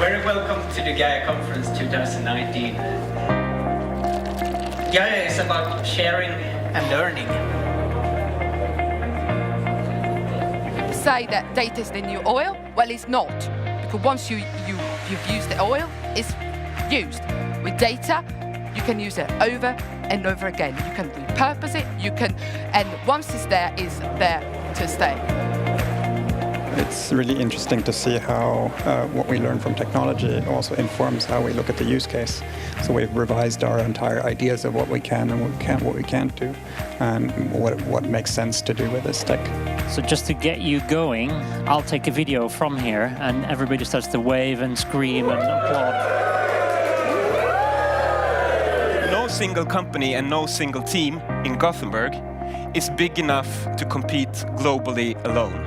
Very welcome to the GAIA Conference 2019. GAIA is about sharing and learning. Say that data is the new oil? Well, it's not. Because once you've used the oil, it's used. With data, you can use it over and over again. You can repurpose it, and once it's there to stay. It's really interesting to see how what we learn from technology also informs how we look at the use case. So we've revised our entire ideas of what we can and what we can't do, and what makes sense to do with this tech. So just to get you going, I'll take a video from here, and everybody starts to wave and scream and applaud. No single company and no single team in Gothenburg is big enough to compete globally alone.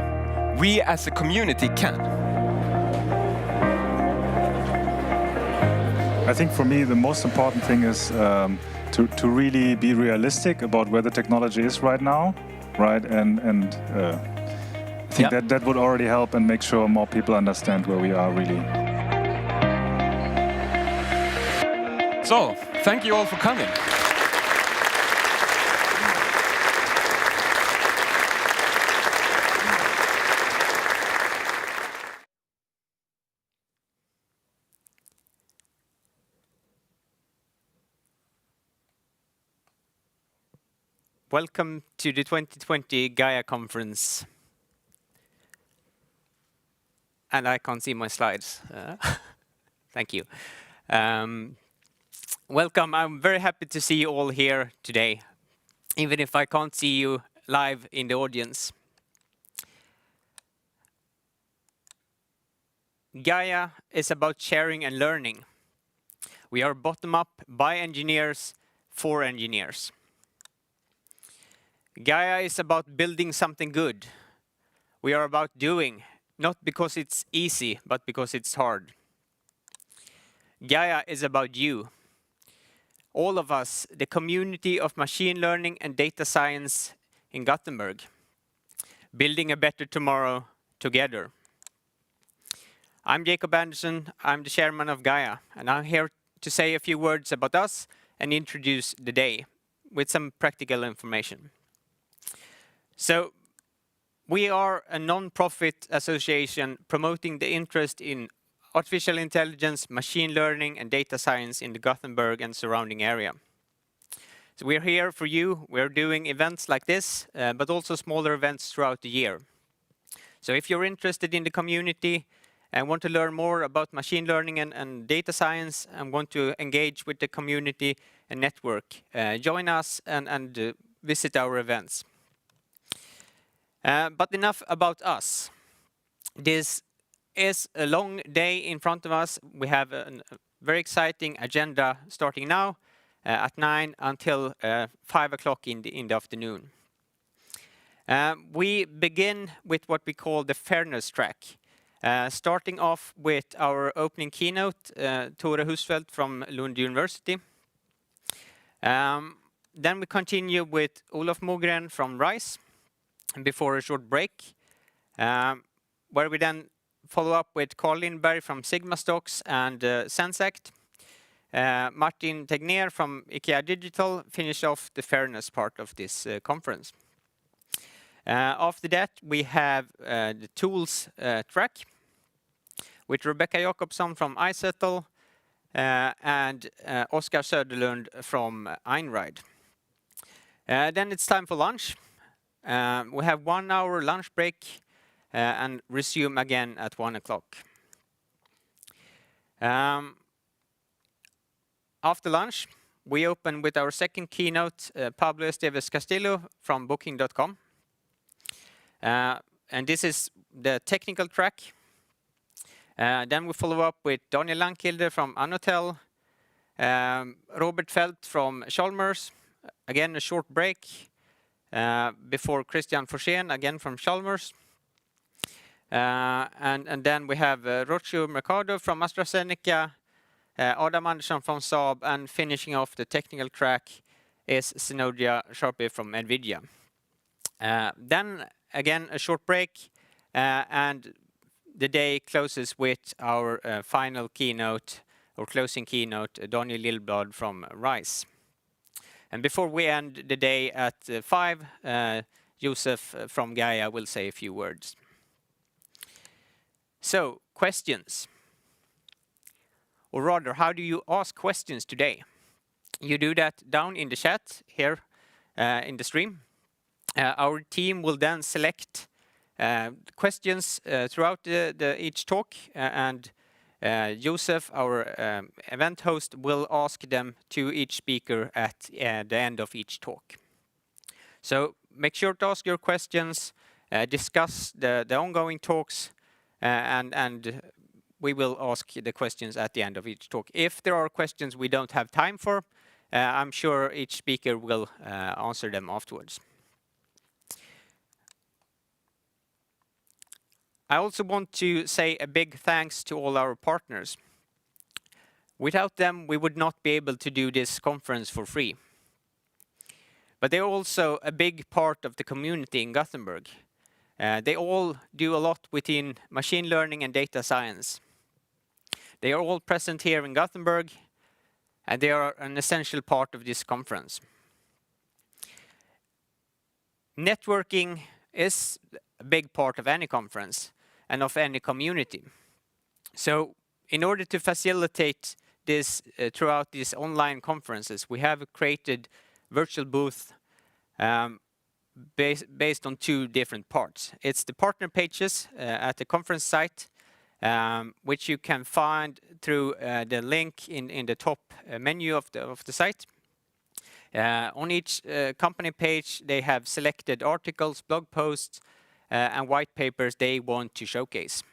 We as a community can. I think for me the most important thing is to really be realistic about where the technology is right now, right? And I think that would already help and make sure more people understand where we are really. So, thank you all for coming. Welcome to the 2020 GAIA Conference. And I can't see my slides. Thank you. Welcome. I'm very happy to see you all here today, even if I can't see you live in the audience. GAIA is about sharing and learning. We are bottom-up by engineers for engineers. GAIA is about building something good. We are about doing, not because it's easy, but because it's hard. GAIA is about you. All of us, the community of machine learning and data science in Gothenburg, building a better tomorrow together. I'm Jakob Andersson, I'm the chairman of GAIA, and I'm here to say a few words about us and introduce the day with some practical information. So, we are a non-profit association promoting the interest in artificial intelligence, machine learning, and data science in the Gothenburg and surrounding area. So we're here for you. We're doing events like this, but also smaller events throughout the year. So if you're interested in the community and want to learn more about machine learning and data science and want to engage with the community and network, join us and visit our events. But enough about us. This is a long day in front of us. We have a very exciting agenda starting now at 9 until 5 o'clock in the afternoon. We begin with what we call the fairness track. Starting off with our opening keynote, Thore Husfeldt from Lund University. Then we continue with Olof Mogren from RISE before a short break, where we then follow up with Lindberg from Sigmastocks and Zenseact. Martin Tegner from IKEA Digital finish off the fairness part of this conference. After that, we have the tools track with Rebecka Jacobsson from iZettle and Oskar Söderlund from Einride. Then it's time for lunch. We have 1 hour lunch break and resume again at 1 o'clock. After lunch, we open with our second keynote, Pablo Estevez Castillo from Booking.com. And this is the technical track. Then we follow up with Langkilde from Annotell, Feldt from Chalmers, again a short break. Before Forssén, again from Chalmers. And then we have Rocío Mercado from AstraZeneca, Andersson from Saab, and finishing off the technical track is Zenseact Sharpe from NVIDIA. Then again a short break, and the day closes with our final keynote, or closing keynote, Daniel Lillblad from RISE. And before we end the day at 5, Josef from GAIA will say a few words. So, questions. Or rather, how do you ask questions today? You do that down in the chat here in the stream. Our team will then select questions throughout each talk, and Josef, our event host, will ask them to each speaker at the end of each talk. So make sure to ask your questions, discuss the ongoing talks, and we will ask the questions at the end of each talk. If there are questions we don't have time for, I'm sure each speaker will answer them afterwards. I also want to say a big thanks to all our partners. Without them, we would not be able to do this conference for free. But they're also a big part of the community in Gothenburg. They all do a lot within machine learning and data science. They are all present here in Gothenburg, and they are an essential part of this conference. Networking is a big part of any conference and of any community. So in order to facilitate this throughout these online conferences, we have created virtual booth based on 2 different parts. It's the partner pages at the conference site, which you can find through the link in the top menu of the site. On each company page, they have selected articles, blog posts, and white papers they want to showcase.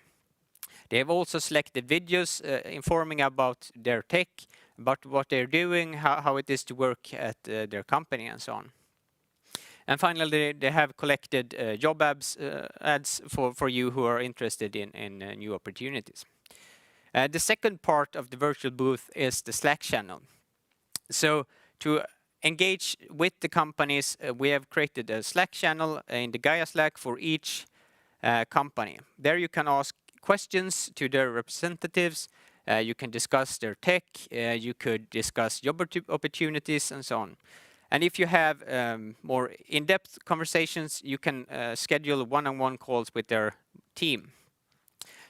They have also selected videos informing about their tech, about what they're doing, how it is to work at their company, and so on. And finally, they have collected job ads for you who are interested in new opportunities. The second part of the virtual booth is the Slack channel. So to engage with the companies, we have created a Slack channel in the GAIA Slack for each company. There you can ask questions to their representatives, you can discuss their tech, you could discuss job opportunities, and so on. And if you have more in-depth conversations, you can schedule one-on-one calls with their team.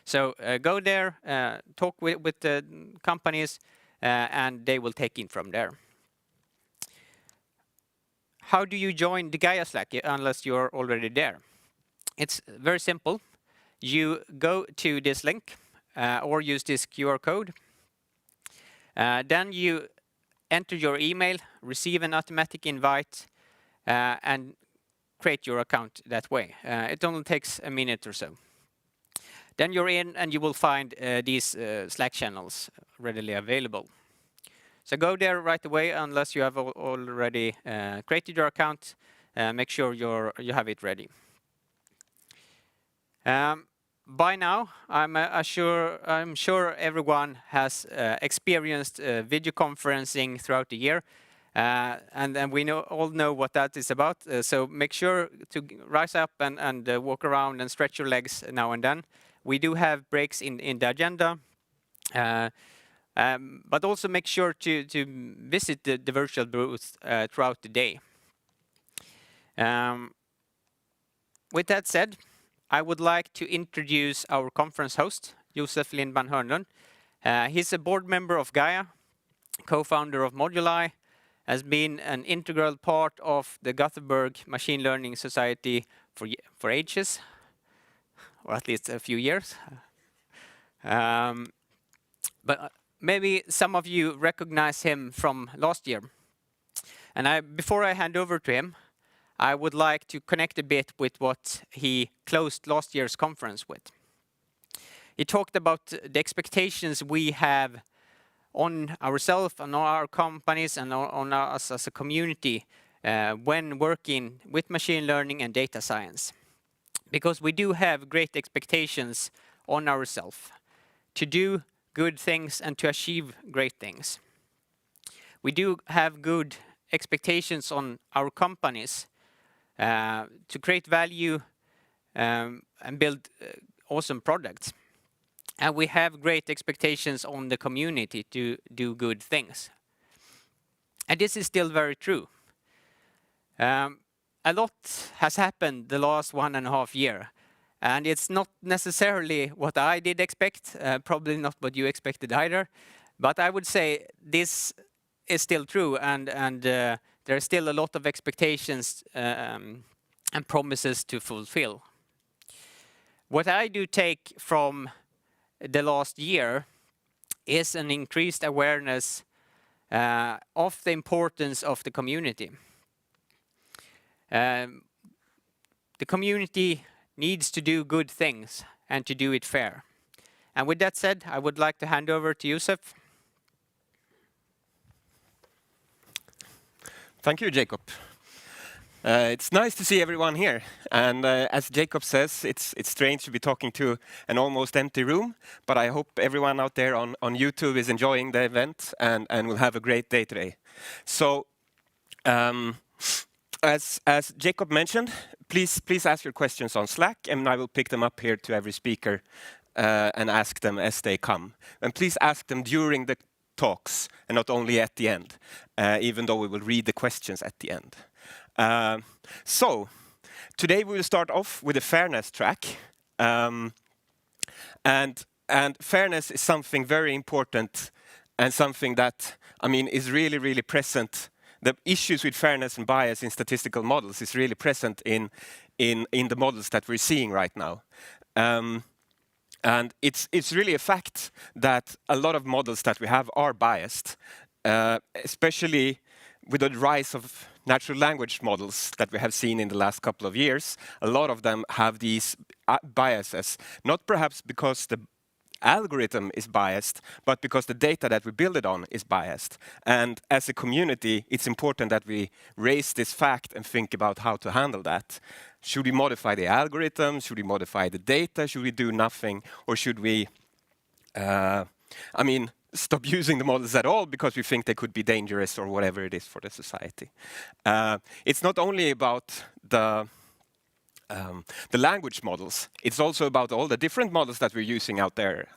So go there, talk with the companies, and they will take in from there. How do you join the GAIA Slack unless you're already there? It's very simple. You go to this link or use this QR code. Then you enter your email, receive an automatic invite, and create your account that way. It only takes a minute or so. Then you're in and you will find these Slack channels readily available. So go there right away unless you have already created your account. Make sure you have it ready. By now, I'm sure everyone has experienced video conferencing throughout the year, and we all know what that is about. So make sure to rise up and walk around and stretch your legs now and then. We do have breaks in the agenda, but also make sure to visit the virtual booth throughout the day. With that said, I would like to introduce our conference host, Josef Lindman Hörlund. He's a board member of GAIA, co-founder of Moduli, has been an integral part of the Gothenburg Machine Learning Society for ages, or at least a few years. But maybe some of you recognize him from last year. And before I hand over to him, I would like to connect a bit with what he closed last year's conference with. He talked about the expectations we have on ourselves and on our companies and on us as a community when working with machine learning and data science. Because we do have great expectations on ourselves to do good things and to achieve great things. We do have good expectations on our companies to create value and build awesome products. and we have great expectations on the community to do good things. And this is still very true. A lot has happened the last 1.5 years, and it's not necessarily what I did expect, probably not what you expected either, but I would say this is still true, and there are still a lot of expectations and promises to fulfill. What I do take from the last year is an increased awareness of the importance of the community. The community needs to do good things and to do it fair. And with that said, I would like to hand over to Josef. Thank you, Jakob. It's nice to see everyone here. And as Jakob says, it's strange to be talking to an almost empty room, but I hope everyone out there on YouTube is enjoying the event and will have a great day today. So, as Jakob mentioned, please ask your questions on Slack, and I will pick them up here to every speaker and ask them as they come. And please ask them during the talks and not only at the end, even though we will read the questions at the end. So today we will start off with a fairness track, and fairness is something very important and something that is really present. The issues with fairness and bias in statistical models is really present in the models that we're seeing right now. And it's really a fact that a lot of models that we have are biased, especially with the rise of natural language models that we have seen in the last couple of years. A lot of them have these biases, not perhaps because the algorithm is biased, but because the data that we build it on is biased. And as a community, it's important that we raise this fact and think about how to handle that. Should we modify the algorithm? Should we modify the data? Should we do nothing? Or should we, stop using the models at all because we think they could be dangerous or whatever it is for the society? It's not only about the language models, it's also about all the different models that we're using out there.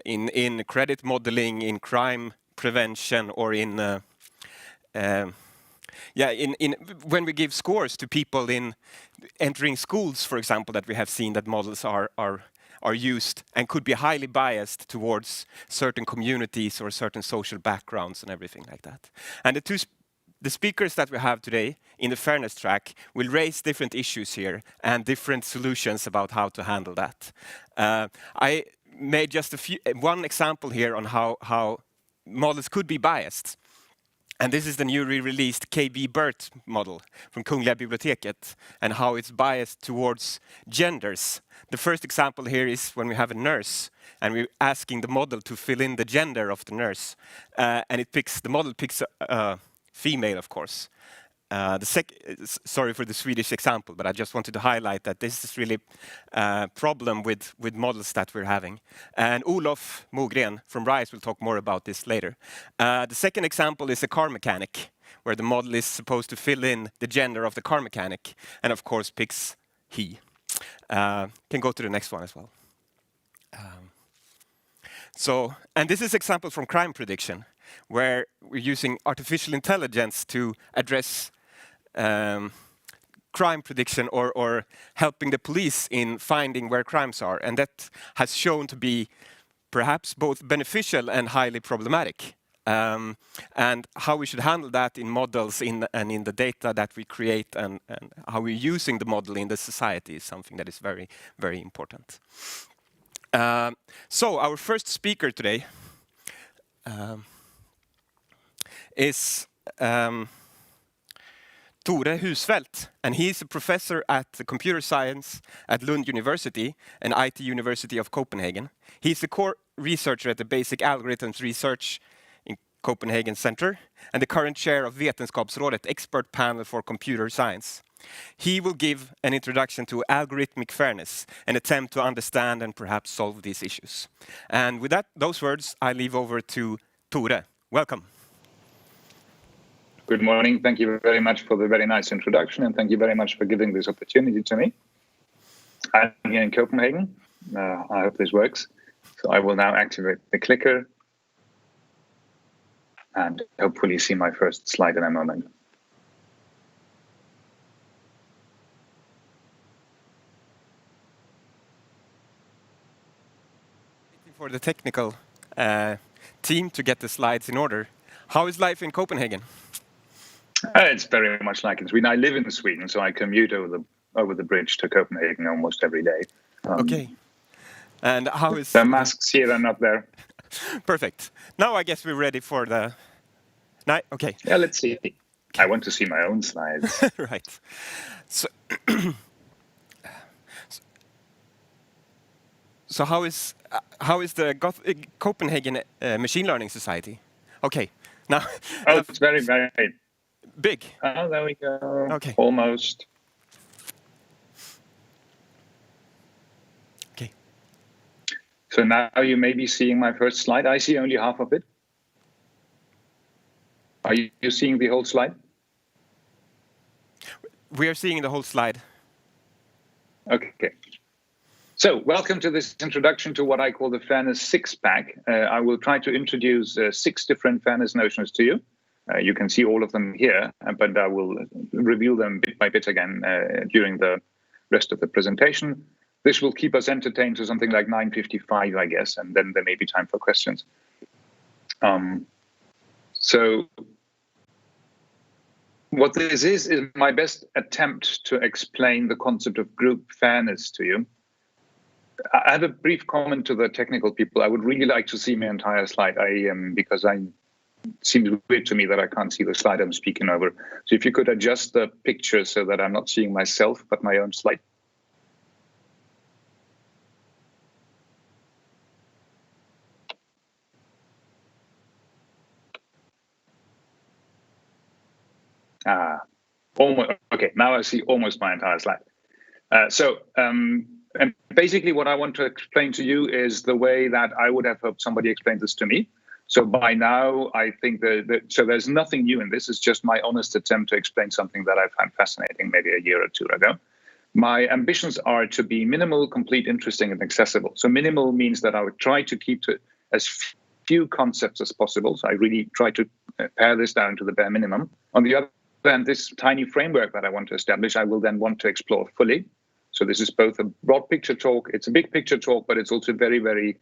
In credit modeling, in crime prevention, or in when we give scores to people in entering schools, for example, that we have seen that models are used and could be highly biased towards certain communities or certain social backgrounds and everything like that. And the speakers that we have today in the fairness track will raise different issues here and different solutions about how to handle that. I made just one example here on how models could be biased. And this is the newly released KB-BERT model from Kungliga biblioteket and how it's biased towards genders. The first example here is when we have a nurse and we're asking the model to fill in the gender of the nurse. And the model picks a female, of course. Sorry for the Swedish example, but I just wanted to highlight that this is really a problem with models that we're having. And Olof Mogren from RISE will talk more about this later. The second example is a car mechanic, where the model is supposed to fill in the gender of the car mechanic, and of course picks he. Can go to the next one as well. And this is an example from crime prediction, where we're using artificial intelligence to address crime prediction or helping the police in finding where crimes are. And that has shown to be perhaps both beneficial and highly problematic. And how we should handle that in models and in the data that we create and how we're using the model in the society is something that is very, very important. So our first speaker today is Thore Husfeldt, and he's a professor at the computer science at Lund University and IT University of Copenhagen. He's a core researcher at the Basic Algorithms Research in Copenhagen Center and the current chair of Vetenskapsrådet Expert Panel for Computer Science. He will give an introduction to algorithmic fairness, an attempt to understand and perhaps solve these issues. And with those words, I leave over to Thore. Welcome. Good morning. Thank you very much for the very nice introduction, and thank you very much for giving this opportunity to me. I'm here in Copenhagen. I hope this works. So I will now activate the clicker and hopefully see my first slide in a moment. For the technical team to get the slides in order. How is life in Copenhagen? It's very much like in Sweden. I live in Sweden, so I commute over the bridge to Copenhagen almost every day. Okay. And how is... The masks here and up there. Perfect. Now I guess we're ready for the... No, okay. Yeah, let's see. I want to see my own slides. Right. So, so how is the Copenhagen Machine Learning Society? Okay. Now... Oh, it's very, very big. Oh, there we go. Okay. Almost. Okay. So now you may be seeing my first slide. I see only half of it. Are you seeing the whole slide? We are seeing the whole slide. Okay. So welcome to this introduction to what I call the Fairness Six-Pack. I will try to introduce 6 different fairness notions to you. You can see all of them here, but I will review them bit by bit again during the rest of the presentation. This will keep us entertained to something like 9:55, I guess, and then there may be time for questions. So what this is my best attempt to explain the concept of group fairness to you. I have a brief comment to the technical people. I would really like to see my entire slide. Because it seems weird to me that I can't see the slide I'm speaking over. So if you could adjust the picture so that I'm not seeing myself, but my own slide. Almost, okay, now I see almost my entire slide. And basically what I want to explain to you is the way that I would have hoped somebody explained this to me. So by now, I think so there's nothing new in this. It's just my honest attempt to explain something that I found fascinating maybe a year or two ago. My ambitions are to be minimal, complete, interesting, and accessible. So minimal means that I would try to keep to as few concepts as possible. So I really try to pare this down to the bare minimum. On the other hand, this tiny framework that I want to establish, I will then want to explore fully. So this is both a broad picture talk, it's a big picture talk, but it's also very, very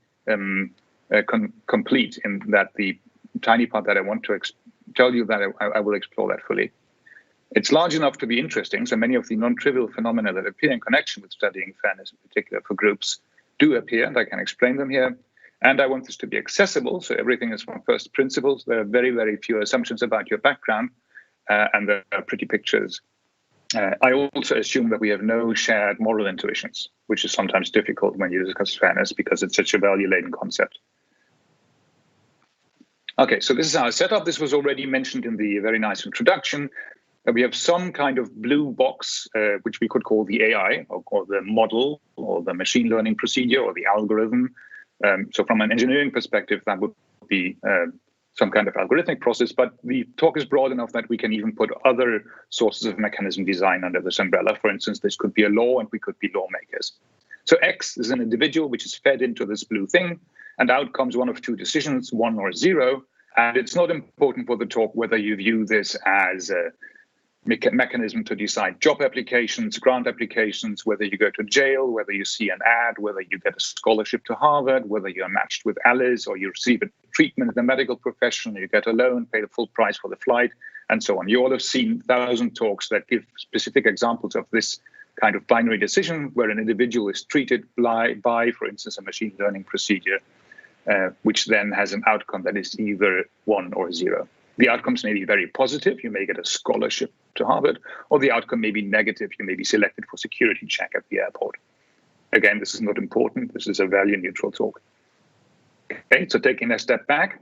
complete in that the tiny part that I want to tell you that I will explore that fully. It's large enough to be interesting, so many of the non-trivial phenomena that appear in connection with studying fairness, in particular for groups, do appear, and I can explain them here. And I want this to be accessible, so everything is from first principles. There are very, very few assumptions about your background, and there are pretty pictures. I also assume that we have no shared moral intuitions, which is sometimes difficult when you discuss fairness because it's such a value-laden concept. Okay, so this is our setup. This was already mentioned in the very nice introduction. We have some kind of blue box, which we could call the AI, or the model, or the machine learning procedure, or the algorithm. So from an engineering perspective, that would be some kind of algorithmic process, but the talk is broad enough that we can even put other sources of mechanism design under this umbrella. For instance, this could be a law and we could be lawmakers. So X is an individual which is fed into this blue thing, and out comes one of 2 decisions, 1 or 0. And it's not important for the talk whether you view this as a mechanism to decide job applications, grant applications, whether you go to jail, whether you see an ad, whether you get a scholarship to Harvard, whether you're matched with Alice, or you receive a treatment in the medical profession, you get a loan, pay the full price for the flight, and so on. You all have seen 1,000 talks that give specific examples of this kind of binary decision where an individual is treated by, for instance, a machine learning procedure, which then has an outcome that is either 1 or 0. The outcomes may be very positive. You may get a scholarship to Harvard, or the outcome may be negative. You may be selected for security check at the airport. Again, this is not important. This is a value-neutral talk. Okay, so taking a step back,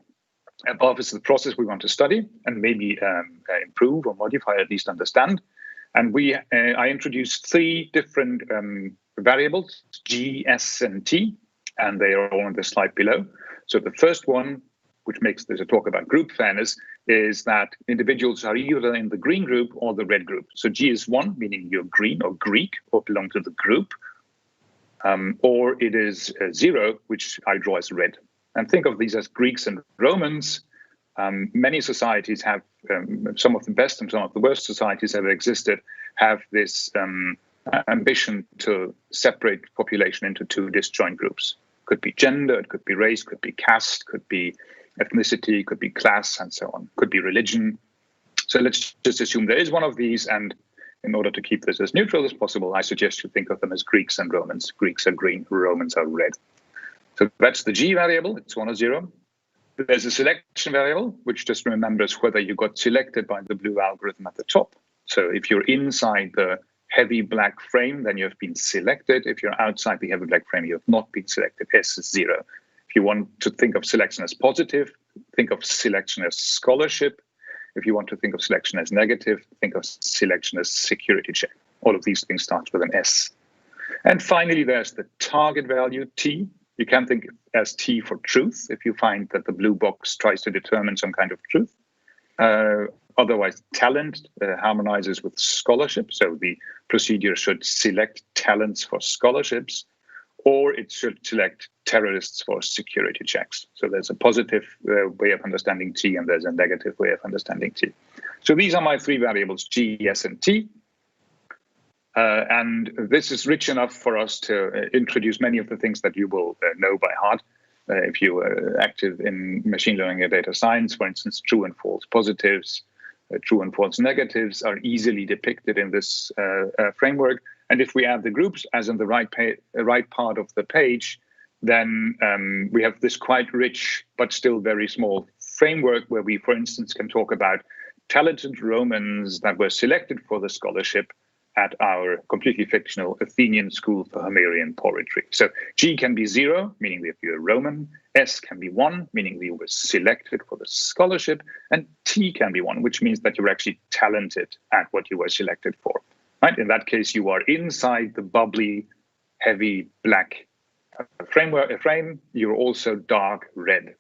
above is the process we want to study and maybe improve or modify, at least understand. And I introduced 3 different variables, G, S, and T, and they are all on the slide below. So the first one, which makes this a talk about group fairness, is that individuals are either in the green group or the red group. So G is 1, meaning you're green or Greek or belong to the group. or it is 0, which I draw as red. And think of these as Greeks and Romans. Many societies have, some of the best and some of the worst societies that have existed, have this ambition to separate population into 2 disjoint groups. Could be gender, it could be race, could be caste, could be ethnicity, could be class, and so on. Could be religion. So let's just assume there is one of these, and in order to keep this as neutral as possible, I suggest you think of them as Greeks and Romans. Greeks are green, Romans are red. So that's the G variable, it's 1 or 0. There's a selection variable, which just remembers whether you got selected by the blue algorithm at the top. So if you're inside the heavy black frame, then you have been selected. If you're outside the heavy black frame, you have not been selected. S is 0. If you want to think of selection as positive, think of selection as scholarship. If you want to think of selection as negative, think of selection as security check. All of these things start with an S. And finally, there's the target value, T. You can think as T for truth if you find that the blue box tries to determine some kind of truth. Otherwise, talent harmonizes with scholarship. So the procedure should select talents for scholarships, or it should select terrorists for security checks. So there's a positive way of understanding T, and there's a negative way of understanding T. So these are my 3 variables, G, S, and T. And this is rich enough for us to introduce many of the things that you will know by heart. If you are active in machine learning or data science, for instance, true and false positives, true and false negatives are easily depicted in this framework. And if we add the groups, as in the right part of the page, then we have this quite rich but still very small framework where we, for instance, can talk about talented Romans that were selected for the scholarship at our completely fictional Athenian School for Homerian Poetry. So G can be 0, meaning that you're Roman. S can be 1, meaning that you were selected for the scholarship. And T can be 1, which means that you're actually talented at what you were selected for. Right? In that case, you are inside the bubbly, heavy black frame. You're also dark red.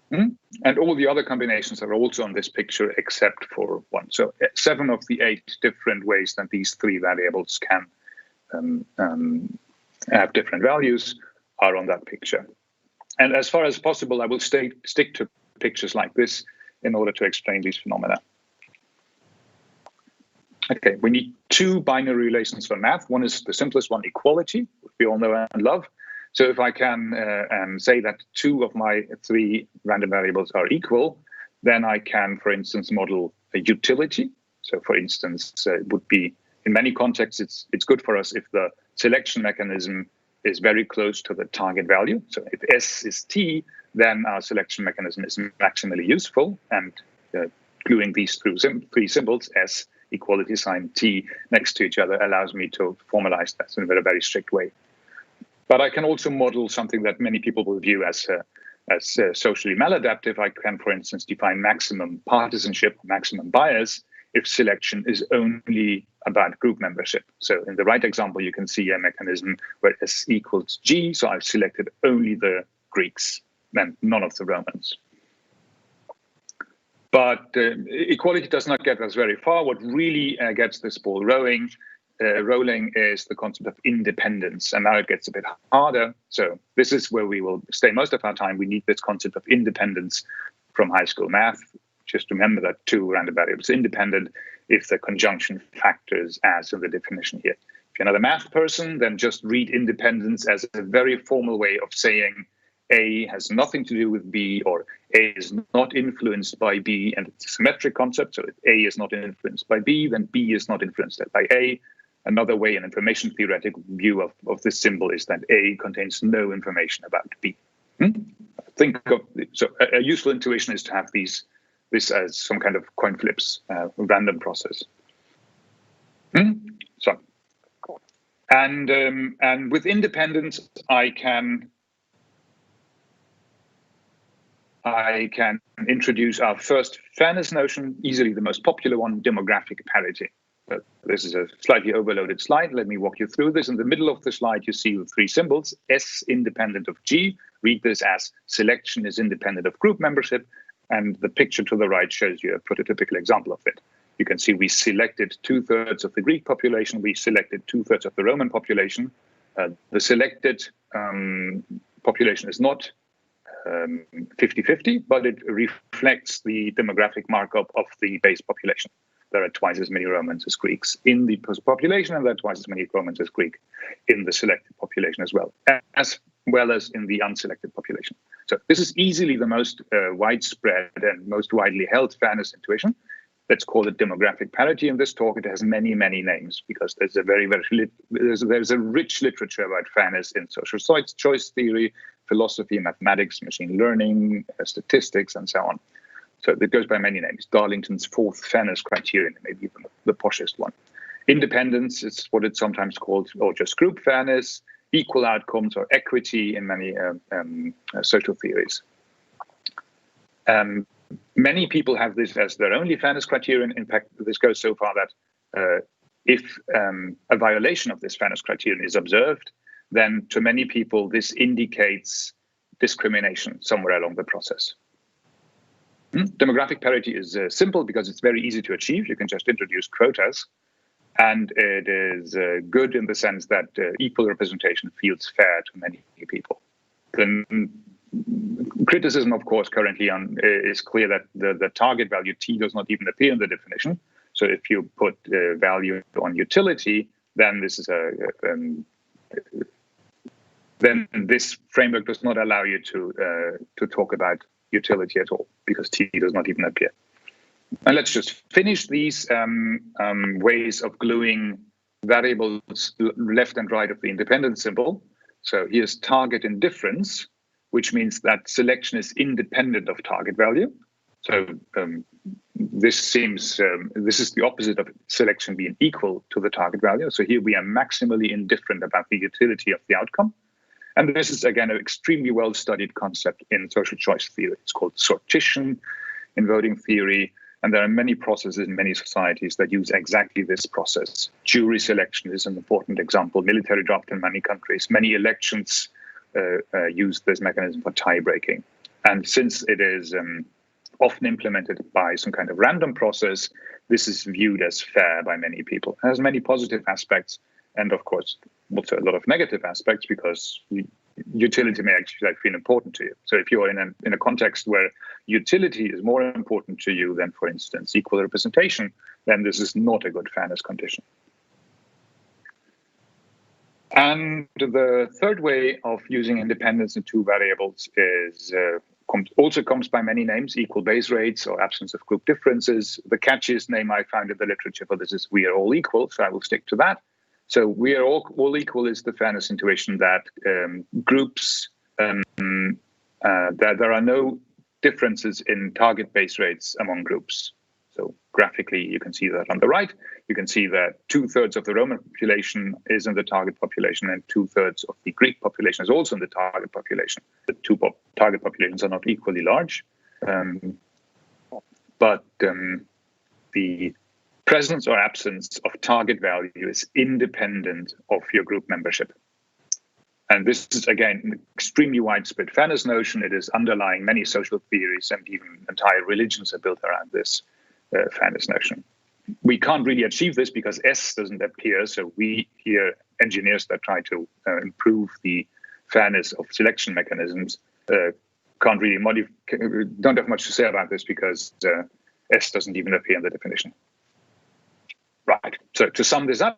And all the other combinations are also on this picture except for 1. So 7 of the 8 different ways that these 3 variables can have different values are on that picture. And as far as possible, I will stick to pictures like this in order to explain these phenomena. Okay, we need 2 binary relations for math. One is the simplest one, equality, which we all know and love. So if I can say that 2 of my 3 random variables are equal, then I can, for instance, model a utility. So for instance, it would be, in many contexts, it's good for us if the selection mechanism is very close to the target value. So if S is T, then our selection mechanism is maximally useful. And gluing these 3 symbols, S, equality sign, T, next to each other allows me to formalize that in a very strict way. But I can also model something that many people will view as socially maladaptive. I can, for instance, define maximum partisanship, maximum bias, if selection is only about group membership. So in the right example, you can see a mechanism where S equals G. So I've selected only the Greeks, then none of the Romans. But equality does not get us very far. What really gets this ball rolling is the concept of independence. And now it gets a bit harder. So this is where we will stay most of our time. We need this concept of independence from high school math. Just remember that 2 random variables independent if the conjunction factors as in the definition here. If you're not a math person, then just read independence as a very formal way of saying A has nothing to do with B, or A is not influenced by B, and it's a symmetric concept. So if A is not influenced by B, then B is not influenced by A. Another way, an information theoretic view of this symbol is that A contains no information about B. So a useful intuition is to have this as some kind of coin flips, random process. So, and with independence, I can introduce our first fairness notion, easily the most popular one, demographic parity. This is a slightly overloaded slide. Let me walk you through this. In the middle of the slide, you see 3 symbols, S independent of G. Read this as selection is independent of group membership. And the picture to the right shows you a prototypical example of it. You can see we selected 2/3 of the Greek population. We selected 2/3 of the Roman population. The selected population is not 50-50, but it reflects the demographic markup of the base population. There are twice as many Romans as Greeks in the population, and there are twice as many Romans as Greek in the selected population as well as in the unselected population. So this is easily the most widespread and most widely held fairness intuition. Let's call it demographic parity in this talk. It has many, many names because there's a there's a rich literature about fairness in social choice theory, philosophy, mathematics, machine learning, statistics, and so on. So it goes by many names. Darlington's fourth fairness criterion, maybe even the poshest one. Independence is what it's sometimes called, or just group fairness, equal outcomes or equity in many social theories. Many people have this as their only fairness criterion. In fact, this goes so far that if a violation of this fairness criterion is observed, then to many people, this indicates discrimination somewhere along the process. Demographic parity is simple because it's very easy to achieve. You can just introduce quotas. And it is good in the sense that equal representation feels fair to many people. The criticism, of course, currently is clear that the target value T does not even appear in the definition. So if you put value on utility, then this is then this framework does not allow you to talk about utility at all because T does not even appear. And let's just finish these ways of gluing variables left and right of the independent symbol. So here's target indifference, which means that selection is independent of target value. So this is the opposite of selection being equal to the target value. So here we are maximally indifferent about the utility of the outcome. And this is, again, an extremely well-studied concept in social choice theory. It's called sortition in voting theory. And there are many processes in many societies that use exactly this process. Jury selection is an important example. Military draft in many countries. Many elections use this mechanism for tie breaking. And since it is often implemented by some kind of random process, this is viewed as fair by many people. It has many positive aspects and, of course, also a lot of negative aspects because utility may actually feel important to you. So if you're in a context where utility is more important to you than, for instance, equal representation, then this is not a good fairness condition. And the third way of using independence in two variables is also comes by many names, equal base rates or absence of group differences. The catchiest name I found in the literature for this is we are all equal, so I will stick to that. So we are all equal is the fairness intuition that groups, that there are no differences in target base rates among groups. So graphically, you can see that on the right. You can see that 2/3 of the Roman population is in the target population and 2/3 of the Greek population is also in the target population. The two target populations are not equally large, but the presence or absence of target value is independent of your group membership. And this is, again, an extremely widespread fairness notion. It is underlying many social theories and even entire religions are built around this fairness notion. We can't really achieve this because S doesn't appear. So we here, engineers that try to improve the fairness of selection mechanisms, can't really don't have much to say about this because S doesn't even appear in the definition. Right, so to sum this up,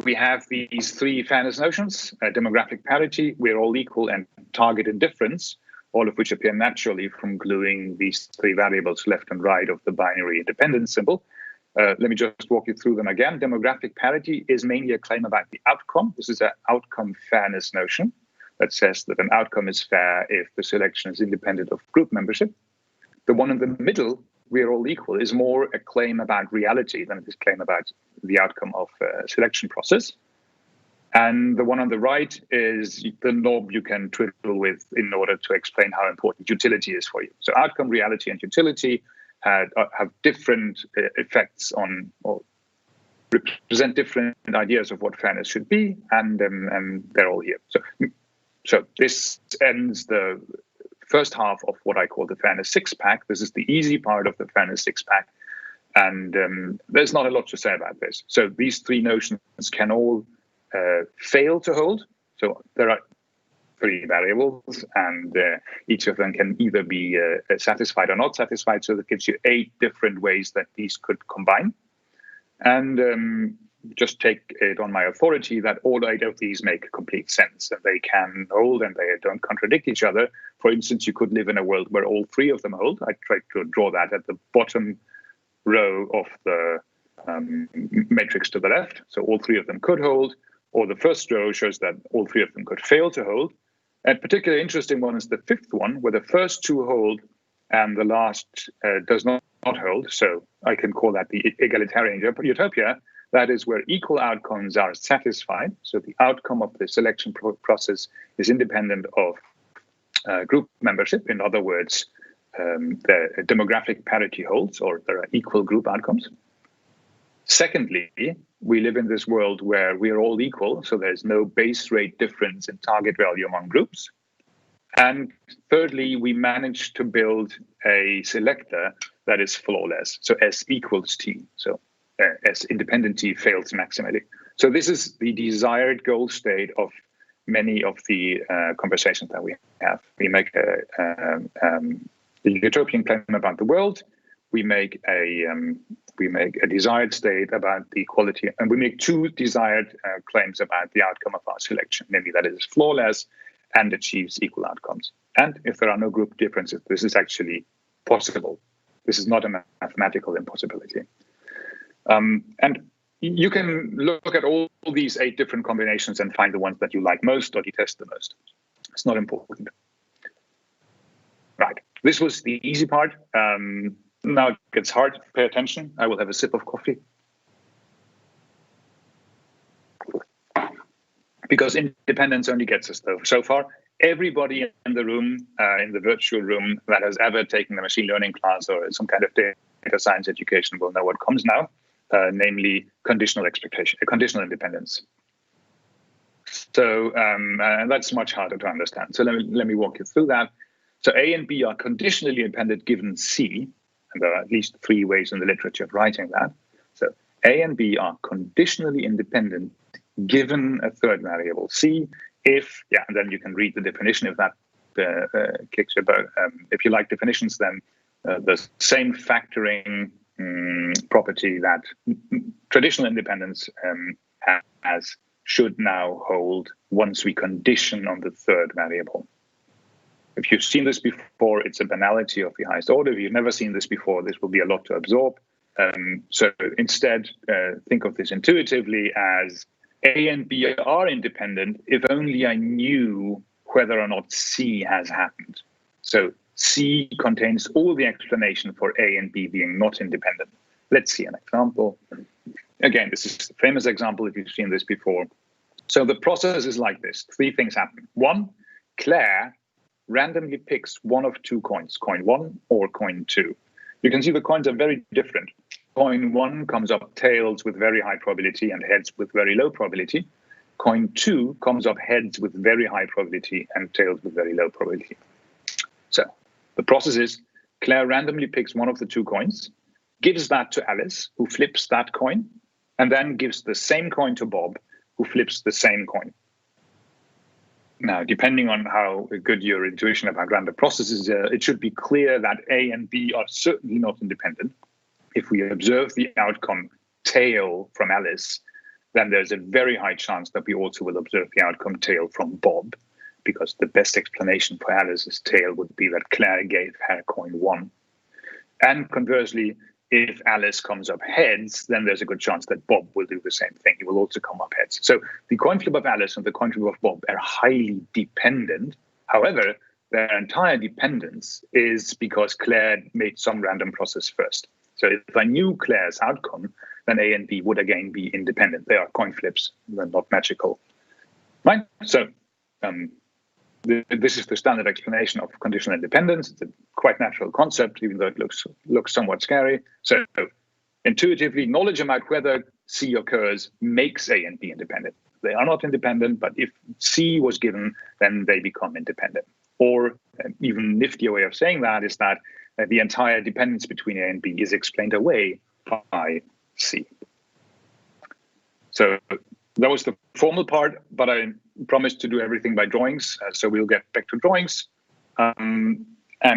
we have these three fairness notions, demographic parity, we're all equal, and target indifference, all of which appear naturally from gluing these three variables left and right of the binary independence symbol. Let me just walk you through them again. Demographic parity is mainly a claim about the outcome. This is an outcome fairness notion that says that an outcome is fair if the selection is independent of group membership. The one in the middle, we are all equal, is more a claim about reality than it is a claim about the outcome of a selection process. And the one on the right is the knob you can twiddle with in order to explain how important utility is for you. So outcome, reality, and utility have different effects on, or represent different ideas of what fairness should be, and they're all here. So this ends the first half of what I call the fairness six-pack. This is the easy part of the fairness six-pack. And there's not a lot to say about this. So these three notions can all fail to hold. So there are 3 variables, and each of them can either be satisfied or not satisfied. So that gives you 8 different ways that these could combine. And just take it on my authority that all 8 of these make complete sense, and they can hold and they don't contradict each other. For instance, you could live in a world where all 3 of them hold. I tried to draw that at the bottom row of the matrix to the left. So all 3 of them could hold, or the first row shows that all 3 of them could fail to hold. A particularly interesting one is the 5th one, where the first 2 hold and the last does not hold. So I can call that the egalitarian utopia. That is where equal outcomes are satisfied. So the outcome of the selection process is independent of group membership. In other words, the demographic parity holds, or there are equal group outcomes. Secondly, we live in this world where we are all equal, so there's no base rate difference in target value among groups. And thirdly, we managed to build a selector that is flawless, so S equals T. So S independent T fails maximally. So this is the desired goal state of many of the conversations that we have. We make a utopian claim about the world. We make a desired state about the quality, and we make 2 desired claims about the outcome of our selection, namely that it is flawless and achieves equal outcomes. And if there are no group differences, this is actually possible. This is not a mathematical impossibility. And you can look at all these 8 different combinations and find the ones that you like most or detest the most. It's not important. Right. This was the easy part. Now it gets hard. Pay attention. I will have a sip of coffee. Because independence only gets us so far. Everybody in the room, in the virtual room, that has ever taken a machine learning class or some kind of data science education will know what comes now, namely conditional independence. So that's much harder to understand. So let me walk you through that. So A and B are conditionally independent given C, and there are at least 3 ways in the literature of writing that. So A and B are conditionally independent given a third variable C, if, and then you can read the definition if that kicks your boat. If you like definitions, then the same factoring property that traditional independence has should now hold once we condition on the third variable. If you've seen this before, it's a banality of the highest order. If you've never seen this before, this will be a lot to absorb. So instead, think of this intuitively as A and B are independent if only I knew whether or not C has happened. So C contains all the explanation for A and B being not independent. Let's see an example. Again, this is a famous example if you've seen this before. So the process is like this. 3 things happen. 1, Claire randomly picks one of 2 coins, coin 1 or coin 2. You can see the coins are very different. Coin 1 comes up tails with very high probability and heads with very low probability. Coin 2 comes up heads with very high probability and tails with very low probability. So the process is Claire randomly picks one of the 2 coins, gives that to Alice, who flips that coin, and then gives the same coin to Bob, who flips the same coin. Now, depending on how good your intuition about random processes is, it should be clear that A and B are certainly not independent. If we observe the outcome tail from Alice, then there's a very high chance that we also will observe the outcome tail from Bob, because the best explanation for Alice's tail would be that Claire gave her coin 1. And conversely, if Alice comes up heads, then there's a good chance that Bob will do the same thing. He will also come up heads. So the coin flip of Alice and the coin flip of Bob are highly dependent. However, their entire dependence is because Claire made some random process first. So if I knew Claire's outcome, then A and B would again be independent. They are coin flips, they're not magical. Right? So this is the standard explanation of conditional independence. It's a quite natural concept, even though it looks somewhat scary. So intuitively, knowledge about whether C occurs makes A and B independent. They are not independent, but if C was given, then they become independent. Or an even niftier way of saying that is that the entire dependence between A and B is explained away by C. So that was the formal part, but I promised to do everything by drawings. So we'll get back to drawings and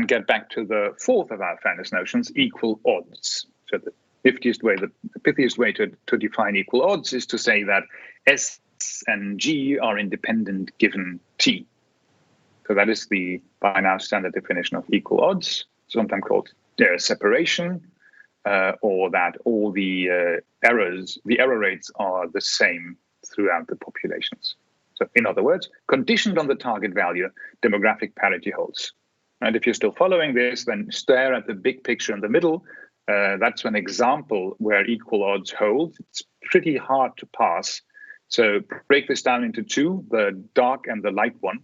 get back to the fourth of our fairness notions, equal odds. So the pithiest way to define equal odds is to say that S and G are independent given T. So that is the by now standard definition of equal odds, sometimes called separation, or that all the error rates are the same throughout the populations. So in other words, conditioned on the target value, demographic parity holds. And if you're still following this, then stare at the big picture in the middle. That's an example where equal odds hold. It's pretty hard to pass. So break this down into two, the dark and the light one.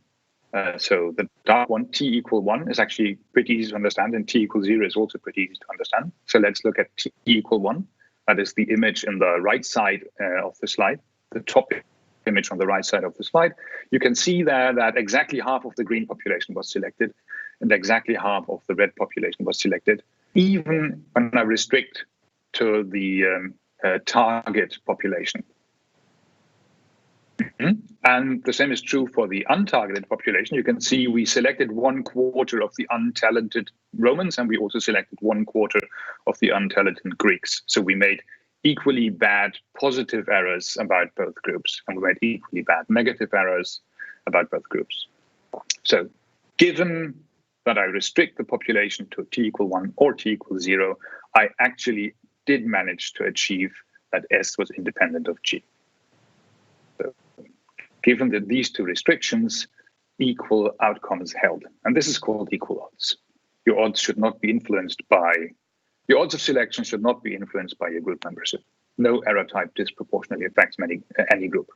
So the dark one, T equal 1, is actually pretty easy to understand, and T equal 0 is also pretty easy to understand. So let's look at T equal 1. That is the image in the right side of the slide, the top image on the right side of the slide. You can see there that exactly half of the green population was selected and exactly half of the red population was selected, even when I restrict to the target population. And the same is true for the untargeted population. You can see we selected 1/4 of the untalented Romans, and we also selected 1/4 of the untalented Greeks. So we made equally bad positive errors about both groups, and we made equally bad negative errors about both groups. So given that I restrict the population to T equal 1 or T equal 0, I actually did manage to achieve that S was independent of G. Given that these two restrictions, equal outcomes held. And this is called equal odds. Your odds should not be influenced by, your odds of selection should not be influenced by your group membership. No error type disproportionately affects any group.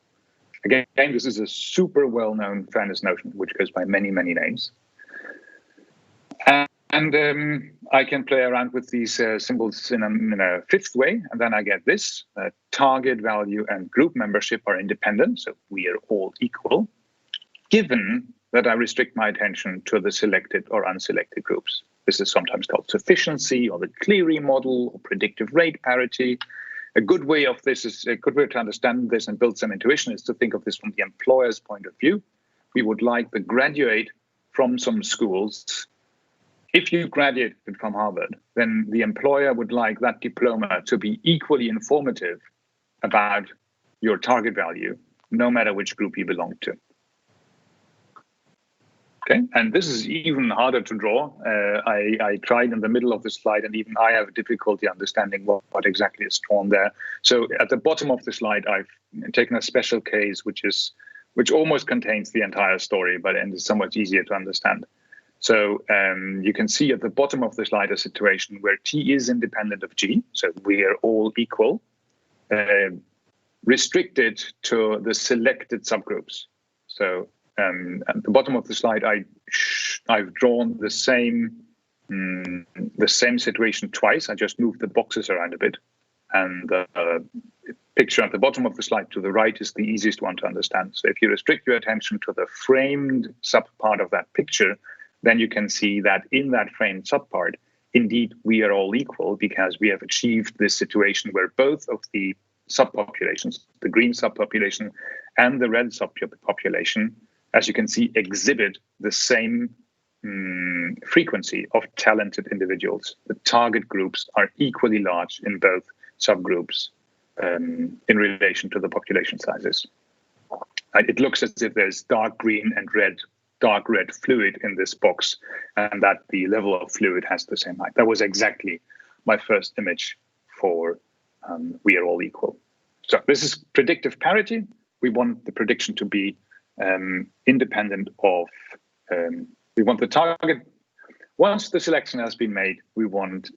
Again, this is a super well-known fairness notion, which goes by many, many names. And I can play around with these symbols in a fifth way, and then I get this. Target value and group membership are independent, so we are all equal, given that I restrict my attention to the selected or unselected groups. This is sometimes called sufficiency, or the Cleary model, or predictive rate parity. A good way to understand this and build some intuition is to think of this from the employer's point of view. We would like the graduate from some schools. If you graduated from Harvard, then the employer would like that diploma to be equally informative about your target value, no matter which group you belong to. Okay, and this is even harder to draw. I tried in the middle of the slide, and even I have difficulty understanding what exactly is drawn there. So at the bottom of the slide, I've taken a special case, which almost contains the entire story, but is somewhat easier to understand. So you can see at the bottom of the slide a situation where T is independent of G, so we are all equal, restricted to the selected subgroups. So at the bottom of the slide, I've drawn the same situation twice. I just moved the boxes around a bit, and the picture at the bottom of the slide to the right is the easiest one to understand. So if you restrict your attention to the framed subpart of that picture, then you can see that in that framed subpart, indeed, we are all equal because we have achieved this situation where both of the subpopulations, the green subpopulation and the red subpopulation, as you can see, exhibit the same frequency of talented individuals. The target groups are equally large in both subgroups in relation to the population sizes. It looks as if there's dark green and dark red fluid in this box, and that the level of fluid has the same height. That was exactly my first image for we are all equal. So this is predictive parity. We want the prediction to be independent of, we want the target. Once the selection has been made, we want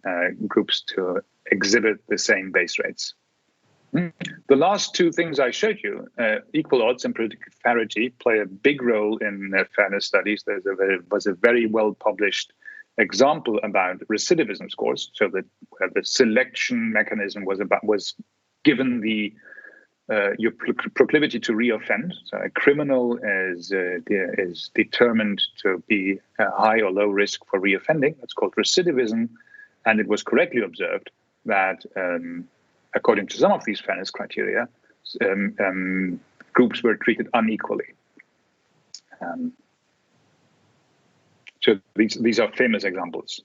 groups to exhibit the same base rates. The last two things I showed you, equal odds and predictive parity, play a big role in fairness studies. There was a very well-published example about recidivism scores. So that the selection mechanism was given the your proclivity to reoffend. So a criminal is determined to be high or low risk for reoffending. That's called recidivism, and it was correctly observed that. According to some of these fairness criteria, groups were treated unequally. So these are famous examples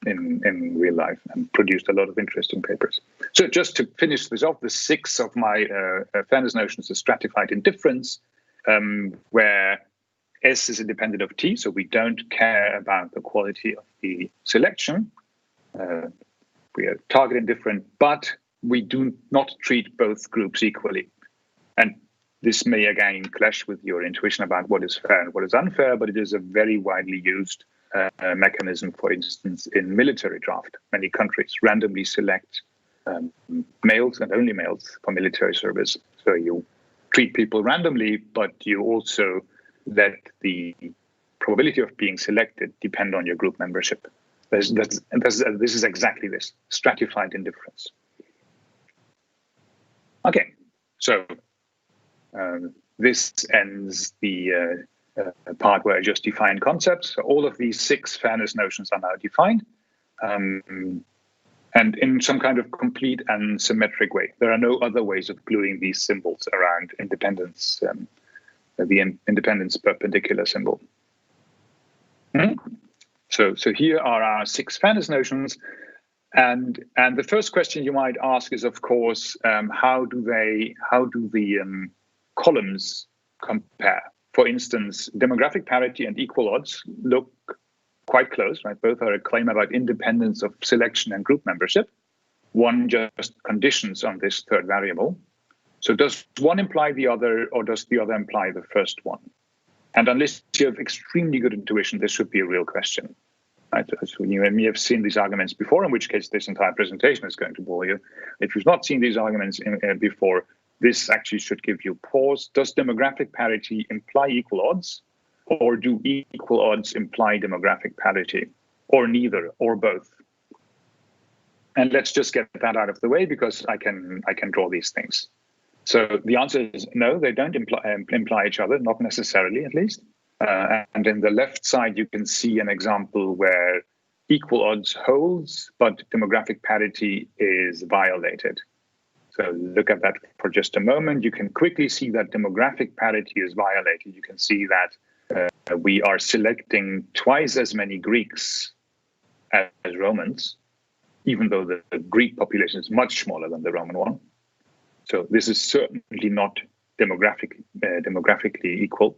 in real life and produced a lot of interesting papers. So just to finish this off, the 6 of my fairness notions is stratified indifference, where S is independent of T, so we don't care about the quality of the selection. We are target indifferent, but we do not treat both groups equally. And this may again clash with your intuition about what is fair and what is unfair, but it is a very widely used mechanism, for instance, in military draft. Many countries randomly select males and only males for military service. So you treat people randomly, but you also let the probability of being selected depend on your group membership. This is exactly this, stratified indifference. Okay, so this ends the part where I just define concepts. So all of these 6 fairness notions are now defined, and in some kind of complete and symmetric way. There are no other ways of gluing these symbols around independence, the independence perpendicular symbol. So here are our 6 fairness notions. And the first question you might ask is, of course, how do the columns compare? For instance, demographic parity and equal odds look quite close, right? Both are a claim about independence of selection and group membership. One just conditions on this third variable. So does one imply the other, or does the other imply the first one? And unless you have extremely good intuition, this should be a real question. Right? So you may have seen these arguments before, in which case this entire presentation is going to bore you. If you've not seen these arguments before, this actually should give you pause. Does demographic parity imply equal odds? Or do equal odds imply demographic parity? Or neither, or both? And let's just get that out of the way, because I can draw these things. So the answer is no, they don't imply each other, not necessarily at least. And in the left side, you can see an example where equal odds holds, but demographic parity is violated. So look at that for just a moment. You can quickly see that demographic parity is violated. You can see that we are selecting twice as many Greeks as Romans, even though the Greek population is much smaller than the Roman one. So this is certainly not demographically equal.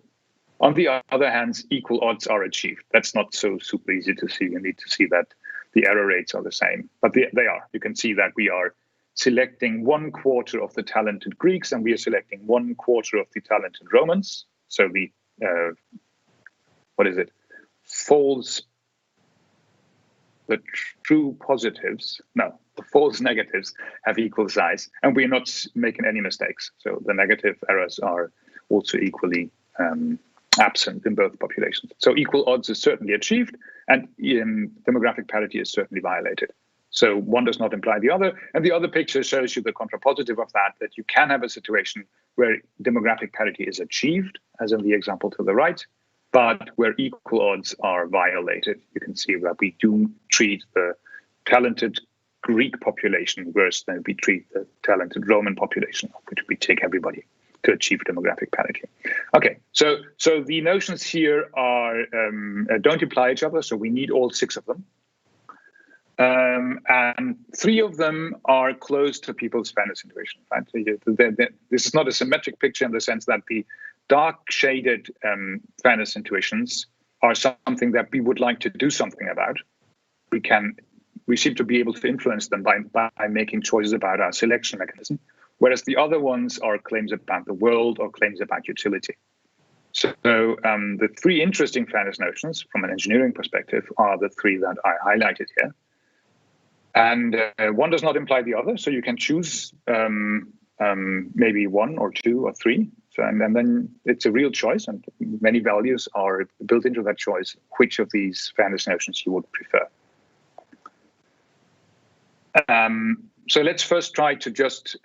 On the other hand, equal odds are achieved. That's not so super easy to see. You need to see that the error rates are the same, but they are. You can see that we are selecting 1/4 of the talented Greeks, and we are selecting 1/4 of the talented Romans. So the the true positives, no, the false negatives have equal size, and we're not making any mistakes. So the negative errors are also equally absent in both populations. So equal odds is certainly achieved, and demographic parity is certainly violated. So one does not imply the other. And the other picture shows you the contrapositive of that you can have a situation where demographic parity is achieved, as in the example to the right, but where equal odds are violated. You can see that we do treat the talented Greek population worse than we treat the talented Roman population, of which we take everybody to achieve demographic parity. Okay, so the notions here are don't imply each other, so we need all 6 of them. And 3 of them are close to people's fairness intuition. Right? This is not a symmetric picture in the sense that the dark shaded fairness intuitions are something that we would like to do something about. We seem to be able to influence them by making choices about our selection mechanism, whereas the other ones are claims about the world or claims about utility. So the 3 interesting fairness notions from an engineering perspective are the 3 that I highlighted here. And one does not imply the other, so you can choose maybe 1 or 2 or 3. So and then it's a real choice, and many values are built into that choice, which of these fairness notions you would prefer. So let's first try to just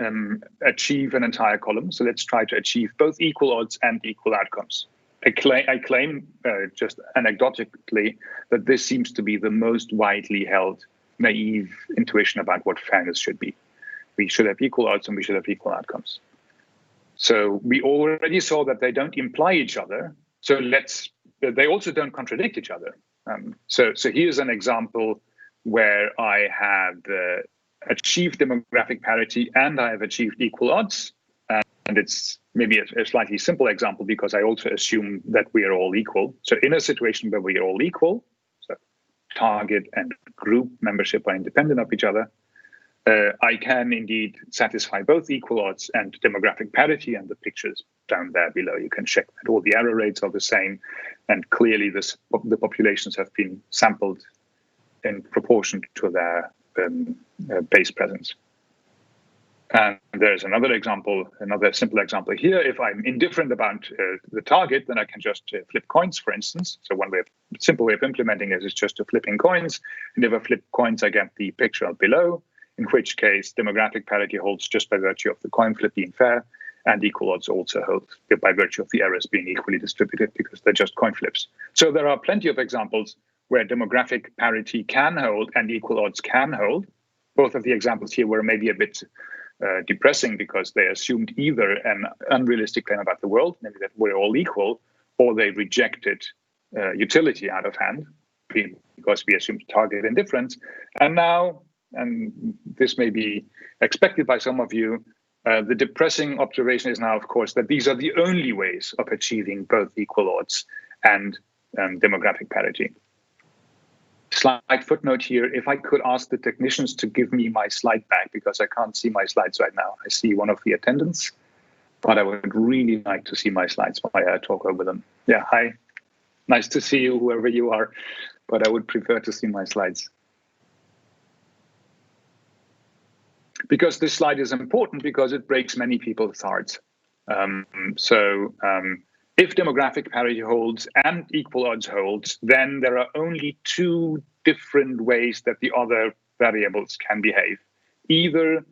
achieve an entire column. So let's try to achieve both equal odds and equal outcomes. I claim just anecdotically that this seems to be the most widely held naive intuition about what fairness should be. We should have equal odds and we should have equal outcomes. So we already saw that they don't imply each other. So they also don't contradict each other. So here's an example where I have achieved demographic parity and I have achieved equal odds. And it's maybe a slightly simple example because I also assume that we are all equal. So in a situation where we are all equal, so target and group membership are independent of each other, I can indeed satisfy both equal odds and demographic parity, and the pictures down there below. You can check that all the error rates are the same, and clearly the populations have been sampled in proportion to their base presence. And there's another example, another simple example here. If I'm indifferent about the target, then I can just flip coins, for instance. So one simple way of implementing it is just to flipping coins. And if I flip coins, I get the picture below, in which case demographic parity holds just by virtue of the coin flip being fair, and equal odds also hold by virtue of the errors being equally distributed because they're just coin flips. So there are plenty of examples where demographic parity can hold and equal odds can hold. Both of the examples here were maybe a bit depressing because they assumed either an unrealistic claim about the world, namely that we're all equal, or they rejected utility out of hand because we assumed target indifference. And now, and this may be expected by some of you, the depressing observation is now, of course, that these are the only ways of achieving both equal odds and demographic parity. Slight footnote here, if I could ask the technicians to give me my slide back, because I can't see my slides right now. I see one of the attendants, but I would really like to see my slides while I talk over them. Yeah, hi. Nice to see you, whoever you are, but I would prefer to see my slides. Because this slide is important because it breaks many people's hearts. If demographic parity holds and equal odds holds, then there are only two different ways that the other variables can behave. Either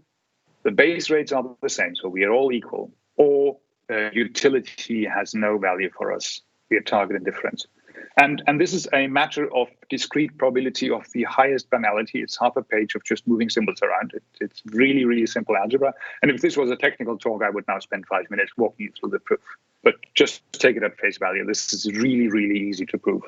the base rates are the same, so we are all equal, or utility has no value for us. We are target indifferent. And this is a matter of discrete probability of the highest banality. It's half a page of just moving symbols around. It's really, really simple algebra. And if this was a technical talk, I would now spend 5 minutes walking you through the proof. But just take it at face value. This is really, really easy to prove.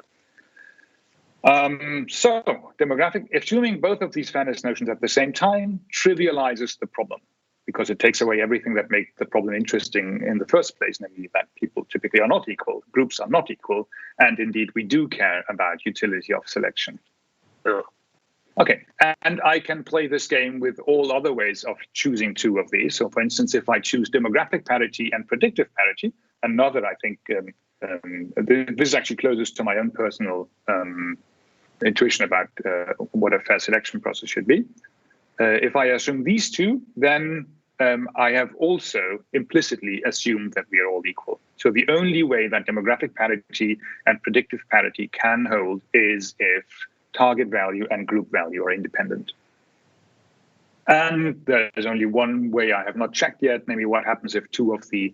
So demographic, assuming both of these fairness notions at the same time trivializes the problem, because it takes away everything that makes the problem interesting in the first place, namely that people typically are not equal, groups are not equal, and indeed we do care about utility of selection. Okay, and I can play this game with all other ways of choosing two of these. So for instance, if I choose demographic parity and predictive parity, another, I think, this actually closest to my own personal intuition about what a fair selection process should be. If I assume these two, then I have also implicitly assumed that we are all equal. So the only way that demographic parity and predictive parity can hold is if target value and group value are independent. And there's only one way I have not checked yet, namely what happens if two of the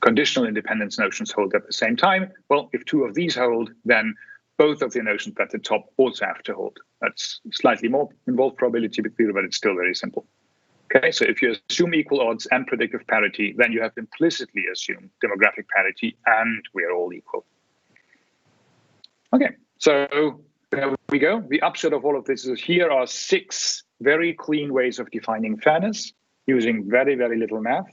conditional independence notions hold at the same time. Well, if two of these hold, then both of the notions at the top also have to hold. That's slightly more involved probability theory, but it's still very simple. Okay, so if you assume equal odds and predictive parity, then you have implicitly assumed demographic parity and we are all equal. Okay, so there we go. The upshot of all of this is here are 6 very clean ways of defining fairness using very, very little math.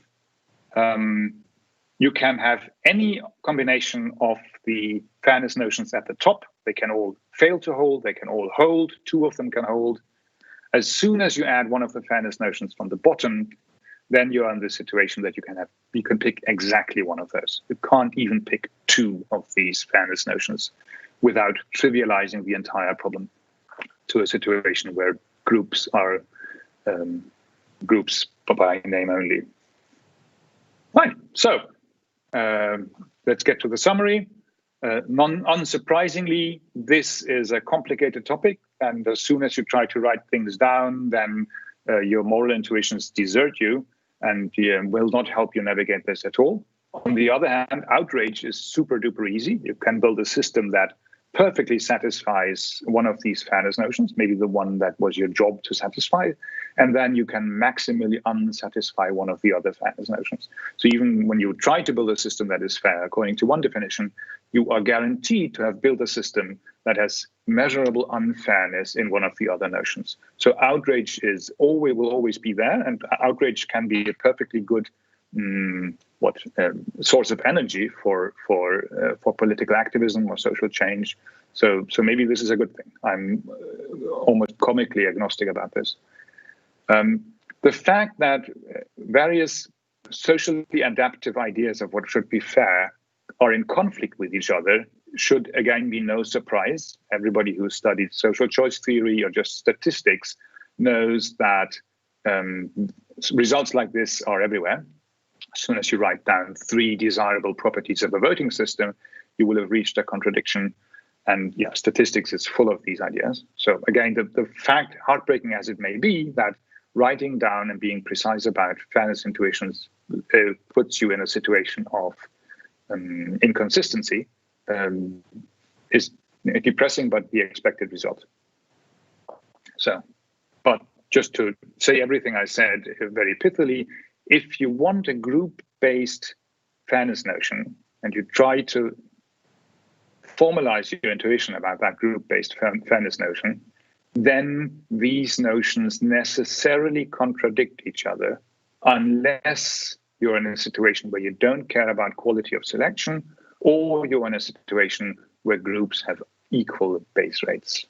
You can have any combination of the fairness notions at the top. They can all fail to hold. They can all hold. 2 of them can hold. As soon as you add one of the fairness notions from the bottom, then you're in the situation that you can pick exactly one of those. You can't even pick 2 of these fairness notions without trivializing the entire problem to a situation where groups are groups by name only. Fine. So let's get to the summary. Unsurprisingly, this is a complicated topic, and as soon as you try to write things down, then your moral intuitions desert you and will not help you navigate this at all. On the other hand, outrage is super duper easy. You can build a system that perfectly satisfies one of these fairness notions, maybe the one that was your job to satisfy, and then you can maximally unsatisfy one of the other fairness notions. So even when you try to build a system that is fair, according to one definition, you are guaranteed to have built a system that has measurable unfairness in one of the other notions. So outrage will always be there, and outrage can be a perfectly good source of energy for political activism or social change. So maybe this is a good thing. I'm almost comically agnostic about this. The fact that various socially adaptive ideas of what should be fair are in conflict with each other should again be no surprise. Everybody who studied social choice theory or just statistics knows that results like this are everywhere. As soon as you write down 3 desirable properties of a voting system, you will have reached a contradiction. And yeah, statistics is full of these ideas. So again, the fact, heartbreaking as it may be, that writing down and being precise about fairness intuitions puts you in a situation of inconsistency is depressing, but the expected result. So, but just to say everything I said very pithily, if you want a group-based fairness notion and you try to formalize your intuition about that group-based fairness notion, then these notions necessarily contradict each other unless you're in a situation where you don't care about quality of selection, or you're in a situation where groups have equal base rates.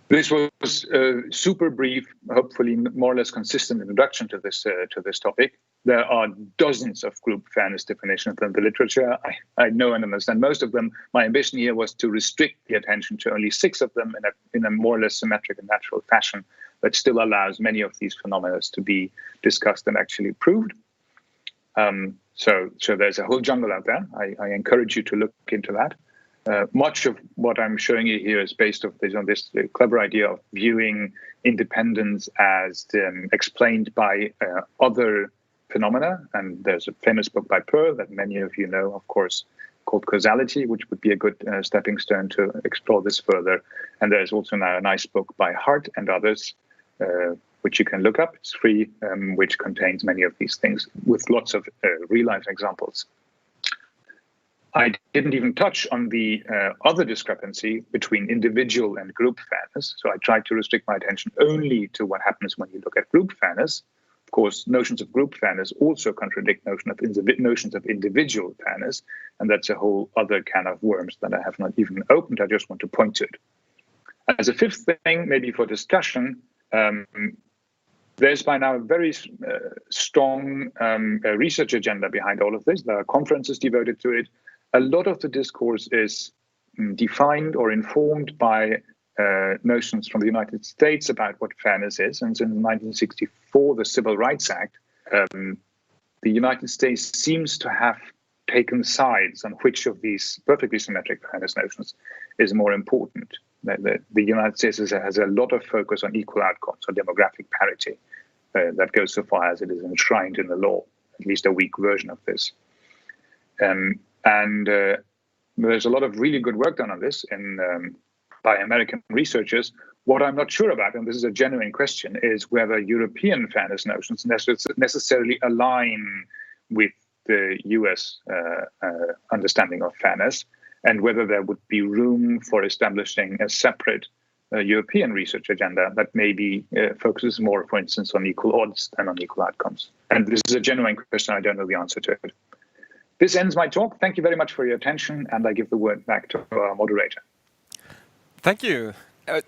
This was a super brief, hopefully more or less consistent introduction to this topic. There are dozens of group fairness definitions in the literature. I know and understand most of them. My ambition here was to restrict the attention to only 6 of them in a more or less symmetric and natural fashion that still allows many of these phenomena to be discussed and actually proved. So there's a whole jungle out there. I encourage you to look into that. Much of what I'm showing you here is based on this clever idea of viewing independence as explained by other phenomena. And there's a famous book by Pearl that many of you know, of course, called Causality, which would be a good stepping stone to explore this further. And there's also now a nice book by Hart and others, which you can look up. It's free, which contains many of these things with lots of real-life examples. I didn't even touch on the other discrepancy between individual and group fairness. So I tried to restrict my attention only to what happens when you look at group fairness. Of course, notions of group fairness also contradict notions of individual fairness. And that's a whole other can of worms that I have not even opened. I just want to point to it. As a fifth thing, maybe for discussion, there's by now a very strong research agenda behind all of this. There are conferences devoted to it. A lot of the discourse is defined or informed by notions from the United States about what fairness is. And in 1964, the Civil Rights Act, the United States seems to have taken sides on which of these perfectly symmetric fairness notions is more important. The United States has a lot of focus on equal outcomes, on demographic parity. That goes so far as it is enshrined in the law, at least a weak version of this. And there's a lot of really good work done on this by American researchers. What I'm not sure about, and this is a genuine question, is whether European fairness notions necessarily align with the US understanding of fairness, and whether there would be room for establishing a separate European research agenda that maybe focuses more, for instance, on equal odds than on equal outcomes. And this is a genuine question. I don't know the answer to it. This ends my talk. Thank you very much for your attention, and I give the word back to our moderator. Thank you,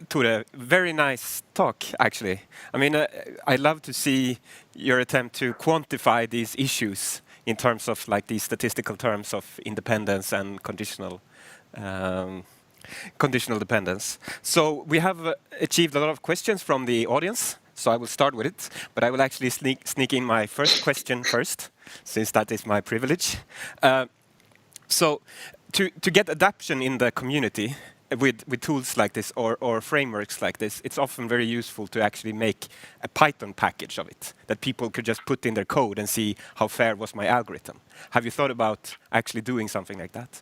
Thore. Very nice talk, actually. I mean, I love to see your attempt to quantify these issues in terms of like these statistical terms of independence and conditional dependence. So we have achieved a lot of questions from the audience. So I will start with it, but I will actually sneak in my first question first, since that is my privilege. So to get adoption in the community, with tools like this or frameworks like this, it's often very useful to actually make a Python package of it that people could just put in their code and see how fair was my algorithm. Have you thought about actually doing something like that?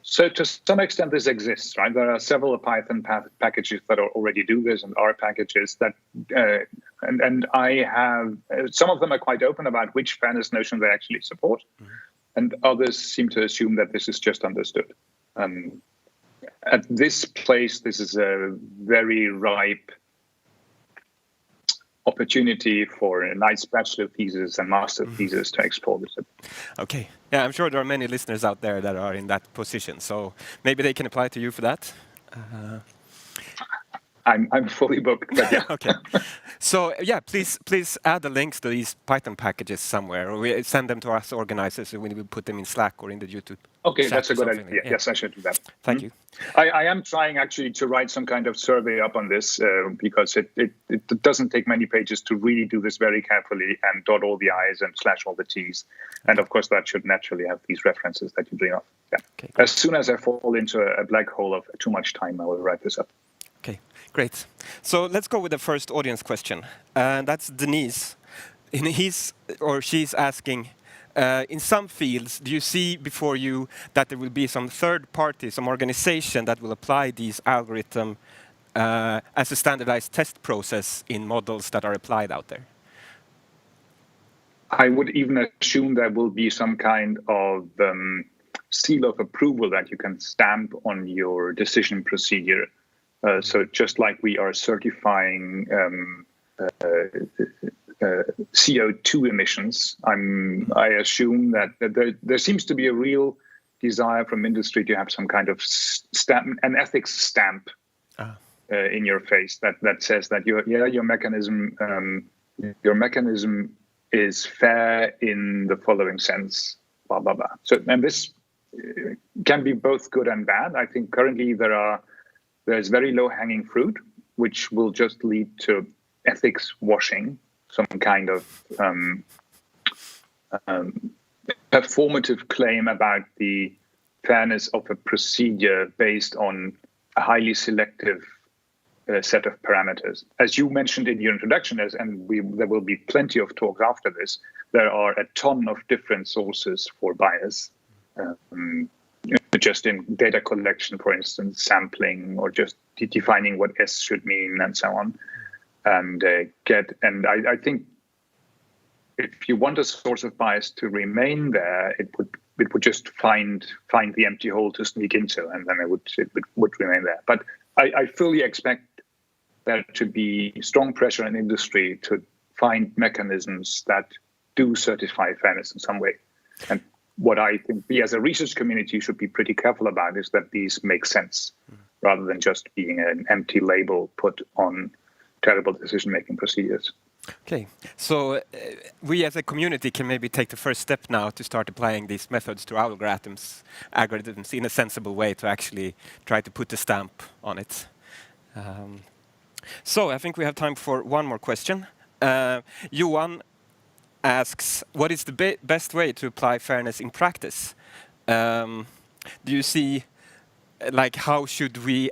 So to some extent, this exists, right? There are several Python packages that already do this, and R packages that, and I have, some of them are quite open about which fairness notion they actually support, and others seem to assume that this is just understood. At this place, this is a very ripe opportunity for a nice bachelor thesis and master thesis to explore this. Okay. Yeah, I'm sure there are many listeners out there that are in that position, so maybe they can apply to you for that. I'm fully booked, but yeah. Okay. So yeah, please add the links to these Python packages somewhere, or we send them to us organizers, and we will put them in Slack or in the YouTube. Okay, that's a good idea. Like, yeah. Yes, I should do that. Thank you. I am trying actually to write some kind of survey up on this because it doesn't take many pages to really do this very carefully and dot all the I's and slash all the T's. And of course, that should naturally have these references that you bring up. Yeah. Okay, as soon as I fall into a black hole of too much time, I will write this up. Okay, great. So let's go with the first audience question. And that's Denise. She's asking, in some fields, do you see before you that there will be some third party, some organization that will apply these algorithms as a standardized test process in models that are applied out there? I would even assume there will be some kind of seal of approval that you can stamp on your decision procedure. So just like we are certifying CO2 emissions, I assume that there seems to be a real desire from industry to have some kind of stamp, an ethics stamp in your face that says that your mechanism is fair in the following sense, blah blah blah. So, and this can be both good and bad. I think currently there's very low-hanging fruit, which will just lead to ethics washing, some kind of performative claim about the fairness of a procedure based on a highly selective set of parameters. As you mentioned in your introduction, there will be plenty of talks after this, there are a ton of different sources for bias. Just in data collection, for instance, sampling, or just defining what S should mean, and so on. And I think if you want a source of bias to remain there, it would just find the empty hole to sneak into, and then it would remain there. But I fully expect there to be strong pressure in industry to find mechanisms that do certify fairness in some way. And what I think we as a research community should be pretty careful about is that these make sense rather than just being an empty label put on terrible decision-making procedures. Okay, so we as a community can maybe take the first step now to start applying these methods to algorithms in a sensible way to actually try to put a stamp on it. So I think we have time for one more question. Johan asks, what is the best way to apply fairness in practice? Do you see, like, how should we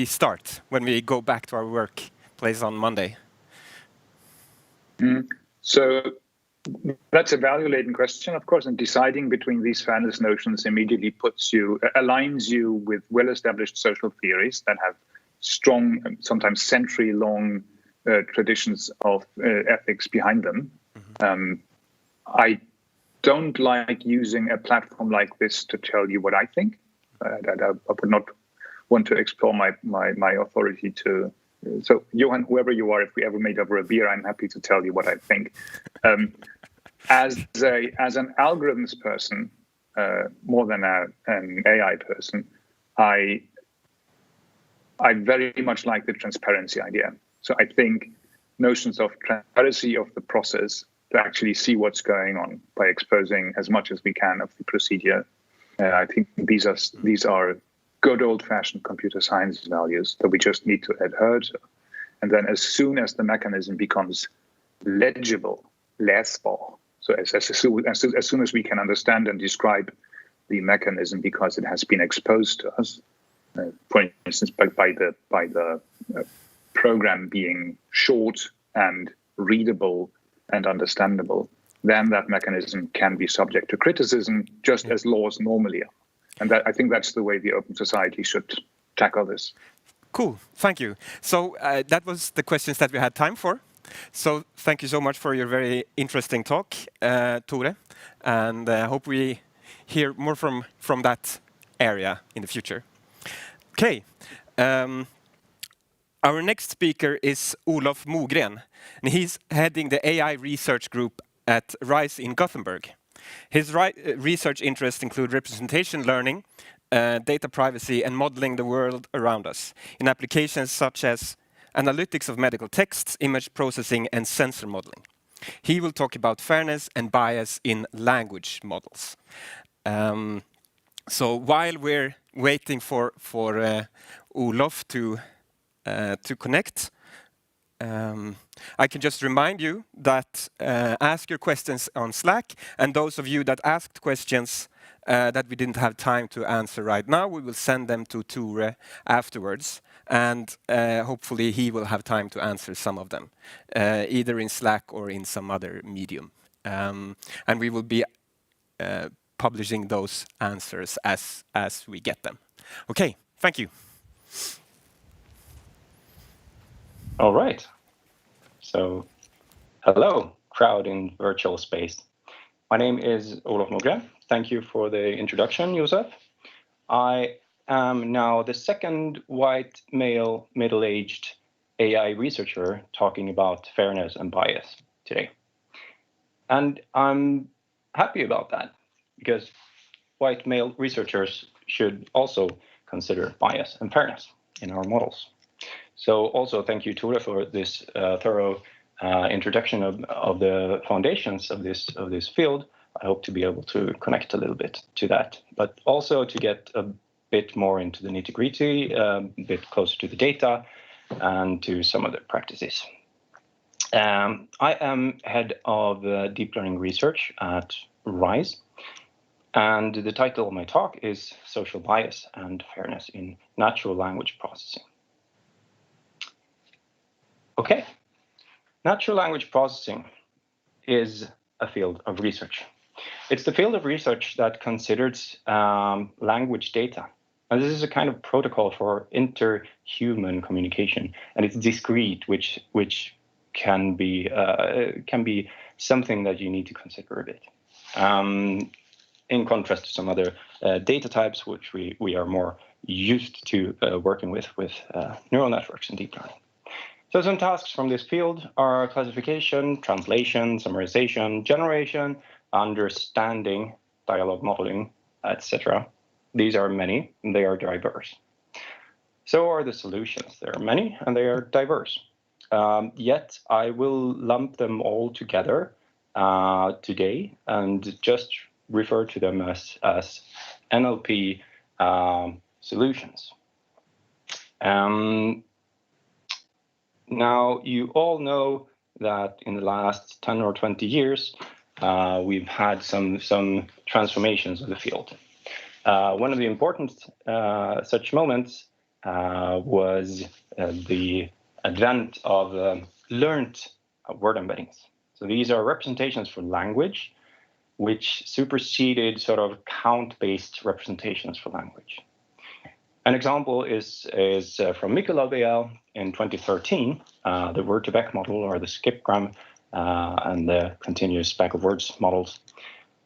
start when we go back to our workplace on Monday? So that's a value-laden question, of course, and deciding between these fairness notions immediately aligns you with well-established social theories that have strong, sometimes century-long traditions of ethics behind them. I don't like using a platform like this to tell you what I think. I would not want to explore my authority to. So, Johan, whoever you are, if we ever meet over a beer, I'm happy to tell you what I think. As an algorithms person, more than an AI person, I very much like the transparency idea. So I think notions of transparency of the process to actually see what's going on by exposing as much as we can of the procedure. I think these are good old-fashioned computer science values that we just need to adhere to. And then as soon as the mechanism becomes legible, lesable, so as soon as we can understand and describe the mechanism because it has been exposed to us, for instance, by the program being short and readable and understandable, then that mechanism can be subject to criticism, just as laws normally are. And I think that's the way the open society should tackle this. Cool, thank you. So that was the questions that we had time for. So thank you so much for your very interesting talk, Thore, and I hope we hear more from that area in the future. Okay, our next speaker is Olof Mogren, and he's heading the AI research group at RISE in Gothenburg. His research interests include representation learning, data privacy, and modeling the world around us in applications such as analytics of medical texts, image processing, and sensor modeling. He will talk about fairness and bias in language models. So while we're waiting for Olof to connect, I can just remind you that ask your questions on Slack, and those of you that asked questions that we didn't have time to answer right now, we will send them to Thore afterwards, and hopefully he will have time to answer some of them, either in Slack or in some other medium. And we will be publishing those answers as we get them. Okay, thank you. All right. So, hello, crowd in virtual space. My name is Olof Mogren. Thank you for the introduction, Josef. I am now the second white male middle-aged AI researcher talking about fairness and bias today. And I'm happy about that because white male researchers should also consider bias and fairness in our models. So also thank you, Thore, for this thorough introduction of the foundations of this field. I hope to be able to connect a little bit to that, but also to get a bit more into the nitty-gritty, a bit closer to the data and to some other practices. I am head of deep learning research at RISE, and the title of my talk is Social Bias and Fairness in Natural Language Processing. Okay, natural language processing is a field of research. It's the field of research that considers language data. And this is a kind of protocol for interhuman communication, and it's discrete, which can be something that you need to consider a bit. In contrast to some other data types, which we are more used to working with neural networks and deep learning. So some tasks from this field are classification, translation, summarization, generation, understanding, dialogue modeling, etc. These are many, and they are diverse. So are the solutions. There are many, and they are diverse. Yet I will lump them all together today and just refer to them as NLP solutions. Now, you all know that in the last 10 or 20 years, we've had some transformations of the field. One of the important such moments was the advent of learned word embeddings. So these are representations for language, which superseded sort of count-based representations for language. An example is from Michelab in 2013, the word-to-vec model, or the skipgram, and the continuous stack of words models,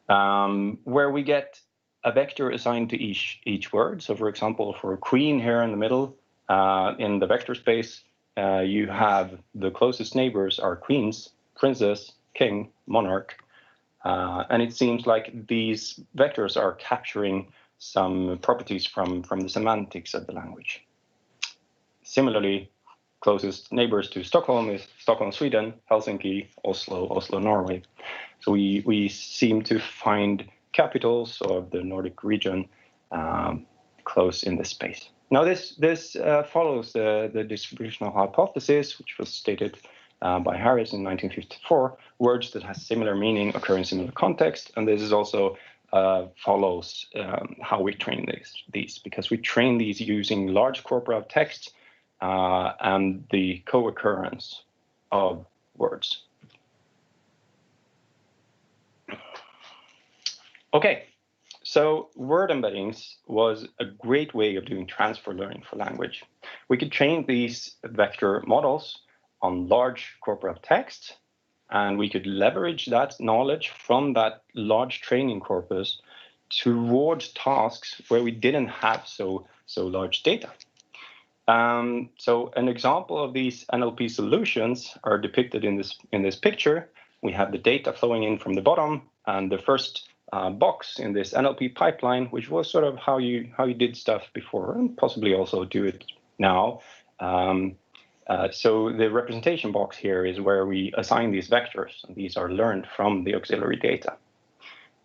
where we get a vector assigned to each word. So, for example, for queen here in the middle, in the vector space, you have the closest neighbors are queens, princess, king, monarch, and it seems like these vectors are capturing some properties from the semantics of the language. Similarly, closest neighbors to Stockholm is Stockholm, Sweden, Helsinki, Oslo, Norway. So we seem to find capitals of the Nordic region close in this space. Now this follows the distributional hypothesis, which was stated by Harris in 1954. Words that have similar meaning occur in similar context, and this is also follows how we train these, because we train these using large corpora of text and the co-occurrence of words. Okay, so word embeddings was a great way of doing transfer learning for language. We could train these vector models on large corpora of text, and we could leverage that knowledge from that large training corpus towards tasks where we didn't have so large data. So an example of these NLP solutions are depicted in this picture. We have the data flowing in from the bottom, and the first box in this NLP pipeline, which was sort of how you did stuff before, and possibly also do it now. So the representation box here is where we assign these vectors, and these are learned from the auxiliary data.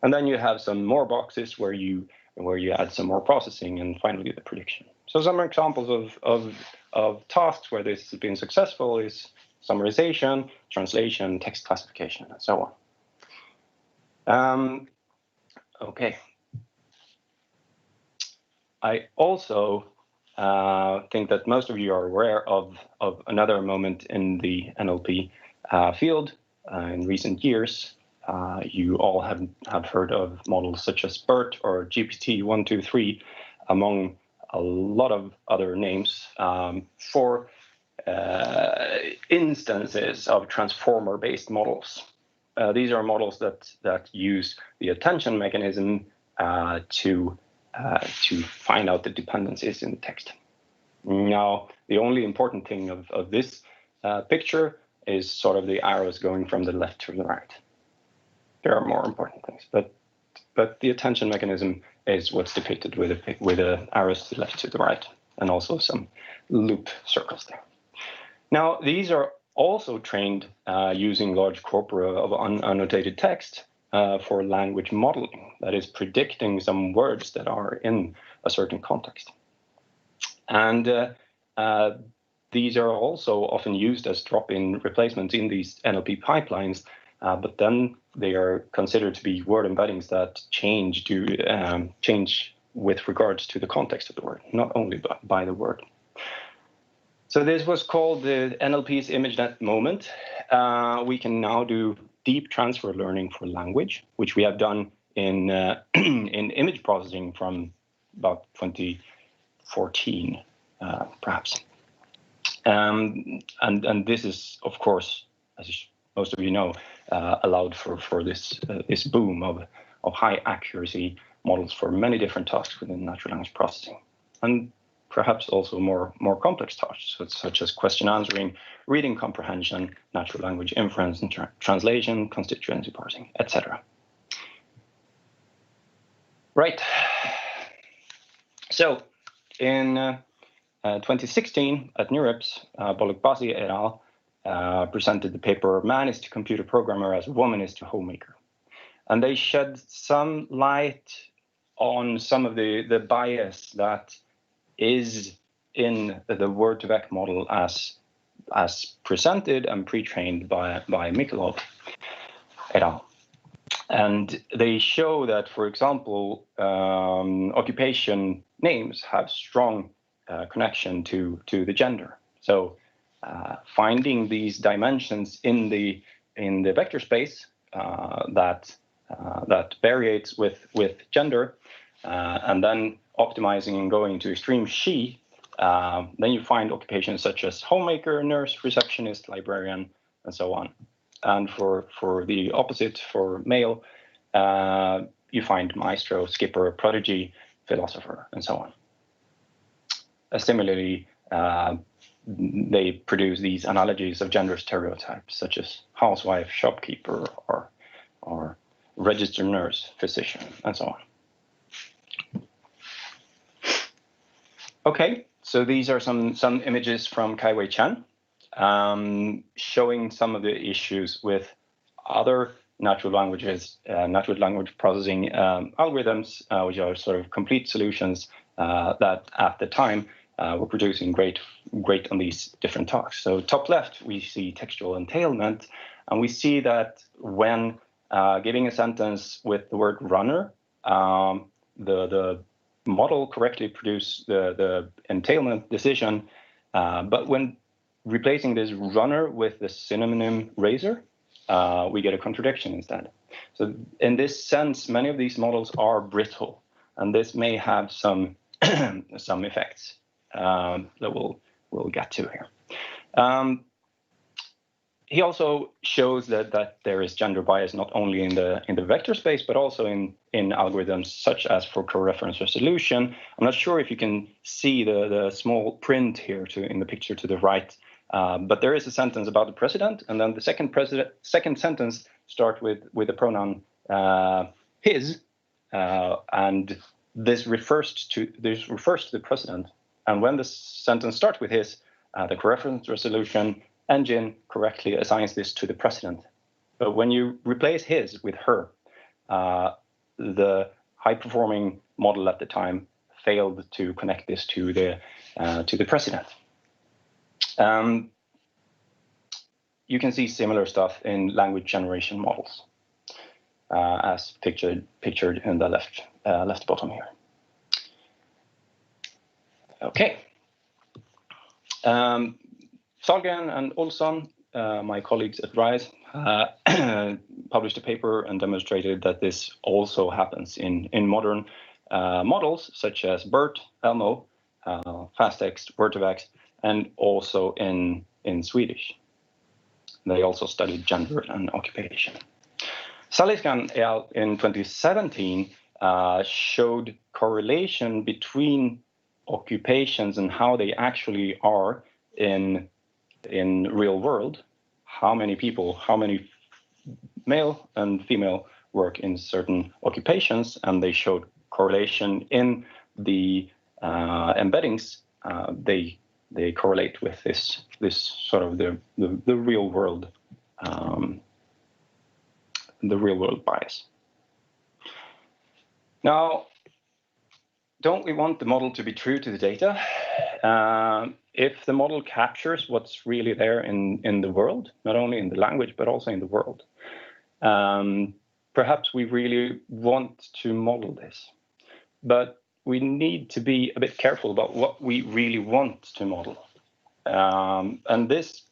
And then you have some more boxes where you add some more processing, and finally the prediction. So some examples of tasks where this has been successful is summarization, translation, text classification, and so on. Okay. I also think that most of you are aware of another moment in the NLP field in recent years. You all have heard of models such as BERT or GPT-123, among a lot of other names, for instances of transformer-based models. These are models that use the attention mechanism to find out the dependencies in the text. Now, the only important thing of this picture is sort of the arrows going from the left to the right. There are more important things, but the attention mechanism is what's depicted with the arrows to the left to the right, and also some loop circles there. Now, these are also trained using large corpora of unannotated text for language modeling, that is predicting some words that are in a certain context. And these are also often used as drop-in replacements in these NLP pipelines, but then they are considered to be word embeddings that change with regards to the context of the word, not only by the word. So this was called the NLP's ImageNet moment. We can now do deep transfer learning for language, which we have done in image processing from about 2014, perhaps. And this is, of course, as most of you know, allowed for this boom of high accuracy models for many different tasks within natural language processing, and perhaps also more complex tasks, such as question answering, reading comprehension, natural language inference and translation, constituency parsing, etc. Right. So in 2016 at NeurIPS, Boluk-Basi et al. Presented the paper "Man is to Computer Programmer as Woman is to Homemaker." And they shed some light on some of the bias that is in the word-to-vec model as presented and pre-trained by Mikolov et al. And they show that, for example, occupation names have strong connection to the gender. So finding these dimensions in the vector space that variates with gender, and then optimizing and going to extreme she, then you find occupations such as homemaker, nurse, receptionist, librarian, and so on. And for the opposite, for male, you find maestro, skipper, prodigy, philosopher, and so on. Similarly, they produce these analogies of gender stereotypes, such as housewife, shopkeeper, or registered nurse, physician, and so on. Okay, so these are some images from Kai-Wei Chen, showing some of the issues with other natural language processing algorithms, which are sort of complete solutions that at the time were producing great on these different tasks. So top left, we see textual entailment, and we see that when giving a sentence with the word runner, the model correctly produce the entailment decision, but when replacing this runner with the synonym razor, we get a contradiction instead. So in this sense, many of these models are brittle, and this may have some some effects that we'll get to here. He also shows that there is gender bias not only in the vector space, but also in algorithms such as for coreference resolution. I'm not sure if you can see the small print here in the picture to the right, but there is a sentence about the president, and then the second sentence starts with the pronoun his, and this refers to the president. And when the sentence starts with his, the coreference resolution engine correctly assigns this to the president. But when you replace his with her, the high-performing model at the time failed to connect this to the president. You can see similar stuff in language generation models, as pictured in the left bottom here. Okay. Sahlgren and Olsson, my colleagues at RISE, published a paper and demonstrated that this also happens in modern models such as BERT, Elmo, FastText, Word2Vec, and also in Swedish. They also studied gender and occupation. Saliskan et al. In 2017 showed correlation between occupations and how they actually are in real world, how many people, how many male and female work in certain occupations, and they showed correlation in the embeddings. They correlate with this sort of the real world, bias. Now, don't we want the model to be true to the data? If the model captures what's really there in the world, not only in the language, but also in the world, perhaps we really want to model this. But we need to be a bit careful about what we really want to model. And this,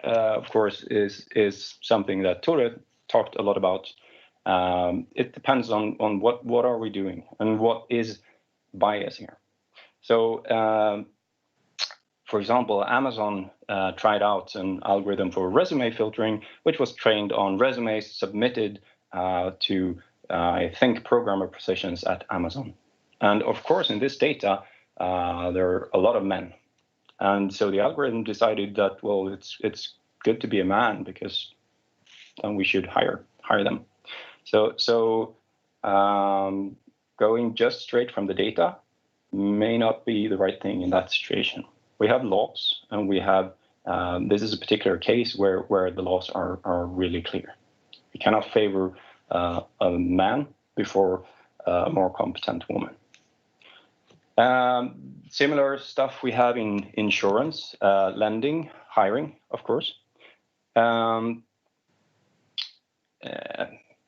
of course, is something that Thore talked a lot about. It depends on what are we doing and what is bias here. So, for example, Amazon tried out an algorithm for resume filtering, which was trained on resumes submitted to, I think, programmer positions at Amazon. And of course, in this data, there are a lot of men. And so the algorithm decided that, well, it's good to be a man because then we should hire them. So going just straight from the data may not be the right thing in that situation. We have laws, and we have, this is a particular case where the laws are really clear. We cannot favor a man before a more competent woman. Similar stuff we have in insurance, lending, hiring, of course.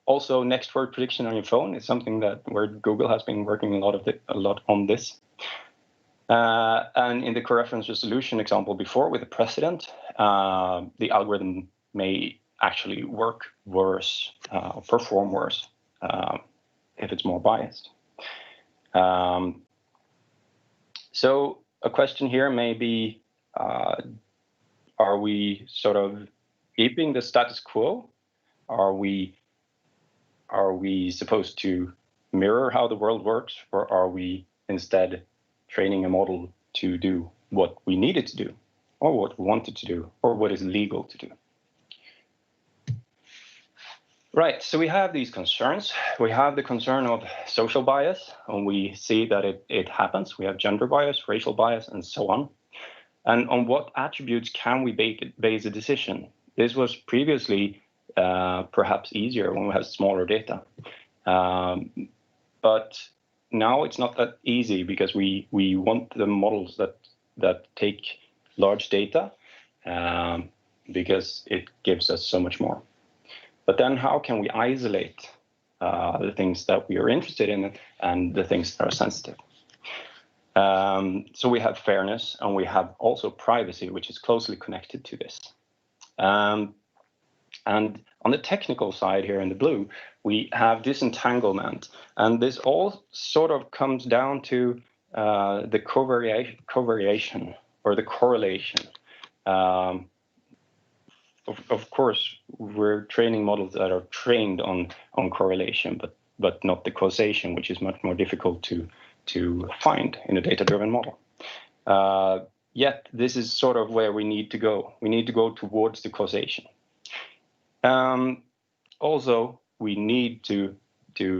Also, next word prediction on your phone is something where Google has been working a lot on this. And in the coreference resolution example before with the president, the algorithm may actually work worse, perform worse, if it's more biased. So a question here may be, are we sort of keeping the status quo? Are we supposed to mirror how the world works, or are we instead training a model to do what we need it to do, or what we want it to do, or what is legal to do? Right, so we have these concerns. We have the concern of social bias, and we see that it happens. We have gender bias, racial bias, and so on. And on what attributes can we base a decision? This was previously perhaps easier when we have smaller data. But now it's not that easy because we want the models that take large data because it gives us so much more. But then how can we isolate the things that we are interested in and the things that are sensitive. So we have fairness, and we have also privacy, which is closely connected to this. And on the technical side here in the blue, we have disentanglement. And this all sort of comes down to the covariation or the correlation. Of course, we're training models that are trained on correlation, but not the causation, which is much more difficult to find in a data-driven model. Yet this is sort of where we need to go. We need to go towards the causation. Also, we need to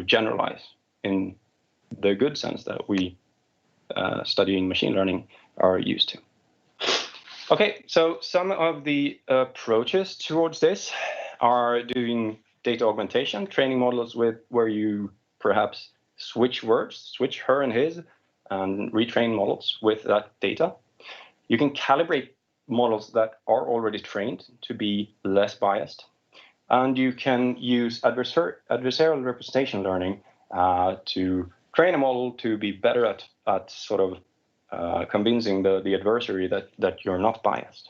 generalize in the good sense that we studying machine learning are used to. Okay, so some of the approaches towards this are doing data augmentation, training models where you perhaps switch words, switch her and his, and retrain models with that data. You can calibrate models that are already trained to be less biased. And you can use adversarial representation learning to train a model to be better at sort of convincing the adversary that you're not biased.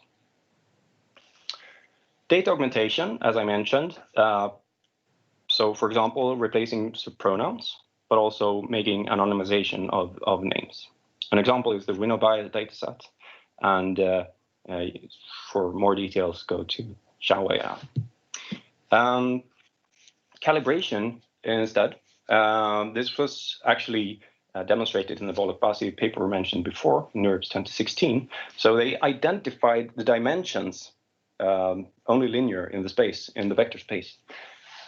Data augmentation, as I mentioned, so for example, replacing pronouns, but also making anonymization of names. An example is the winnow bias dataset, and for more details, go to GAIA. Calibration instead. This was actually demonstrated in the Volok-Basi paper mentioned before, NeurIPS 2016. So they identified the dimensions, only linear in the space, in the vector space,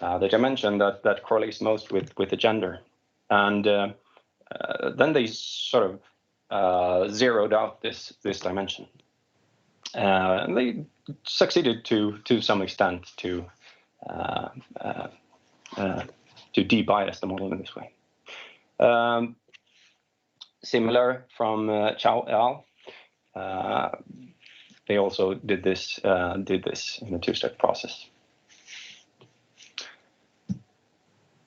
the dimension that correlates most with the gender. And then they sort of zeroed out this dimension. And they succeeded to some extent to de-bias the model in this way. Similar from Chow et al. They also did this in a two-step process.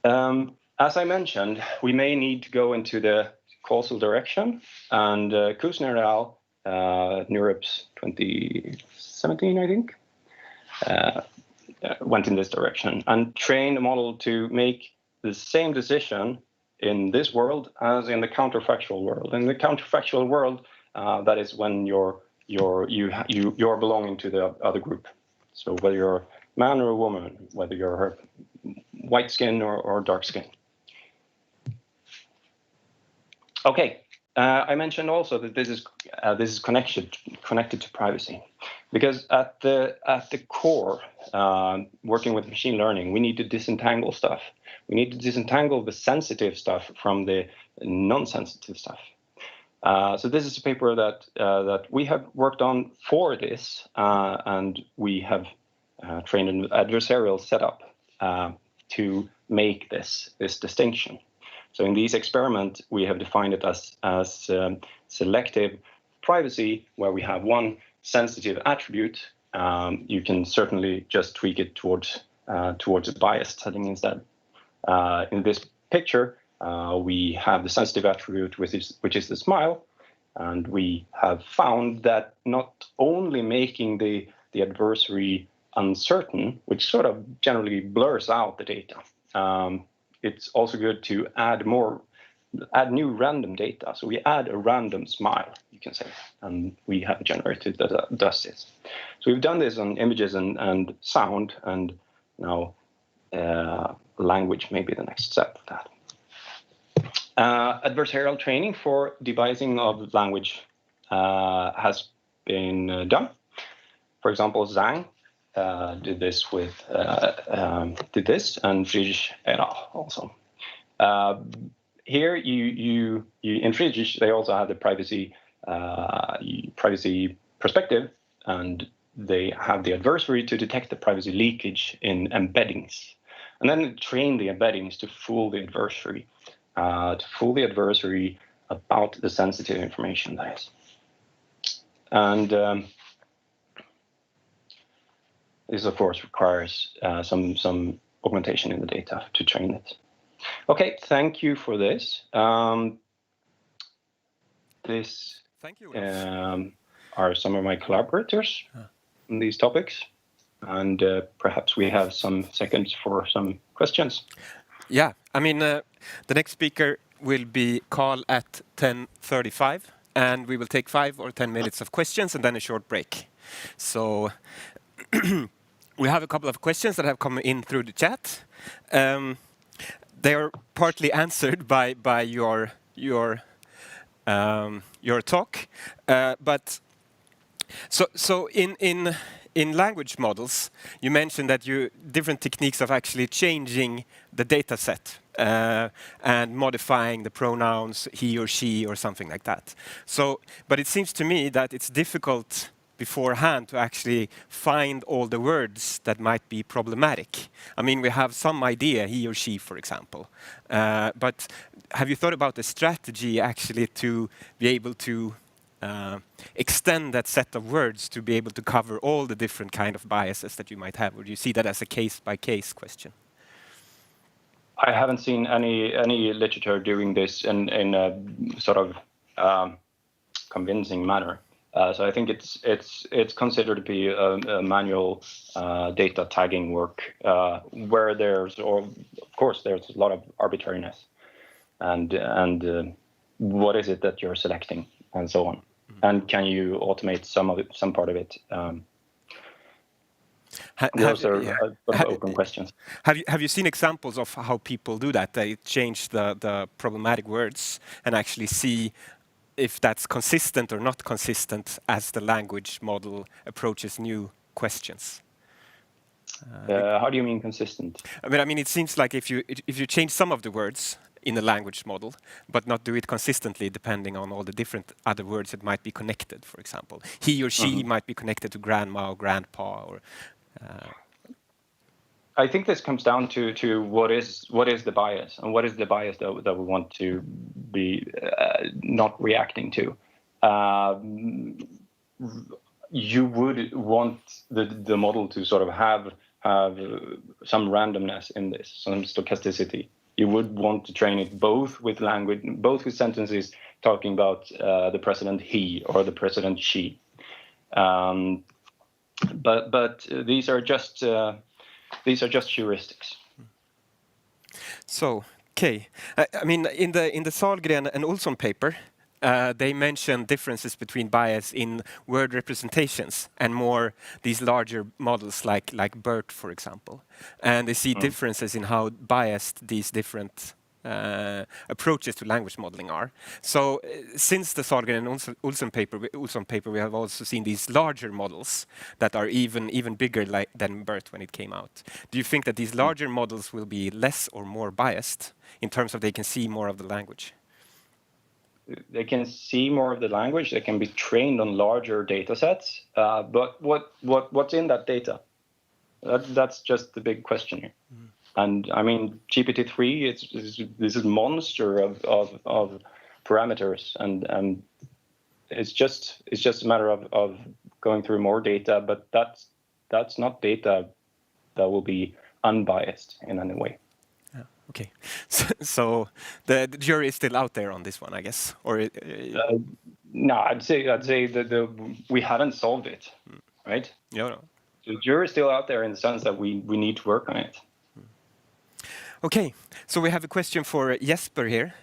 As I mentioned, we may need to go into the causal direction, and Kusner et al. NeurIPS 2017, I think, went in this direction and trained a model to make the same decision in this world as in the counterfactual world. In the counterfactual world, that is when you're belonging to the other group. So whether you're a man or a woman, whether you're white skin or dark skin. Okay, I mentioned also that this is connected to privacy, because at the core, working with machine learning, we need to disentangle stuff. We need to disentangle the sensitive stuff from the non-sensitive stuff. So this is a paper that we have worked on for this, and we have trained an adversarial setup to make this distinction. So in these experiments, we have defined it as selective privacy, where we have one sensitive attribute. You can certainly just tweak it towards a biased setting instead. In this picture, we have the sensitive attribute, which is the smile, and we have found that not only making the adversary uncertain, which sort of generally blurs out the data, it's also good to add new random data. So we add a random smile, you can say, and we have generated that does this. So we've done this on images and sound, and now language may be the next step of that. Adversarial training for debiasing of language has been done. For example, Zhang did this and Friedrich et al. Also. Here, you in Friedrich, they also have the privacy perspective, and they have the adversary to detect the privacy leakage in embeddings, and then train the embeddings to fool the adversary, about the sensitive information that is. And this, of course, requires some augmentation in the data to train it. Okay, thank you for this. Thank you, Olof. Are some of my collaborators on these topics, and perhaps we have some seconds for some questions. Yeah, I mean, the next speaker will be Carl at 10:35, and we will take 5 or 10 minutes of questions and then a short break. So we have a couple of questions that have come in through the chat. They are partly answered by your talk, but so in language models, you mentioned that different techniques of actually changing the data set and modifying the pronouns he or she or something like that. So, but it seems to me that it's difficult beforehand to actually find all the words that might be problematic. I mean, we have some idea, he or she, for example. But have you thought about the strategy actually to be able to extend that set of words to be able to cover all the different kind of biases that you might have? Or do you see that as a case-by-case question? I haven't seen any literature doing this in a sort of convincing manner. So I think it's considered to be a manual data tagging work where of course there's a lot of arbitrariness and what is it that you're selecting and so on, and can you automate some part of it? Those are open questions. Have you seen examples of how people do that? They change the problematic words and actually see if that's consistent or not consistent as the language model approaches new questions. How do you mean consistent? I mean, it seems like if you change some of the words in the language model, but not do it consistently depending on all the different other words that might be connected, for example. He or she might be connected to grandma or grandpa or... I think this comes down to what is the bias, and what is the bias that we want to be not reacting to. You would want the model to sort of have some randomness in this, some stochasticity. You would want to train it both with language, both with sentences talking about the president he or the president she. But these are just heuristics. So, okay. I mean, in the Sahlgren and Olsson paper, they mention differences between bias in word representations and more these larger models like BERT, for example. And they see differences in how biased these different approaches to language modeling are. So since the Sahlgren and Olsson paper, we have also seen these larger models that are even bigger than BERT when it came out. Do you think that these larger models will be less or more biased in terms of they can see more of the language? They can see more of the language. They can be trained on larger data sets. But what's in that data? That's just the big question here. And I mean, GPT-3, this is monster of parameters, and it's just a matter of going through more data. But that's not data that will be unbiased in any way. Okay, so the jury is still out there on this one, I guess, or no, I'd say that we haven't solved it, right? No. The jury is still out there in the sense that we need to work on it. Okay, so we have a question for Jesper here.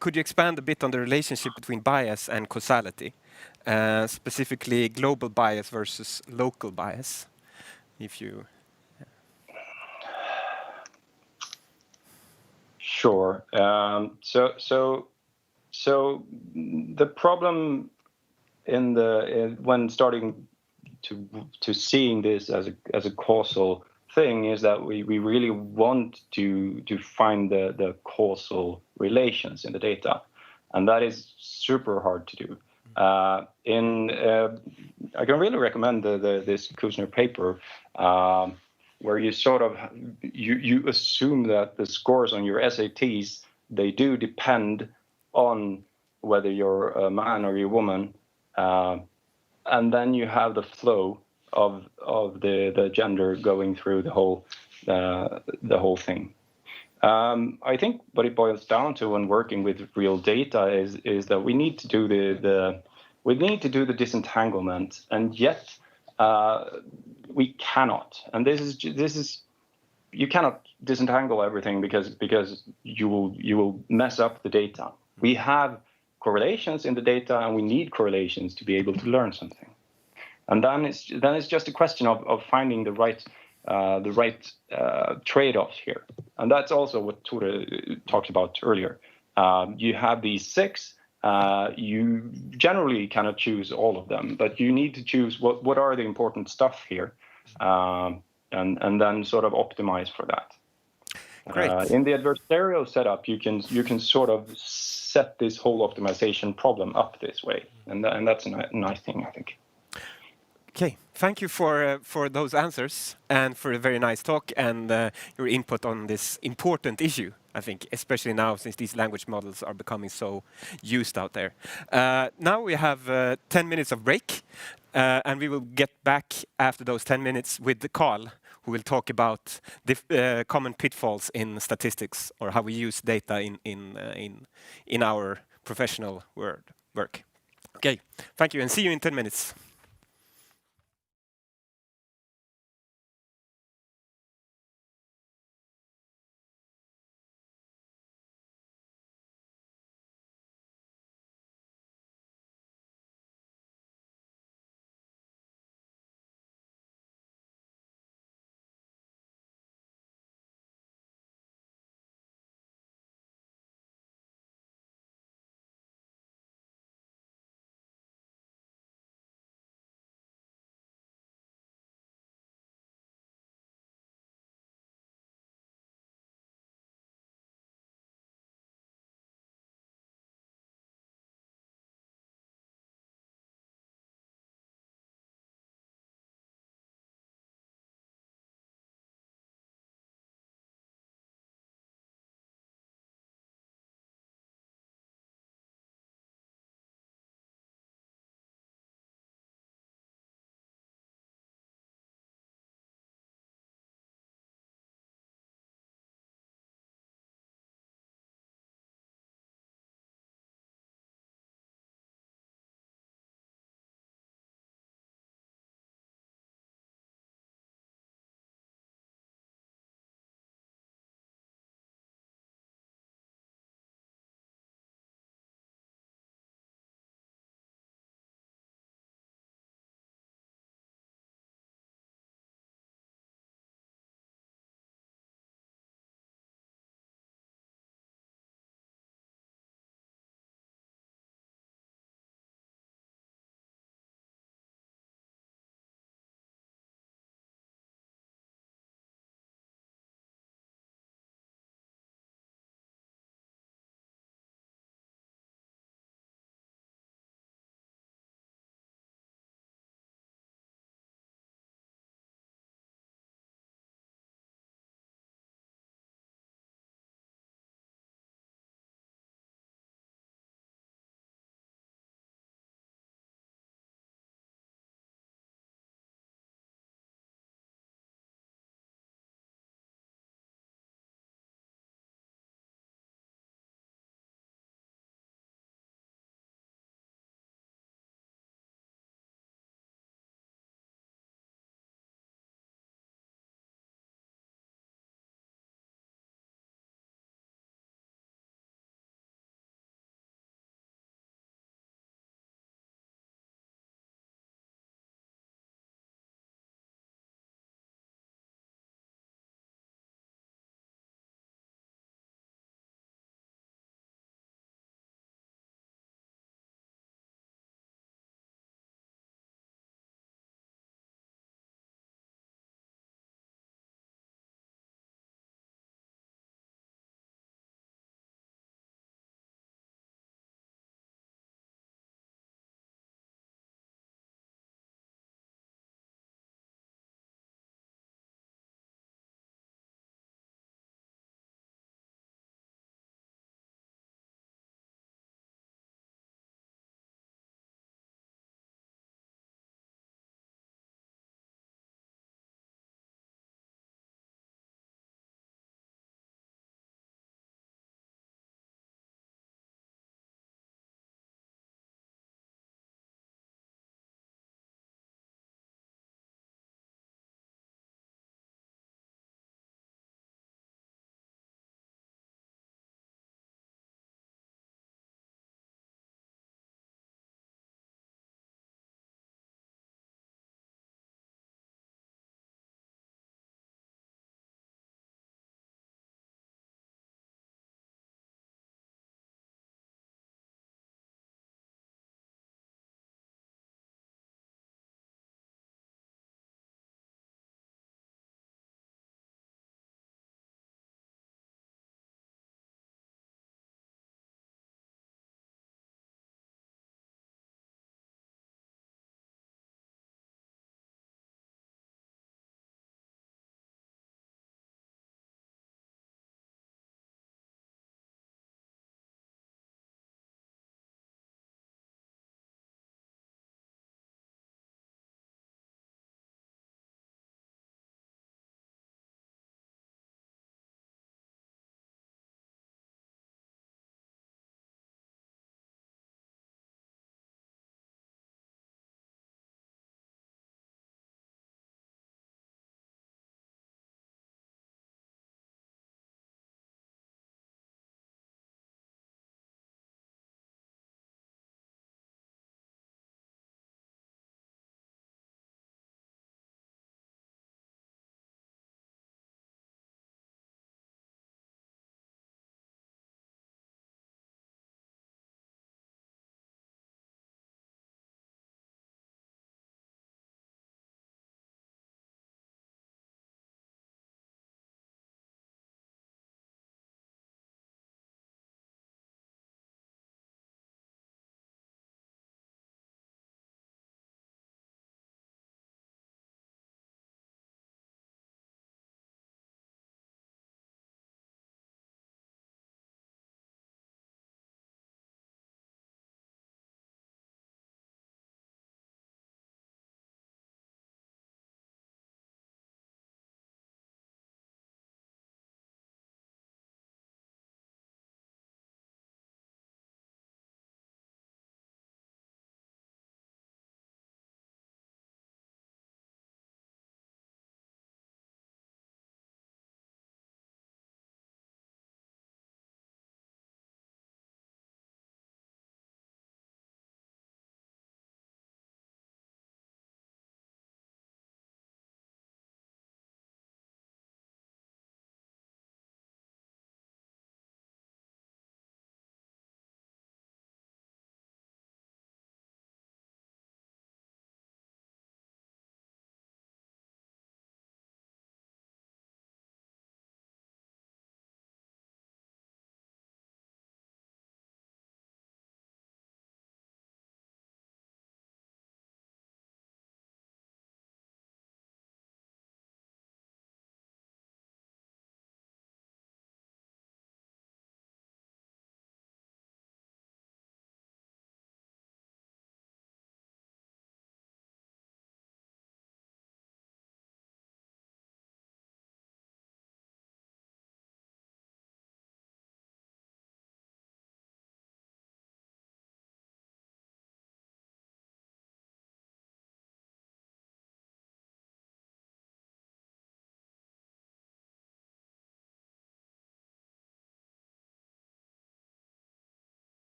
Could you expand a bit on the relationship between bias and causality, specifically global bias versus local bias? If you... Sure. So the problem when starting to seeing this as a causal thing is that we really want to find the causal relations in the data, and that is super hard to do. I can really recommend this Kusner paper, where you sort of you assume that the scores on your SATs, they do depend on whether you're a man or you're a woman, and then you have the flow of the gender going through the whole thing. I think what it boils down to when working with real data is that we need to do the disentanglement, and yet we cannot. And this is you cannot disentangle everything because you will mess up the data. We have correlations in the data, and we need correlations to be able to learn something. And then it's just a question of finding the right trade-offs here. And that's also what Thore talked about earlier. You have these 6. You generally cannot choose all of them, but you need to choose what are the important stuff here, and then sort of optimize for that. Great. In the adversarial setup, you can sort of set this whole optimization problem up this way, and that's a nice thing, I think. Okay, thank you for those answers and for a very nice talk and your input on this important issue, I think, especially now since these language models are becoming so used out there. Now we have 10 minutes of break, and we will get back after those 10 minutes with Carl, who will talk about the common pitfalls in statistics, or how we use data in our professional work. Okay, thank you, and see you in 10 minutes.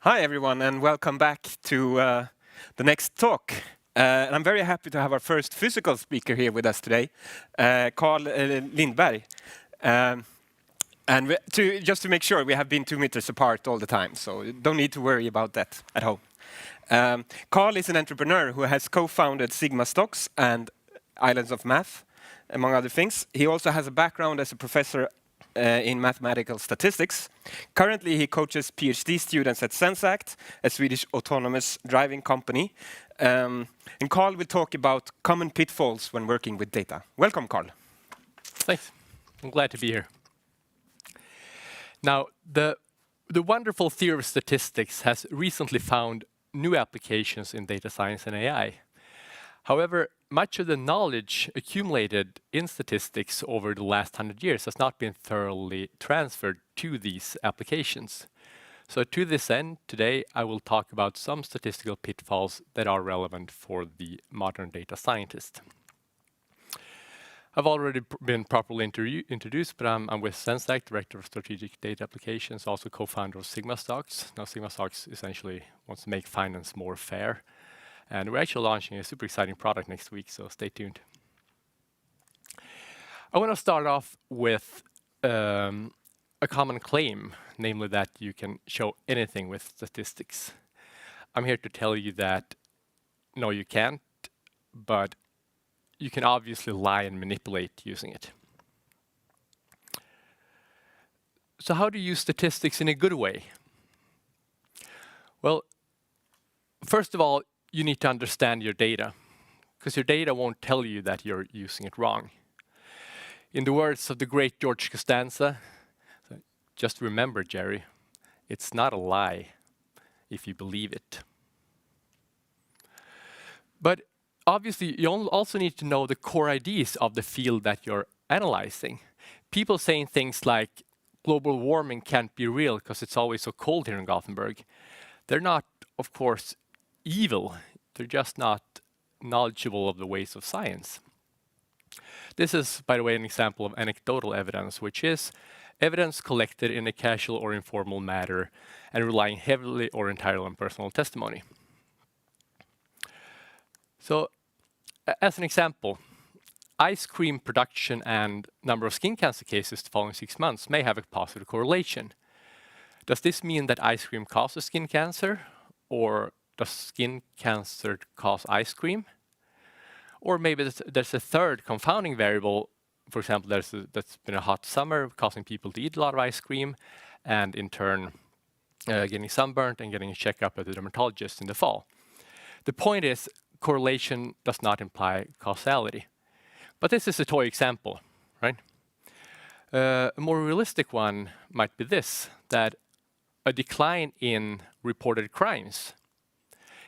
Hi everyone, and welcome back to the next talk. And I'm very happy to have our first physical speaker here with us today, Carl Lindberg. And just to make sure, we have been 2 meters apart all the time, so you don't need to worry about that at home. Carl is an entrepreneur who has co-founded Sigmastocks and Islands of Math, among other things. He also has a background as a professor in mathematical statistics. Currently, he coaches PhD students at Zenseact, a Swedish autonomous driving company. And Carl will talk about common pitfalls when working with data. Welcome, Carl. Thanks. I'm glad to be here. Now, the wonderful theory of statistics has recently found new applications in data science and AI. However, much of the knowledge accumulated in statistics over the last 100 years has not been thoroughly transferred to these applications. So to this end, today I will talk about some statistical pitfalls that are relevant for the modern data scientist. I've already been properly introduced, but I'm with Zenseact, Director of Strategic Data Applications, also co-founder of Sigmastocks. Now Sigmastocks essentially wants to make finance more fair. And we're actually launching a super exciting product next week, so stay tuned. I want to start off with a common claim, namely that you can show anything with statistics. I'm here to tell you that, no, you can't, but you can obviously lie and manipulate using it. So how to use statistics in a good way? Well, first of all, you need to understand your data, because your data won't tell you that you're using it wrong. In the words of the great George Costanza, just remember, Jerry, it's not a lie if you believe it. But obviously, you also need to know the core ideas of the field that you're analyzing. People saying things like global warming can't be real because it's always so cold here in Gothenburg. They're not, of course, evil. They're just not knowledgeable of the ways of science. This is, by the way, an example of anecdotal evidence, which is evidence collected in a casual or informal manner and relying heavily or entirely on personal testimony. So, as an example, ice cream production and number of skin cancer cases the following 6 months may have a positive correlation. Does this mean that ice cream causes skin cancer, or does skin cancer cause ice cream? Or maybe there's a third confounding variable. For example, that's been a hot summer causing people to eat a lot of ice cream and in turn getting sunburnt and getting a checkup at the dermatologist in the fall. The point is, correlation does not imply causality. But this is a toy example, right? A more realistic one might be this, that a decline in reported crimes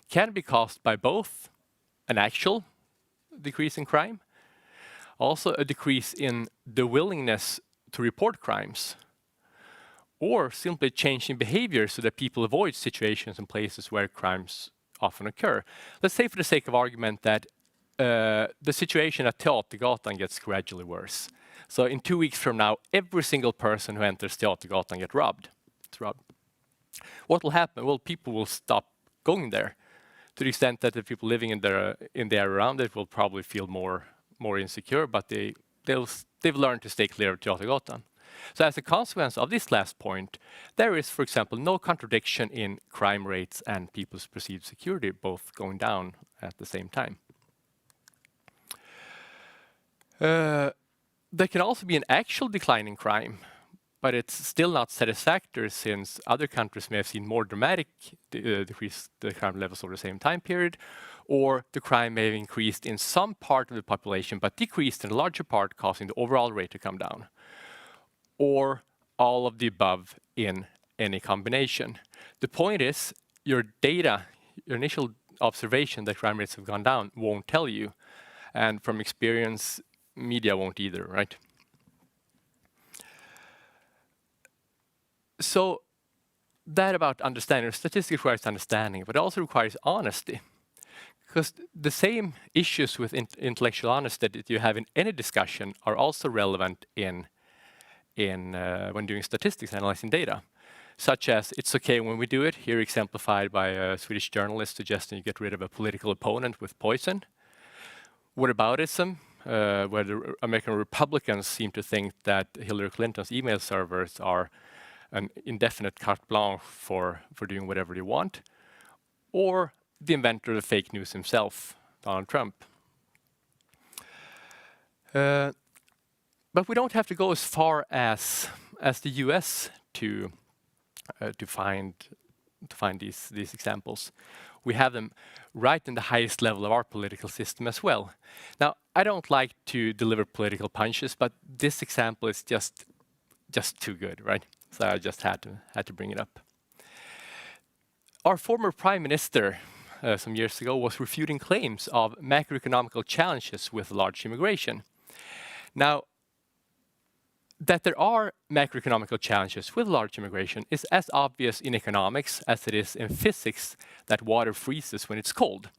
can be caused by both an actual decrease in crime, also a decrease in the willingness to report crimes, or simply changing behavior so that people avoid situations and places where crimes often occur. Let's say for the sake of argument that the situation at Teatergatan gets gradually worse. So in 2 weeks from now, every single person who enters Teatergatan gets robbed. What will happen? Well, people will stop going there, to the extent that the people living in the area around it will probably feel more insecure, but they've learned to stay clear of Teatergatan. So as a consequence of this last point, there is, for example, no contradiction in crime rates and people's perceived security both going down at the same time. There can also be an actual decline in crime, but it's still not satisfactory, since other countries may have seen more dramatic decrease the crime levels over the same time period, or the crime may have increased in some part of the population but decreased in a larger part, causing the overall rate to come down, or all of the above in any combination. The point is, your data, your initial observation that crime rates have gone down won't tell you, and from experience, media won't either, right? So that about understanding. Statistics requires understanding, but it also requires honesty. Because the same issues with intellectual honesty that you have in any discussion are also relevant when doing statistics, analyzing data. such as it's okay when we do it, here exemplified by a Swedish journalist suggesting you get rid of a political opponent with poison. Whataboutism, where the American Republicans seem to think that Hillary Clinton's email servers are an indefinite carte blanche for doing whatever they want. Or the inventor of the fake news himself, Donald Trump. But we don't have to go as far as the US to find these examples. We have them right in the highest level of our political system as well. Now, I don't like to deliver political punches, but this example is just too good, right? So I just had to bring it up. Our former prime minister some years ago was refuting claims of macroeconomical challenges with large immigration. Now, that there are macroeconomical challenges with large immigration is as obvious in economics as it is in physics that water freezes when it's cold.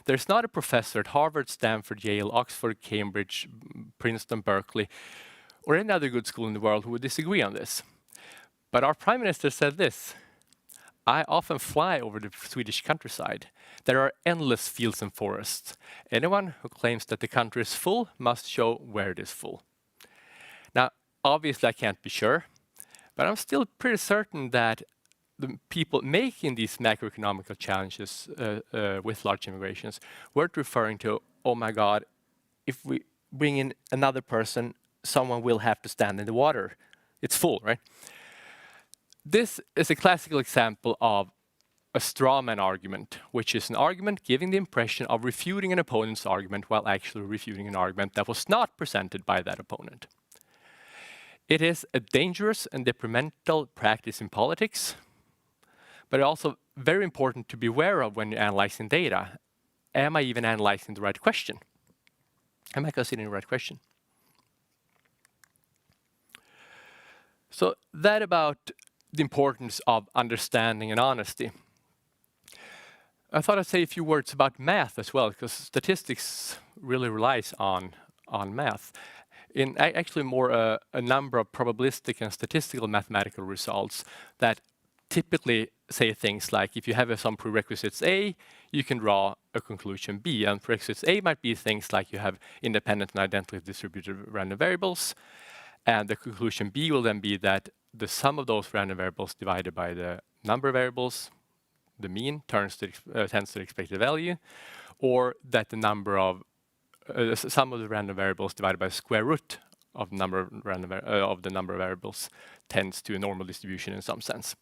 There's not a professor at Harvard, Stanford, Yale, Oxford, Cambridge, Princeton, Berkeley, or any other good school in the world who would disagree on this. But our prime minister said this: I often fly over the Swedish countryside. There are endless fields and forests. Anyone who claims that the country is full must show where it is full. Now, obviously, I can't be sure, but I'm still pretty certain that the people making these macroeconomical challenges with large immigrations were referring to, oh my God, if we bring in another person, someone will have to stand in the water. It's full, right? This is a classical example of a straw man argument, which is an argument giving the impression of refuting an opponent's argument while actually refuting an argument that was not presented by that opponent. It is a dangerous and detrimental practice in politics, but also very important to be aware of when you're analyzing data. Am I even analyzing the right question? Am I considering the right question? So that about the importance of understanding and honesty. I thought I'd say a few words about math as well, because statistics really relies on math. In actually more a number of probabilistic and statistical mathematical results that typically say things like, if you have some prerequisites A, you can draw a conclusion B. And prerequisites A might be things like you have independent and identically distributed random variables. And the conclusion B will then be that the sum of those random variables divided by the number of variables, the mean, tends to the expected value, or that the number of sum of the random variables divided by the square root of the number of variables tends to a normal distribution in some sense.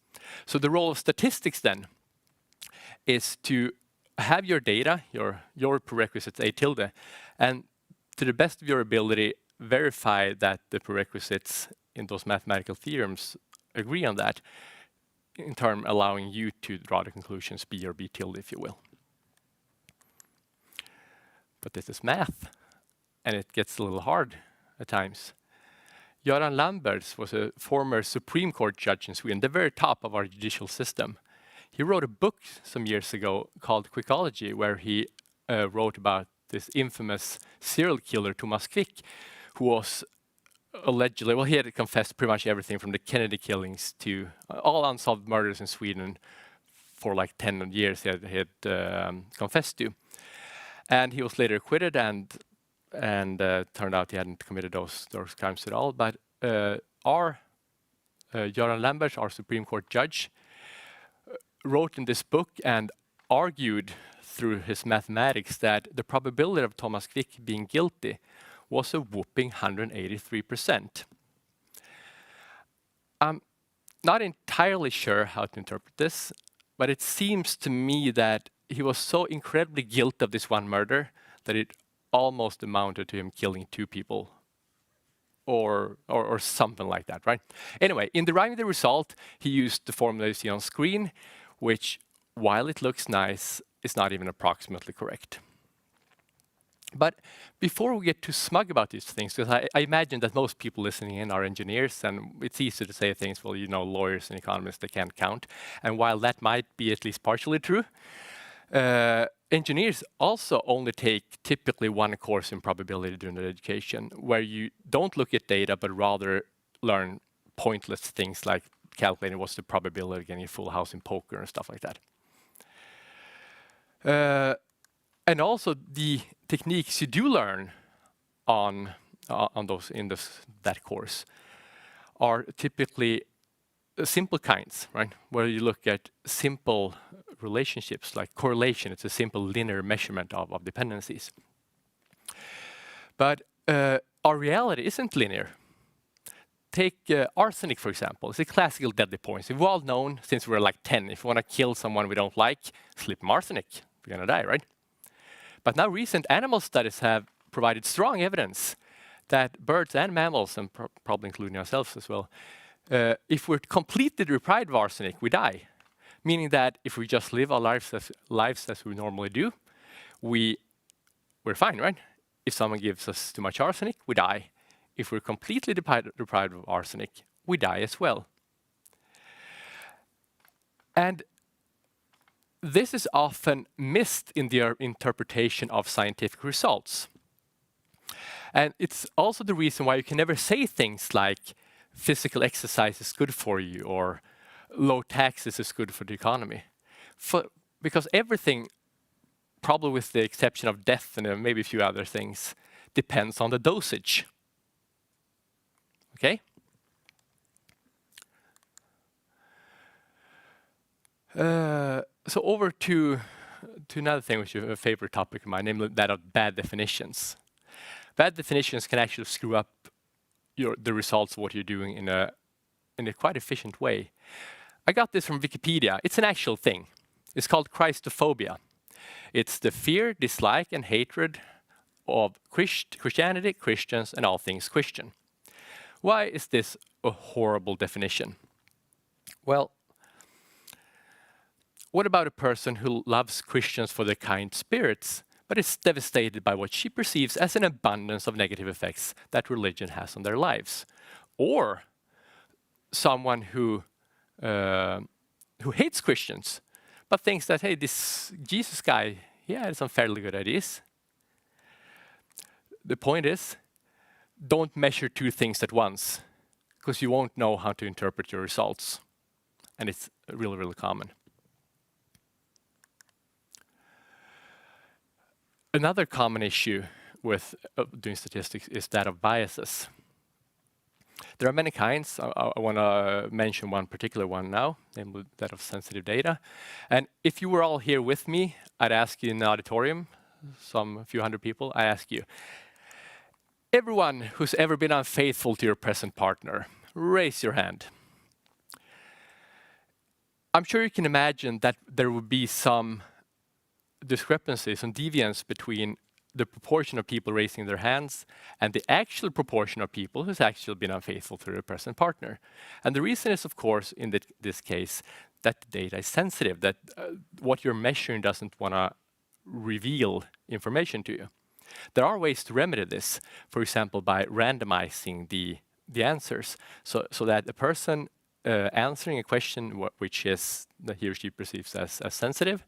So the role of statistics then is to have your data, your prerequisites A tilde, and to the best of your ability, verify that the prerequisites in those mathematical theorems agree on that, in turn allowing you to draw the conclusions B or B tilde, if you will. But this is math, and it gets a little hard at times. Göran Lindberg was a former Supreme Court judge in Sweden, the very top of our judicial system. He wrote a book some years ago called Quickology, where he wrote about this infamous serial killer, Thomas Quick, who was allegedly, well, he had confessed pretty much everything from the Kennedy killings to all unsolved murders in Sweden for like 10 years he had confessed to. And he was later acquitted and turned out he hadn't committed those crimes at all. But our Göran Lindberg, our Supreme Court judge, wrote in this book and argued through his mathematics that the probability of Thomas Quick being guilty was a whopping 183%. I'm not entirely sure how to interpret this, but it seems to me that he was so incredibly guilty of this one murder that it almost amounted to him killing two people or something like that, right? Anyway, in deriving the result, he used the formula you see on screen, which, while it looks nice, is not even approximately correct. But before we get too smug about these things, because I imagine that most people listening in are engineers, and it's easy to say things, well, you know, lawyers and economists, they can't count. And while that might be at least partially true, engineers also only take typically one course in probability during their education, where you don't look at data, but rather learn pointless things like calculating what's the probability of getting a full house in poker and stuff like that. And also the techniques you do learn on those in that course are typically simple kinds, right? Where you look at simple relationships like correlation. It's a simple linear measurement of dependencies. But our reality isn't linear. Take arsenic, for example. It's a classical deadly poison. We've all known since we were like 10, if we want to kill someone we don't like, slip them arsenic. We're going to die, right? But now recent animal studies have provided strong evidence that birds and mammals, and probably including ourselves as well, if we're completely deprived of arsenic, we die. Meaning that if we just live our lives as we normally do, we're fine, right? If someone gives us too much arsenic, we die. If we're completely deprived of arsenic, we die as well. And this is often missed in the interpretation of scientific results. And it's also the reason why you can never say things like physical exercise is good for you or low taxes is good for the economy. Because everything, probably with the exception of death and maybe a few other things, depends on the dosage. Okay? So over to another thing, which is a favorite topic of mine, namely that of bad definitions. Bad definitions can actually screw up the results of what you're doing in a quite efficient way. I got this from Wikipedia. It's an actual thing. It's called Christophobia. It's the fear, dislike, and hatred of Christianity, Christians, and all things Christian. Why is this a horrible definition? Well, what about a person who loves Christians for their kind spirits, but is devastated by what she perceives as an abundance of negative effects that religion has on their lives? Or someone who hates Christians, but thinks that, hey, this Jesus guy, he had some fairly good ideas. The point is, don't measure two things at once, because you won't know how to interpret your results. And it's really, really common. Another common issue with doing statistics is that of biases. There are many kinds. I want to mention one particular one now, namely that of sensitive data. And if you were all here with me, I'd ask you in the auditorium, a few hundred people, I ask you, everyone who's ever been unfaithful to your present partner, raise your hand. I'm sure you can imagine that there would be some discrepancies, some deviance between the proportion of people raising their hands and the actual proportion of people who's actually been unfaithful to their present partner. And the reason is, of course, in this case, that the data is sensitive, that what you're measuring doesn't want to reveal information to you. There are ways to remedy this, for example, by randomizing the answers, so that the person answering a question which is that he or she perceives as sensitive,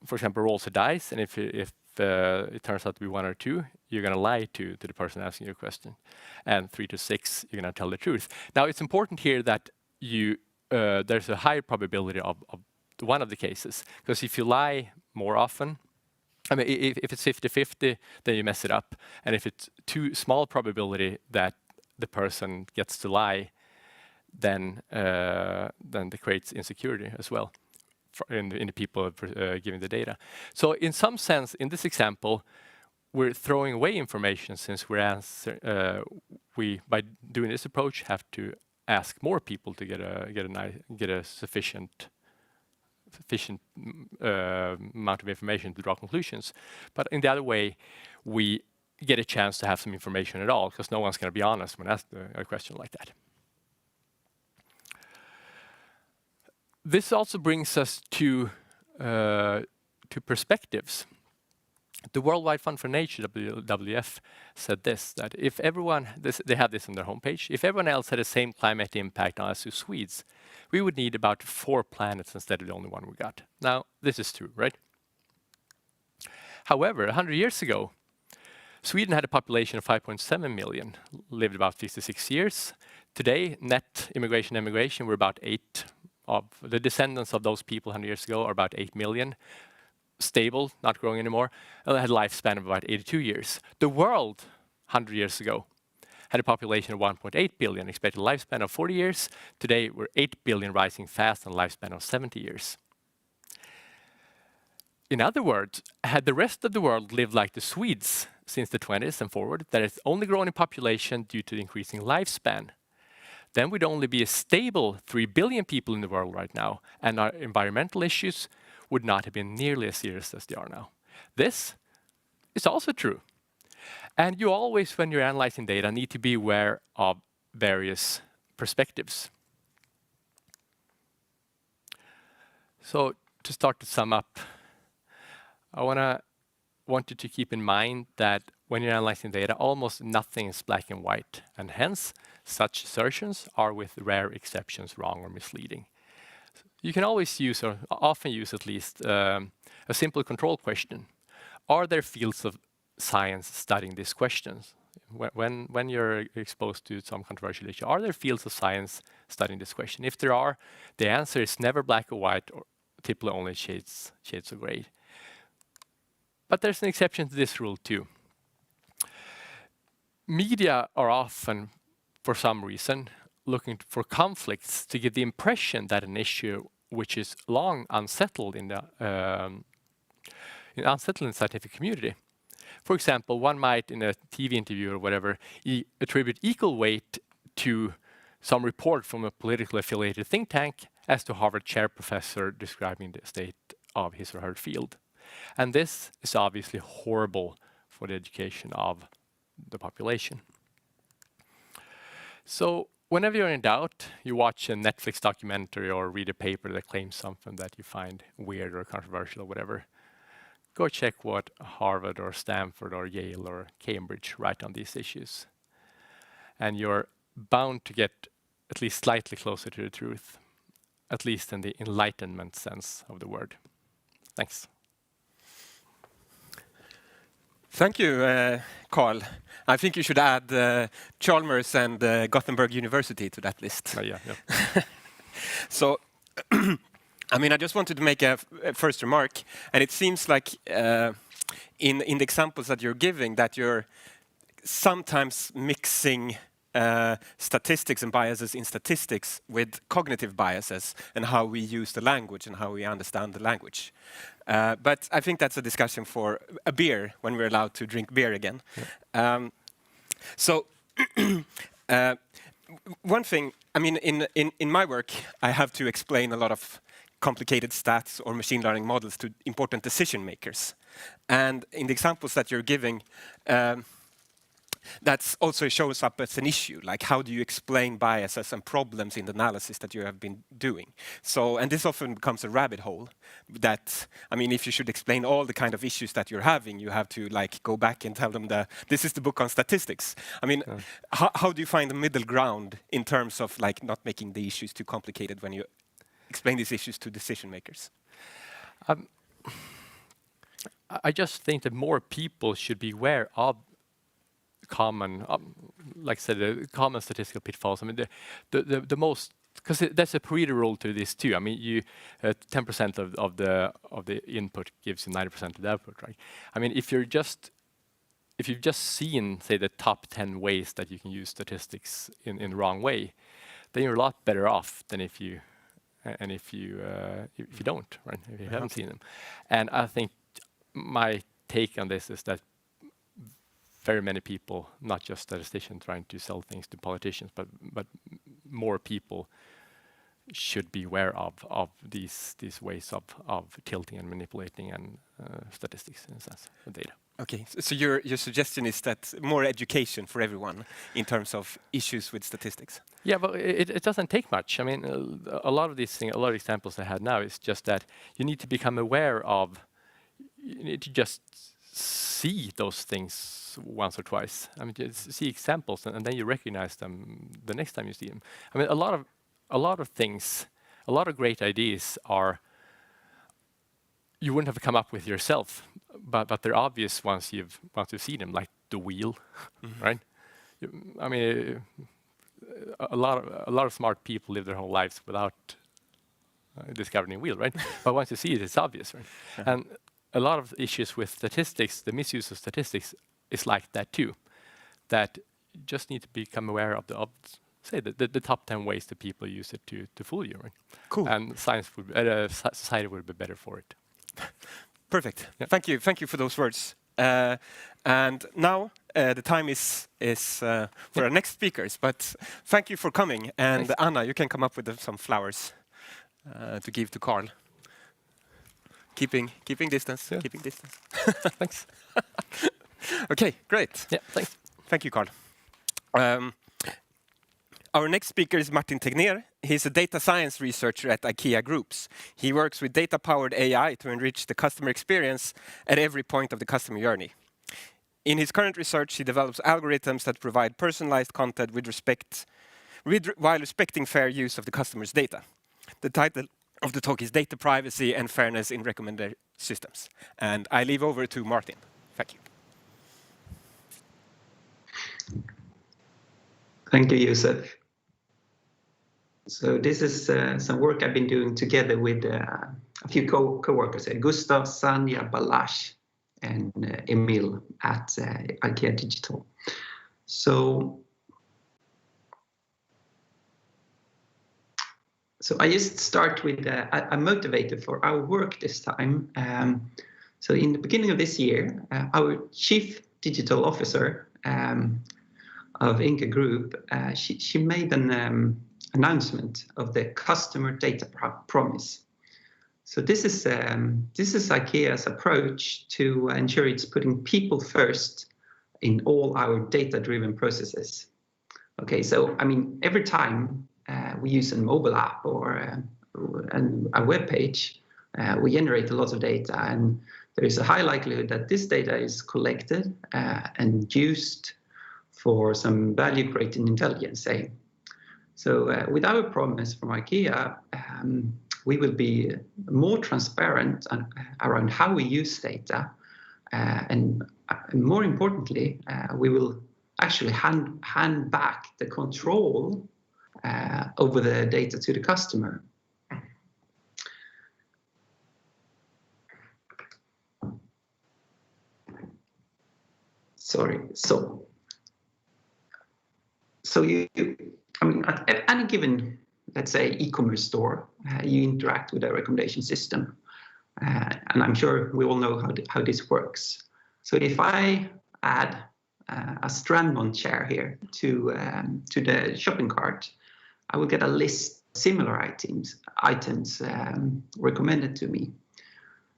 for example, rolls a dice, and if it turns out to be 1 or 2, you're going to lie to the person asking you a question, and 3 to 6, you're going to tell the truth. Now, it's important here that there's a high probability of one of the cases, because if you lie more often, I mean, if it's 50-50, then you mess it up. And if it's too small probability that the person gets to lie, then it creates insecurity as well in the people giving the data. So in some sense, in this example, we're throwing away information since we by doing this approach have to ask more people to get a sufficient amount of information to draw conclusions. But in the other way, we get a chance to have some information at all, because no one's going to be honest when asked a question like that. This also brings us to perspectives. The Worldwide Fund for Nature, WWF, said this, that if everyone, they have this on their homepage, if everyone else had the same climate impact on us as Swedes, we would need about 4 planets instead of the only one we got. Now, this is true, right? However, 100 years ago, Sweden had a population of 5.7 million, lived about 56 years. Today, net immigration and emigration were about 8 of the descendants of those people 100 years ago are about 8 million. Stable, not growing anymore, and had a lifespan of about 82 years. The world, 100 years ago, had a population of 1.8 billion, expected lifespan of 40 years. Today, we're 8 billion, rising fast, and a lifespan of 70 years. In other words, had the rest of the world lived like the Swedes since the 20s and forward, that it's only grown in population due to the increasing lifespan, then we'd only be a stable 3 billion people in the world right now, and our environmental issues would not have been nearly as serious as they are now. This is also true. And you always, when you're analyzing data, need to be aware of various perspectives. So to start to sum up, I want you to keep in mind that when you're analyzing data, almost nothing is black and white, and hence such assertions are, with rare exceptions, wrong or misleading. You can always use, or often use at least, a simple control question. Are there fields of science studying these questions? When you're exposed to some controversial issue, are there fields of science studying this question? If there are, the answer is never black or white, or typically only shades of gray. But there's an exception to this rule too. Media are often, for some reason, looking for conflicts to give the impression that an issue which is long unsettled in the scientific community. For example, one might, in a TV interview or whatever, attribute equal weight to some report from a politically affiliated think tank as to Harvard chair professor describing the state of his or her field. And this is obviously horrible for the education of the population. So whenever you're in doubt, you watch a Netflix documentary or read a paper that claims something that you find weird or controversial or whatever, go check what Harvard or Stanford or Yale or Cambridge write on these issues. And you're bound to get at least slightly closer to the truth, at least in the enlightenment sense of the word. Thanks. Thank you, Carl. I think you should add Chalmers and Gothenburg University to that list. Yeah. So, I mean, I just wanted to make a first remark, and it seems like in the examples that you're giving that you're sometimes mixing statistics and biases in statistics with cognitive biases and how we use the language and how we understand the language. But I think that's a discussion for a beer when we're allowed to drink beer again. Yeah. So one thing, I mean, in my work, I have to explain a lot of complicated stats or machine learning models to important decision makers. And in the examples that you're giving, that also shows up as an issue, like how do you explain biases and problems in the analysis that you have been doing? So, and this often becomes a rabbit hole that, I mean, if you should explain all the kind of issues that you're having, you have to like go back and tell them this is the book on statistics. I mean, how do you find the middle ground in terms of like not making the issues too complicated when you explain these issues to decision makers? I just think that more people should be aware of common, like I said, the common statistical pitfalls. I mean, the most, because there's a Pareto rule to this too. I mean, you 10% of the input gives you 90% of the output, right? I mean, if you've just seen, say, the top 10 ways that you can use statistics in the wrong way, then you're a lot better off than if you don't, right? If you haven't seen them. And I think my take on this is that very many people, not just statisticians trying to sell things to politicians, but more people should be aware of these ways of tilting and manipulating and statistics in a sense, the data. Okay, so your suggestion is that more education for everyone in terms of issues with statistics. Yeah, but it doesn't take much. I mean, a lot of these things, a lot of examples I had now is just that you need to become aware of. You need to just see those things once or twice. I mean, just see examples, and then you recognize them the next time you see them. I mean, a lot of things, a lot of great ideas are you wouldn't have come up with yourself, but they're obvious once you've seen them. Like the wheel, right? I mean, a lot of smart people live their whole lives without discovering a wheel, right? But once you see it, it's obvious, right? And a lot of issues with statistics, the misuse of statistics, is like that too. That you just need to become aware of the top 10 ways that people use it to fool you, right? Cool. And society would be better for it. Perfect. Yeah. Thank you for those words. And now the time is for our next speakers. But thank you for coming. And Thanks. Anna, you can come up with some flowers to give to Carl. Keeping distance. Yeah. Keeping distance. Thanks. Okay, great. Yeah, thanks. Thank you, Carl. Our next speaker is Martin Tegner. He's a data science researcher at IKEA Groups. He works with data-powered AI to enrich the customer experience at every point of the customer journey. In his current research, he develops algorithms that provide personalized content while respecting fair use of the customer's data. The title of the talk is Data Privacy and Fairness in Recommender Systems. And I leave over to Martin. Thank you. Thank you, Josef. So this is some work I've been doing together with a few co-workers, Gustav, Sanja, Balash, and Emil at IKEA Digital. So I just start with a motivator for our work this time. So in the beginning of this year, our Chief Digital Officer of Inca Group, she made an announcement of the customer data promise. So this is IKEA's approach to ensure it's putting people first in all our data-driven processes. Okay, so I mean, every time we use a mobile app or a web page, we generate a lot of data, and there is a high likelihood that this data is collected and used for some value-creating intelligence, say. So with our promise from IKEA, we will be more transparent around how we use data, and more importantly, we will actually hand back the control over the data to the customer. Sorry. So I mean, at any given, let's say, e-commerce store, you interact with a recommendation system, and I'm sure we all know how this works. So if I add a Strandmont chair here to the shopping cart, I will get a list of similar items recommended to me.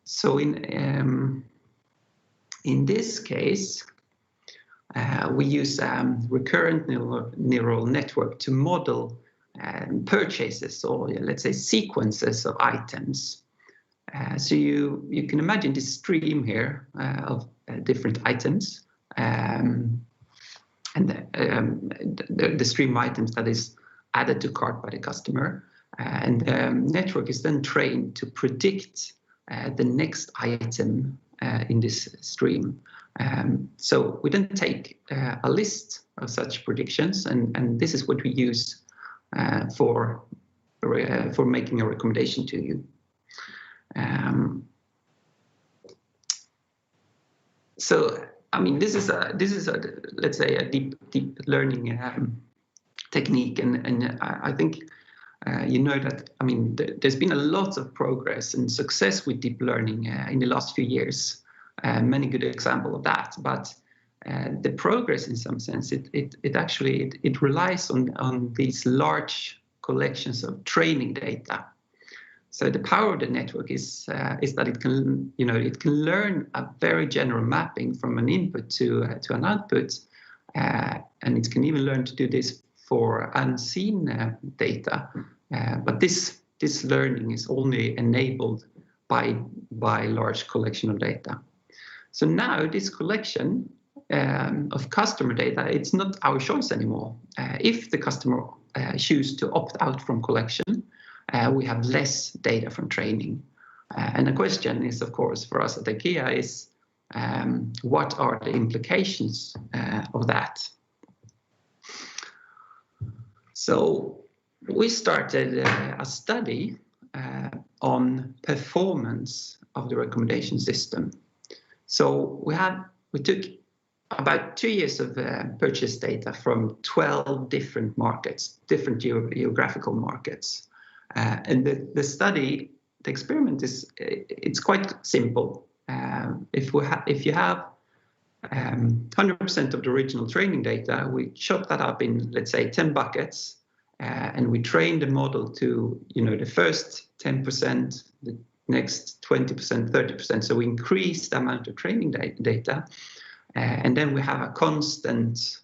So in this case, we use recurrent neural network to model purchases, or let's say sequences of items. So you can imagine this stream here of different items, and the stream of items that is added to cart by the customer, and the network is then trained to predict the next item in this stream. So we then take a list of such predictions, and this is what we use for making a recommendation to you. So I mean, this is a let's say a deep learning technique, and I think you know that, I mean, there's been a lot of progress and success with deep learning in the last few years. Many good examples of that, but the progress, in some sense, it actually relies on these large collections of training data. So the power of the network is that it can learn a very general mapping from an input to an output, and it can even learn to do this for unseen data. But this learning is only enabled by large collection of data. So now this collection of customer data, it's not our choice anymore. If the customer choose to opt out from collection, we have less data from training. And the question is, of course, for us at IKEA is, what are the implications of that? So we started a study on performance of the recommendation system. So we took about 2 years of purchase data from 12 different markets, different geographical markets. And the study, the experiment it's quite simple. If you have 100% of the original training data, we chop that up in, let's say, 10 buckets, and we train the model to, the first 10%, the next 20%, 30%. So we increase the amount of training data, and then we have a constant,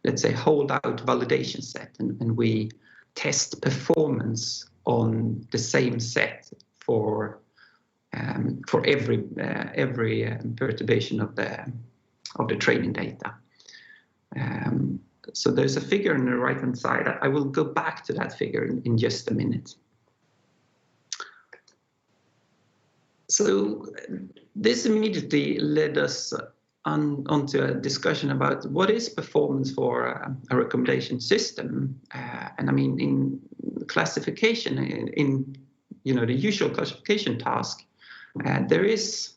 let's say, holdout validation set, and we test performance on the same set for every perturbation of the training data. So there's a figure on the right-hand side. I will go back to that figure in just a minute. So this immediately led us onto a discussion about what is performance for a recommendation system. And I mean, in classification, in the usual classification task, there is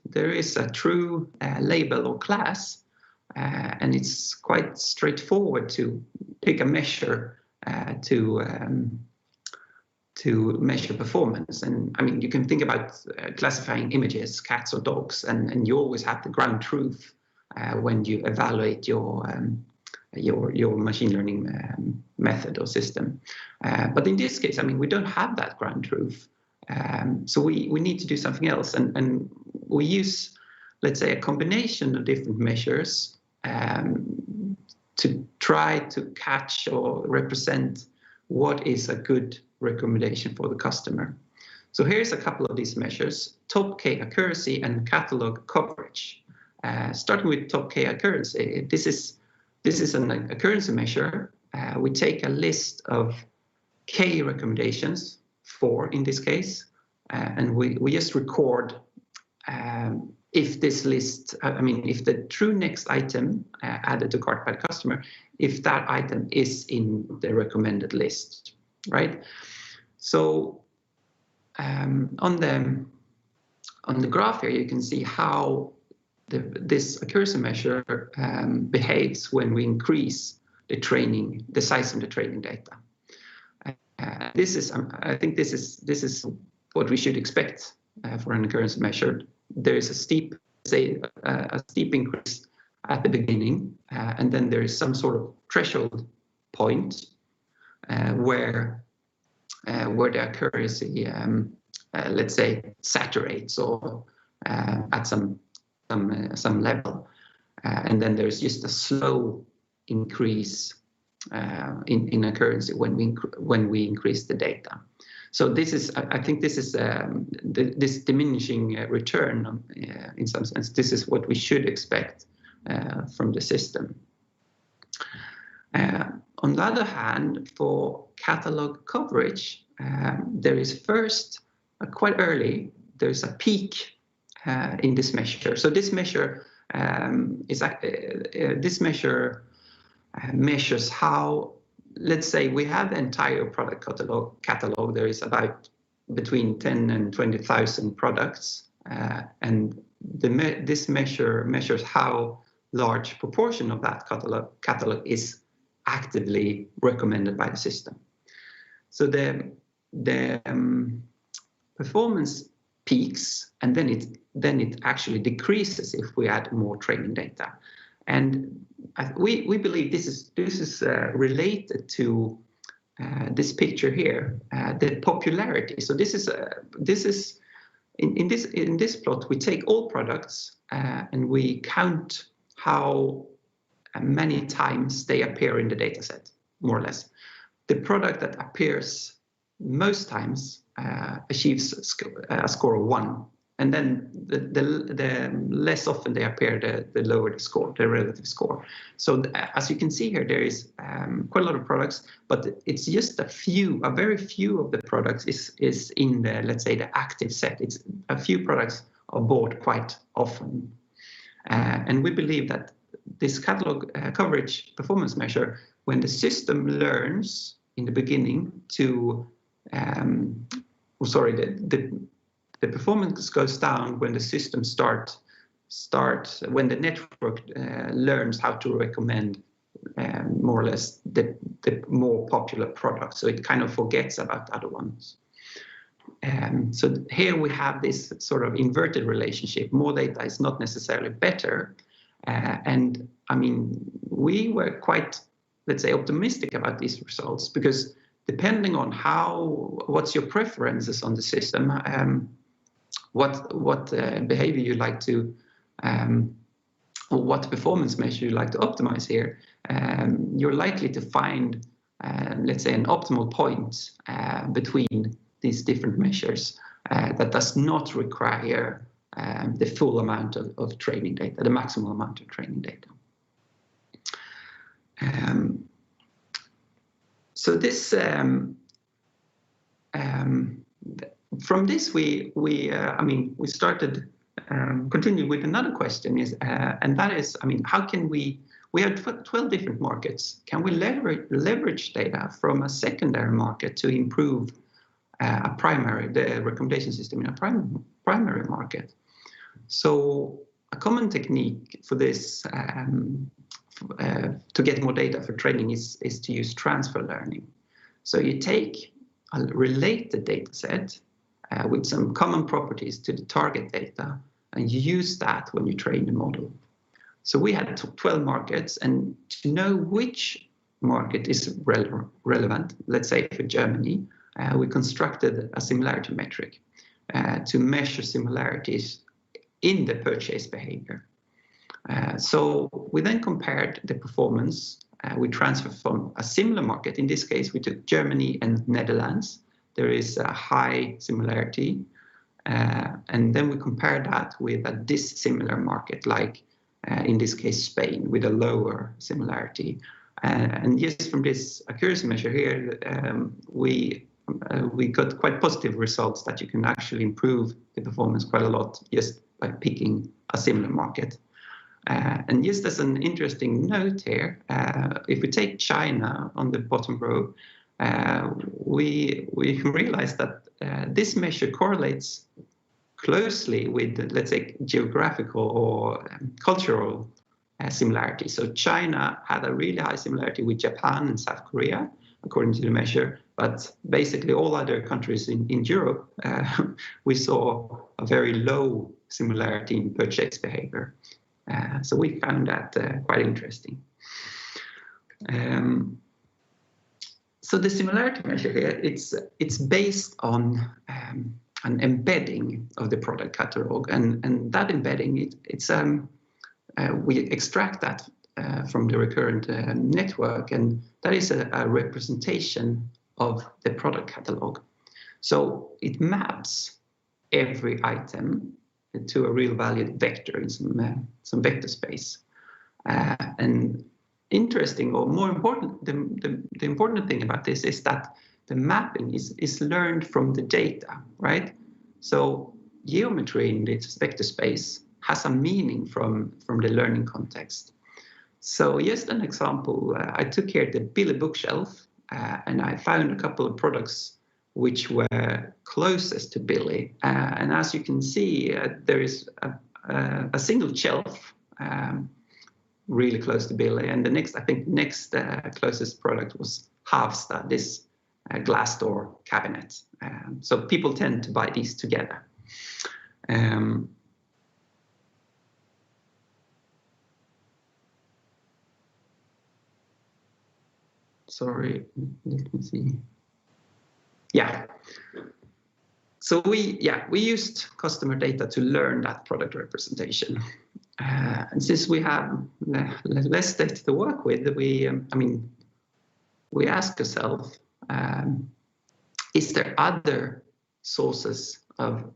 a true label or class, and it's quite straightforward to pick a measure to measure performance. And I mean, you can think about classifying images, cats or dogs, and you always have the ground truth when you evaluate your machine learning method or system. But in this case, I mean, we don't have that ground truth. So we need to do something else, and we use, let's say, a combination of different measures to try to catch or represent what is a good recommendation for the customer. So here's a couple of these measures: top K accuracy and catalog coverage. Starting with top K accuracy, this is an accuracy measure. We take a list of K recommendations, 4 in this case, and we just record if this list, if the true next item added to cart by the customer, if that item is in the recommended list, right? So on the graph here, you can see how this accuracy measure behaves when we increase the size of the training data. I think this is what we should expect for an accuracy measure. There is a steep increase at the beginning, and then there is some sort of threshold point where the accuracy, let's say, saturates or at some level, and then there's just a slow increase in accuracy when we increase the data. So I think this is this diminishing return in some sense. This is what we should expect from the system. On the other hand, for catalog coverage, there is first quite early. There's a peak in this measure. So this measure measures how, let's say, we have the entire product catalog. There is about between 10 and 20,000 products, and this measure measures how large proportion of that catalog is actively recommended by the system. So the performance peaks, and then it actually decreases if we add more training data. And we believe this is related to this picture here, the popularity. So this is in this plot, we take all products and we count how many times they appear in the data set, more or less. The product that appears most times achieves a score of 1. And then the less often they appear, the lower the score, the relative score. So as you can see here, there is quite a lot of products, but it's just a very few of the products is in the, let's say, the active set. It's a few products are bought quite often. And we believe that this catalog coverage performance measure, when the system learns in the beginning to, the performance goes down when the system when the network learns how to recommend more or less the more popular products. So it kind of forgets about other ones. So here we have this sort of inverted relationship. More data is not necessarily better. And I mean, we were quite, let's say, optimistic about these results, because depending on what's your preferences on the system, what behavior you like to, or what performance measure you like to optimize here, you're likely to find, let's say, an optimal point between these different measures that does not require the full amount of training data, the maximal amount of training data. So this, from this, we started, continue with another question and that is, I mean, how can we have 12 different markets. Can we leverage data from a secondary market to improve the recommendation system in a primary market? So a common technique for this, to get more data for training, is to use transfer learning. So you take a related data set with some common properties to the target data, and you use that when you train the model. So we had 12 markets, and to know which market is relevant, let's say for Germany, we constructed a similarity metric to measure similarities in the purchase behavior. So we then compared the performance. We transferred from a similar market. In this case, we took Germany and Netherlands. There is a high similarity. And then we compared that with a dissimilar market, like in this case, Spain, with a lower similarity. And just from this accuracy measure here, we got quite positive results that you can actually improve the performance quite a lot just by picking a similar market. And just as an interesting note here, if we take China on the bottom row, we realize that this measure correlates closely with, let's say, geographical or cultural similarity. So China had a really high similarity with Japan and South Korea, according to the measure, but basically all other countries in Europe, we saw a very low similarity in purchase behavior. So we found that quite interesting. So the similarity measure here, it's based on an embedding of the product catalog, and that embedding, we extract that from the recurrent network, and that is a representation of the product catalog. So it maps every item to a real valued vector in some vector space. And interesting, or more important, the important thing about this is that the mapping is learned from the data, right? So geometry in this vector space has a meaning from the learning context. So just an example, I took here the Billy bookshelf, and I found a couple of products which were closest to Billy. And as you can see, there is a single shelf really close to Billy, and the next closest product was Havstad, this glass door cabinet. So people tend to buy these together. Sorry, let me see. Yeah. So we used customer data to learn that product representation. And since we have less data to work with, we ask ourselves, is there other sources of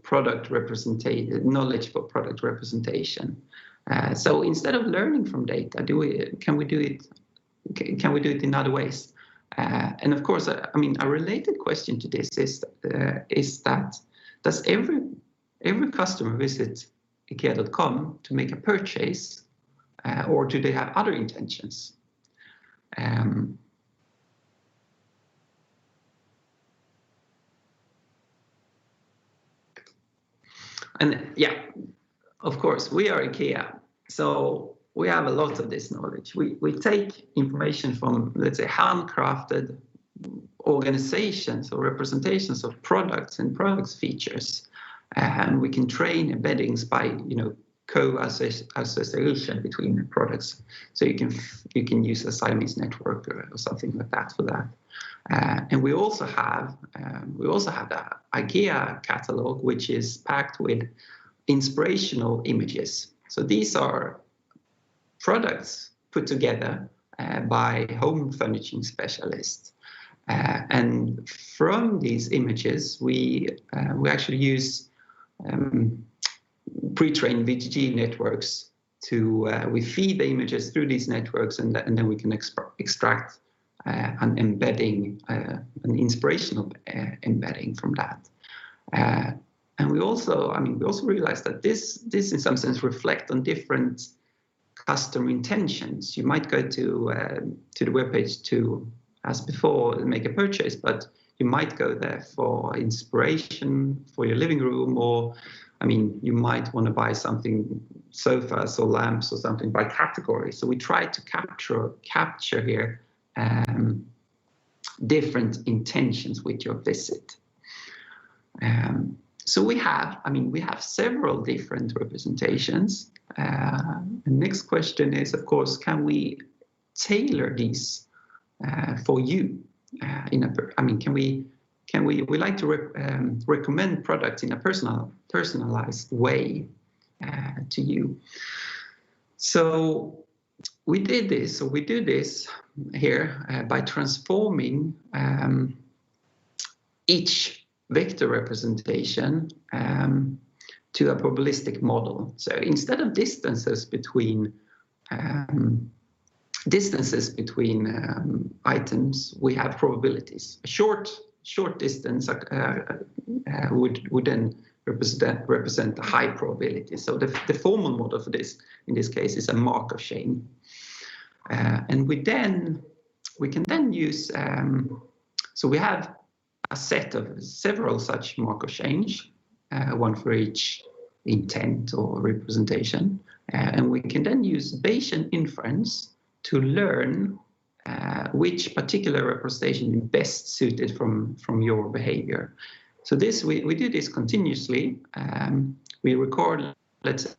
product representation, knowledge for product representation? So instead of learning from data, can we do it in other ways? And of course, a related question to this is that does every customer visit IKEA.com to make a purchase, or do they have other intentions? And yeah, of course, we are IKEA, so we have a lot of this knowledge. We take information from, let's say, handcrafted organizations or representations of products and products features, and we can train embeddings by, co-association between products. So you can use a Siamese network or something like that for that. And we also have the IKEA catalog, which is packed with inspirational images. So these are products put together by home furnishing specialists. And from these images, we actually use pre-trained VGG networks to we feed the images through these networks, and then we can extract an embedding, an inspirational embedding from that. And we also realize that this in some sense reflect on different customer intentions. You might go to the webpage to, as before, make a purchase, but you might go there for inspiration for your living room, or you might want to buy something, sofas or lamps or something by category. So we try to capture here different intentions with your visit. So we have several different representations. The next question is, of course, can we tailor these for you? We like to recommend products in a personalized way to you. So we do this here by transforming each vector representation to a probabilistic model. So instead of distances between items, we have probabilities. A short distance would then represent a high probability. So the formal model for this, in this case, is a Markov chain. And we can then use, so we have a set of several such Markov chains, one for each intent or representation. And we can then use Bayesian inference to learn which particular representation is best suited from your behavior. So this we do this continuously. We record, let's say, a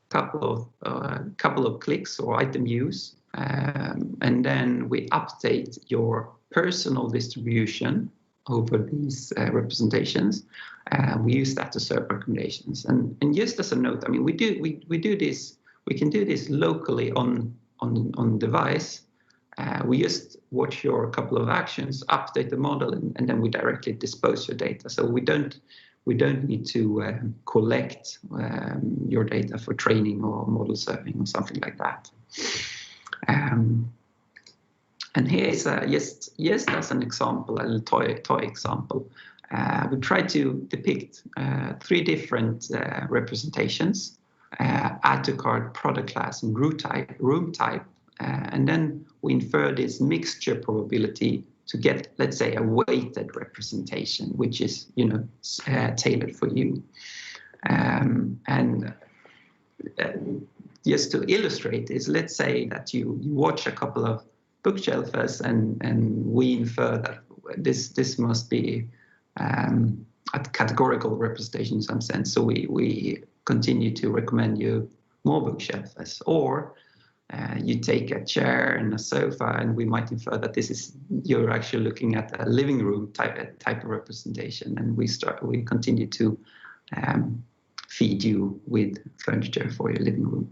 couple of clicks or item views, and then we update your personal distribution over these representations. We use that to serve recommendations. And just as a note, we do this. We can do this locally on device. We just watch your couple of actions, update the model, and then we directly dispose your data. So we don't need to collect your data for training or model serving or something like that. And here is just as an example, a little toy example. We try to depict 3 different representations: add to cart, product class, and room type. And then we infer this mixture probability to get, let's say, a weighted representation, which is tailored for you. And just to illustrate this, let's say that you watch a couple of bookshelves, and we infer that this must be a categorical representation in some sense. So we continue to recommend you more bookshelves, or you take a chair and a sofa, and we might infer that you're actually looking at a living room type of representation, and we continue to feed you with furniture for your living room.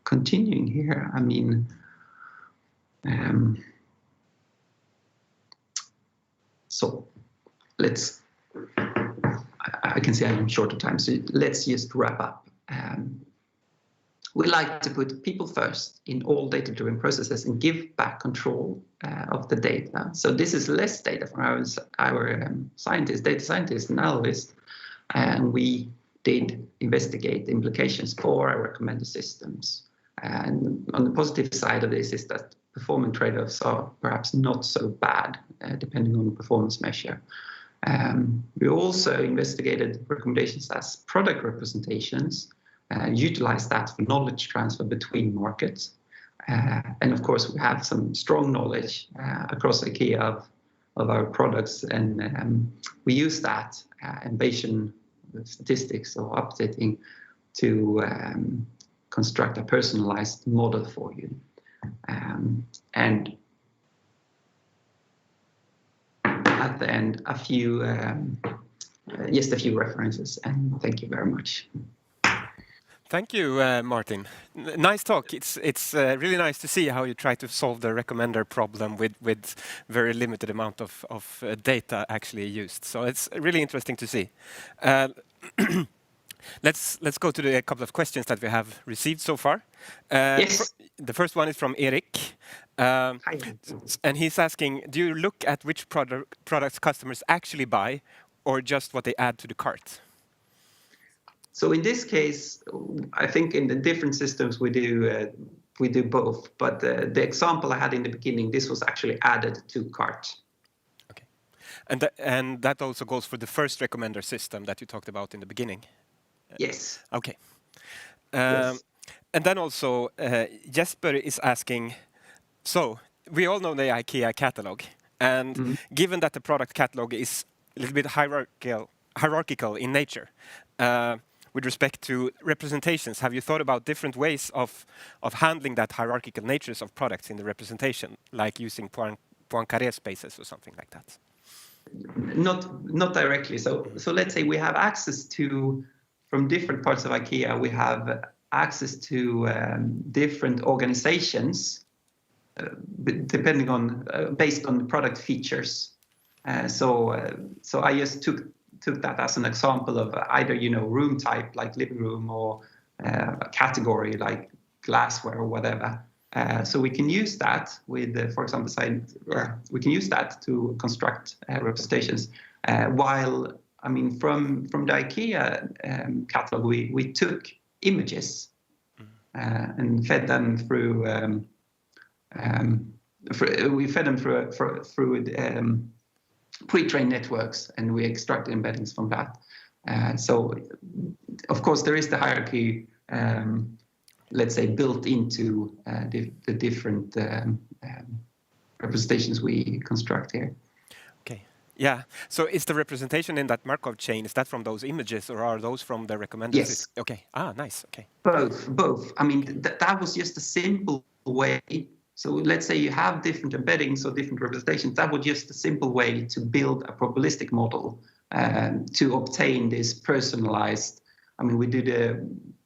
Continuing here, so I can see I'm short of time, so let's just wrap up. We like to put people first in all data-driven processes and give back control of the data. So this is less data from our scientists, data scientists and analysts, and we did investigate the implications for our recommender systems. And on the positive side of this is that performance trade-offs are perhaps not so bad, depending on the performance measure. We also investigated recommendations as product representations, utilized that for knowledge transfer between markets. And of course, we have some strong knowledge across IKEA of our products, and we use that and Bayesian statistics or updating to construct a personalized model for you. And at the end, just a few references, and thank you very much. Thank you, Martin. Nice talk. It's really nice to see how you try to solve the recommender problem with very limited amount of data actually used. So it's really interesting to see. Let's go to a couple of questions that we have received so far. Yes. The first one is from Eric. Hi. And he's asking, do you look at which products customers actually buy or just what they add to the cart? So in this case, I think in the different systems we do both. But the example I had in the beginning, this was actually added to cart. Okay, and that also goes for the first recommender system that you talked about in the beginning. Yes. Okay. Yes. And then also Jesper is asking, so we all know the IKEA catalog, and given that the product catalog is a little bit hierarchical in nature, with respect to representations, have you thought about different ways of handling that hierarchical natures of products in the representation, like using Poincaré spaces or something like that? Not directly. So let's say we have access to, from different parts of IKEA, we have access to different organizations, depending on based on the product features. So I just took that as an example of either room type like living room or a category like glassware or whatever. So we can use that with, for example, we can use that to construct representations. While I mean, from the IKEA catalog, we took images and fed them through. We fed them through pre-trained networks, and we extracted embeddings from that. So, of course, there is the hierarchy, let's say, built into the different representations we construct here. Okay. Yeah. So, is the representation in that Markov chain, is that from those images, or are those from the recommenders? Yes. Okay. Ah, nice. Okay. Both. I mean, that was just a simple way. So let's say you have different embeddings or different representations. That was just a simple way to build a probabilistic model to obtain this personalized. I mean, we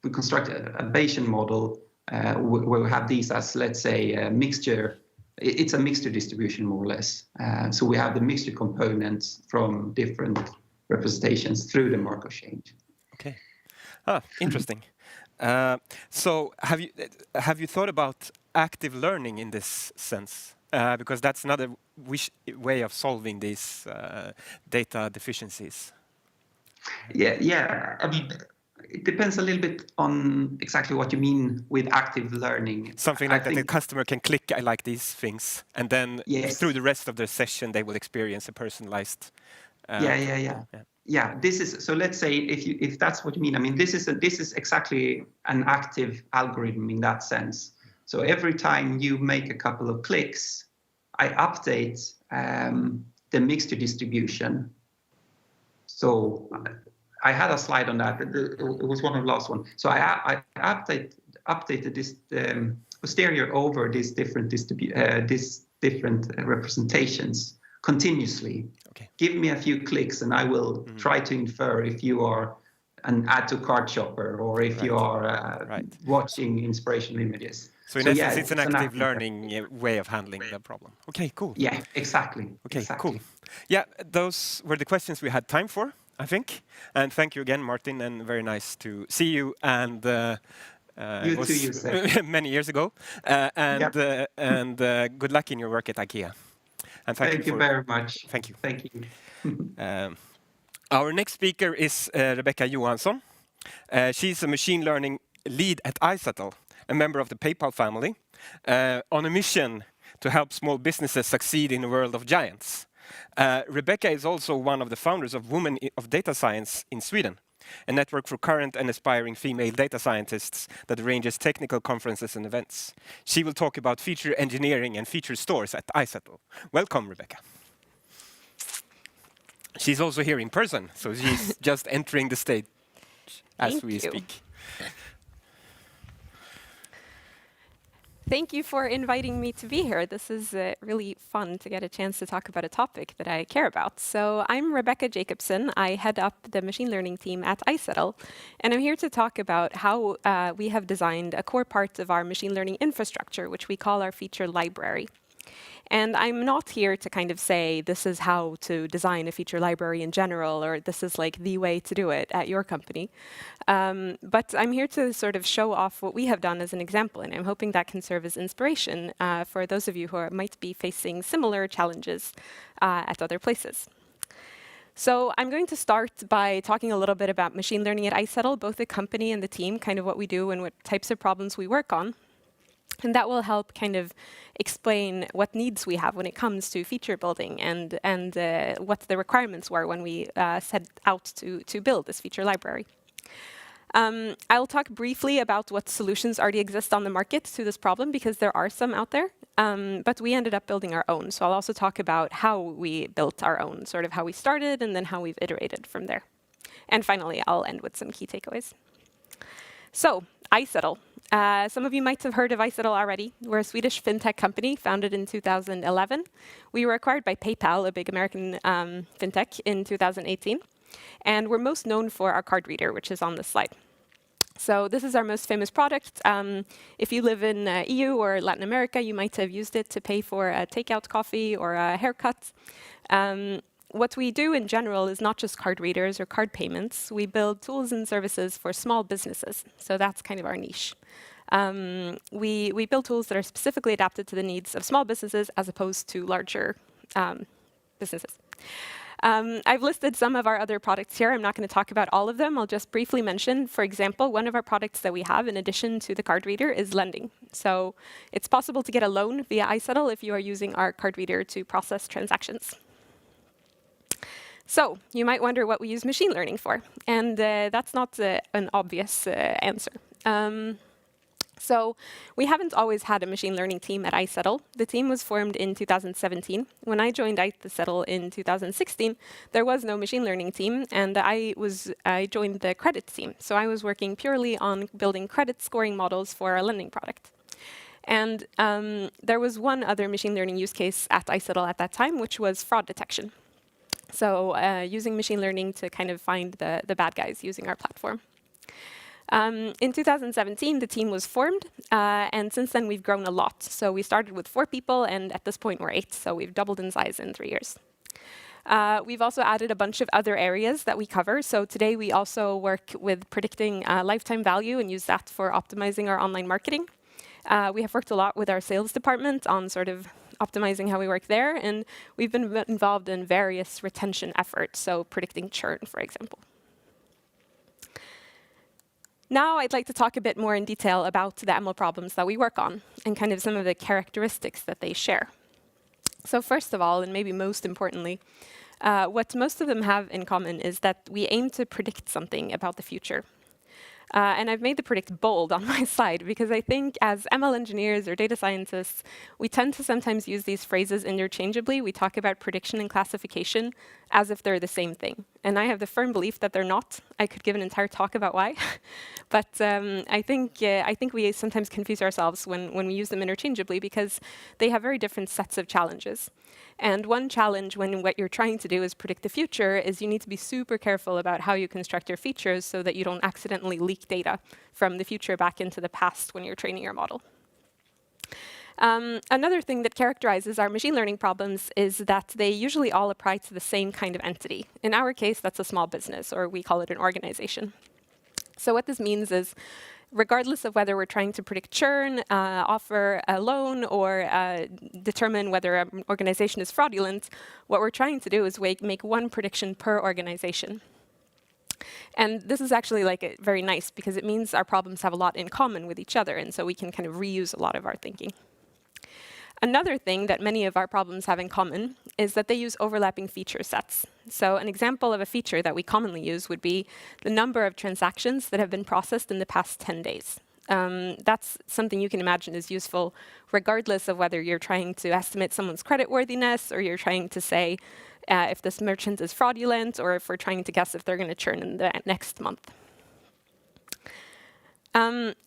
constructed a Bayesian model where we have these as, let's say, a mixture. It's a mixture distribution, more or less. So we have the mixture components from different representations through the Markov chain. Okay. Ah, interesting. So have you thought about active learning in this sense? Because that's another way of solving these data deficiencies. Yeah. I mean, it depends a little bit on exactly what you mean with active learning. Something like that the customer can click, I like these things, and then through the rest of their session, they will experience a personalized. Yeah, this is, so let's say if that's what you mean, I mean, this is exactly an active algorithm in that sense. So every time you make a couple of clicks, I update the mixture distribution. So I had a slide on that. It was one of the last ones. So I updated this posterior over these different representations continuously. Okay. Give me a few clicks and I will try to infer if you are an add to cart shopper or if you are watching inspirational images. So in essence, it's an active learning way of handling the problem. Okay, cool. Yeah, exactly. Okay, cool. Yeah, those were the questions we had time for, I think. And thank you again, Martin, and very nice to see you. And you too, Josef. Many years ago. And good luck in your work at IKEA. And thank you very much. Thank you. Thank you. Our next speaker is Rebecka Jacobsson. She's a machine learning lead at iZettle, a member of the PayPal family, on a mission to help small businesses succeed in a world of giants. Rebecka is also one of the founders of Women of Data Science in Sweden, a network for current and aspiring female data scientists that arranges technical conferences and events. She will talk about feature engineering and feature stores at iZettle. Welcome, Rebecka. She's also here in person, so she's just entering the stage as we speak. Thank you for inviting me to be here. This is really fun to get a chance to talk about a topic that I care about. So I'm Rebecka Jacobsson. I head up the machine learning team at iZettle, and I'm here to talk about how we have designed a core part of our machine learning infrastructure, which we call our feature library. And I'm not here to kind of say this is how to design a feature library in general, or this is like the way to do it at your company. But I'm here to sort of show off what we have done as an example, and I'm hoping that can serve as inspiration for those of you who might be facing similar challenges at other places. So I'm going to start by talking a little bit about machine learning at iZettle, both the company and the team, kind of what we do and what types of problems we work on. And that will help kind of explain what needs we have when it comes to feature building and what the requirements were when we set out to build this feature library. I'll talk briefly about what solutions already exist on the market to this problem, because there are some out there, but we ended up building our own. So I'll also talk about how we built our own, sort of how we started and then how we've iterated from there. And finally, I'll end with some key takeaways. So, iZettle. Some of you might have heard of iZettle already. We're a Swedish fintech company founded in 2011. We were acquired by PayPal, a big American fintech, in 2018. And we're most known for our card reader, which is on this slide. So this is our most famous product. If you live in EU or Latin America, you might have used it to pay for a takeout coffee or a haircut. What we do in general is not just card readers or card payments. We build tools and services for small businesses. So that's kind of our niche. We build tools that are specifically adapted to the needs of small businesses as opposed to larger businesses. I've listed some of our other products here. I'm not going to talk about all of them. I'll just briefly mention, for example, one of our products that we have in addition to the card reader is lending. So it's possible to get a loan via iZettle if you are using our card reader to process transactions. So you might wonder what we use machine learning for, and that's not an obvious answer. So we haven't always had a machine learning team at iZettle. The team was formed in 2017. When I joined iZettle in 2016, there was no machine learning team, and I joined the credit team. So I was working purely on building credit scoring models for our lending product. And there was one other machine learning use case at iZettle at that time, which was fraud detection. So using machine learning to kind of find the bad guys using our platform. In 2017, the team was formed, and since then we've grown a lot. So we started with 4 people, and at this point we're 8, so we've doubled in size in 3 years. We've also added a bunch of other areas that we cover. So today we also work with predicting lifetime value and use that for optimizing our online marketing. We have worked a lot with our sales department on sort of optimizing how we work there, and we've been involved in various retention efforts, so predicting churn, for example. Now I'd like to talk a bit more in detail about the ML problems that we work on and kind of some of the characteristics that they share. So first of all, and maybe most importantly, what most of them have in common is that we aim to predict something about the future. And I've made the predict bold on my slide because I think as ML engineers or data scientists, we tend to sometimes use these phrases interchangeably. We talk about prediction and classification as if they're the same thing. And I have the firm belief that they're not. I could give an entire talk about why. But I think we sometimes confuse ourselves when we use them interchangeably because they have very different sets of challenges. And one challenge when what you're trying to do is predict the future is you need to be super careful about how you construct your features so that you don't accidentally leak data from the future back into the past when you're training your model. Another thing that characterizes our machine learning problems is that they usually all apply to the same kind of entity. In our case, that's a small business, or we call it an organization. So what this means is, regardless of whether we're trying to predict churn, offer a loan, or determine whether an organization is fraudulent, what we're trying to do is make one prediction per organization. And this is actually very nice because it means our problems have a lot in common with each other, and so we can kind of reuse a lot of our thinking. Another thing that many of our problems have in common is that they use overlapping feature sets. So an example of a feature that we commonly use would be the number of transactions that have been processed in the past 10 days. That's something you can imagine is useful regardless of whether you're trying to estimate someone's creditworthiness or you're trying to say if this merchant is fraudulent or if we're trying to guess if they're going to churn in the next month.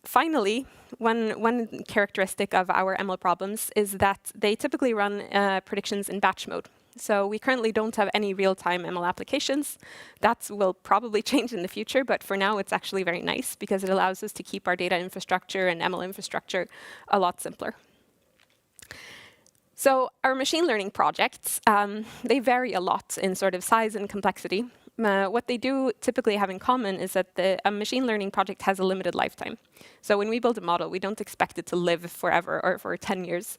Finally, one characteristic of our ML problems is that they typically run predictions in batch mode. So we currently don't have any real-time ML applications. That will probably change in the future, but for now it's actually very nice because it allows us to keep our data infrastructure and ML infrastructure a lot simpler. So our machine learning projects, they vary a lot in sort of size and complexity. What they do typically have in common is that a machine learning project has a limited lifetime. So when we build a model, we don't expect it to live forever or for 10 years.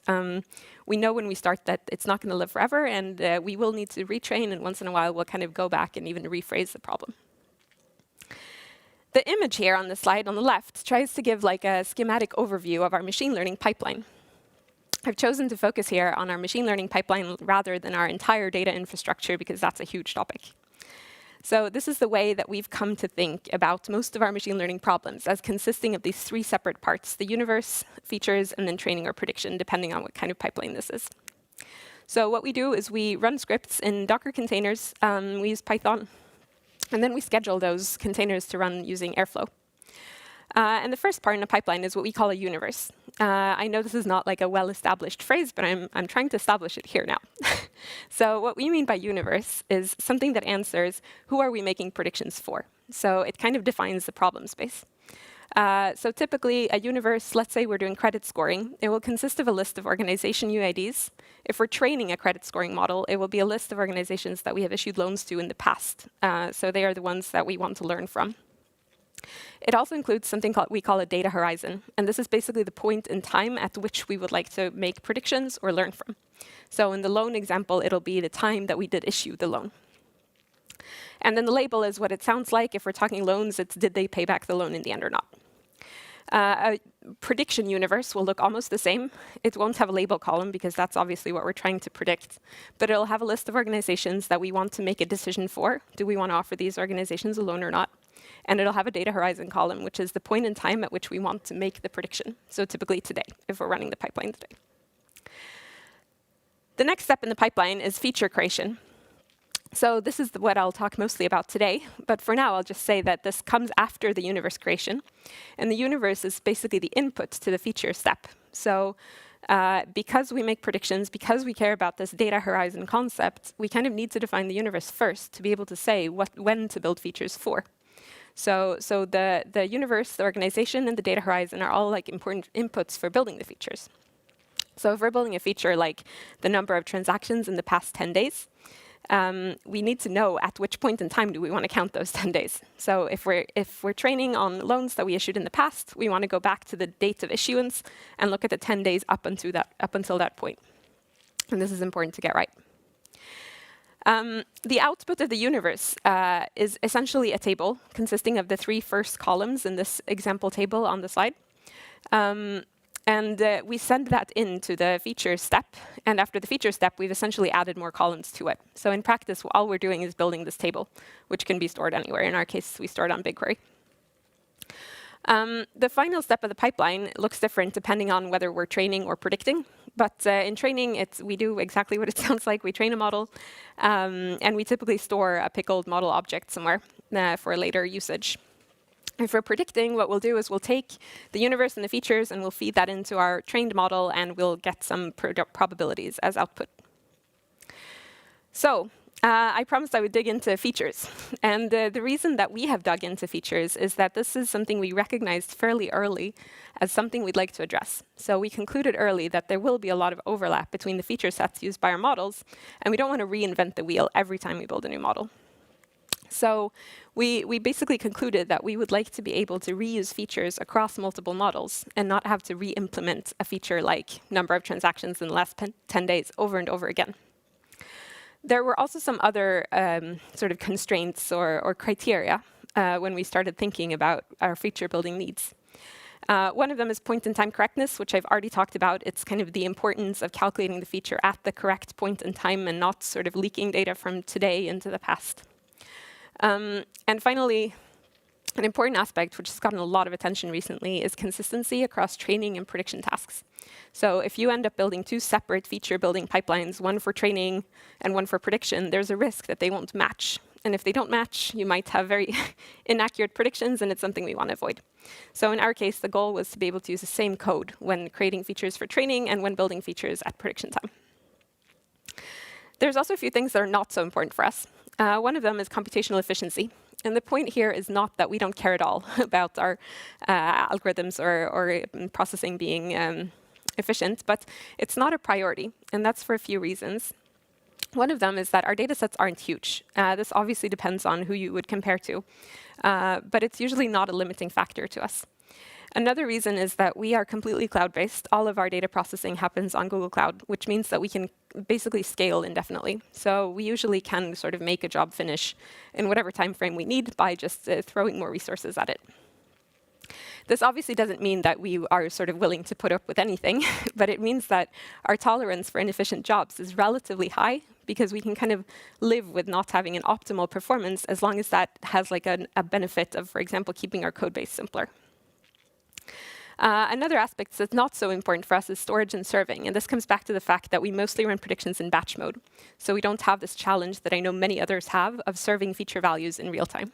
We know when we start that it's not going to live forever, and we will need to retrain, and once in a while we'll kind of go back and even rephrase the problem. The image here on the slide on the left tries to give a schematic overview of our machine learning pipeline. I've chosen to focus here on our machine learning pipeline rather than our entire data infrastructure because that's a huge topic. So this is the way that we've come to think about most of our machine learning problems as consisting of these three separate parts: the universe, features, and then training or prediction, depending on what kind of pipeline this is. So what we do is we run scripts in Docker containers, we use Python, and then we schedule those containers to run using Airflow. And the first part in the pipeline is what we call a universe. I know this is not a well-established phrase, but I'm trying to establish it here now. So what we mean by universe is something that answers who are we making predictions for. So it kind of defines the problem space. So typically a universe, let's say we're doing credit scoring, it will consist of a list of organization UIDs. If we're training a credit scoring model, it will be a list of organizations that we have issued loans to in the past. So they are the ones that we want to learn from. It also includes something we call a data horizon, and this is basically the point in time at which we would like to make predictions or learn from. So in the loan example, it'll be the time that we did issue the loan. And then the label is what it sounds like. If we're talking loans, it's did they pay back the loan in the end or not. A prediction universe will look almost the same. It won't have a label column because that's obviously what we're trying to predict, but it'll have a list of organizations that we want to make a decision for. Do we want to offer these organizations a loan or not? And it'll have a data horizon column, which is the point in time at which we want to make the prediction. So typically today, if we're running the pipeline today. The next step in the pipeline is feature creation. So this is what I'll talk mostly about today, but for now I'll just say that this comes after the universe creation. And the universe is basically the input to the feature step. So because we make predictions, because we care about this data horizon concept, we kind of need to define the universe first to be able to say when to build features for. So the universe, the organization, and the data horizon are all important inputs for building the features. So if we're building a feature like the number of transactions in the past 10 days, we need to know at which point in time do we want to count those 10 days. So if we're training on loans that we issued in the past, we want to go back to the date of issuance and look at the 10 days up until that point. And this is important to get right. The output of the universe is essentially a table consisting of the three first columns in this example table on the slide. And we send that into the feature step. And after the feature step, we've essentially added more columns to it. So in practice, all we're doing is building this table, which can be stored anywhere. In our case, we store it on BigQuery. The final step of the pipeline looks different depending on whether we're training or predicting. But in training, we do exactly what it sounds like. We train a model, and we typically store a pickled model object somewhere for later usage. If we're predicting, what we'll do is we'll take the universe and the features, and we'll feed that into our trained model, and we'll get some probabilities as output. So I promised I would dig into features. And the reason that we have dug into features is that this is something we recognized fairly early as something we'd like to address. So we concluded early that there will be a lot of overlap between the feature sets used by our models, and we don't want to reinvent the wheel every time we build a new model. So we basically concluded that we would like to be able to reuse features across multiple models and not have to re-implement a feature like number of transactions in the last 10 days over and over again. There were also some other sort of constraints or criteria. when we started thinking about our feature building needs. One of them is point-in-time correctness, which I've already talked about. It's kind of the importance of calculating the feature at the correct point in time and not sort of leaking data from today into the past. And finally, an important aspect, which has gotten a lot of attention recently, is consistency across training and prediction tasks. So if you end up building two separate feature building pipelines, one for training and one for prediction, there's a risk that they won't match. And if they don't match, you might have very inaccurate predictions, and it's something we want to avoid. So in our case, the goal was to be able to use the same code when creating features for training and when building features at prediction time. There's also a few things that are not so important for us. One of them is computational efficiency. And the point here is not that we don't care at all about our algorithms or processing being efficient, but it's not a priority. And that's for a few reasons. One of them is that our data sets aren't huge. This obviously depends on who you would compare to, but it's usually not a limiting factor to us. Another reason is that we are completely cloud-based. All of our data processing happens on Google Cloud, which means that we can basically scale indefinitely. So we usually can sort of make a job finish in whatever time frame we need by just throwing more resources at it. This obviously doesn't mean that we are sort of willing to put up with anything, but it means that our tolerance for inefficient jobs is relatively high because we can kind of live with not having an optimal performance as long as that has like a benefit of, for example, keeping our code base simpler. Another aspect that's not so important for us is storage and serving, and this comes back to the fact that we mostly run predictions in batch mode. So we don't have this challenge that I know many others have of serving feature values in real time.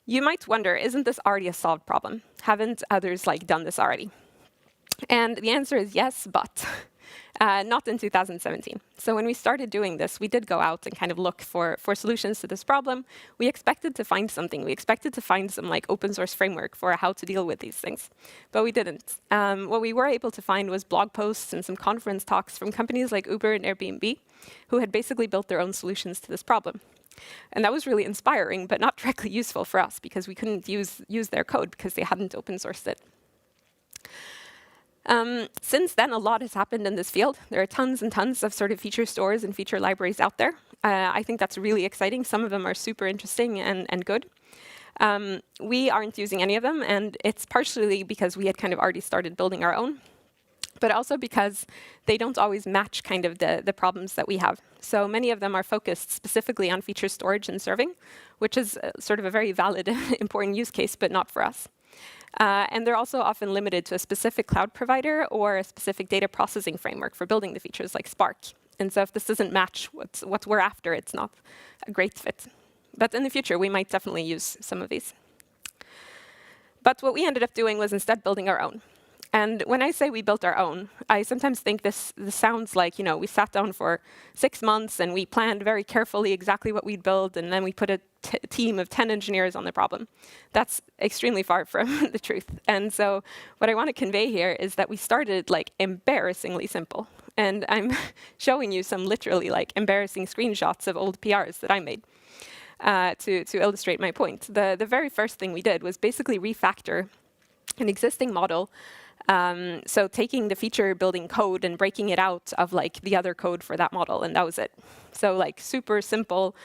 You might wonder, isn't this already a solved problem? Haven't others done this already? And the answer is yes, but not in 2017. So when we started doing this, we did go out and kind of look for solutions to this problem. We expected to find something. We expected to find some open source framework for how to deal with these things, but we didn't. What we were able to find was blog posts and some conference talks from companies like Uber and Airbnb, who had basically built their own solutions to this problem. And that was really inspiring, but not directly useful for us because we couldn't use their code because they hadn't open sourced it. Since then, a lot has happened in this field. There are tons and tons of sort of feature stores and feature libraries out there. I think that's really exciting. Some of them are super interesting and good. We aren't using any of them, and it's partially because we had kind of already started building our own, but also because they don't always match kind of the problems that we have. So many of them are focused specifically on feature storage and serving, which is sort of a very valid and important use case, but not for us. And they're also often limited to a specific cloud provider or a specific data processing framework for building the features like Spark. And so if this doesn't match what we're after, it's not a great fit. But in the future, we might definitely use some of these. But what we ended up doing was instead building our own. And when I say we built our own, I sometimes think this sounds like, we sat down for 6 months and we planned very carefully exactly what we'd build, and then we put a team of 10 engineers on the problem. That's extremely far from the truth. And so what I want to convey here is that we started embarrassingly simple. And I'm showing you some literally embarrassing screenshots of old PRs that I made to illustrate my point. The very first thing we did was basically refactor an existing model. So taking the feature building code and breaking it out of the other code for that model, and that was it. So super simple,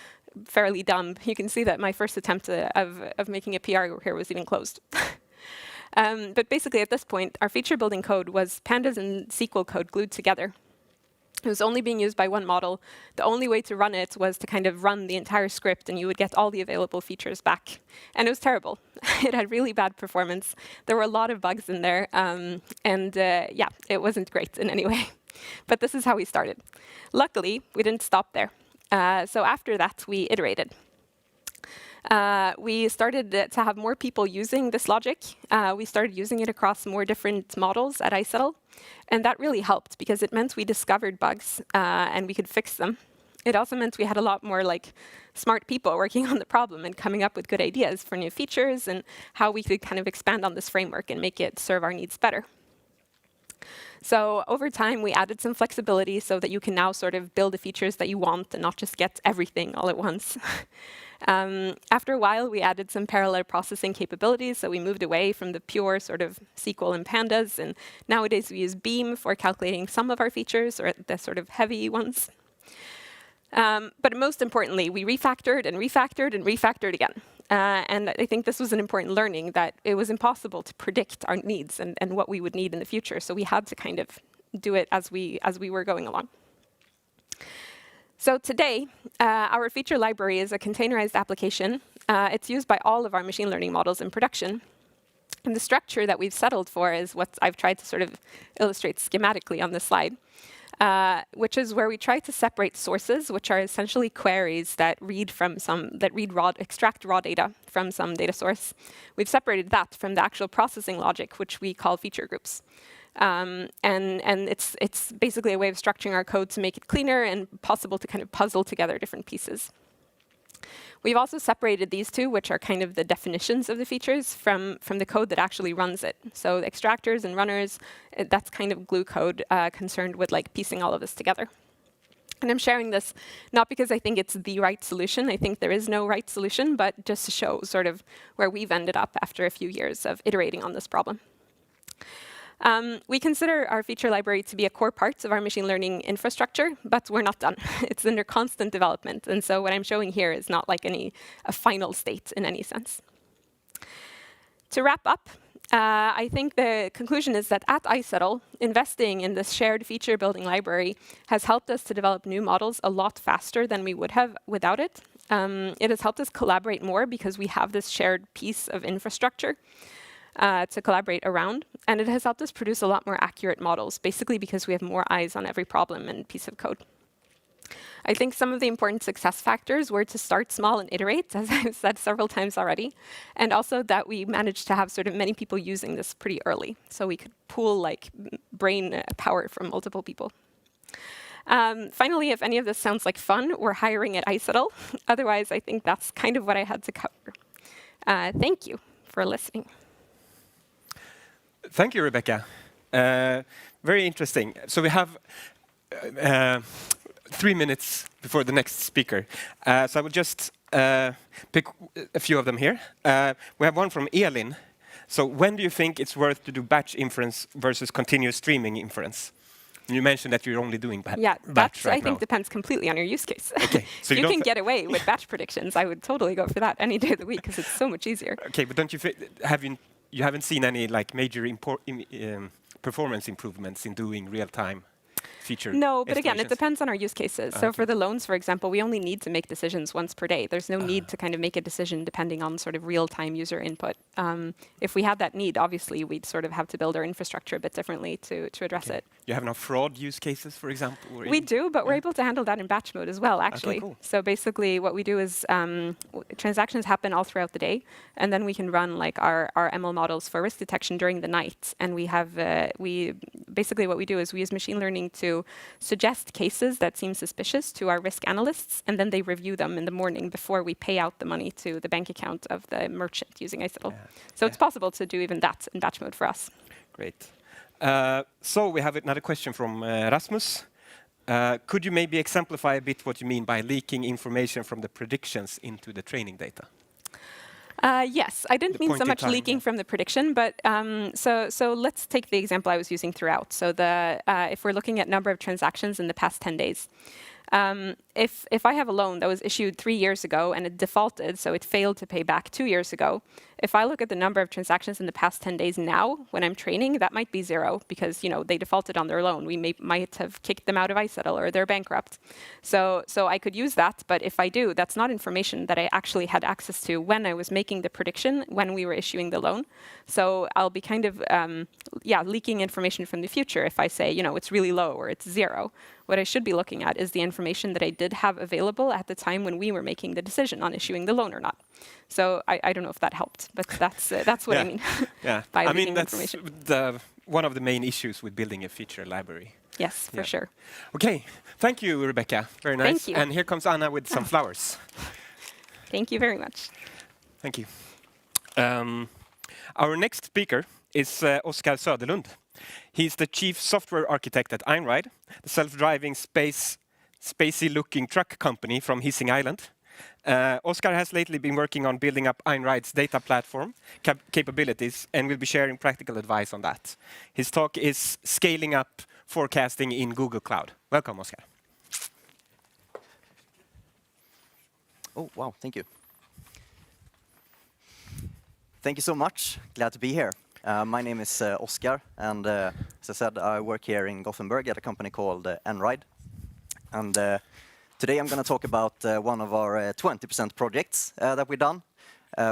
fairly dumb. You can see that my first attempt of making a PR here was even closed. But basically at this point, our feature building code was pandas and SQL code glued together. It was only being used by one model. The only way to run it was to kind of run the entire script, and you would get all the available features back. And it was terrible. It had really bad performance. There were a lot of bugs in there. Yeah, it wasn't great in any way. But this is how we started. Luckily, we didn't stop there. So after that, we iterated. We started to have more people using this logic. We started using it across more different models at iZettle. And that really helped because it meant we discovered bugs and we could fix them. It also meant we had a lot more smart people working on the problem and coming up with good ideas for new features and how we could kind of expand on this framework and make it serve our needs better. So over time, we added some flexibility so that you can now sort of build the features that you want and not just get everything all at once. After a while, we added some parallel processing capabilities, so we moved away from the pure sort of SQL and pandas, and nowadays we use Beam for calculating some of our features, or the sort of heavy ones. But most importantly, we refactored and refactored and refactored again. And I think this was an important learning, that it was impossible to predict our needs and what we would need in the future. So we had to kind of do it as we were going along. So today, our feature library is a containerized application. It's used by all of our machine learning models in production. And the structure that we've settled for is what I've tried to sort of illustrate schematically on this slide, which is where we try to separate sources, which are essentially queries that extract raw data from some data source. We've separated that from the actual processing logic, which we call feature groups. And it's basically a way of structuring our code to make it cleaner and possible to kind of puzzle together different pieces. We've also separated these two, which are kind of the definitions of the features, from the code that actually runs it. So extractors and runners, that's kind of glue code concerned with like piecing all of this together. And I'm sharing this not because I think it's the right solution. I think there is no right solution, but just to show sort of where we've ended up after a few years of iterating on this problem. We consider our feature library to be a core part of our machine learning infrastructure, but we're not done. It's under constant development. And so what I'm showing here is not like a final state in any sense. To wrap up, I think the conclusion is that at iZettle, investing in this shared feature building library has helped us to develop new models a lot faster than we would have without it. It has helped us collaborate more because we have this shared piece of infrastructure to collaborate around. And it has helped us produce a lot more accurate models, basically because we have more eyes on every problem and piece of code. I think some of the important success factors were to start small and iterate, as I've said several times already, and also that we managed to have sort of many people using this pretty early, so we could pool like brain power from multiple people. Finally, if any of this sounds like fun, we're hiring at iZettle. Otherwise, I think that's kind of what I had to cover. Thank you for listening. Thank you, Rebecka. Very interesting. So we have 3 minutes before the next speaker. So I will just pick a few of them here. We have one from Elin. So when do you think it's worth to do batch inference versus continuous streaming inference? You mentioned that you're only doing batch right I think depends completely on your use case. Okay, so you can get away with batch predictions. I would totally go for that any day of the week because it's so much easier. Okay, but don't you you haven't seen any like major performance improvements in doing real-time feature? No, but again, it depends on our use cases. So for the loans, for example, we only need to make decisions once per day. There's no need to kind of make a decision depending on sort of real-time user input. If we had that need, obviously, we'd sort of have to build our infrastructure a bit differently to address it. You have no fraud use cases, for example? We do, but we're able to handle that in batch mode as well, actually. Okay, cool. So basically what we do is transactions happen all throughout the day, and then we can run like our ML models for risk detection during the night. And we have, basically what we do is we use machine learning to suggest cases that seem suspicious to our risk analysts, and then they review them in the morning before we pay out the money to the bank account of the merchant using iZettle. So it's possible to do even that in batch mode for us. Great. So we have another question from Rasmus. Could you maybe exemplify a bit what you mean by leaking information from the predictions into the training data? Yes, I didn't mean so much leaking from the prediction, but so let's take the example I was using throughout. So if we're looking at number of transactions in the past 10 days, if I have a loan that was issued 3 years ago and it defaulted, so it failed to pay back 2 years ago, if I look at the number of transactions in the past 10 days now, when I'm training, that might be 0 because they defaulted on their loan. We might have kicked them out of iZettle or they're bankrupt. So I could use that, but if I do, that's not information that I actually had access to when I was making the prediction, when we were issuing the loan. So I'll be kind of, leaking information from the future if I say, it's really low or it's 0. What I should be looking at is the information that I did have available at the time when we were making the decision on issuing the loan or not. So I don't know if that helped, but that's what I mean. By leaking information. That's one of the main issues with building a feature library. Yes, for sure. Okay, thank you, Rebecka. Very nice. Thank you. And here comes Anna with some flowers. Thank you very much. Thank you. Our next speaker is Oskar Söderlund. He's the chief software architect at Einride, the self-driving spacey-looking truck company from Hising Island. Oskar has lately been working on building up Einride's data platform capabilities and will be sharing practical advice on that. His talk is Scaling Up Forecasting in Google Cloud. Welcome, Oskar. Oh, wow, thank you. Thank you so much. Glad to be here. My name is Oscar, and as I said, I work here in Gothenburg at a company called Einride. And today I'm going to talk about one of our 20% projects that we've done,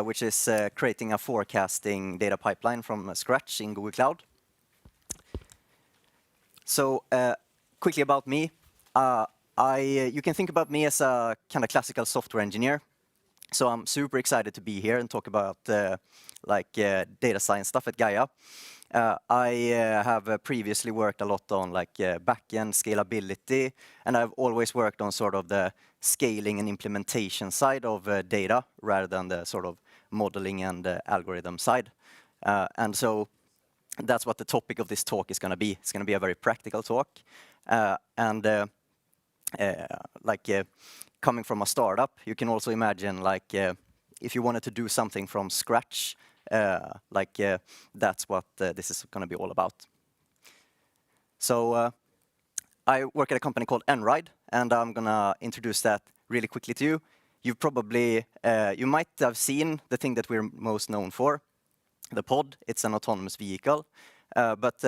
which is creating a forecasting data pipeline from scratch in Google Cloud. So quickly about me, you can think about me as a kind of classical software engineer. So I'm super excited to be here and talk about data science stuff at GAIA. I have previously worked a lot on backend scalability, and I've always worked on sort of the scaling and implementation side of data rather than the sort of modeling and algorithm side. And so that's what the topic of this talk is going to be. It's going to be a very practical talk. Coming from a startup, you can also imagine if you wanted to do something from scratch, that's what this is going to be all about. So I work at a company called Einride, and I'm going to introduce that really quickly to you. You might have seen the thing that we're most known for, the pod. It's an autonomous vehicle, but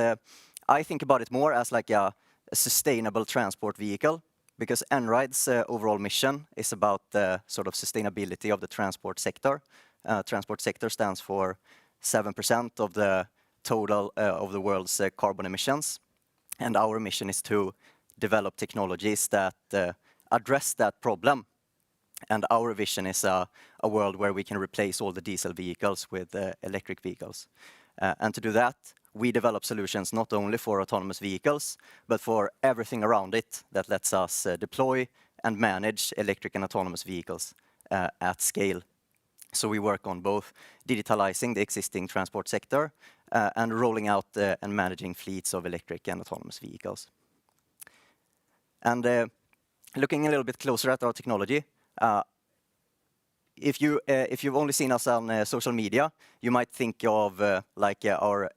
I think about it more as like a sustainable transport vehicle, because Einride's overall mission is about the sort of sustainability of the transport sector. Transport sector stands for 7% of the total of the world's carbon emissions. And our mission is to develop technologies that address that problem. And our vision is a world where we can replace all the diesel vehicles with electric vehicles. And to do that, we develop solutions not only for autonomous vehicles, but for everything around it that lets us deploy and manage electric and autonomous vehicles at scale. So we work on both digitalizing the existing transport sector and rolling out and managing fleets of electric and autonomous vehicles. And looking a little bit closer at our technology, if you've only seen us on social media, you might think of our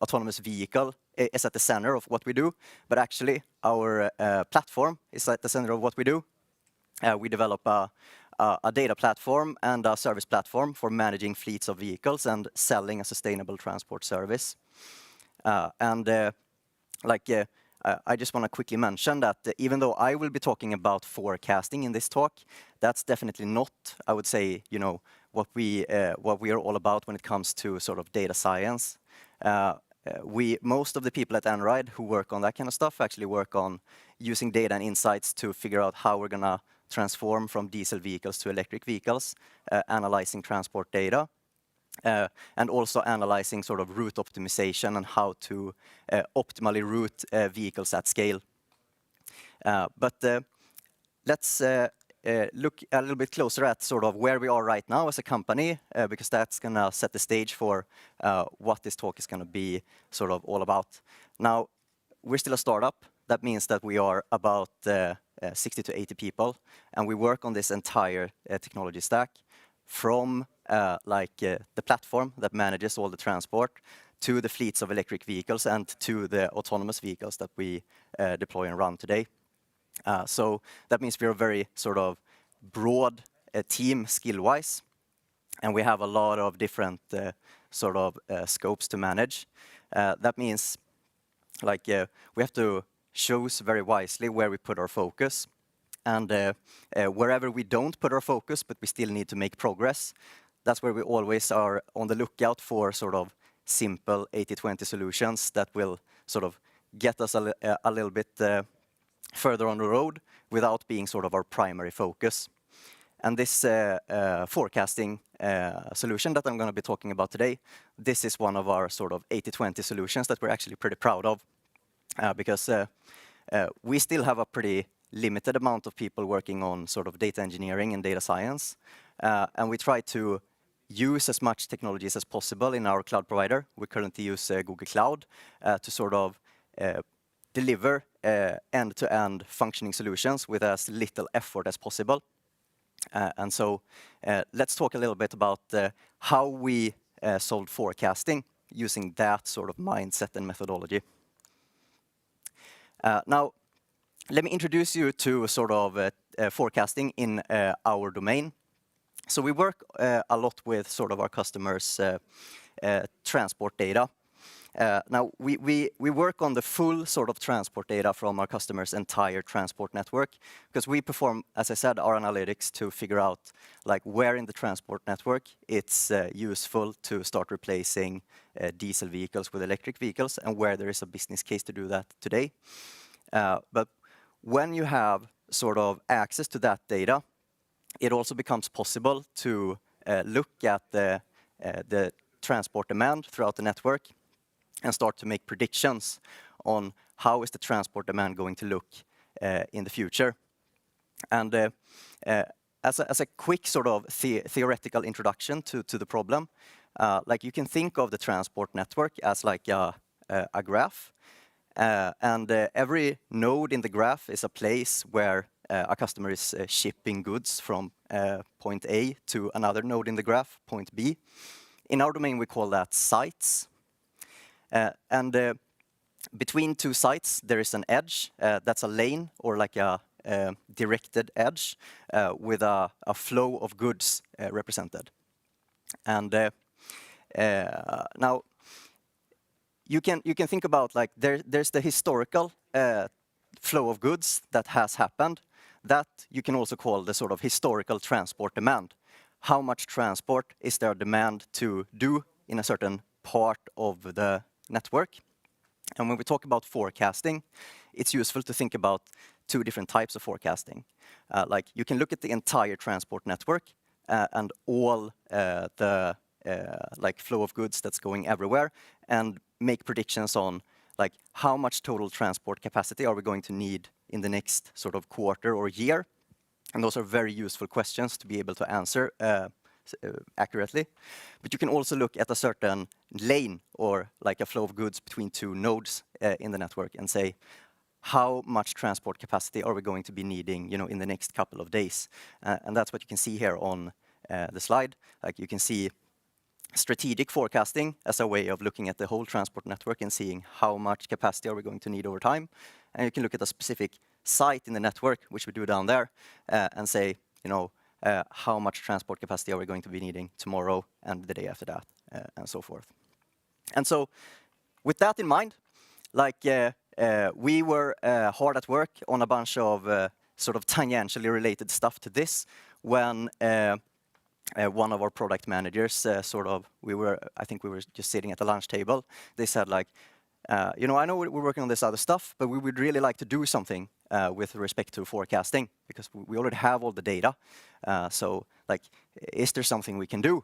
autonomous vehicle is at the center of what we do, but actually our platform is at the center of what we do. We develop a data platform and a service platform for managing fleets of vehicles and selling a sustainable transport service. I just want to quickly mention that even though I will be talking about forecasting in this talk, that's definitely not, I would say, what we are all about when it comes to sort of data science. Most of the people at Einride who work on that kind of stuff actually work on using data and insights to figure out how we're going to transform from diesel vehicles to electric vehicles, analyzing transport data, and also analyzing sort of route optimization and how to optimally route vehicles at scale. But let's look a little bit closer at sort of where we are right now as a company, because that's going to set the stage for what this talk is going to be sort of all about. Now, we're still a startup. That means that we are about 60 to 80 people, and we work on this entire technology stack from the platform that manages all the transport to the fleets of electric vehicles and to the autonomous vehicles that we deploy and run today. So that means we're a very sort of broad team skill-wise, and we have a lot of different sort of scopes to manage. That means we have to choose very wisely where we put our focus. And wherever we don't put our focus, but we still need to make progress, that's where we always are on the lookout for sort of simple 80-20 solutions that will sort of get us a little bit further on the road without being sort of our primary focus. And this forecasting solution that I'm going to be talking about today, this is one of our sort of 80-20 solutions that we're actually pretty proud of, because we still have a pretty limited amount of people working on sort of data engineering and data science. And we try to use as much technologies as possible in our cloud provider. We currently use Google Cloud to sort of deliver end-to-end functioning solutions with as little effort as possible. And so let's talk a little bit about how we solved forecasting using that sort of mindset and methodology. Now, let me introduce you to sort of forecasting in our domain. So we work a lot with sort of our customers' transport data. Now, we work on the full sort of transport data from our customers' entire transport network, because we perform, as I said, our analytics to figure out like where in the transport network it's useful to start replacing diesel vehicles with electric vehicles, and where there is a business case to do that today. But when you have sort of access to that data, it also becomes possible to look at the transport demand throughout the network and start to make predictions on how is the transport demand going to look in the future. And as a quick sort of theoretical introduction to the problem, like you can think of the transport network as like a graph. And every node in the graph is a place where a customer is shipping goods from point A to another node in the graph, point B. In our domain, we call that sites. And between two sites, there is an edge. That's a lane, or like a directed edge with a flow of goods represented. And now you can think about like there's the historical flow of goods that has happened. That you can also call the sort of historical transport demand. How much transport is there demand to do in a certain part of the network? And when we talk about forecasting, it's useful to think about two different types of forecasting. Like you can look at the entire transport network and all the like flow of goods that's going everywhere, and make predictions on like how much total transport capacity are we going to need in the next sort of quarter or year. And those are very useful questions to be able to answer accurately. But you can also look at a certain lane, or like a flow of goods between two nodes in the network, and say, how much transport capacity are we going to be needing, in the next couple of days? And that's what you can see here on the slide. Like you can see strategic forecasting as a way of looking at the whole transport network and seeing how much capacity are we going to need over time. And you can look at a specific site in the network, which we do down there, and say, how much transport capacity are we going to be needing tomorrow and the day after that, and so forth. And so with that in mind, like we were hard at work on a bunch of sort of tangentially related stuff to this when one of our product managers I think we were just sitting at the lunch table. They said like, I know we're working on this other stuff, but we would really like to do something with respect to forecasting, because we already have all the data. So like, is there something we can do?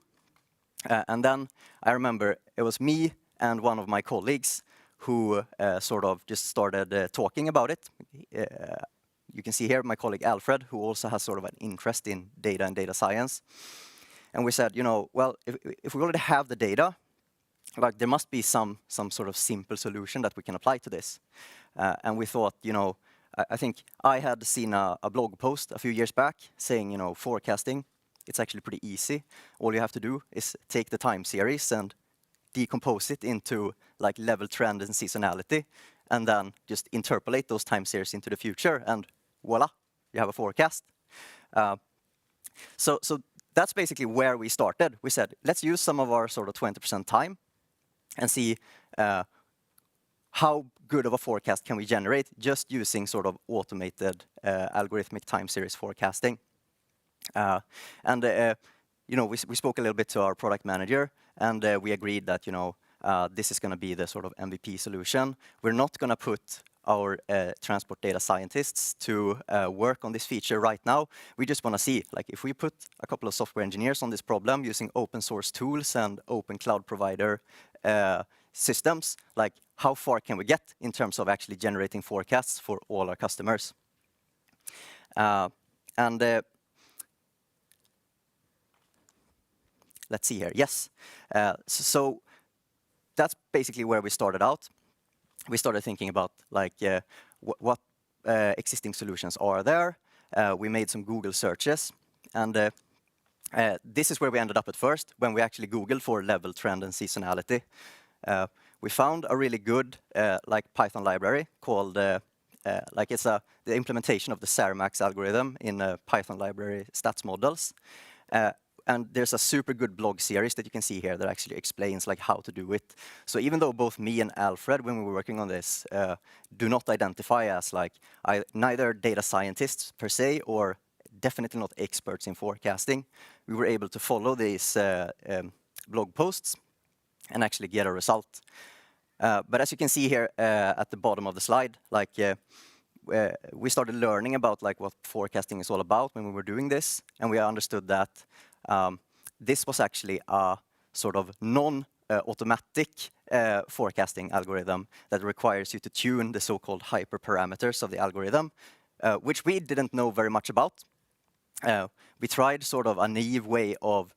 And then I remember it was me and one of my colleagues who sort of just started talking about it. You can see here my colleague Alfred, who also has sort of an interest in data and data science. And we said, well, if we already have the data, like there must be some sort of simple solution that we can apply to this. And we thought, I think I had seen a blog post a few years back saying, forecasting, it's actually pretty easy. All you have to do is take the time series and decompose it into like level, trend, and seasonality, and then just interpolate those time series into the future, and voila, you have a forecast. So that's basically where we started. We said, let's use some of our sort of 20% time and see how good of a forecast can we generate just using sort of automated algorithmic time series forecasting. We spoke a little bit to our product manager, and we agreed that, this is going to be the sort of MVP solution. We're not going to put our transport data scientists to work on this feature right now. We just want to see, like, if we put a couple of software engineers on this problem using open source tools and open cloud provider systems, like, how far can we get in terms of actually generating forecasts for all our customers? Let's see here. Yes. So that's basically where we started out. We started thinking about like what existing solutions are there. We made some Google searches, and this is where we ended up at first when we actually Googled for level, trend, and seasonality. We found a really good like Python library called like it's the implementation of the Sermax algorithm in Python library stats models. And there's a super good blog series that you can see here that actually explains like how to do it. So even though both me and Alfred, when we were working on this, do not identify as like neither data scientists per se or definitely not experts in forecasting, we were able to follow these blog posts and actually get a result. But as you can see here at the bottom of the slide, like we started learning about like what forecasting is all about when we were doing this, and we understood that this was actually a sort of non-automatic forecasting algorithm that requires you to tune the so-called hyperparameters of the algorithm, which we didn't know very much about. We tried sort of a naive way of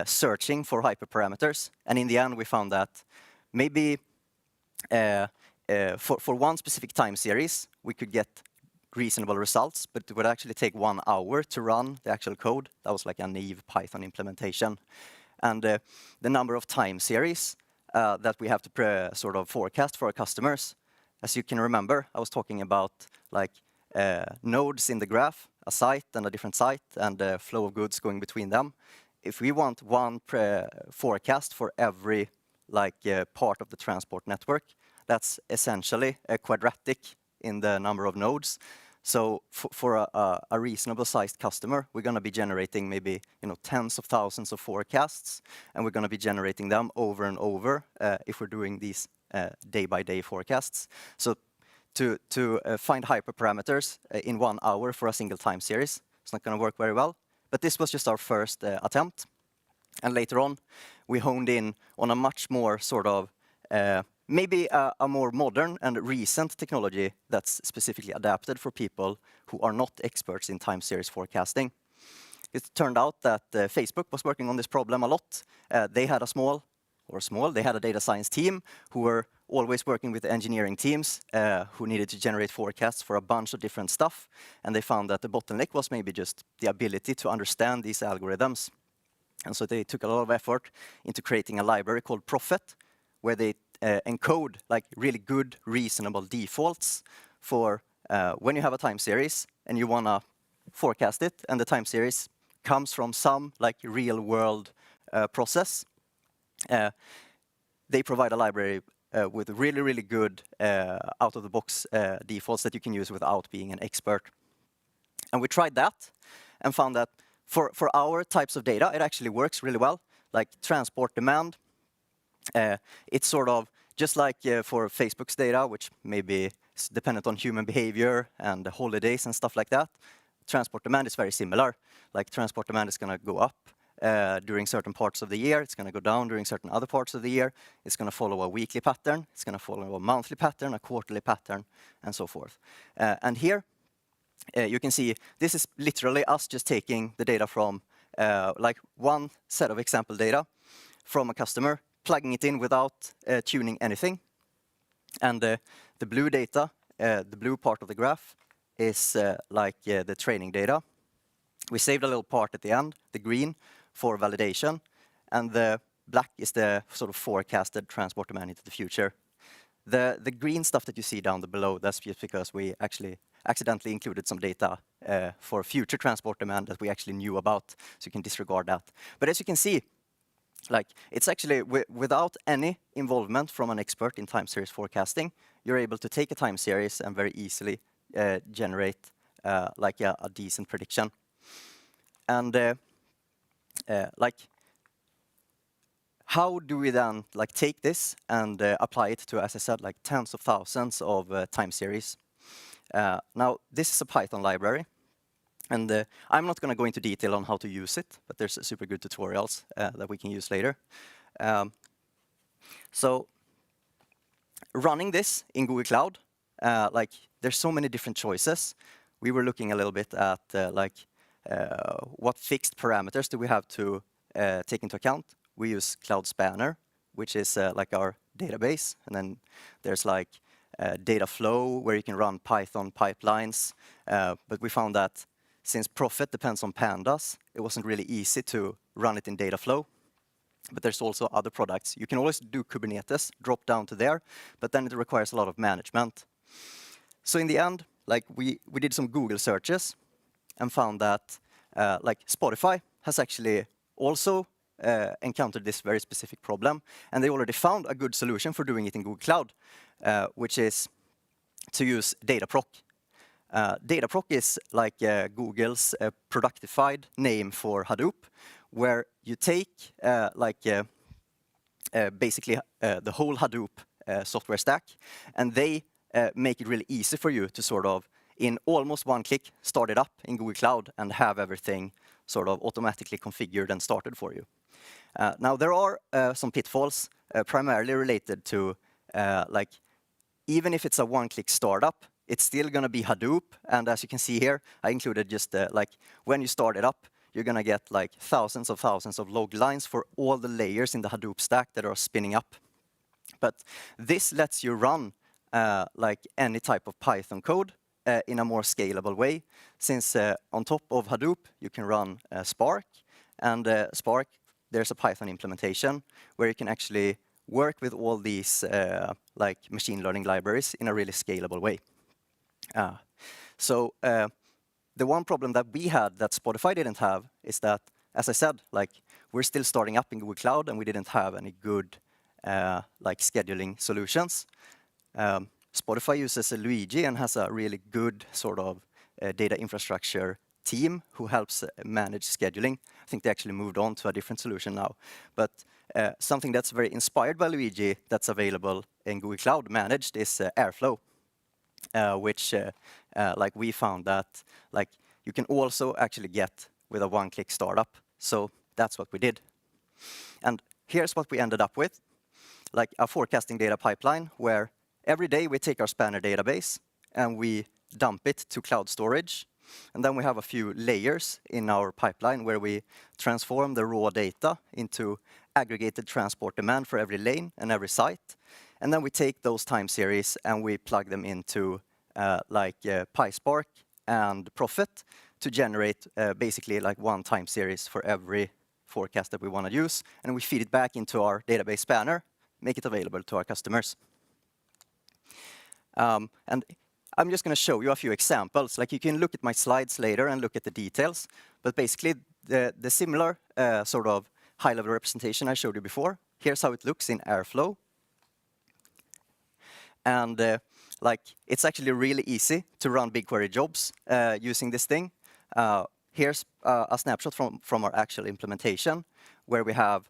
searching for hyperparameters, and in the end we found that maybe for one specific time series we could get reasonable results, but it would actually take 1 hour to run the actual code. That was like a naive Python implementation. And the number of time series that we have to sort of forecast for our customers, as you can remember, I was talking about like nodes in the graph, a site and a different site, and the flow of goods going between them. If we want one forecast for every like part of the transport network, that's essentially a quadratic in the number of nodes. So for a reasonable sized customer, we're going to be generating maybe tens of thousands of forecasts, and we're going to be generating them over and over if we're doing these day-by-day forecasts. So to find hyperparameters in 1 hour for a single time series, it's not going to work very well. But this was just our first attempt. And later on, we honed in on a much more sort of maybe a more modern and recent technology that's specifically adapted for people who are not experts in time series forecasting. It turned out that Facebook was working on this problem a lot. They had they had a data science team who were always working with engineering teams who needed to generate forecasts for a bunch of different stuff. And they found that the bottleneck was maybe just the ability to understand these algorithms. And so they took a lot of effort into creating a library called Prophet, where they encode like really good, reasonable defaults for when you have a time series and you want to forecast it, and the time series comes from some like real world process. They provide a library with really, really good out-of-the-box defaults that you can use without being an expert. And we tried that and found that for our types of data, it actually works really well. Like transport demand, it's sort of just like for Facebook's data, which maybe is dependent on human behavior and the holidays and stuff like that. Transport demand is very similar. Like transport demand is going to go up during certain parts of the year. It's going to go down during certain other parts of the year. It's going to follow a weekly pattern. It's going to follow a monthly pattern, a quarterly pattern, and so forth. And here, you can see this is literally us just taking the data from like one set of example data from a customer, plugging it in without tuning anything. And the blue data, the blue part of the graph, is like the training data. We saved a little part at the end, the green, for validation, and the black is the sort of forecasted transport demand into the future. The green stuff that you see down below, that's just because we actually accidentally included some data for future transport demand that we actually knew about, so you can disregard that. But as you can see, like it's actually without any involvement from an expert in time series forecasting, you're able to take a time series and very easily generate like a decent prediction. And like, how do we then like take this and apply it to, as I said, like tens of thousands of time series? Now, this is a Python library, and I'm not going to go into detail on how to use it, but there's super good tutorials that we can use later. So, running this in Google Cloud, like there's so many different choices. We were looking a little bit at what fixed parameters do we have to take into account. We use Cloud Spanner, which is like our database, and then there's like data flow where you can run Python pipelines. But we found that since Prophet depends on pandas, it wasn't really easy to run it in data flow. But there's also other products. You can always do Kubernetes, drop down to there, but then it requires a lot of management. So in the end, like we did some Google searches and found that like Spotify has actually also encountered this very specific problem, and they already found a good solution for doing it in Google Cloud, which is to use Dataproc. Dataproc is like Google's productified name for Hadoop, where you take basically the whole Hadoop software stack, and they make it really easy for you to sort of, in almost one click, start it up in Google Cloud and have everything sort of automatically configured and started for you. Now, there are some pitfalls, primarily related to, like, even if it's a one-click startup, it's still going to be Hadoop. And as you can see here, I included just, like, when you start it up, you're going to get, like, thousands of log lines for all the layers in the Hadoop stack that are spinning up. But this lets you run, like, any type of Python code in a more scalable way, since on top of Hadoop, you can run Spark. And Spark, there's a Python implementation where you can actually work with all these like machine learning libraries in a really scalable way. So the one problem that we had that Spotify didn't have is that, as I said, like we're still starting up in Google Cloud and we didn't have any good like scheduling solutions. Spotify uses Luigi and has a really good sort of data infrastructure team who helps manage scheduling. I think they actually moved on to a different solution now. But something that's very inspired by Luigi that's available in Google Cloud managed is Airflow, which like we found that like you can also actually get with a one-click startup. So that's what we did. And here's what we ended up with, like a forecasting data pipeline where every day we take our Spanner database and we dump it to cloud storage. And then we have a few layers in our pipeline where we transform the raw data into aggregated transport demand for every lane and every site. And then we take those time series and we plug them into PySpark and Prophet to generate basically like one time series for every forecast that we want to use. And we feed it back into our database Spanner, make it available to our customers. And I'm just going to show you a few examples. Like you can look at my slides later and look at the details. But basically, the similar sort of high-level representation I showed you before. Here's how it looks in Airflow. And like it's actually really easy to run BigQuery jobs using this thing. Here's a snapshot from our actual implementation, where we have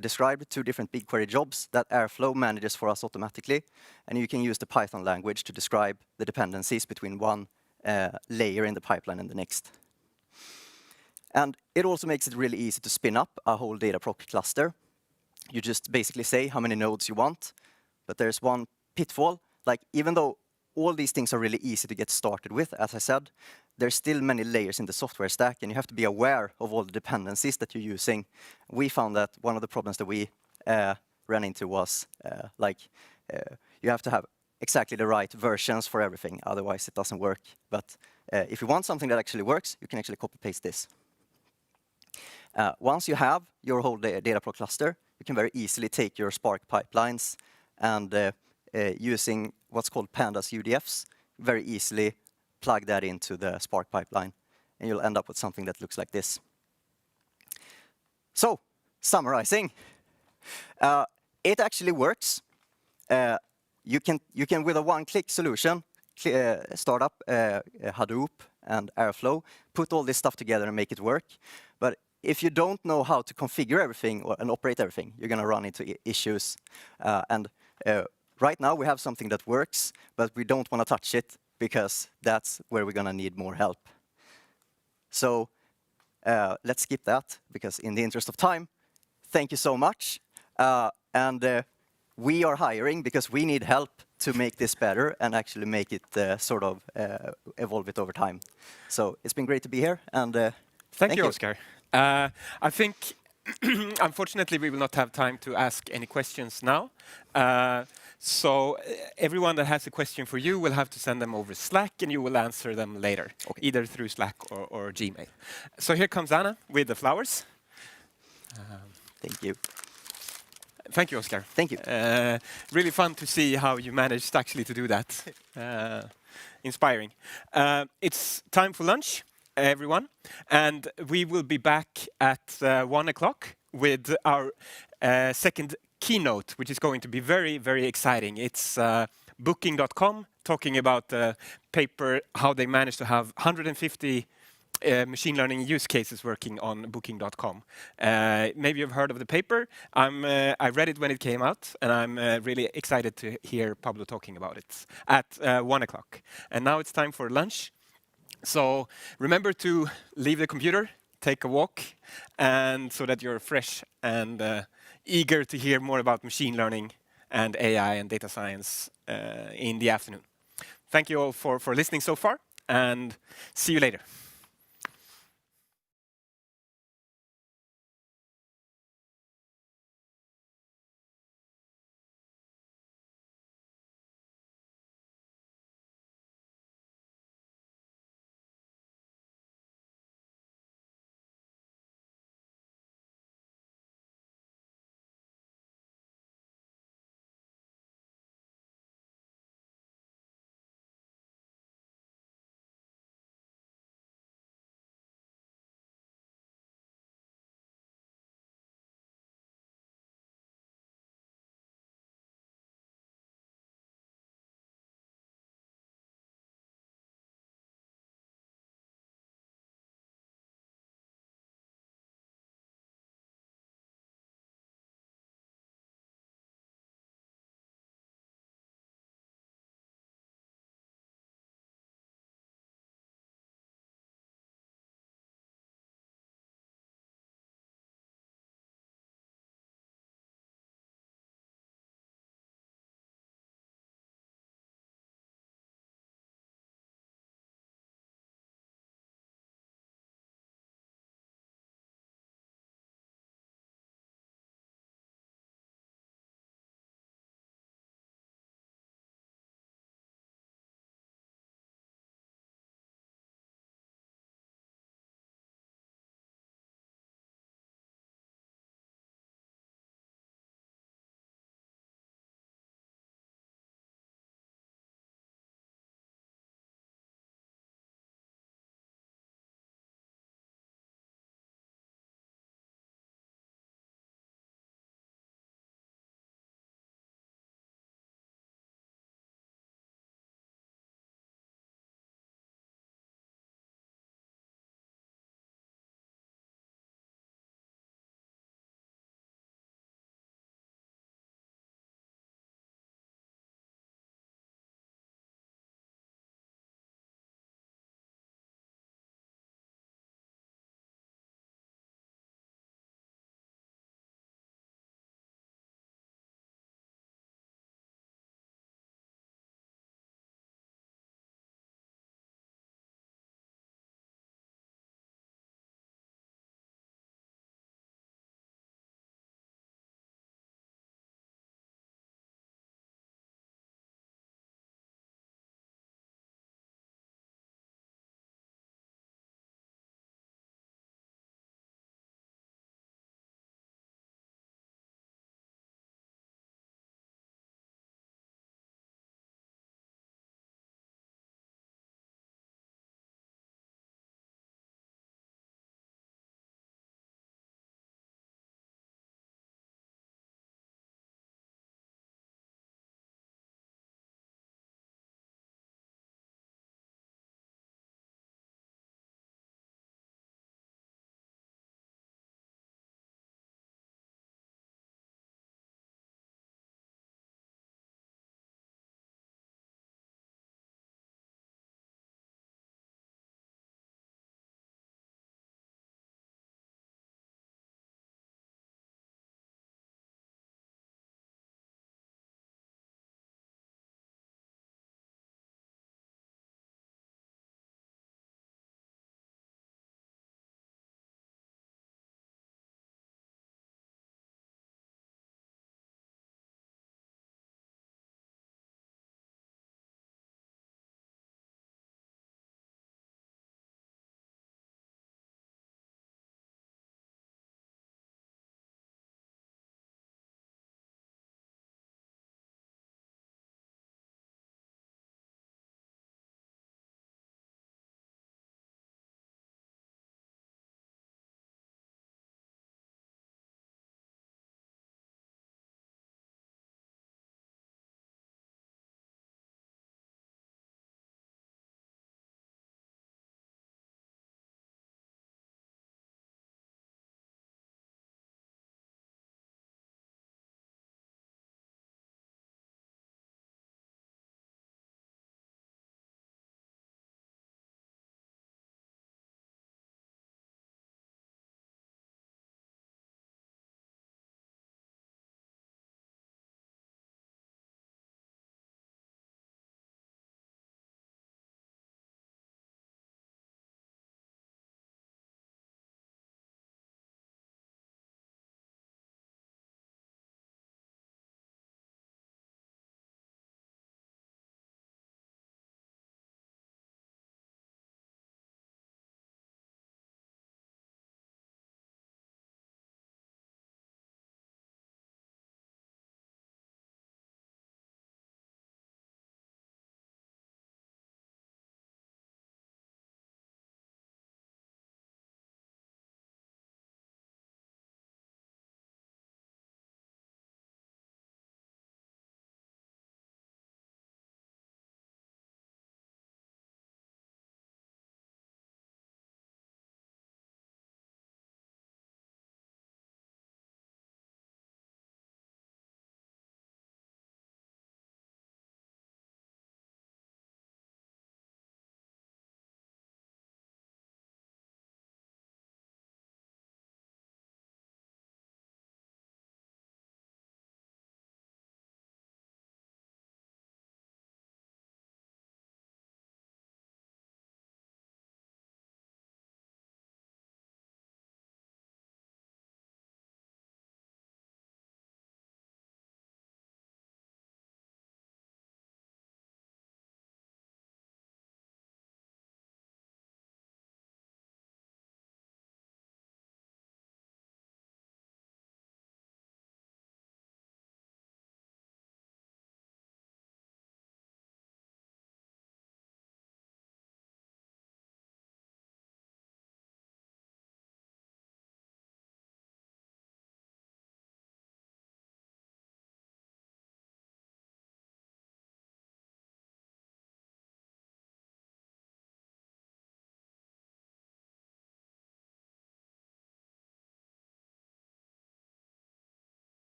described 2 different BigQuery jobs that Airflow manages for us automatically. And you can use the Python language to describe the dependencies between one layer in the pipeline and the next. And it also makes it really easy to spin up a whole Dataproc cluster. You just basically say how many nodes you want. But there's one pitfall. Like even though all these things are really easy to get started with, as I said, there's still many layers in the software stack, and you have to be aware of all the dependencies that you're using. We found that one of the problems that we ran into was you have to have exactly the right versions for everything, otherwise it doesn't work. But if you want something that actually works, you can actually copy-paste this. Once you have your whole Dataproc cluster, you can very easily take your Spark pipelines and using what's called Pandas UDFs, very easily plug that into the Spark pipeline, and you'll end up with something that looks like this. So, summarizing, it actually works. You can with a one-click solution, start up Hadoop and Airflow, put all this stuff together and make it work. But if you don't know how to configure everything and operate everything, you're going to run into issues. Right now we have something that works, but we don't want to touch it because that's where we're going to need more help. So let's skip that, because in the interest of time, thank you so much. We are hiring because we need help to make this better and actually make it sort of evolve it over time. So it's been great to be here, and thank you, Oscar. I think, unfortunately, we will not have time to ask any questions now. So everyone that has a question for you will have to send them over Slack, and you will answer them later, either through Slack or Gmail. So here comes Anna with the flowers. Thank you. Thank you, Oscar. Thank you. Really fun to see how you managed actually to do that. Inspiring. It's time for lunch, everyone, and we will be back at 1 o'clock with our second keynote, which is going to be very, very exciting. It's Booking.com talking about the paper, how they managed to have 150 machine learning use cases working on Booking.com. Maybe you've heard of the paper. I read it when it came out, and I'm really excited to hear Pablo talking about it at 1 o'clock. And now it's time for lunch. So remember to leave the computer, take a walk, and so that you're fresh and eager to hear more about machine learning and AI and data science in the afternoon. Thank you all for listening so far, and see you later.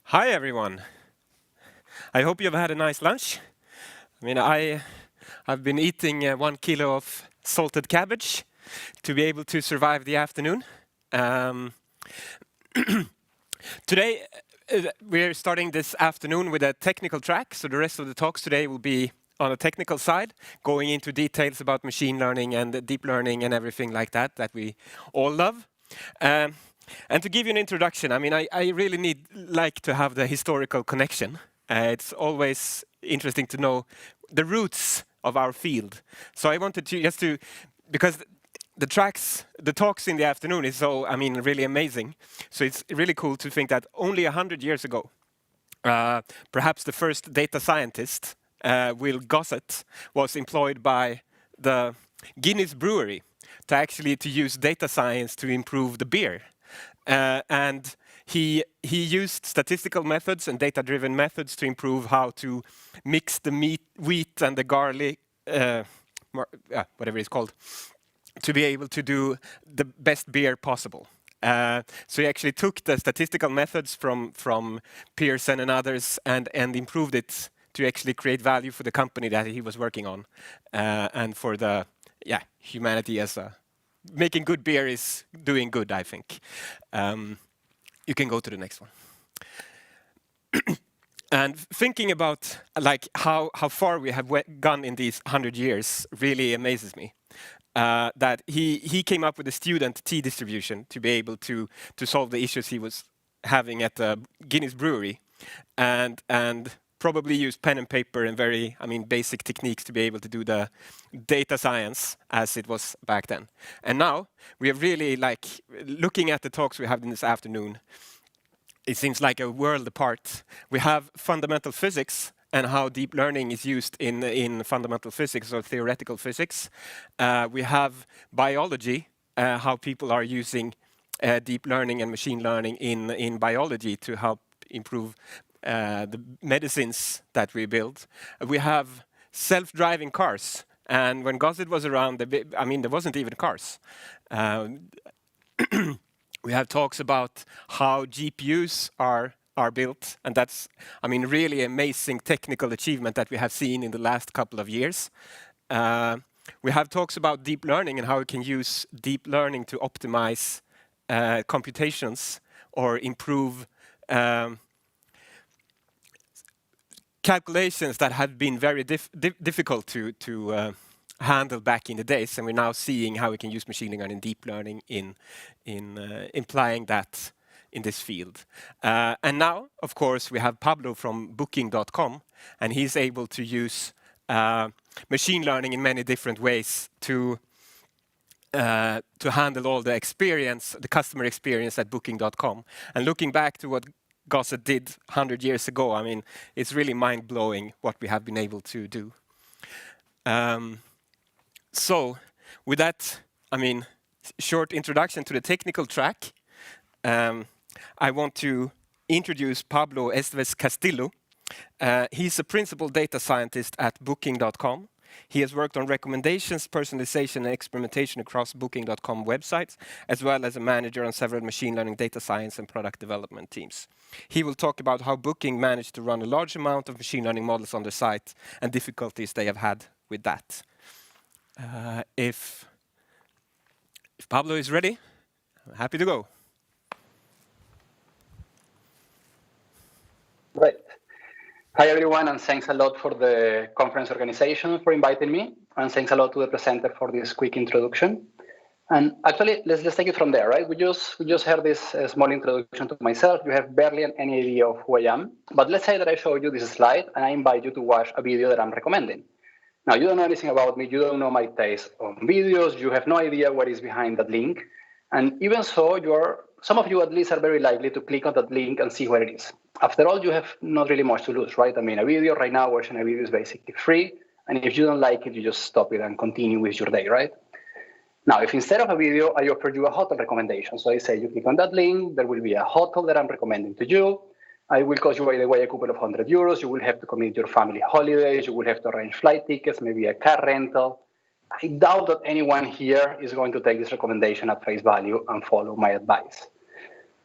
Hi, everyone. I hope you've had a nice lunch. I mean, I've been eating 1 kilo of salted cabbage to be able to survive the afternoon. Today, we're starting this afternoon with a technical track, so the rest of the talks today will be on the technical side, going into details about machine learning and deep learning and everything like that we all love. And to give you an introduction, I mean, I really like to have the historical connection. It's always interesting to know the roots of our field. So I wanted to because the talks in the afternoon is so, I mean, really amazing. So it's really cool to think that only 100 years ago, perhaps the first data scientist, Will Gossett, was employed by the Guinness Brewery to use data science to improve the beer. And he used statistical methods and data-driven methods to improve how to mix the wheat and the garlic, whatever it's called, to be able to do the best beer possible. So he actually took the statistical methods from Pearson and others and improved it to actually create value for the company that he was working on, and for the humanity as making good beer is doing good, I think. You can go to the next one. And thinking about like how far we have gone in these 100 years really amazes me. That he came up with a student tea distribution to be able to solve the issues he was having at the Guinness Brewery, and probably used pen and paper and very, basic techniques to be able to do the data science as it was back then. And now we are really looking at the talks we have in this afternoon. It seems like a world apart. We have fundamental physics and how deep learning is used in fundamental physics or theoretical physics. We have biology, how people are using deep learning and machine learning in biology to help improve the medicines that we build. We have self-driving cars, and when Gossett was around, there wasn't even cars. We have talks about how GPUs are built, and that's, really amazing technical achievement that we have seen in the last couple of years. We have talks about deep learning and how we can use deep learning to optimize computations or improve calculations that had been very difficult to handle back in the days, and we're now seeing how we can use machine learning and deep learning in implying that in this field. And now, of course, we have Pablo from Booking.com, and he's able to use machine learning in many different ways to handle all the customer experience at Booking.com. And looking back to what Gossett did 100 years ago, it's really mind-blowing what we have been able to do. So with that, short introduction to the technical track, I want to introduce Pablo Estevez Castillo. He's a principal data scientist at Booking.com. He has worked on recommendations, personalization, and experimentation across Booking.com websites, as well as a manager on several machine learning, data science, and product development teams. He will talk about how Booking managed to run a large amount of machine learning models on the site and difficulties they have had with that. If Pablo is ready, I'm happy to go. Right. Hi, everyone, and thanks a lot for the conference organization for inviting me, and thanks a lot to the presenter for this quick introduction. And actually, let's take it from there, right? We just heard this small introduction to myself. You have barely any idea of who I am, but let's say that I show you this slide, and I invite you to watch a video that I'm recommending. Now, you don't know anything about me, you don't know my taste on videos, you have no idea what is behind that link, and even so, some of you at least are very likely to click on that link and see where it is. After all, you have not really much to lose, right? A video right now, watching a video is basically free. And if you don't like it, you just stop it and continue with your day, right? Now, if instead of a video, I offer you a hotel recommendation. So I say you click on that link, there will be a hotel that I'm recommending to you. I will cost you, by the way, a couple of €100. You will have to commit your family holidays. You will have to arrange flight tickets, maybe a car rental. I doubt that anyone here is going to take this recommendation at face value and follow my advice.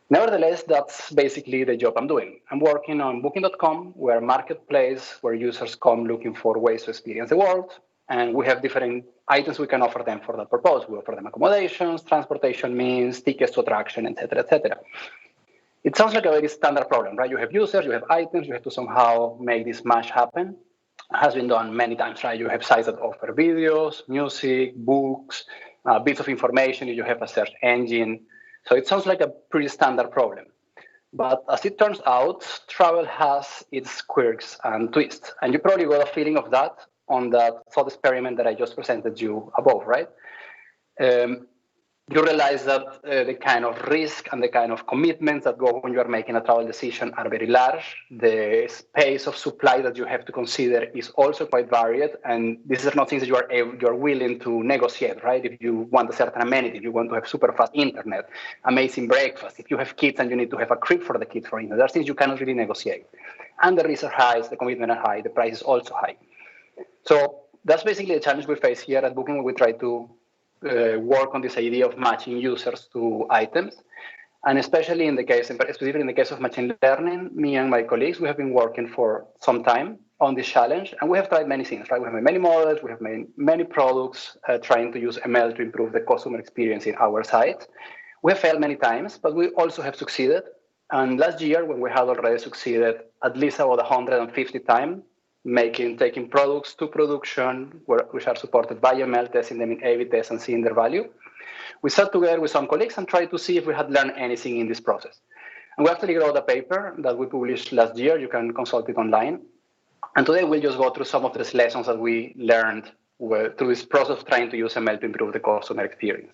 Nevertheless, that's basically the job I'm doing. I'm working on Booking.com. We're a marketplace where users come looking for ways to experience the world. And we have different items we can offer them for that purpose. We offer them accommodations, transportation means, tickets to attraction, etc., etc. It sounds like a very standard problem, right? You have users, you have items, you have to somehow make this match happen. It has been done many times, right? You have sites that offer videos, music, books, bits of information. You have a search engine. So it sounds like a pretty standard problem. But as it turns out, travel has its quirks and twists. And you probably got a feeling of that on that thought experiment that I just presented you above, right? You realize that the kind of risk and the kind of commitments that go when you are making a travel decision are very large. The space of supply that you have to consider is also quite varied, and these are not things that you are willing to negotiate, right? If you want a certain amenity, if you want to have super fast internet, amazing breakfast, if you have kids and you need to have a crib for the kids, for instance, there are things you cannot really negotiate. And the risks are high, the commitment are high, the price is also high. So that's basically the challenge we face here at Booking when we try to work on this idea of matching users to items. And especially in the case, specifically in the case of machine learning, me and my colleagues, we have been working for some time on this challenge, and we have tried many things, right? We have made many models, we have made many products trying to use ML to improve the customer experience in our site. We have failed many times, but we also have succeeded. And last year, when we had already succeeded at least about 150 times, taking products to production, which are supported by ML, testing them in A/B tests and seeing their value. We sat together with some colleagues and tried to see if we had learned anything in this process. And we actually wrote a paper that we published last year. You can consult it online. And today we'll just go through some of these lessons that we learned through this process of trying to use ML to improve the customer experience.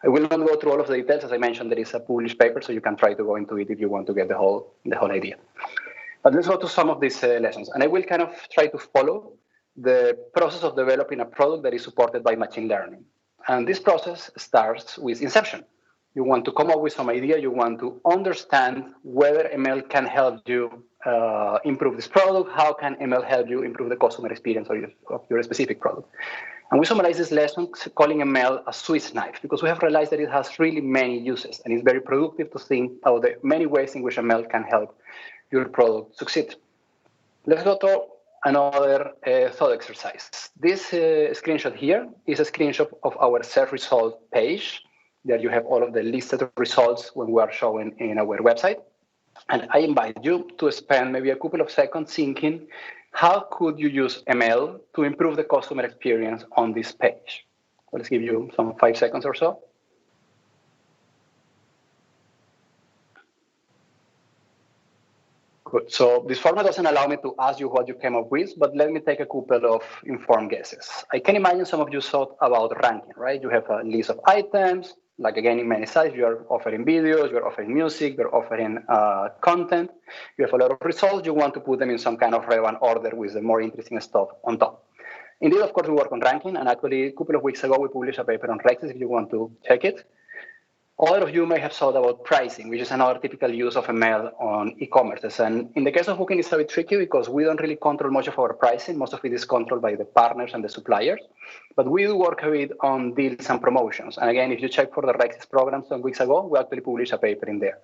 I will not go through all of the details. As I mentioned, there is a published paper, so you can try to go into it if you want to get the whole idea. But let's go to some of these lessons. And I will kind of try to follow the process of developing a product that is supported by machine learning. And this process starts with inception. You want to come up with some idea. You want to understand whether ML can help you improve this product. How can ML help you improve the customer experience of your specific product? And we summarize this lesson calling ML a Swiss knife, because we have realized that it has really many uses. And it's very productive to think about the many ways in which ML can help your product succeed. Let's go to another thought exercise. This screenshot here is a screenshot of our search result page. There you have all of the listed results when we are showing in our website. And I invite you to spend maybe a couple of seconds thinking, how could you use ML to improve the customer experience on this page? Let's give you some 5 seconds or so. Good. So this format doesn't allow me to ask you what you came up with, but let me take a couple of informed guesses. I can imagine some of you thought about ranking, right? You have a list of items, like again in many sites, you are offering videos, you're offering music, you're offering content. You have a lot of results, you want to put them in some kind of relevant order with the more interesting stuff on top. Indeed, of course, we work on ranking, and actually a couple of weeks ago, we published a paper on Rexes if you want to check it. All of you may have thought about pricing, which is another typical use of ML on e-commerce. And in the case of Booking, it's a bit tricky because we don't really control much of our pricing. Most of it is controlled by the partners and the suppliers. But we do work a bit on deals and promotions. And again, if you check for the Rexes program some weeks ago, we actually published a paper in there.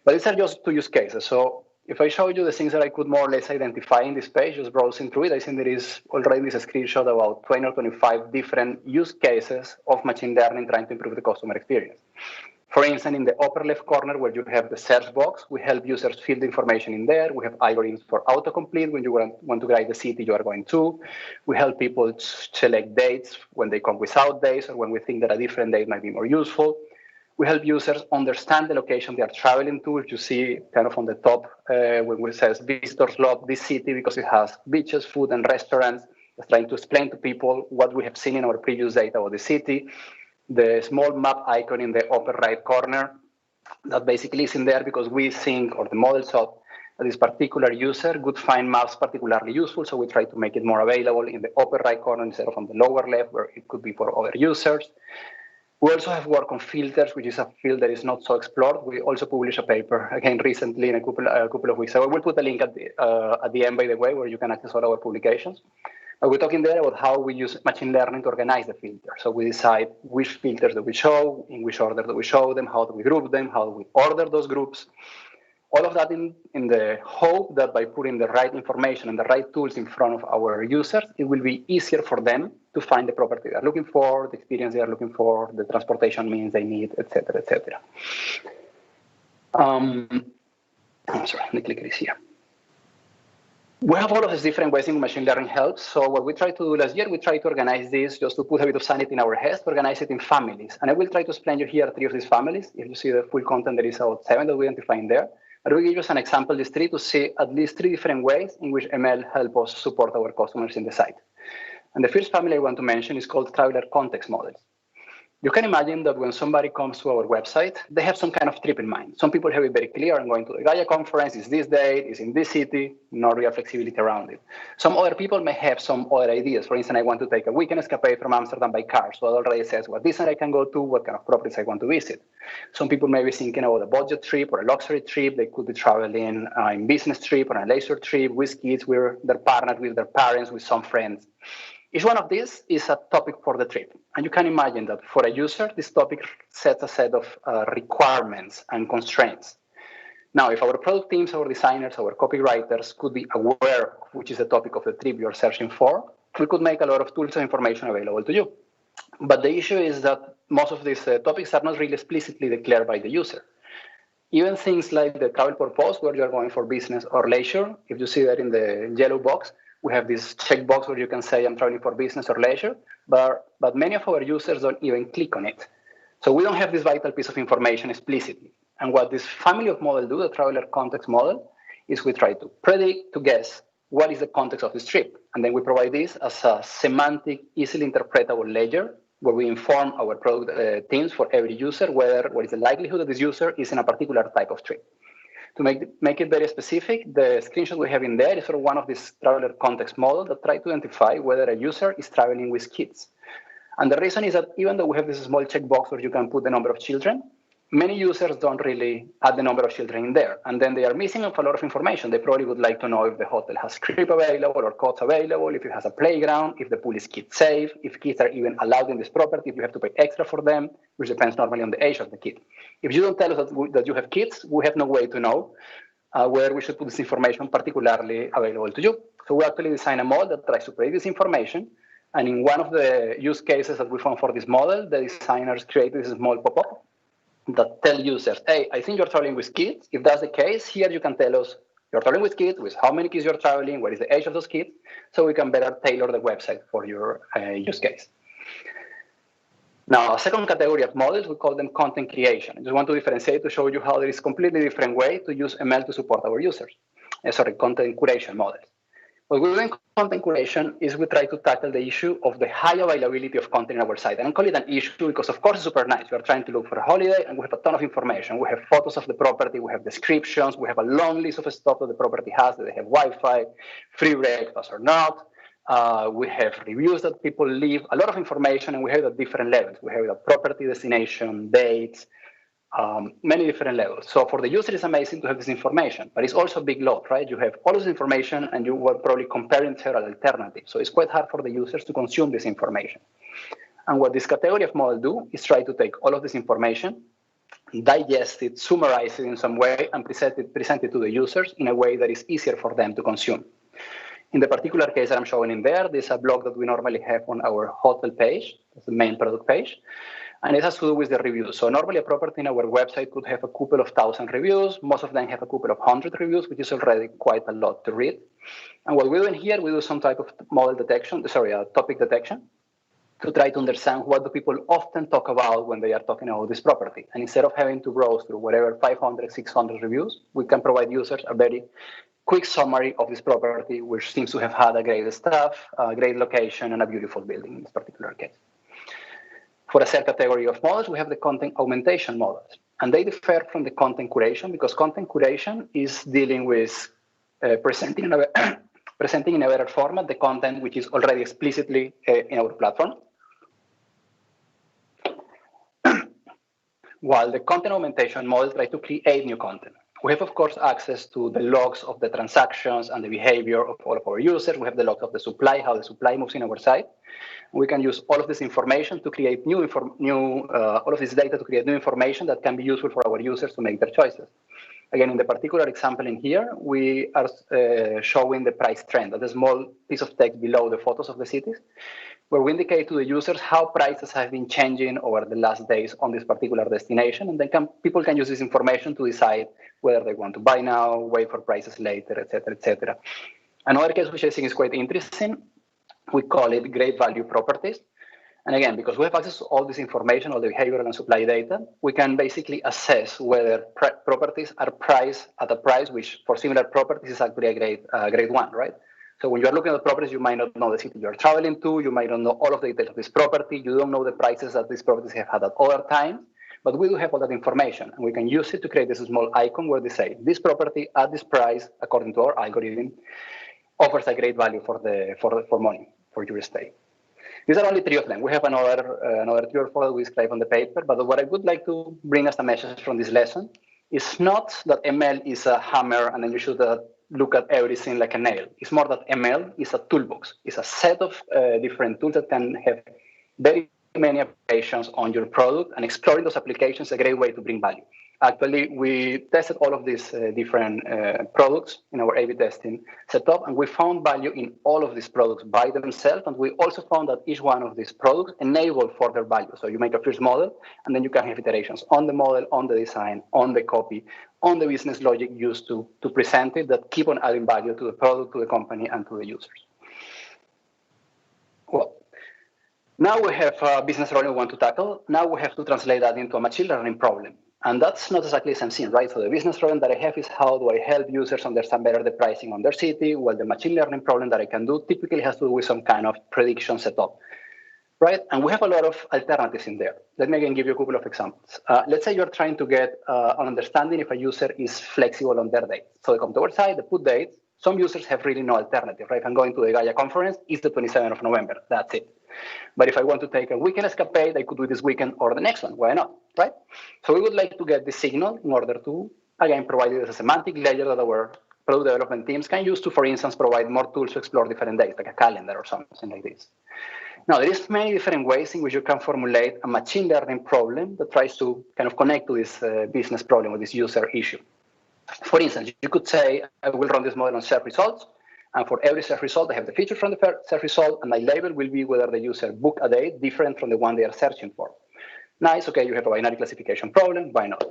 But these are just 2 use cases. So if I show you the things that I could more or less identify in this page, just browsing through it, I think there is already this screenshot about 20 or 25 different use cases of machine learning trying to improve the customer experience. For instance, in the upper left corner where you have the search box, we help users fill the information in there. We have algorithms for autocomplete when you want to guide the city you are going to. We help people select dates when they come without dates or when we think that a different date might be more useful. We help users understand the location they are traveling to. If you see kind of on the top when it says visitors love this city because it has beaches, food, and restaurants, just trying to explain to people what we have seen in our previous data about the city. The small map icon in the upper right corner, that basically is in there because we think, or the model thought, that this particular user would find maps particularly useful, so we try to make it more available in the upper right corner instead of on the lower left, where it could be for other users. We also have work on filters, which is a field that is not so explored. We also published a paper, again, recently, in a couple of weeks ago. We'll put a link at the end, by the way, where you can access all our publications. But we're talking there about how we use machine learning to organize the filters. So we decide which filters do we show, in which order do we show them, how do we group them, how do we order those groups. All of that in the hope that by putting the right information and the right tools in front of our users, it will be easier for them to find the property they're looking for, the experience they're looking for, the transportation means they need, etc., etc. Sorry, let me click this here. We have all of these different ways in which machine learning helps. So what we tried to do last year, we tried to organize this just to put a bit of sanity in our heads, to organize it in families. And I will try to explain you here 3 of these families. If you see the full content, there is about 7 that we identify in there. But we give you an example, these 3, to see at least 3 different ways in which ML help us support our customers in the site. And the first family I want to mention is called traveler context models. You can imagine that when somebody comes to our website, they have some kind of trip in mind. Some people have it very clear. I'm going to the GAIA Conference, it's this date, it's in this city, no real flexibility around it. Some other people may have some other ideas. For instance, I want to take a weekend escapade from Amsterdam by car. So it already says what Disney I can go to, what kind of properties I want to visit. Some people may be thinking about a budget trip or a luxury trip. They could be traveling in business trip or a leisure trip with kids, where they're partnered with their parents, with some friends. Each one of these is a topic for the trip. And you can imagine that for a user, this topic sets a set of requirements and constraints. Now, if our product teams, our designers, our copywriters could be aware of which is the topic of the trip you're searching for, we could make a lot of tools and information available to you. But the issue is that most of these topics are not really explicitly declared by the user. Even things like the travel purpose, where you're going for business or leisure, if you see that in the yellow box, we have this checkbox where you can say I'm traveling for business or leisure, but many of our users don't even click on it. So we don't have this vital piece of information explicitly. And what this family of models do, the traveler context model, is we try to predict, to guess what is the context of this trip. And then we provide this as a semantic, easily interpretable ledger where we inform our product teams for every user what is the likelihood that this user is in a particular type of trip. To make it very specific, the screenshot we have in there is for one of these traveler context models that try to identify whether a user is traveling with kids. And the reason is that even though we have this small checkbox where you can put the number of children, many users don't really add the number of children in there. And then they are missing a lot of information. They probably would like to know if the hotel has crib available or cots available, if it has a playground, if the pool is kid safe, if kids are even allowed in this property, if you have to pay extra for them, which depends normally on the age of the kid. If you don't tell us that you have kids, we have no way to know where we should put this information particularly available to you. So we actually design a model that tries to predict this information. And in one of the use cases that we found for this model, the designers created this small pop-up that tell users, hey, I think you're traveling with kids. If that's the case, here you can tell us you're traveling with kids, with how many kids you're traveling, what is the age of those kids, so we can better tailor the website for your use case. Now, a second category of models, we call them content creation. I just want to differentiate to show you how there is a completely different way to use ML to support our users. Content curation models. What we do in content curation is we try to tackle the issue of the high availability of content in our site. I don't call it an issue because, of course, it's super nice. We are trying to look for a holiday, and we have a ton of information. We have photos of the property. We have descriptions. We have a long list of stuff that the property has, that they have Wi-Fi, free breakfast or not. We have reviews that people leave, a lot of information, and we have it at different levels. We have it at property, destination, dates, many different levels. So for the user, it's amazing to have this information, but it's also a big load, right? You have all this information and you were probably comparing several alternatives. So it's quite hard for the users to consume this information. And what this category of model do is try to take all of this information, digest it, summarize it in some way, and present it to the users in a way that is easier for them to consume. In the particular case that I'm showing in there, there's a blog that we normally have on our hotel page, that's the main product page. And it has to do with the reviews. So normally a property in our website could have a couple of thousand reviews. Most of them have a couple of hundred reviews, which is already quite a lot to read. And what we do in here, we do some type of topic detection to try to understand what do people often talk about when they are talking about this property. And instead of having to browse through whatever 500, 600 reviews, we can provide users a very quick summary of this property, which seems to have had a great staff, a great location, and a beautiful building in this particular case. For a third category of models, we have the content augmentation models. And they differ from the content curation because content curation is dealing with presenting in a better format the content which is already explicitly in our platform. While the content augmentation model tries to create new content. We have, of course, access to the logs of the transactions and the behavior of all of our users. We have the logs of the supply, how the supply moves in our site. We can use all of this information to create all of this data to create new information that can be useful for our users to make their choices. Again, in the particular example in here, we are showing the price trend, a small piece of text below the photos of the cities, where we indicate to the users how prices have been changing over the last days on this particular destination. And then people can use this information to decide whether they want to buy now, wait for prices later, et cetera, et cetera. Another case which I think is quite interesting, we call it great value properties. And again, because we have access to all this information, all the behavioral and supply data, we can basically assess whether properties are priced at a price which for similar properties is actually a grade one, right? So when you're looking at properties, you might not know the city you're traveling to, you might not know all of the details of this property, you don't know the prices that these properties have had at other times, but we do have all that information, and we can use it to create this small icon where they say, this property at this price, according to our algorithm, offers a great value for money, for your stay. These are only 3 of them. We have another 3 or 4 that we describe on the paper, but what I would like to bring as a message from this lesson is not that ML is a hammer and then you should look at everything like a nail. It's more that ML is a toolbox. It's a set of different tools that can have very many applications on your product, and exploring those applications is a great way to bring value. Actually, we tested all of these different products in our A/B testing setup, and we found value in all of these products by themselves. And we also found that each one of these products enabled further value. So you make a first model, and then you can have iterations on the model, on the design, on the copy, on the business logic used to present it that keep on adding value to the product, to the company, and to the users. Well, now we have a business problem we want to tackle. Now we have to translate that into a machine learning problem. And that's not exactly the same thing, right? So the business problem that I have is how do I help users understand better the pricing on their city? Well, the machine learning problem that I can do typically has to do with some kind of prediction setup, right? And we have a lot of alternatives in there. Let me again give you a couple of examples. Let's say you're trying to get an understanding if a user is flexible on their date. So they come to our site, they put dates. Some users have really no alternative, right? If I'm going to the GAIA Conference, it's the 27th of November, that's it. But if I want to take a weekend escapade, I could do this weekend or the next one. Why not, right? So we would like to get the signal in order to, again, provide it as a semantic layer that our product development teams can use to, for instance, provide more tools to explore different days, like a calendar or something like this. Now, there is many different ways in which you can formulate a machine learning problem that tries to kind of connect to this business problem or this user issue. For instance, you could say, I will run this model on search results. And for every search result, I have the feature from the search result, and my label will be whether the user booked a date different from the one they are searching for. Nice, okay, you have a binary classification problem, why not?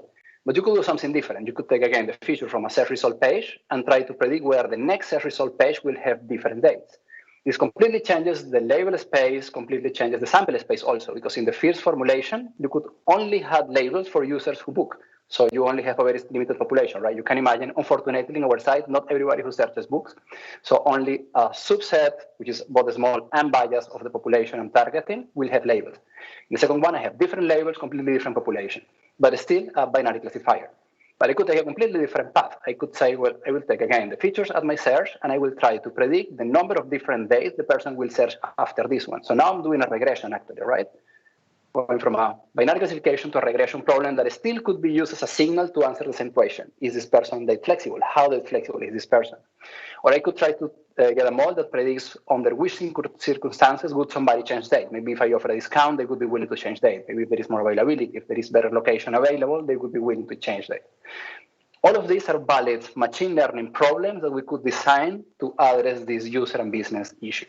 But you could do something different. You could take, again, the feature from a search result page and try to predict whether the next search result page will have different dates. This completely changes the label space, completely changes the sample space also, because in the first formulation, you could only have labels for users who book. So you only have a very limited population, right? You can imagine, unfortunately, in our site, not everybody who searches books. So only a subset, which is both small and biased of the population I'm targeting, will have labels. In the second one, I have different labels, completely different population, but still a binary classifier. But I could take a completely different path. I could say, well, I will take, again, the features at my search, and I will try to predict the number of different days the person will search after this one. So now I'm doing a regression, actually, right? Going from a binary classification to a regression problem that still could be used as a signal to answer the same question. Is this person date flexible? How date flexible is this person? Or I could try to get a model that predicts under which circumstances would somebody change date. Maybe if I offer a discount, they would be willing to change date. Maybe if there is more availability, if there is better location available, they would be willing to change date. All of these are valid machine learning problems that we could design to address this user and business issue.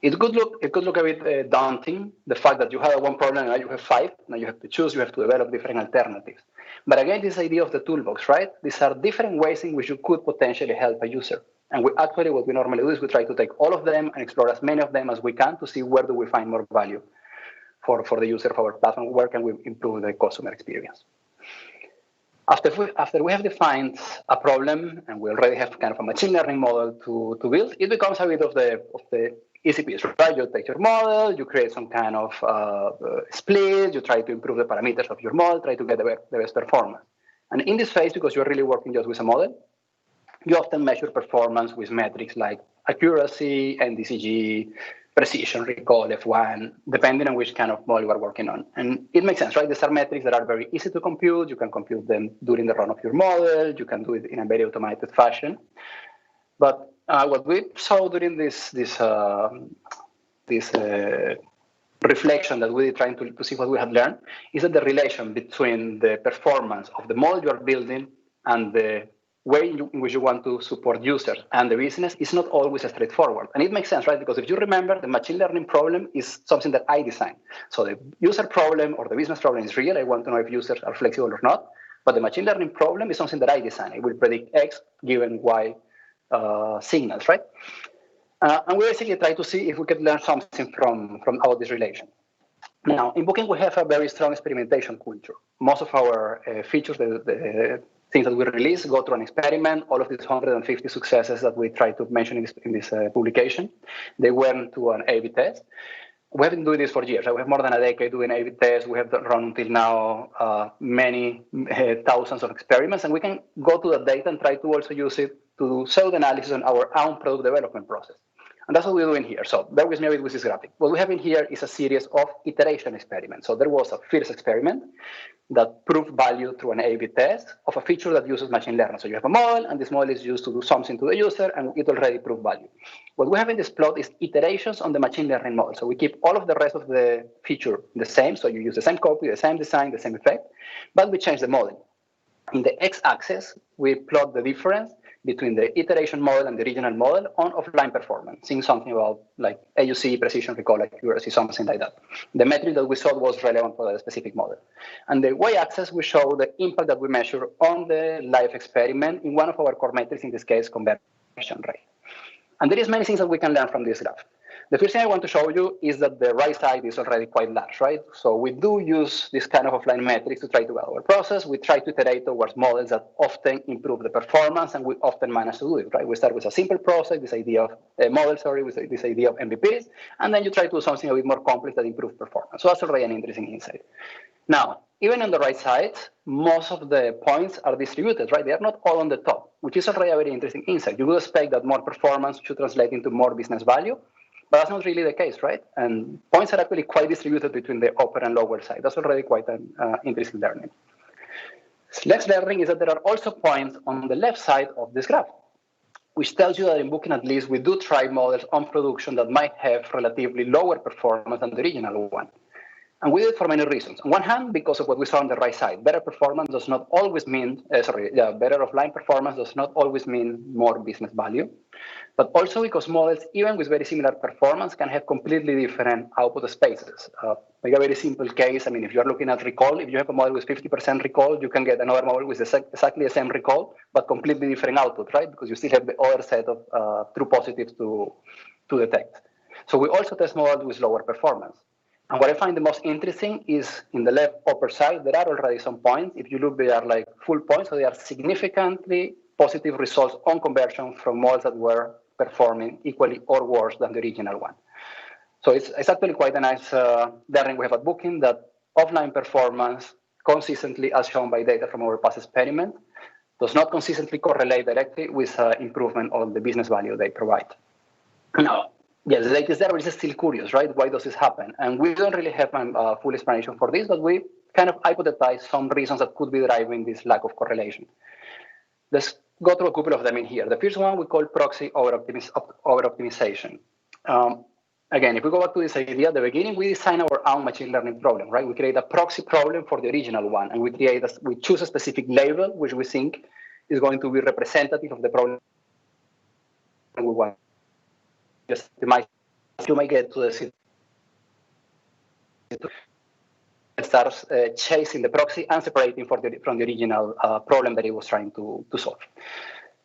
It could look a bit daunting, the fact that you have one problem and now you have 5. Now you have to choose, you have to develop different alternatives. But again, this idea of the toolbox, right? These are different ways in which you could potentially help a user. And what we normally do is we try to take all of them and explore as many of them as we can to see where do we find more value for the user of our platform, where can we improve the customer experience. After we have defined a problem and we already have kind of a machine learning model to build, it becomes a bit of the easy piece, right? You take your model, you create some kind of split, you try to improve the parameters of your model, try to get the best performance. And in this phase, because you're really working just with a model, you often measure performance with metrics like accuracy, NDCG, precision, recall, F1, depending on which kind of model you are working on. And it makes sense, right? These are metrics that are very easy to compute. You can compute them during the run of your model. You can do it in a very automated fashion. But what we saw during this reflection that we were trying to see what we had learned is that the relation between the performance of the model you are building and the way in which you want to support users and the business is not always straightforward. And it makes sense, right? Because if you remember, the machine learning problem is something that I designed. So the user problem or the business problem is real. I want to know if users are flexible or not. But the machine learning problem is something that I designed. It will predict X given Y signals, right? And we basically try to see if we could learn something from out this relation. Now, in Booking, we have a very strong experimentation culture. Most of our features, the things that we release, go through an experiment. All of these 150 successes that we try to mention in this publication, they went to an A/B test. We have been doing this for years. We have more than a decade doing A/B tests. We have run until now many thousands of experiments, and we can go to the data and try to also use it to do pseudo-analysis on our own product development process. And that's what we're doing here. So bear with me a bit with this graphic. What we have in here is a series of iteration experiments. So there was a first experiment that proved value through an A/B test of a feature that uses machine learning. So you have a model, and this model is used to do something to the user, and it already proved value. What we have in this plot is iterations on the machine learning model. So we keep all of the rest of the feature the same. So you use the same copy, the same design, the same effect, but we change the model. In the x-axis, we plot the difference between the iteration model and the original model on offline performance, seeing something about like AUC, precision, recall, accuracy, something like that. The metric that we saw was relevant for the specific model. And the y-axis, we show the impact that we measure on the live experiment in one of our core metrics, in this case, conversion rate. And there is many things that we can learn from this graph. The first thing I want to show you is that the right side is already quite large, right? So we do use this kind of offline metrics to try to evaluate our process. We try to iterate towards models that often improve the performance, and we often manage to do it, right? We start with a simple process, this idea of with this idea of MVPs, and then you try to do something a bit more complex that improves performance. So that's already an interesting insight. Now, even on the right side, most of the points are distributed, right? They are not all on the top, which is already a very interesting insight. You would expect that more performance should translate into more business value, but that's not really the case, right? And points are actually quite distributed between the upper and lower side. That's already quite an interesting learning. Next learning is that there are also points on the left side of this graph, which tells you that in Booking, at least, we do try models on production that might have relatively lower performance than the original one. And we do it for many reasons. On one hand, because of what we saw on the right side, better performance does not always mean, better offline performance does not always mean more business value. But also because models, even with very similar performance, can have completely different output spaces. Like a very simple case, I mean, if you're looking at recall, if you have a model with 50% recall, you can get another model with exactly the same recall, but completely different output, right? Because you still have the other set of true positives to detect. So we also test models with lower performance. And what I find the most interesting is in the left upper side, there are already some points. If you look, they are like full points, so they are significantly positive results on conversion from models that were performing equally or worse than the original one. So it's actually quite a nice learning we have at Booking, that offline performance consistently, as shown by data from our past experiment, does not consistently correlate directly with improvement on the business value they provide. Now, yes, the data is there, but it's still curious, right? Why does this happen? And we don't really have a full explanation for this, but we kind of hypothesize some reasons that could be driving this lack of correlation. Let's go through a couple of them in here. The first one we call proxy over-optimization. Again, if we go back to this idea, at the beginning, we design our own machine learning problem, right? We create a proxy problem for the original one, and we choose a specific label, which we think is going to be representative of the problem we want. You might get to the situation starts chasing the proxy and separating from the original problem that it was trying to solve.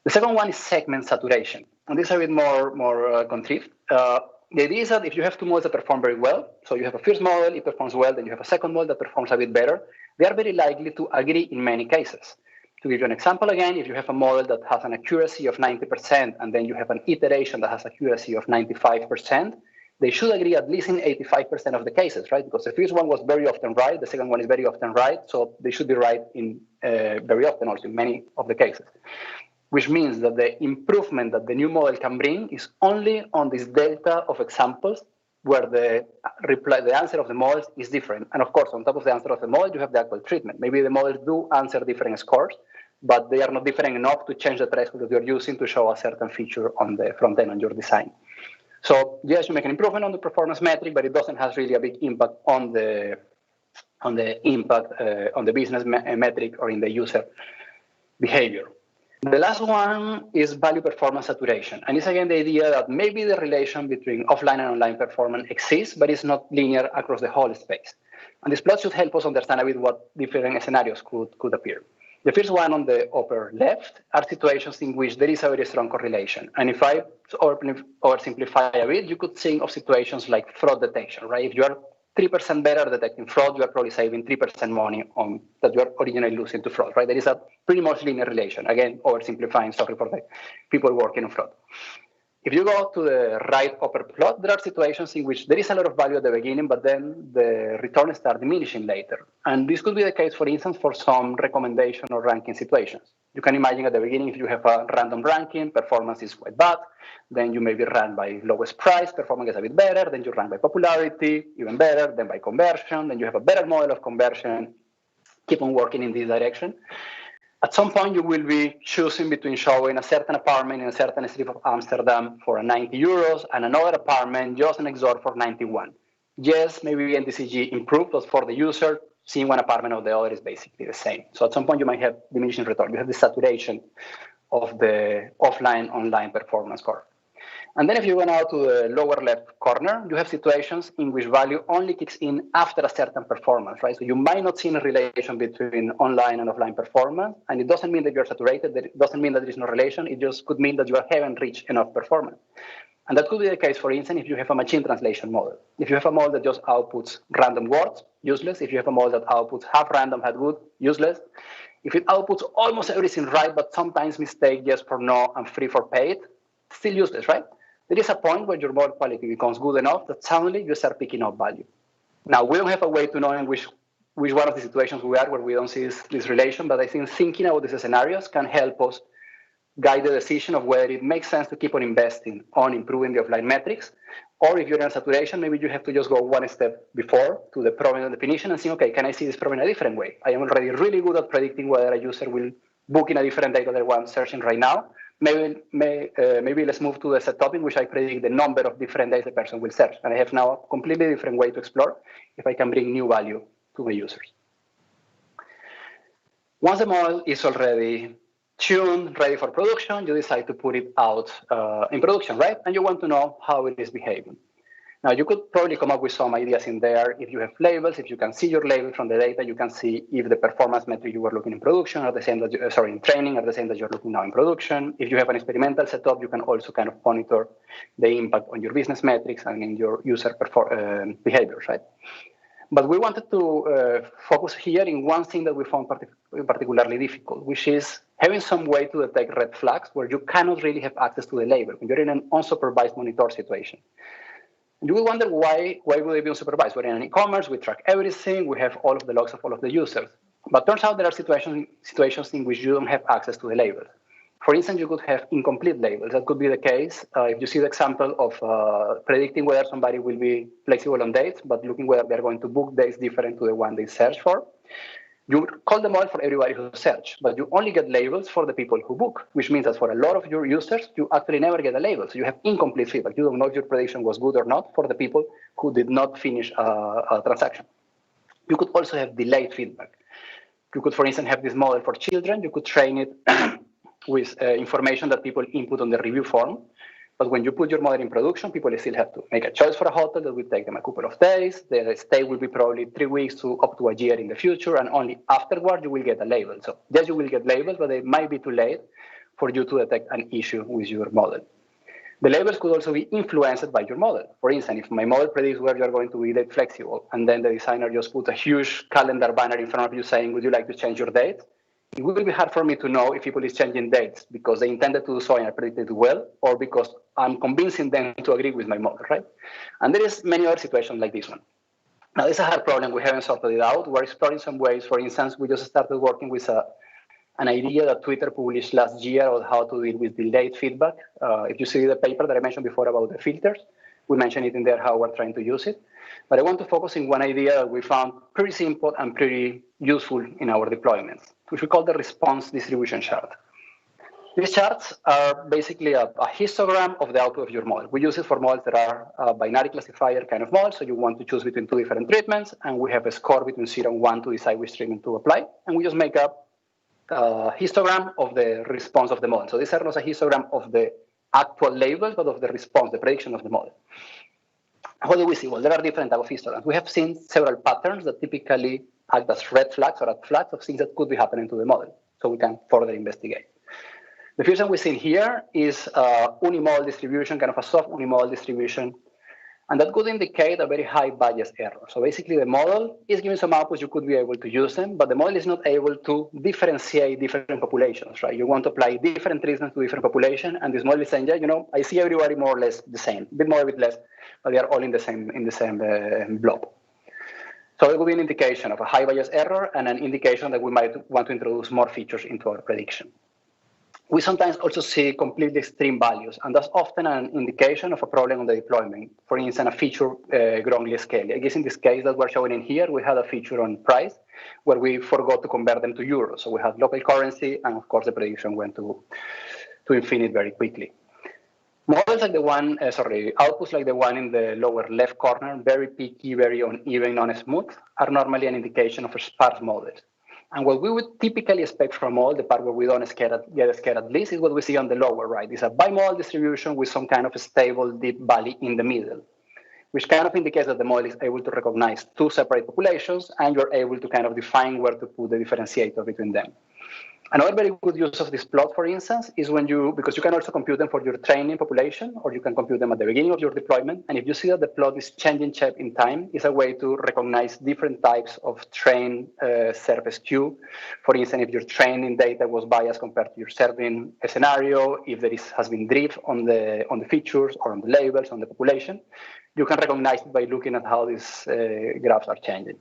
The second one is segment saturation, and this is a bit more contrived. The idea is that if you have two models that perform very well, so you have a first model, it performs well, then you have a second model that performs a bit better, they are very likely to agree in many cases. To give you an example again, if you have a model that has an accuracy of 90% and then you have an iteration that has accuracy of 95%, they should agree at least in 85% of the cases, right? Because the first one was very often right, the second one is very often right, so they should be right in very often also in many of the cases. Which means that the improvement that the new model can bring is only on this delta of examples where the answer of the models is different. And of course, on top of the answer of the model, you have the actual treatment. Maybe the models do answer different scores, but they are not different enough to change the threshold that you're using to show a certain feature on the front end on your design. So yes, you make an improvement on the performance metric, but it doesn't have really a big impact on the business metric or in the user behavior. The last one is value performance saturation. And it's again the idea that maybe the relation between offline and online performance exists, but it's not linear across the whole space. And this plot should help us understand a bit what different scenarios could appear. The first one on the upper left are situations in which there is a very strong correlation. And if I oversimplify a bit, you could think of situations like fraud detection, right? If you are 3% better detecting fraud, you are probably saving 3% money on that you are originally losing to fraud, right? There is a pretty much linear relation. Again, oversimplifying, sorry for the people working on fraud. If you go to the right upper plot, there are situations in which there is a lot of value at the beginning, but then the returns start diminishing later. And this could be the case, for instance, for some recommendation or ranking situations. You can imagine at the beginning, if you have a random ranking, performance is quite bad. Then you maybe rank by lowest price, performance gets a bit better. Then you rank by popularity, even better. Then by conversion. Then you have a better model of conversion. Keep on working in this direction. At some point, you will be choosing between showing a certain apartment in a certain strip of Amsterdam for 90 euros and another apartment just next door for 91. Yes, maybe NTCG improved, but for the user, seeing one apartment or the other is basically the same. So at some point, you might have diminishing return. You have the saturation of the offline-online performance curve. And then if you go now to the lower left corner, you have situations in which value only kicks in after a certain performance, right? So you might not see a relation between online and offline performance, and it doesn't mean that you're saturated, it doesn't mean that there is no relation, it just could mean that you haven't reached enough performance. And that could be the case, for instance, if you have a machine translation model. If you have a model that just outputs random words, useless. If you have a model that outputs half random, half good, useless. If it outputs almost everything right, but sometimes mistake yes for no and free for paid, still useless, right? There is a point where your model quality becomes good enough that suddenly you start picking up value. Now, we don't have a way to know in which one of the situations we are where we don't see this relation, but I think thinking about these scenarios can help us guide the decision of whether it makes sense to keep on investing on improving the offline metrics, or if you're in saturation, maybe you have to just go one step before to the problem definition and say, okay, can I see this problem in a different way? I am already really good at predicting whether a user will book in a different date than the one searching right now. Maybe let's move to the set topic, which I predict the number of different days the person will search. And I have now a completely different way to explore if I can bring new value to my users. Once the model is already tuned, ready for production, you decide to put it out in production, right? And you want to know how it is behaving. Now, you could probably come up with some ideas in there. If you have labels, if you can see your label from the data, you can see if the performance metric you were looking in production are the same that in training are the same that you're looking now in production. If you have an experimental setup, you can also kind of monitor the impact on your business metrics and in your user behaviors, right? But we wanted to focus here in one thing that we found particularly difficult, which is having some way to detect red flags where you cannot really have access to the label when you're in an unsupervised monitor situation. You will wonder why would they be unsupervised? We're in an e-commerce, we track everything, we have all of the logs of all of the users. But turns out there are situations in which you don't have access to the labels. For instance, you could have incomplete labels. That could be the case if you see the example of predicting whether somebody will be flexible on dates, but looking whether they're going to book dates different to the one they search for. You call them all for everybody who search, but you only get labels for the people who book, which means that for a lot of your users, you actually never get a label. So you have incomplete feedback. You don't know if your prediction was good or not for the people who did not finish a transaction. You could also have delayed feedback. You could, for instance, have this model for children. You could train it with information that people input on the review form. But when you put your model in production, people still have to make a choice for a hotel that will take them a couple of days. The stay will be probably 3 weeks to up to a year in the future, and only afterward you will get a label. So yes, you will get labels, but they might be too late for you to detect an issue with your model. The labels could also be influenced by your model. For instance, if my model predicts where you're going to be date flexible, and then the designer just puts a huge calendar banner in front of you saying, would you like to change your date? It will be hard for me to know if people is changing dates because they intended to do so and I predicted well, or because I'm convincing them to agree with my model, right? And there is many other situations like this one. Now, this is a hard problem. We haven't sorted it out. We're exploring some ways. For instance, we just started working with an idea that Twitter published last year on how to deal with delayed feedback. If you see the paper that I mentioned before about the filters, We mentioned it in there how we're trying to use it. But I want to focus on one idea that we found pretty simple and pretty useful in our deployments, which we call the response distribution chart. These charts are basically a histogram of the output of your model. We use it for models that are a binary classifier kind of models. So you want to choose between two different treatments, and we have a score between 0 and 1 to decide which treatment to apply. And we just make up a histogram of the response of the model. So these are not a histogram of the actual labels, but of the response, the prediction of the model. What do we see? Well, there are different types of histograms. We have seen several patterns that typically act as red flags or red flags of things that could be happening to the model, so we can further investigate. The first one we see here is unimodel distribution, kind of a soft unimodel distribution, and that could indicate a very high bias error. So basically the model is giving some outputs, you could be able to use them, but the model is not able to differentiate different populations, right? You want to apply different treatments to different populations, and this model is saying, yeah, you know, I see everybody more or less the same, a bit more, a bit less, but they are all in the same blob. So it will be an indication of a high bias error and an indication that we might want to introduce more features into our prediction. We sometimes also see completely extreme values, and that's often an indication of a problem on the deployment. For instance, a feature wrongly scaled. I guess in this case that we're showing in here, we had a feature on price where we forgot to convert them to euros. So we had local currency, and of course the prediction went to infinite very quickly. Models like the one, outputs like the one in the lower left corner, very peaky, very uneven, non-smooth, are normally an indication of a sparse model. And what we would typically expect from a model, the part where we don't get scared at least, is what we see on the lower right. It's a bimodal distribution with some kind of a stable deep valley in the middle, which kind of indicates that the model is able to recognize two separate populations, and you're able to kind of define where to put the differentiator between them. Another very good use of this plot, for instance, is when because you can also compute them for your training population, or you can compute them at the beginning of your deployment. And if you see that the plot is changing shape in time, it's a way to recognize different types of train surface queue. For instance, if your training data was biased compared to your serving scenario, if there has been drift on the features or on the labels on the population, you can recognize it by looking at how these graphs are changing.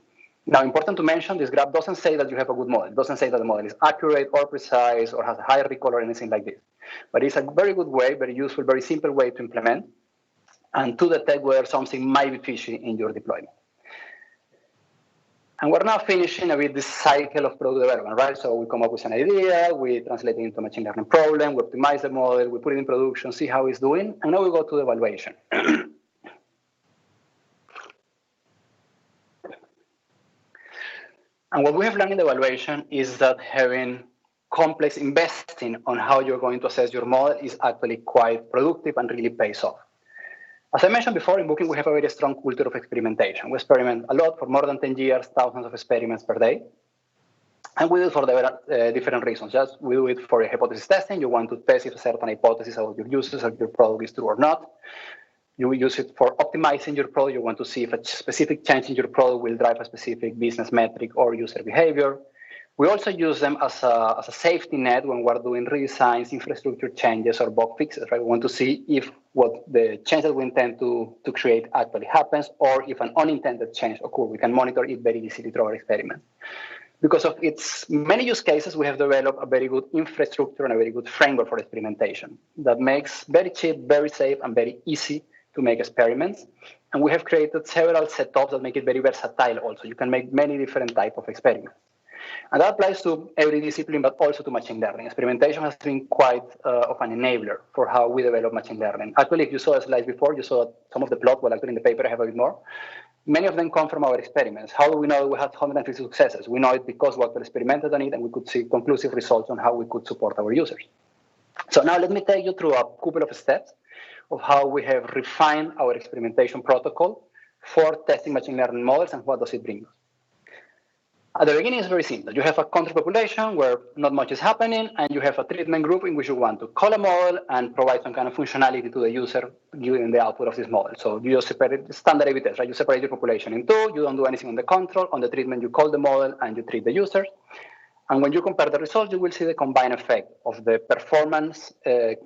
Now, important to mention, this graph doesn't say that you have a good model. It doesn't say that the model is accurate or precise or has a high recall or anything like this. But it's a very good way, very useful, very simple way to implement and to detect whether something might be fishy in your deployment. And we're now finishing a bit this cycle of product development, right? So we come up with an idea, we translate it into a machine learning problem, we optimize the model, we put it in production, see how it's doing, and now we go to the evaluation. And what we have learned in the evaluation is that having complex investing on how you're going to assess your model is actually quite productive and really pays off. As I mentioned before, in Booking, we have a very strong culture of experimentation. We experiment a lot for more than 10 years, thousands of experiments per day. And we do it for different reasons. Just we do it for hypothesis testing. You want to test if a certain hypothesis about your users or your product is true or not. You will use it for optimizing your product. You want to see if a specific change in your product will drive a specific business metric or user behavior. We also use them as a safety net when we're doing redesigns, infrastructure changes, or bug fixes. Right? We want to see if what the change that we intend to create actually happens, or if an unintended change occurs. We can monitor it very easily through our experiments. Because of its many use cases, we have developed a very good infrastructure and a very good framework for experimentation that makes very cheap, very safe, and very easy to make experiments. And we have created several setups that make it very versatile also. You can make many different types of experiments. And that applies to every discipline, but also to machine learning. Experimentation has been quite of an enabler for how we develop machine learning. Actually, if you saw the slides before, you saw some of the plot, well, actually in the paper I have a bit more. Many of them come from our experiments. How do we know we had 150 successes? We know it because we actually experimented on it, and we could see conclusive results on how we could support our users. So now let me take you through a couple of steps of how we have refined our experimentation protocol for testing machine learning models and what does it bring us. At the beginning, it's very simple. You have a control population where not much is happening, and you have a treatment group in which you want to call a model and provide some kind of functionality to the user given the output of this model. So you just separate standard A/B test, right? You separate your population in two. You don't do anything on the control. On the treatment, you call the model and you treat the users. And when you compare the results, you will see the combined effect of the performance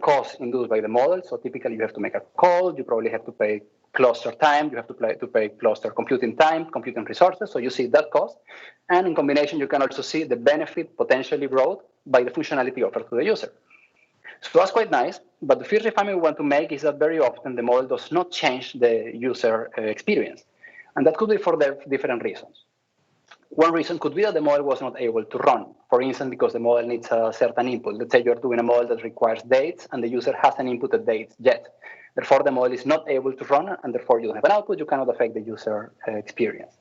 cost induced by the model. So typically, you have to make a call. You probably have to pay cluster time. You have to pay cluster computing time, computing resources. So you see that cost. And in combination, you can also see the benefit potentially brought by the functionality offered to the user. So that's quite nice. But the first refinement we want to make is that very often the model does not change the user experience. And that could be for different reasons. One reason could be that the model was not able to run. For instance, because the model needs a certain input. Let's say you're doing a model that requires dates and the user hasn't inputted dates yet. Therefore, the model is not able to run, and therefore you don't have an output. You cannot affect the user experience.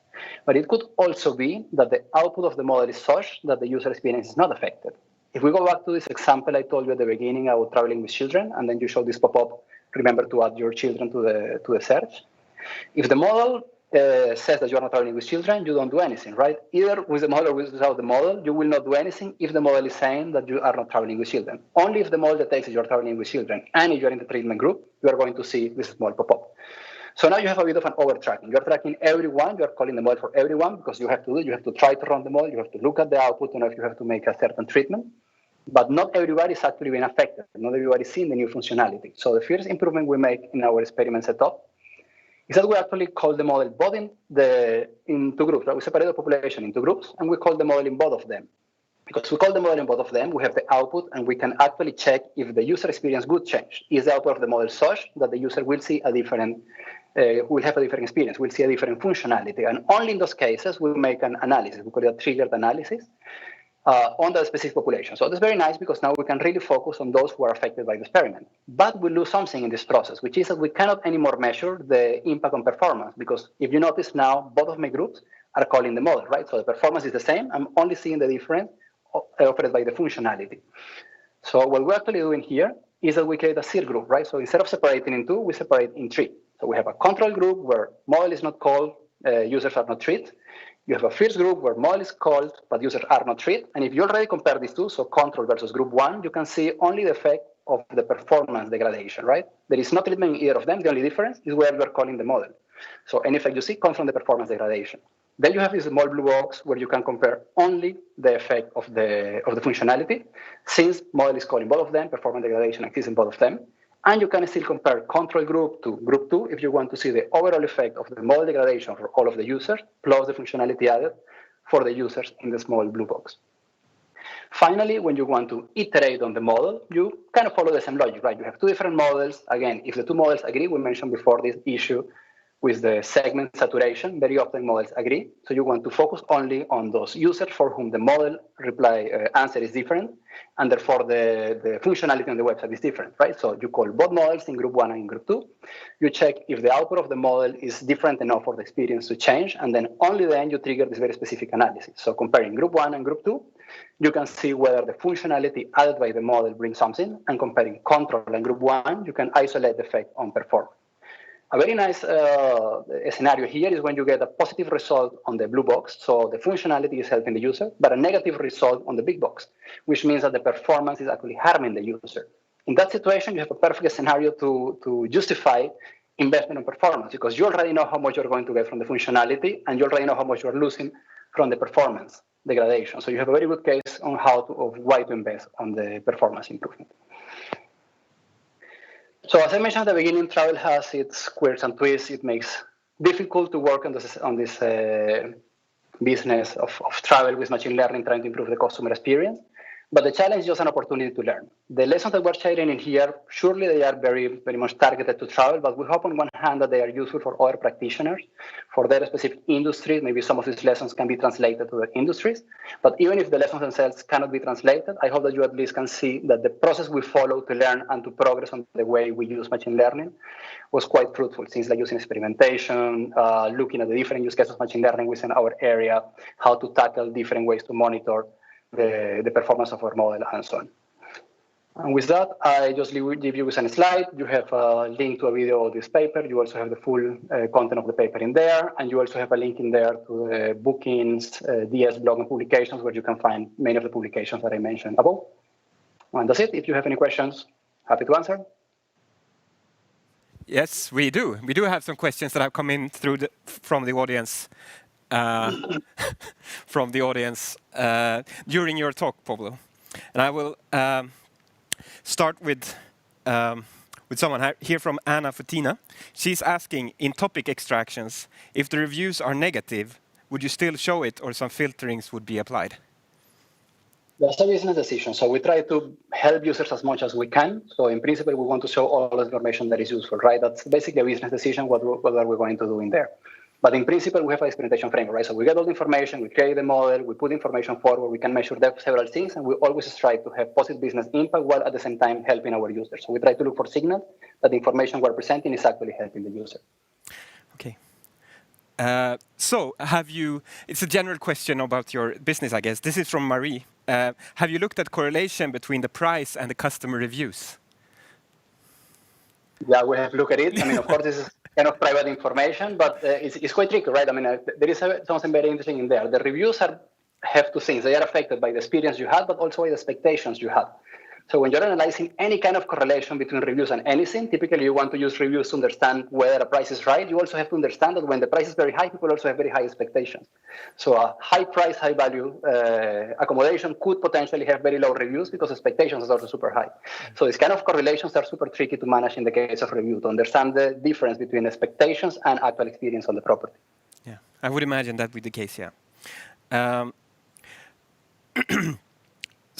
But it could also be that the output of the model is such that the user experience is not affected. If we go back to this example I told you at the beginning about traveling with children, and then you show this pop-up, remember to add your children to the search. If the model says that you are not traveling with children, you don't do anything, right? Either with the model or without the model, you will not do anything if the model is saying that you are not traveling with children. Only if the model detects that you are traveling with children and if you are in the treatment group, you are going to see this small pop-up. So now you have a bit of an over-tracking. You are tracking everyone, you are calling the model for everyone because you have to try to run the model, you have to look at the output to know if you have to make a certain treatment. But not everybody is actually being affected. Not everybody is seeing the new functionality. So the first improvement we make in our experiment setup is that we actually call the model both in two groups. Right? We separate the population into groups, and we call the model in both of them. Because we call the model in both of them, we have the output, and we can actually check if the user experience would change. Is the output of the model such that the user will see a different, will have a different experience, will see a different functionality. And only in those cases, we make an analysis. We call it a triggered analysis on the specific population. So that's very nice because now we can really focus on those who are affected by the experiment. But we lose something in this process, which is that we cannot anymore measure the impact on performance, because if you notice now, both of my groups are calling the model, right? So the performance is the same. I'm only seeing the difference offered by the functionality. So what we're actually doing here is that we create a third group, right? So instead of separating in two, we separate in three. So we have a control group where model is not called, users are not treated. You have a first group where model is called, but users are not treated. And if you already compare these two, so control versus group one, you can see only the effect of the performance degradation, right? There is no treatment in either of them. The only difference is where you're calling the model. So any effect you see comes from the performance degradation. Then you have this small blue box where you can compare only the effect of the functionality. Since model is calling both of them, performance degradation exists in both of them. And you can still compare control group to group two if you want to see the overall effect of the model degradation for all of the users, plus the functionality added for the users in the small blue box. Finally, when you want to iterate on the model, you kind of follow the same logic, right? You have two different models. Again, if the two models agree, we mentioned before this issue with the segment saturation, very often models agree. So you want to focus only on those users for whom the model answer is different, and therefore the functionality on the website is different, right? So you call both models in group one and in group two. You check if the output of the model is different enough for the experience to change, and then only then you trigger this very specific analysis. So comparing group one and group two, you can see whether the functionality added by the model brings something, and comparing control and group one, you can isolate the effect on performance. A very nice scenario here is when you get a positive result on the blue box, so the functionality is helping the user, but a negative result on the big box, which means that the performance is actually harming the user. In that situation, you have a perfect scenario to justify investment in performance, because you already know how much you're going to get from the functionality, and you already know how much you're losing from the performance degradation. So you have a very good case on why to invest on the performance improvement. So as I mentioned at the beginning, travel has its quirks and twists. It makes difficult to work on this business of travel with machine learning, trying to improve the customer experience. But the challenge is just an opportunity to learn. The lessons that we're sharing in here, surely they are very, very much targeted to travel, but we hope on one hand that they are useful for other practitioners, for their specific industries. Maybe some of these lessons can be translated to their industries. But even if the lessons themselves cannot be translated, I hope that you at least can see that the process we follow to learn and to progress on the way we use machine learning was quite fruitful. Things like using experimentation, looking at the different use cases of machine learning within our area, how to tackle different ways to monitor the performance of our model, and so on. And with that, I just leave you with a slide. You have a link to a video of this paper. You also have the full content of the paper in there. And you also have a link in there to the bookings, DS blog, and publications, where you can find many of the publications that I mentioned above. And that's it. If you have any questions, happy to answer. Yes, we do. We do have some questions that have come in from the audience. During your talk, Pablo, and I will start with someone here from Anna Fatina. She's asking, in topic extractions, if the reviews are negative, would you still show it, or some filterings would be applied? That's a business decision. So we try to help users as much as we can. So in principle, we want to show all the information that is useful, right? That's basically a business decision, what are we going to do in there. But in principle, we have an experimentation framework, right? So we get all the information, we create the model, we put information forward, we can measure several things, and we always strive to have positive business impact while at the same time helping our users. So we try to look for signals that the information we're presenting is actually helping the user. Okay. So it's a general question about your business, I guess. This is from Marie. Have you looked at correlation between the price and the customer reviews? Yeah, we have looked at it. I mean, of course, this is kind of private information, but it's quite tricky, right? I mean, there is something very interesting in there. The reviews have two things. They are affected by the experience you had, but also by the expectations you had. So when you're analyzing any kind of correlation between reviews and anything, typically you want to use reviews to understand whether a price is right. You also have to understand that when the price is very high, people also have very high expectations. So a high price, high value accommodation could potentially have very low reviews because expectations are also super high. So these kind of correlations are super tricky to manage in the case of review, to understand the difference between expectations and actual experience on the property. Yeah, I would imagine that would be the case, yeah.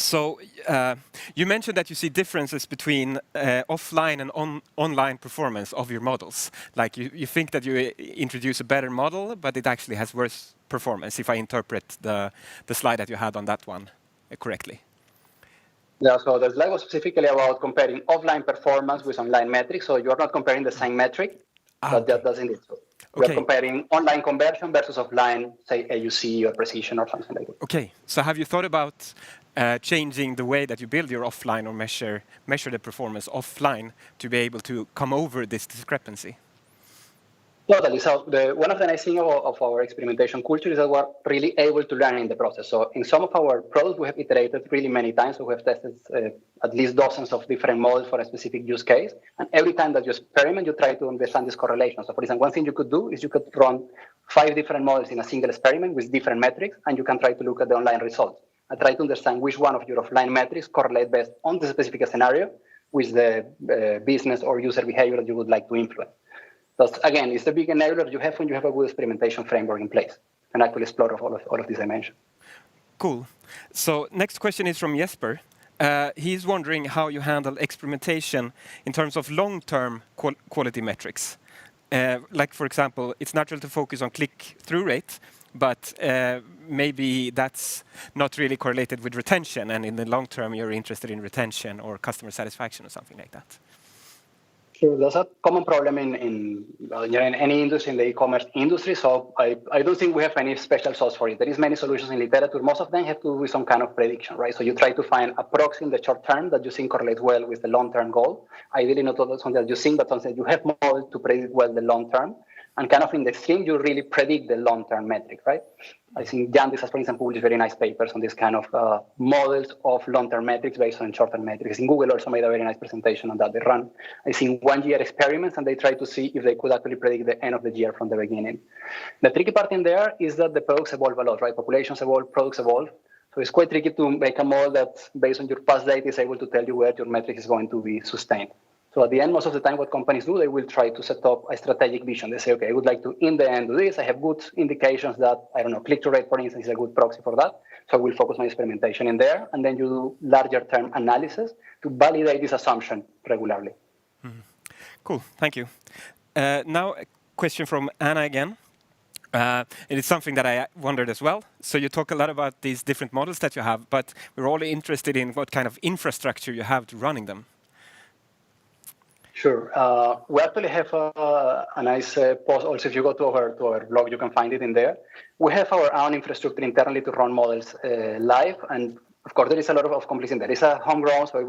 So you mentioned that you see differences between offline and online performance of your models. Like you think that you introduce a better model, but it actually has worse performance, if I interpret the slide that you had on that one correctly. Yeah, so the slide was specifically about comparing offline performance with online metrics. So you're not comparing the same metric, but that doesn't it. So we're comparing online conversion versus offline, say AUC or precision or something like that. Okay, so have you thought about changing the way that you build your offline or measure the performance offline to be able to come over this discrepancy? Totally. So one of the nice things of our experimentation culture is that we're really able to learn in the process. So in some of our products, we have iterated really many times. So we have tested at least dozens of different models for a specific use case. And every time that you experiment, you try to understand this correlation. So for example, one thing you could do is you could run 5 different models in a single experiment with different metrics, and you can try to look at the online results and try to understand which one of your offline metrics correlate best on the specific scenario with the business or user behavior that you would like to influence. That's, again, it's the big enabler you have when you have a good experimentation framework in place and actually explore all of these dimensions. Cool. So next question is from Jesper. He's wondering how you handle experimentation in terms of long-term quality metrics. Like, for example, it's natural to focus on click-through rate, but maybe that's not really correlated with retention, and in the long term you're interested in retention or customer satisfaction or something like that. Sure, that's a common problem in any industry, in the e-commerce industry. So I don't think we have any special sauce for it. There is many solutions in literature. Most of them have to do with some kind of prediction, right? So you try to find a proxy in the short term that you think correlates well with the long-term goal. Ideally, not something that you think, but something that you have models to predict well the long term. And kind of in the extreme, you really predict the long-term metric, right? I think Jandis has, for example, published very nice papers on this kind of models of long-term metrics based on short-term metrics. In Google also made a very nice presentation on that. They run, I think, 1-year experiments, and they try to see if they could actually predict the end of the year from the beginning. The tricky part in there is that the products evolve a lot, right? Populations evolve, products evolve. So it's quite tricky to make a model that, based on your past data, is able to tell you where your metric is going to be sustained. So at the end, most of the time, what companies do, they will try to set up a strategic vision. They say, okay, I would like to, in the end, do this. I have good indications that, I don't know, click-through rate, for instance, is a good proxy for that. So I will focus my experimentation in there. And then you do larger term analysis to validate this assumption regularly. Mm-hmm. Cool, thank you. Now a question from Anna again. It is something that I wondered as well. So you talk a lot about these different models that you have, but we're all interested in what kind of infrastructure you have to running them. Sure. We actually have a nice post. Also, if you go to our blog, you can find it in there. We have our own infrastructure internally to run models live. And of course, there is a lot of complexity in there. It's a homegrown, so I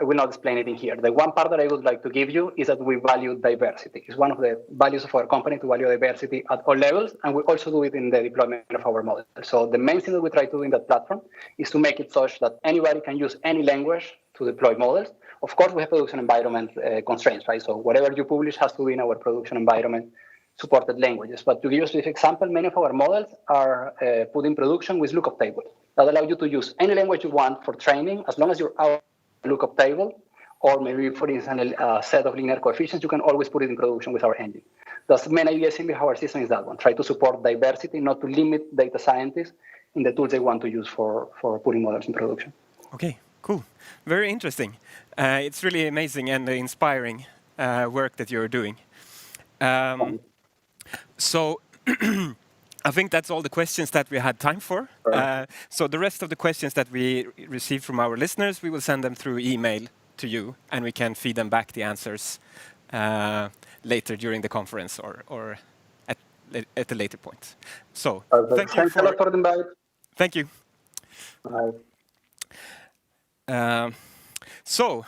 will not explain it in here. The one part that I would like to give you is that we value diversity. It's one of the values of our company to value diversity at all levels. And we also do it in the deployment of our model. So the main thing that we try to do in that platform is to make it such that anybody can use any language to deploy models. Of course, we have production environment constraints, right? So whatever you publish has to be in our production environment supported languages. But to give you a specific example, many of our models are put in production with lookup tables that allow you to use any language you want for training, as long as you're out of lookup table, or maybe, for instance, a set of linear coefficients, you can always put it in production with our engine. The main idea behind our system is that one, try to support diversity, not to limit data scientists in the tools they want to use for putting models in production. Okay, cool. Very interesting. It's really amazing and inspiring work that you're doing. So I think that's all the questions that we had time for. So the rest of the questions that we received from our listeners, we will send them through email to you, and we can feed them back the answers later during the conference or at a later point. So thank you Thanks a lot for the invite. Thank you. Bye. So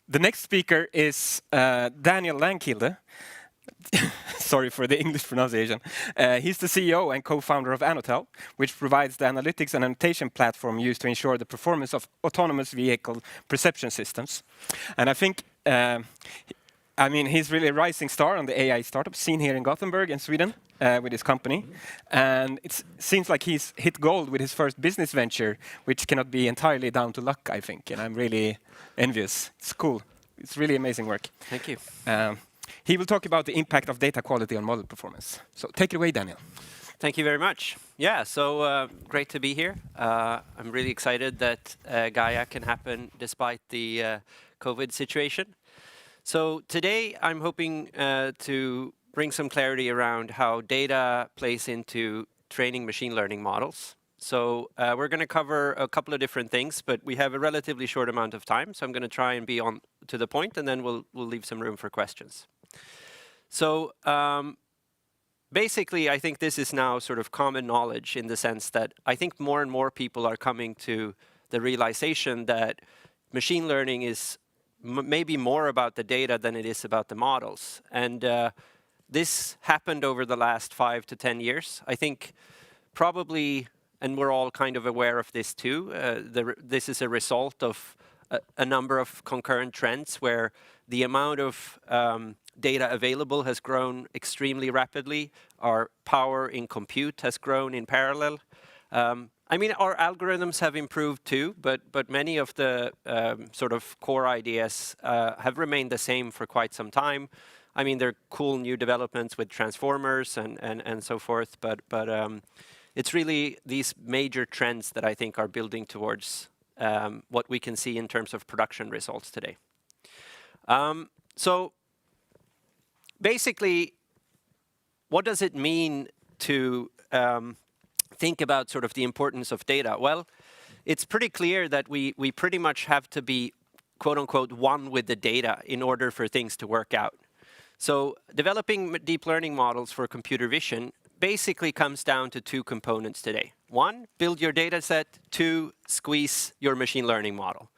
the next speaker is Daniel Langkilde. Sorry for the English pronunciation. He's the CEO and co-founder of Annotell, which provides the analytics and annotation platform used to ensure the performance of autonomous vehicle perception systems. And I think, I mean, he's really a rising star on the AI startup scene here in Gothenburg in Sweden with his company. And it seems like he's hit gold with his first business venture, which cannot be entirely down to luck, I think. And I'm really envious. It's cool. It's really amazing work. Thank you. He will talk about the impact of data quality on model performance. So take it away, Daniel. Thank you very much. Yeah, so great to be here. I'm really excited that GAIA can happen despite the COVID situation. So today I'm hoping to bring some clarity around how data plays into training machine learning models. So we're going to cover a couple of different things, but we have a relatively short amount of time, so I'm going to try and be on to the point, and then we'll leave some room for questions. So basically, I think this is now sort of common knowledge in the sense that I think more and more people are coming to the realization that machine learning is maybe more about the data than it is about the models. And this happened over the last 5 to 10 years. I think probably, and we're all kind of aware of this too, this is a result of a number of concurrent trends where the amount of data available has grown extremely rapidly. Our power in compute has grown in parallel. I mean, our algorithms have improved too, but many of the sort of core ideas have remained the same for quite some time. I mean, there are cool new developments with transformers and so forth, but it's really these major trends that I think are building towards what we can see in terms of production results today. So basically, what does it mean to think about sort of the importance of data? Well, it's pretty clear that we pretty much have to be, quote unquote, one with the data in order for things to work out. So developing deep learning models for computer vision basically comes down to two components today. One, build your data set. Two, squeeze your machine learning model.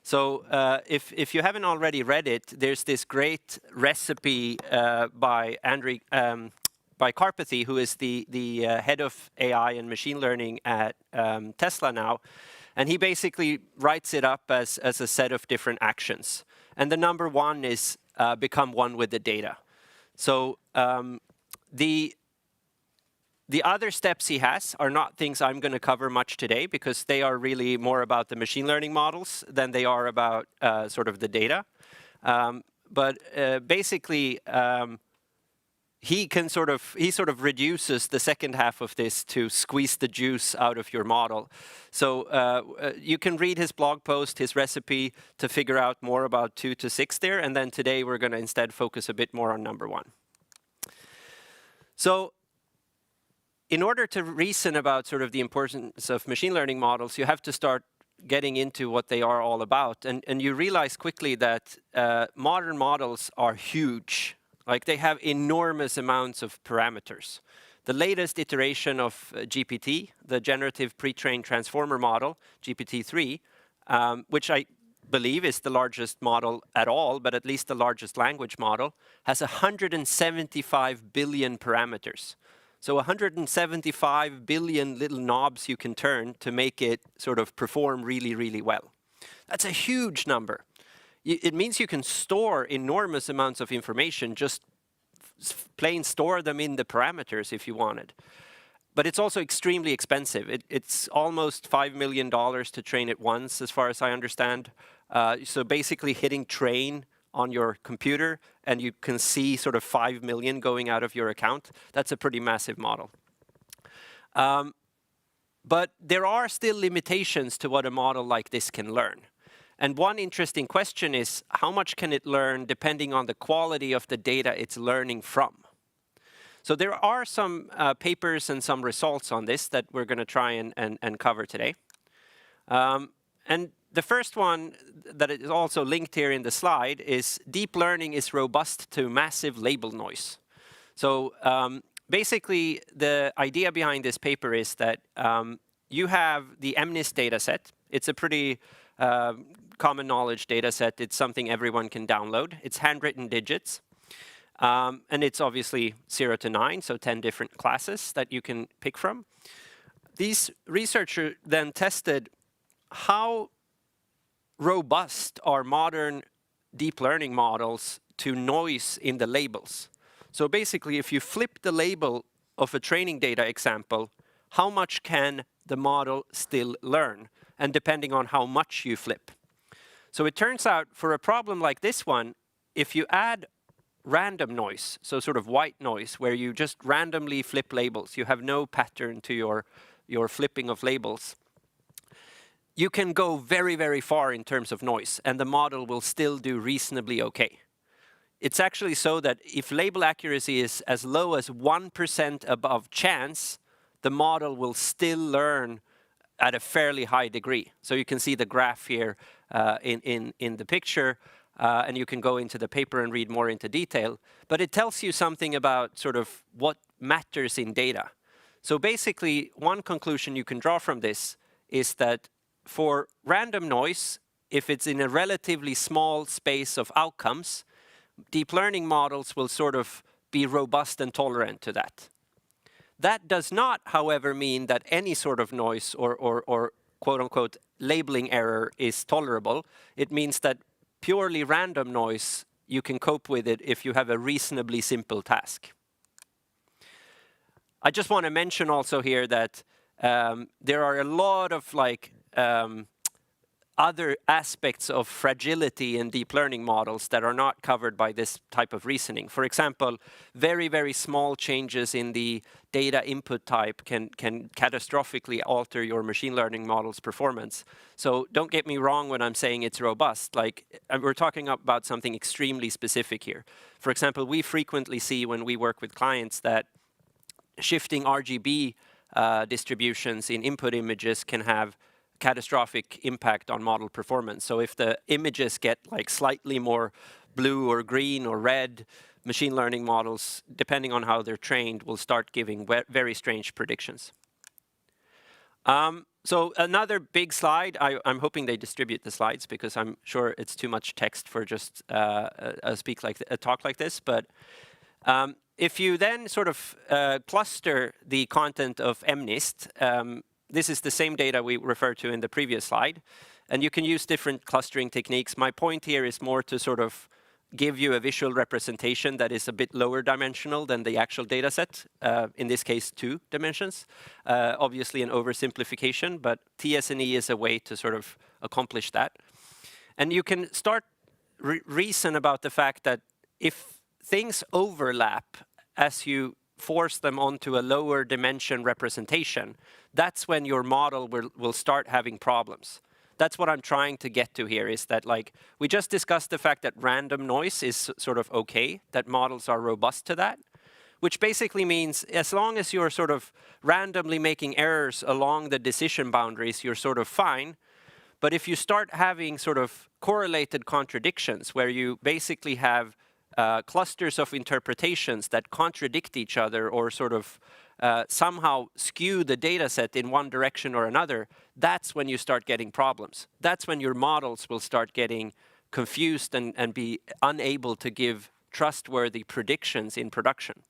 So if you haven't already read it, there's this great recipe by Karpathy, who is the head of AI and machine learning at Tesla now. And he basically writes it up as a set of different actions. And the number one is become one with the data. So the other steps he has are not things I'm going to cover much today because they are really more about the machine learning models than they are about sort of the data. But basically, he sort of reduces the second half of this to squeeze the juice out of your model. So you can read his blog post, his recipe, to figure out more about 2 to 6 there. And then today we're going to instead focus a bit more on number one. So in order to reason about sort of the importance of machine learning models, you have to start getting into what they are all about. And you realize quickly that modern models are huge. Like they have enormous amounts of parameters. The latest iteration of GPT, the generative pre-trained transformer model, GPT-3, which I believe is the largest model at all, but at least the largest language model, has 175 billion parameters. So 175 billion little knobs you can turn to make it sort of perform really, really well. That's a huge number. It means you can store enormous amounts of information, just plain store them in the parameters if you wanted. But it's also extremely expensive. It's almost $5 million to train it once, as far as I understand. So basically hitting train on your computer and you can see sort of 5 million going out of your account. That's a pretty massive model. But there are still limitations to what a model like this can learn. And one interesting question is, how much can it learn depending on the quality of the data it's learning from? So there are some papers and some results on this that we're going to try and cover today. And the first one that is also linked here in the slide is deep learning is robust to massive label noise. So basically, the idea behind this paper is that you have the MNIST data set. It's a pretty common knowledge data set. It's something everyone can download. It's handwritten digits. And it's obviously 0 to 9, so 10 different classes that you can pick from. These researchers then tested how robust are modern deep learning models to noise in the labels. So basically, if you flip the label of a training data example, how much can the model still learn? And depending on how much you flip. So it turns out for a problem like this one, if you add random noise, so sort of white noise, where you just randomly flip labels, you have no pattern to your flipping of labels, you can go very, very far in terms of noise, and the model will still do reasonably okay. It's actually so that if label accuracy is as low as 1% above chance, the model will still learn at a fairly high degree. So you can see the graph here in the picture, and you can go into the paper and read more into detail. But it tells you something about sort of what matters in data. So basically, one conclusion you can draw from this is that for random noise, if it's in a relatively small space of outcomes, deep learning models will sort of be robust and tolerant to that. That does not, however, mean that any sort of noise or quote-unquote labeling error is tolerable. It means that purely random noise, you can cope with it if you have a reasonably simple task. I just want to mention also here that there are a lot of other aspects of fragility in deep learning models that are not covered by this type of reasoning. For example, very, very small changes in the data input type can catastrophically alter your machine learning model's performance. So don't get me wrong when I'm saying it's robust. We're talking about something extremely specific here. For example, we frequently see when we work with clients that shifting RGB distributions in input images can have catastrophic impact on model performance. So if the images get slightly more blue or green or red, machine learning models, depending on how they're trained, will start giving very strange predictions. So another big slide. I'm hoping they distribute the slides because I'm sure it's too much text for just a talk like this. But if you then sort of cluster the content of MNIST, this is the same data we referred to in the previous slide, and you can use different clustering techniques. My point here is more to sort of give you a visual representation that is a bit lower dimensional than the actual data set, in this case 2 dimensions. Obviously an oversimplification, but TS&E is a way to sort of accomplish that. And you can start reason about the fact that if things overlap as you force them onto a lower dimension representation, that's when your model will start having problems. That's what I'm trying to get to here, is that we just discussed the fact that random noise is sort of okay, that models are robust to that, which basically means as long as you're sort of randomly making errors along the decision boundaries, you're sort of fine. But if you start having sort of correlated contradictions where you basically have clusters of interpretations that contradict each other or sort of somehow skew the data set in one direction or another, that's when you start getting problems. That's when your models will start getting confused and be unable to give trustworthy predictions in production.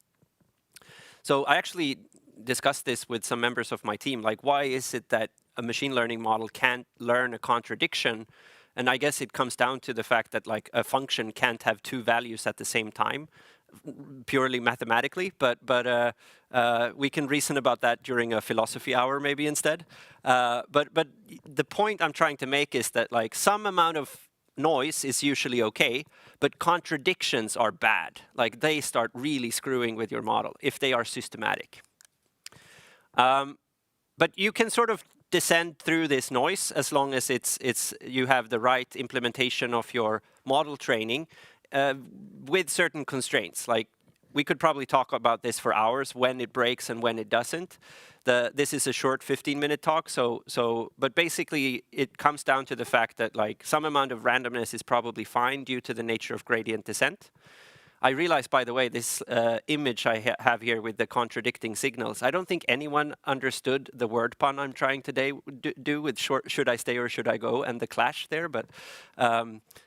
So I actually discussed this with some members of my team, why is it that a machine learning model can't learn a contradiction? And I guess it comes down to the fact that a function can't have 2 values at the same time, purely mathematically. But we can reason about that during a philosophy hour maybe instead. But the point I'm trying to make is that some amount of noise is usually okay, but contradictions are bad. They start really screwing with your model if they are systematic. but you can sort of descend through this noise as long as you have the right implementation of your model training with certain constraints. Like, we could probably talk about this for hours, when it breaks and when it doesn't. This is a short 15-minute talk, but basically it comes down to the fact that like some amount of randomness is probably fine due to the nature of gradient descent. I realized, by the way, this image I have here with the contradicting signals, I don't think anyone understood the word pun I'm trying to do with should I stay or should I go, and the clash there, but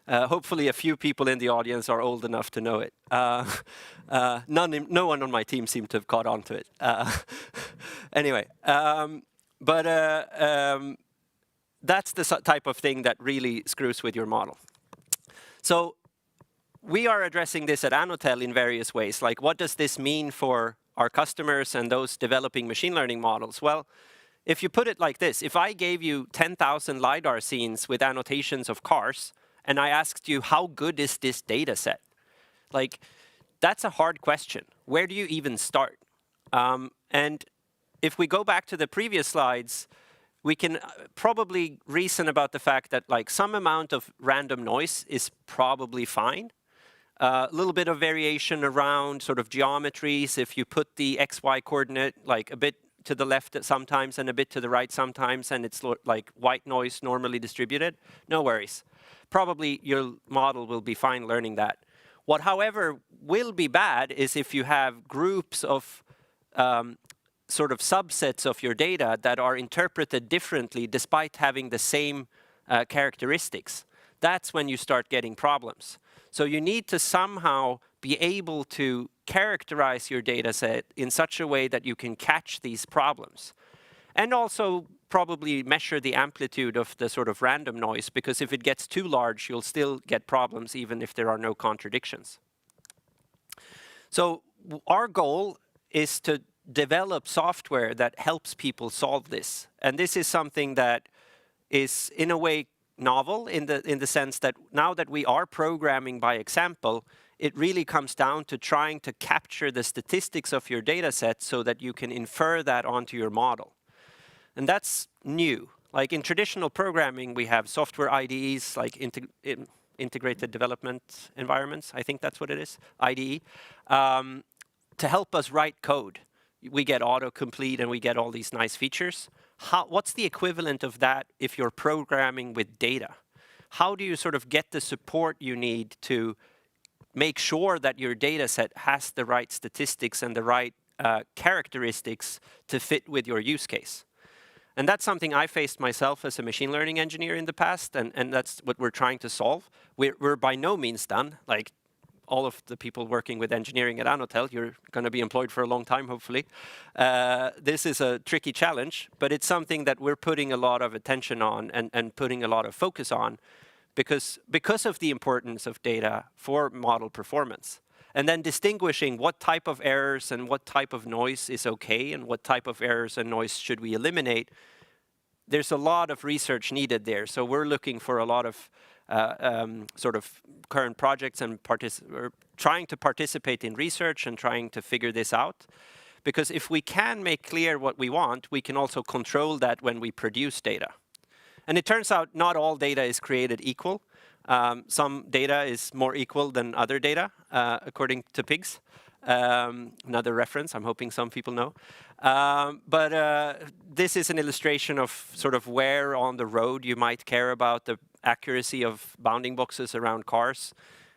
hopefully a few people in the audience are old enough to know it. No one on my team seemed to have caught on to it. Anyway, that's the type of thing that really screws with your model. So we are addressing this at Annotell in various ways. Like, what does this mean for our customers and those developing machine learning models? Well, if you put it like this, if I gave you 10,000 LiDAR scenes with annotations of cars, and I asked you, how good is this data set? Like, that's a hard question. Where do you even start? And if we go back to the previous slides, we can probably reason about the fact that like some amount of random noise is probably fine. A little bit of variation around sort of geometries. If you put the XY coordinate like a bit to the left sometimes and a bit to the right sometimes, and it's like white noise normally distributed, no worries. Probably your model will be fine learning that. What, however, will be bad is if you have groups of sort of subsets of your data that are interpreted differently despite having the same characteristics. That's when you start getting problems. So you need to somehow be able to characterize your data set in such a way that you can catch these problems. And also probably measure the amplitude of the sort of random noise, because if it gets too large, you'll still get problems even if there are no contradictions. So our goal is to develop software that helps people solve this. And this is something that is in a way novel in the sense that now that we are programming by example, it really comes down to trying to capture the statistics of your data set so that you can infer that onto your model. And that's new. Like in traditional programming, we have software IDEs, like integrated development environments, I think that's what it is, IDE, to help us write code. We get autocomplete and we get all these nice features. What's the equivalent of that if you're programming with data? How do you sort of get the support you need to make sure that your data set has the right statistics and the right characteristics to fit with your use case? And that's something I faced myself as a machine learning engineer in the past, and that's what we're trying to solve. We're by no means done. Like all of the people working with engineering at Annotell, you're going to be employed for a long time, hopefully. This is a tricky challenge, but it's something that we're putting a lot of attention on and putting a lot of focus on because of the importance of data for model performance. And then distinguishing what type of errors and what type of noise is okay and what type of errors and noise should we eliminate. There's a lot of research needed there. So we're looking for a lot of sort of current projects and trying to participate in research and trying to figure this out. Because if we can make clear what we want, we can also control that when we produce data. And it turns out not all data is created equal. Some data is more equal than other data, according to pigs. Another reference, I'm hoping some people know. But this is an illustration of sort of where on the road you might care about the accuracy of bounding boxes around cars.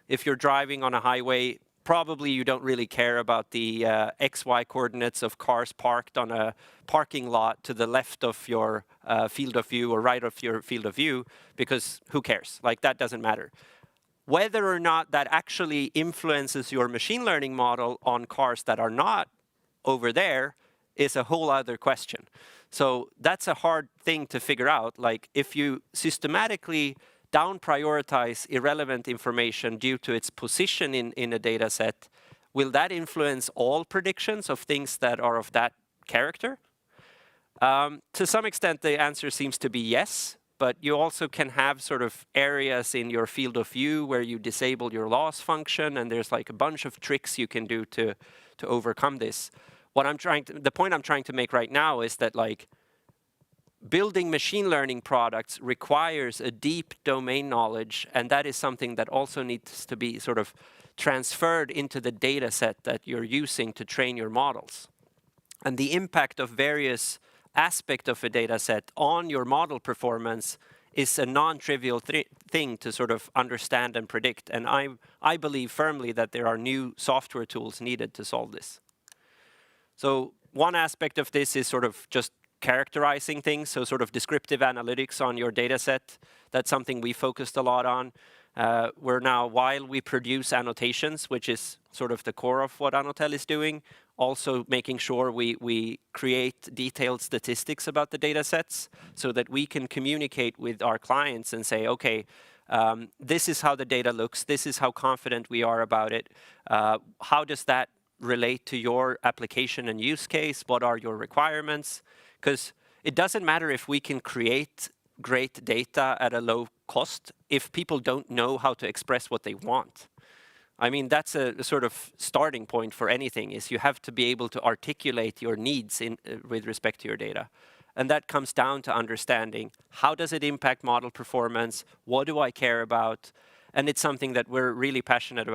If you're driving on a highway, probably you don't really care about the XY coordinates of cars parked on a parking lot to the left of your field of view or right of your field of view, because who cares? Like, that doesn't matter. Whether or not that actually influences your machine learning model on cars that are not over there is a whole other question. So that's a hard thing to figure out. Like, if you systematically down prioritize irrelevant information due to its position in a data set, will that influence all predictions of things that are of that character? To some extent, the answer seems to be yes, but you also can have sort of areas in your field of view where you disable your loss function, and there's like a bunch of tricks you can do to overcome this. The point I'm trying to make right now is that, like, building machine learning products requires a deep domain knowledge, and that is something that also needs to be sort of transferred into the data set that you're using to train your models. And the impact of various aspects of a data set on your model performance is a non-trivial thing to sort of understand and predict. And I believe firmly that there are new software tools needed to solve this. So one aspect of this is sort of just characterizing things, so sort of descriptive analytics on your data set. That's something we focused a lot on. We're now, while we produce annotations, which is sort of the core of what Annotell is doing, also making sure we create detailed statistics about the data sets so that we can communicate with our clients and say, okay, this is how the data looks, this is how confident we are about it, how does that relate to your application and use case, what are your requirements? Because it doesn't matter if we can create great data at a low cost if people don't know how to express what they want. I mean, that's a sort of starting point for anything, is you have to be able to articulate your needs with respect to your data. And that comes down to understanding how does it impact model performance, what do I care about, and it's something that we're really passionate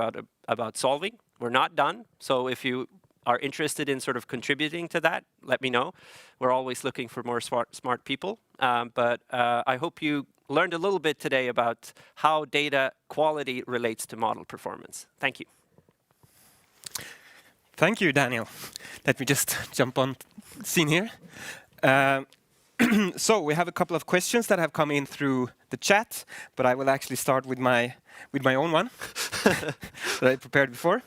about solving. We're not done, so if you are interested in sort of contributing to that, let me know. We're always looking for more smart people, but I hope you learned a little bit today about how data quality relates to model performance. Thank you. Thank you, Daniel. Let me just jump on scene here. So we have a couple of questions that have come in through the chat, but I will actually start with my own one that I prepared before.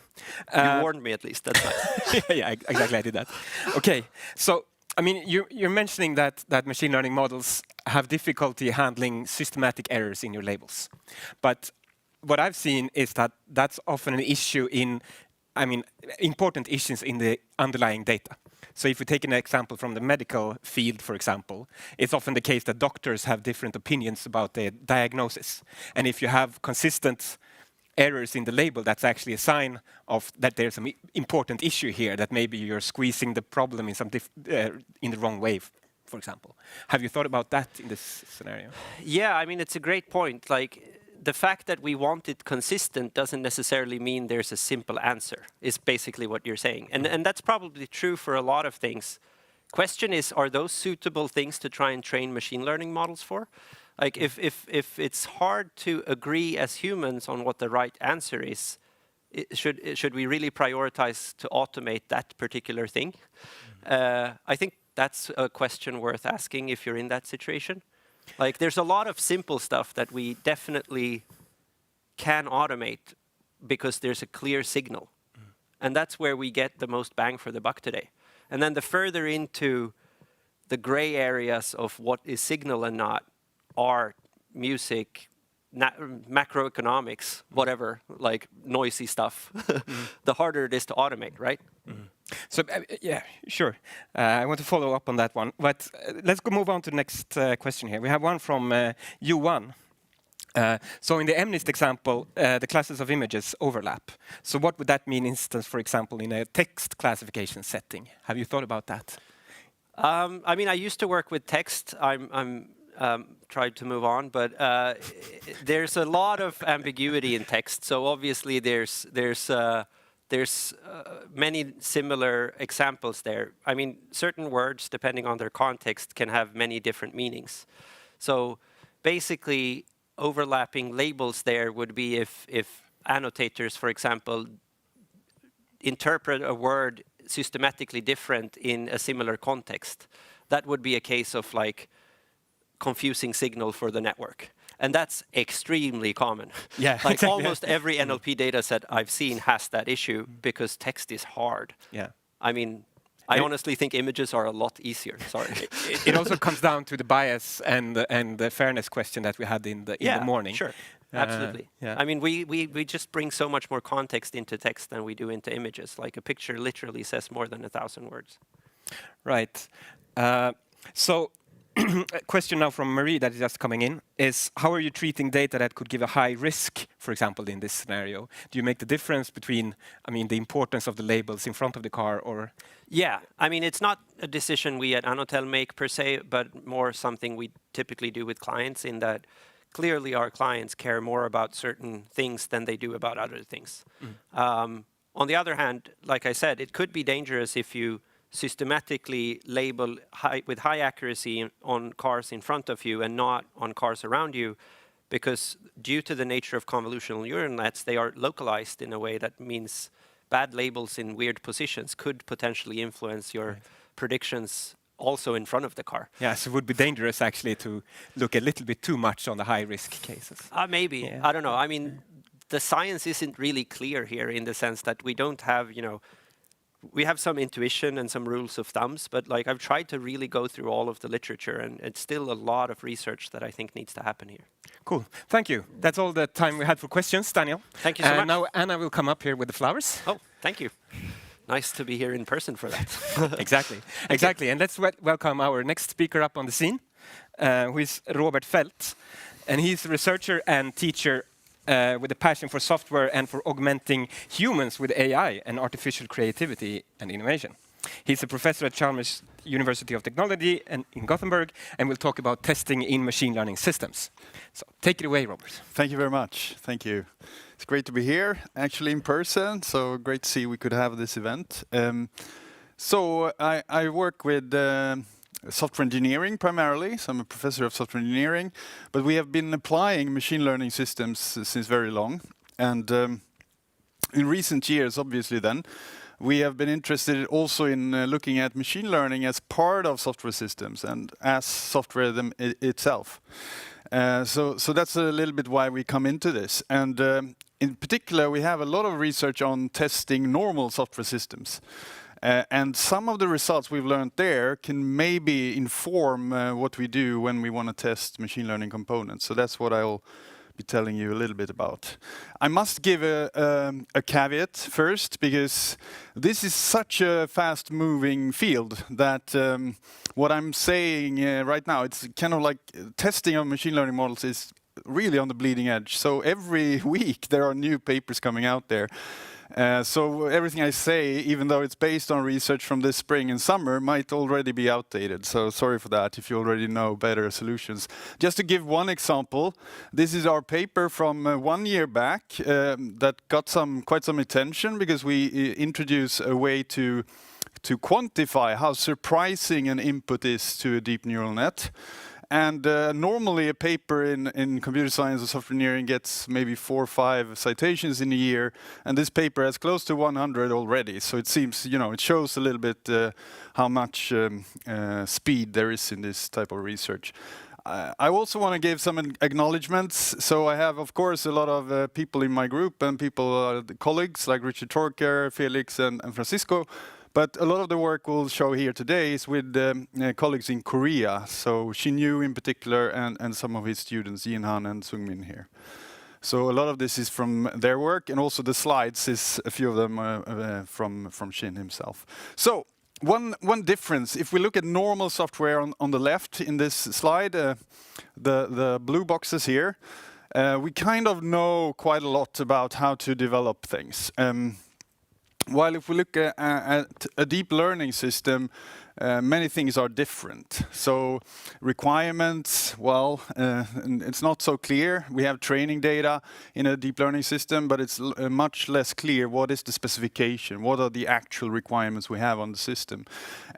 You warned me at least, that's nice. Yeah, exactly, I did that. Okay, so I mean, you're mentioning that machine learning models have difficulty handling systematic errors in your labels. But what I've seen is that that's often an issue important issues in the underlying data. So if we take an example from the medical field, for example, it's often the case that doctors have different opinions about the diagnosis. And if you have consistent errors in the label, that's actually a sign of that there's some important issue here, that maybe you're squeezing the problem in some in the wrong way, for example. Have you thought about that in this scenario? Yeah, I mean, it's a great point. Like, the fact that we want it consistent doesn't necessarily mean there's a simple answer, is basically what you're saying. And that's probably true for a lot of things. Question is, are those suitable things to try and train machine learning models for? Like, if it's hard to agree as humans on what the right answer is, should we really prioritize to automate that particular thing? I think that's a question worth asking if you're in that situation. Like, there's a lot of simple stuff that we definitely can automate because there's a clear signal. And that's where we get the most bang for the buck today. And then the further into the gray areas of what is signal and not, art, music, macroeconomics, whatever, like noisy stuff, the harder it is to automate, right? So, yeah, sure. I want to follow up on that one. But let's move on to the next question here. We have one from U1. So in the MNIST example, the classes of images overlap. So what would that mean, instance, for example, in a text classification setting? Have you thought about that? I mean, I used to work with text. I'm tried to move on, but there's a lot of ambiguity in text. So obviously there's many similar examples there. I mean, certain words, depending on their context, can have many different meanings. So basically, overlapping labels there would be if annotators, for example, interpret a word systematically different in a similar context. That would be a case of like confusing signal for the network. And that's extremely common. Yeah, like exactly. Almost every NLP data set I've seen has that issue because text is hard. Yeah. I mean, I honestly think images are a lot easier. Sorry. It also comes down to the bias and the fairness question that we had in the morning. Sure. Absolutely. I mean, we just bring so much more context into text than we do into images. Like a picture literally says more than 1,000 words. Right. So a question now from Marie that is just coming in is, how are you treating data that could give a high risk, for example, in this scenario? Do you make the difference between, I mean, the importance of the labels in front of the car or? Yeah, I mean, it's not a decision we at Annotell make per se, but more something we typically do with clients, in that clearly our clients care more about certain things than they do about other things. On the other hand, like I said, it could be dangerous if you systematically label with high accuracy on cars in front of you and not on cars around you, because due to the nature of convolutional neural nets, they are localized in a way that means bad labels in weird positions could potentially influence your predictions also in front of the car. Yeah, so it would be dangerous actually to look a little bit too much on the high risk cases. Maybe, Yeah. I don't know. I mean, the science isn't really clear here, in the sense that we don't have, we have some intuition and some rules of thumbs, but like I've tried to really go through all of the literature, and it's still a lot of research that I think needs to happen here. Cool, thank you. That's all the time we had for questions, Daniel. Thank you so much. Now Anna will come up here with the flowers. Oh, thank you. Nice to be here in person for that. Exactly. And let's welcome our next speaker up on the scene, who is Robert Feldt. And he's a researcher and teacher with a passion for software and for augmenting humans with AI and artificial creativity and innovation. He's a professor at Chalmers University of Technology and in Gothenburg, and we'll talk about testing in machine learning systems. So take it away, Robert. Thank you very much. Thank you. It's great to be here, actually in person, so great to see we could have this event. So I work with software engineering primarily, so I'm a professor of software engineering, but we have been applying machine learning systems since very long. And in recent years, obviously then, we have been interested also in looking at machine learning as part of software systems and as software itself. So that's a little bit why we come into this. And in particular, we have a lot of research on testing normal software systems. And some of the results we've learned there can maybe inform what we do when we want to test machine learning components. So that's what I'll be telling you a little bit about. I must give a caveat first, because this is such a fast-moving field that what I'm saying right now, it's kind of like testing of machine learning models is really on the bleeding edge. So every week there are new papers coming out there. So everything I say, even though it's based on research from this spring and summer, might already be outdated. So sorry for that if you already know better solutions. Just to give one example, this is our paper from 1 year back that got quite some attention, because we introduce a way to quantify how surprising an input is to a deep neural net. And normally a paper in computer science or software engineering gets maybe 4 or 5 citations in a year, and this paper has close to 100 already. So it seems, it shows a little bit how much speed there is in this type of research. I also want to give some acknowledgements. So I have, of course, a lot of people in my group and colleagues like Richard Torker, Felix, and Francisco. But a lot of the work we'll show here today is with colleagues in Korea. So Shin-Yu in particular, and some of his students, Yin-Han and Sung-Min here. So a lot of this is from their work, and also the slides is a few of them from Shin himself. So one difference, if we look at normal software on the left in this slide, the blue boxes here, we kind of know quite a lot about how to develop things. While if we look at a deep learning system, many things are different. So requirements, well, it's not so clear. We have training data in a deep learning system, but it's much less clear what is the specification, what are the actual requirements we have on the system.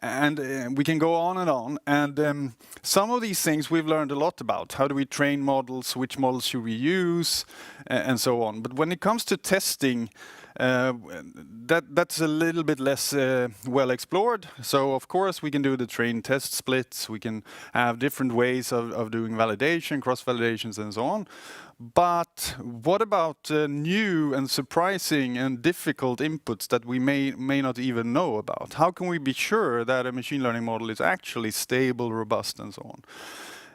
And we can go on and on. And some of these things we've learned a lot about. How do we train models? Which models should we use? And so on. But when it comes to testing, that's a little bit less well explored. So of course we can do the train test splits, we can have different ways of doing validation, cross validations and so on. But what about new and surprising and difficult inputs that we may not even know about? How can we be sure that a machine learning model is actually stable, robust and so on?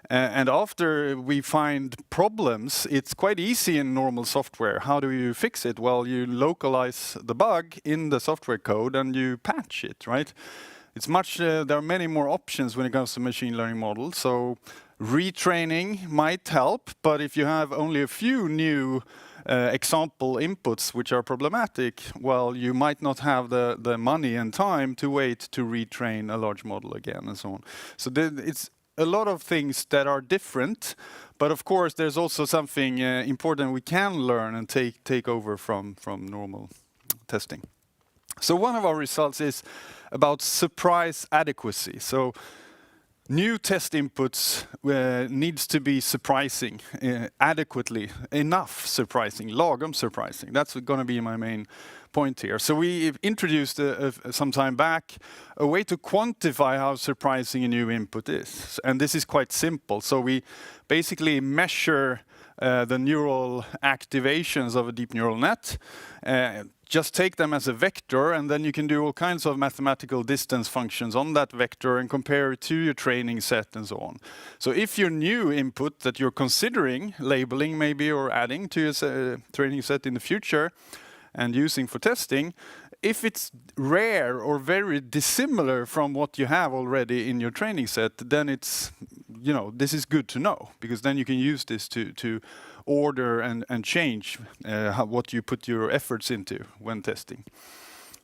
And after we find problems, it's quite easy in normal software. How do you fix it? Well, you localize the bug in the software code and you patch it, right? It's much, there are many more options when it comes to machine learning models. So retraining might help, but if you have only a few new example inputs which are problematic, well, you might not have the money and time to wait to retrain a large model again and so on. So it's a lot of things that are different, but of course there's also something important we can learn and take over from normal testing. So one of our results is about surprise adequacy. So new test inputs needs to be surprising, adequately, enough surprising, lagom surprising. That's going to be my main point here. So we introduced some time back a way to quantify how surprising a new input is. And this is quite simple. So we basically measure the neural activations of a deep neural net, just take them as a vector, and then you can do all kinds of mathematical distance functions on that vector and compare it to your training set and so on. So if your new input that you're considering labeling maybe or adding to your training set in the future and using for testing, if it's rare or very dissimilar from what you have already in your training set, then it's, you know, this is good to know, because then you can use this to order and change what you put your efforts into when testing.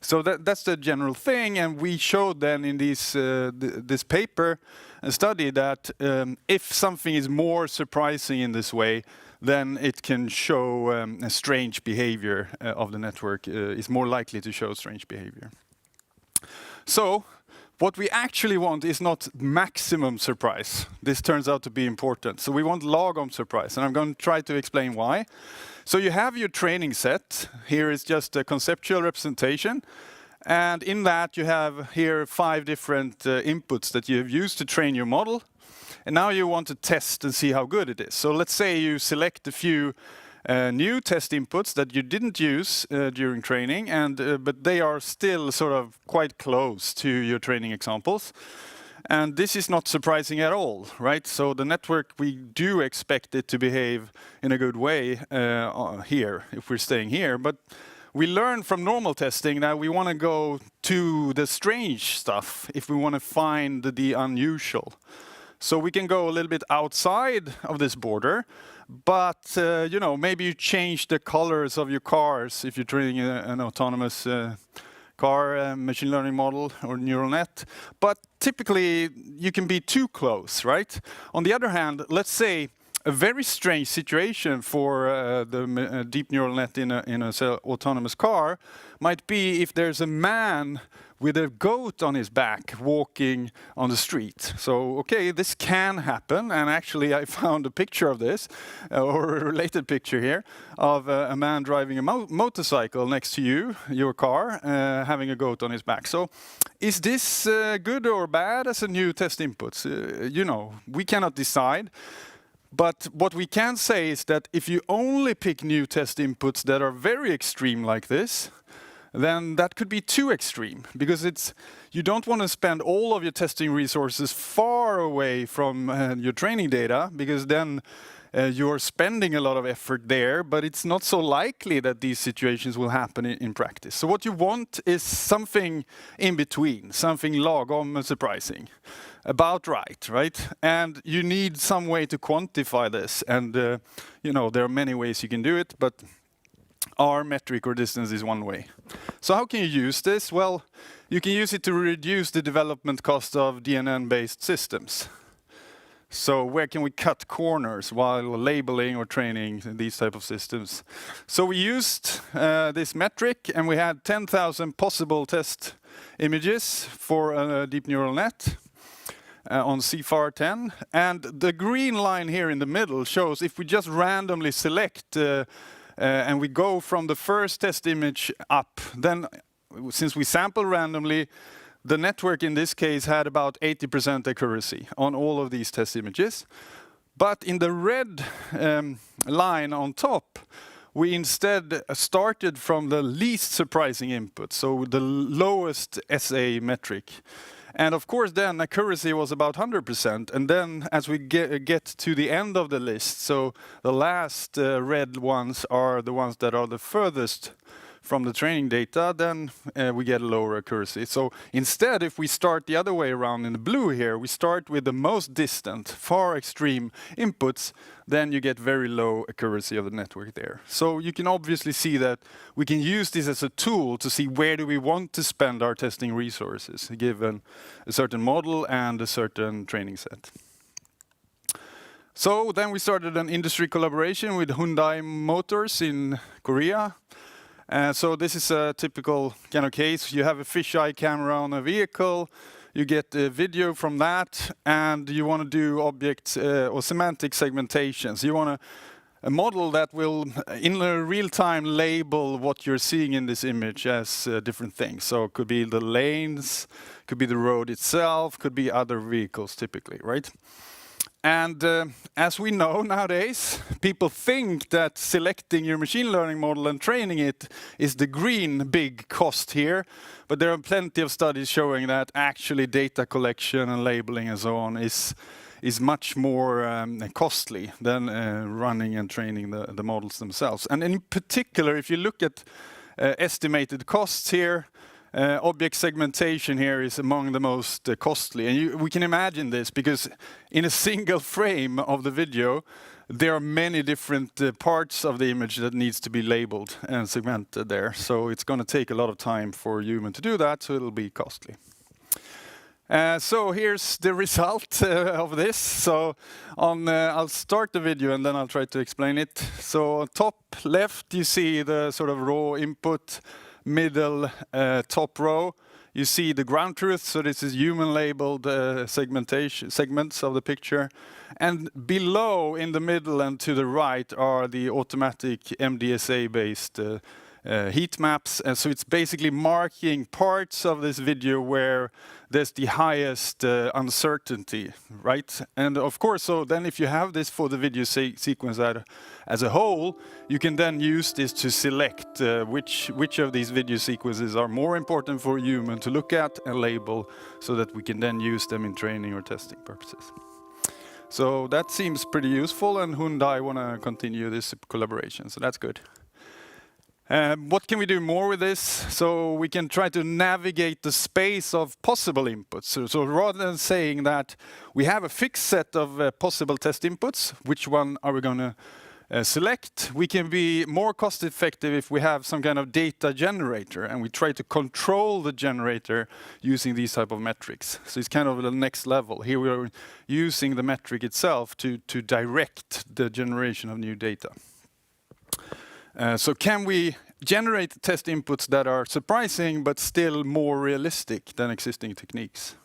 So that's the general thing, and we showed then in this paper a study that if something is more surprising in this way, then it can show a strange behavior of the network, is more likely to show strange behavior. So what we actually want is not maximum surprise. This turns out to be important. So we want lagom surprise, and I'm going to try to explain why. So you have your training set. Here is just a conceptual representation. And in that you have here 5 different inputs that you have used to train your model. And now you want to test and see how good it is. So let's say you select a few new test inputs that you didn't use during training, but they are still sort of quite close to your training examples. And this is not surprising at all, right? So the network, we do expect it to behave in a good way here, if we're staying here. But we learn from normal testing that we want to go to the strange stuff if we want to find the unusual. So we can go a little bit outside of this border, but you know, maybe you change the colors of your cars if you're training an autonomous car machine learning model or neural net. But typically you can be too close, right? On the other hand, let's say a very strange situation for the deep neural net in a autonomous car might be if there's a man with a goat on his back walking on the street. So, okay, this can happen, and actually I found a picture of this, or a related picture here, of a man driving a motorcycle next to you, your car, having a goat on his back. So, is this good or bad as a new test input? You know, we cannot decide. But what we can say is that if you only pick new test inputs that are very extreme like this, then that could be too extreme, because you don't want to spend all of your testing resources far away from your training data, because then you're spending a lot of effort there, but it's not so likely that these situations will happen in practice. So what you want is something in between, something lagom and surprising. About right? And you need some way to quantify this, and you know, there are many ways you can do it, but R metric or distance is one way. So how can you use this? Well, you can use it to reduce the development cost of DNN-based systems. So where can we cut corners while labeling or training these type of systems? So we used this metric, and we had 10,000 possible test images for a deep neural net on CFAR10. And the green line here in the middle shows if we just randomly select and we go from the first test image up, then since we sample randomly, the network in this case had about 80% accuracy on all of these test images. But in the red line on top, we instead started from the least surprising input, so the lowest SA metric. And of course then accuracy was about 100%, and then as we get to the end of the list, so the last red ones are the ones that are the furthest from the training data, then we get a lower accuracy. So instead, if we start the other way around in the blue here, we start with the most distant, far extreme inputs, then you get very low accuracy of the network there. So you can obviously see that we can use this as a tool to see where do we want to spend our testing resources, given a certain model and a certain training set. So then we started an industry collaboration with Hyundai Motors in Korea. So this is a typical kind of case. You have a fisheye camera on a vehicle, you get a video from that, and you want to do object or semantic segmentation. So you want a model that will, in real time, label what you're seeing in this image as different things. So it could be the lanes, could be the road itself, could be other vehicles typically, right? And as we know nowadays, people think that selecting your machine learning model and training it is the green big cost here. But there are plenty of studies showing that actually data collection and labeling and so on is much more costly than running and training the models themselves. And in particular, if you look at estimated costs here, object segmentation here is among the most costly. And we can imagine this because in a single frame of the video, there are many different parts of the image that needs to be labeled and segmented there. So it's going to take a lot of time for a human to do that, so it'll be costly. So here's the result of this. So I'll start the video and then I'll try to explain it. So top left, you see the sort of raw input. Middle top row, you see the ground truth. So this is human labeled segments of the picture. And below in the middle and to the right are the automatic MDSA based heat maps. And so it's basically marking parts of this video where there's the highest uncertainty, right? And of course, so then if you have this for the video sequence as a whole, you can then use this to select which of these video sequences are more important for a human to look at and label so that we can then use them in training or testing purposes. So that seems pretty useful, and Hyundai want to continue this collaboration, so that's good. What can we do more with this? So we can try to navigate the space of possible inputs. So rather than saying that we have a fixed set of possible test inputs, which one are we going to select? We can be more cost effective if we have some kind of data generator and we try to control the generator using these type of metrics. So it's kind of the next level. Here we are using the metric itself to direct the generation of new data. So can we generate test inputs that are surprising but still more realistic than existing techniques?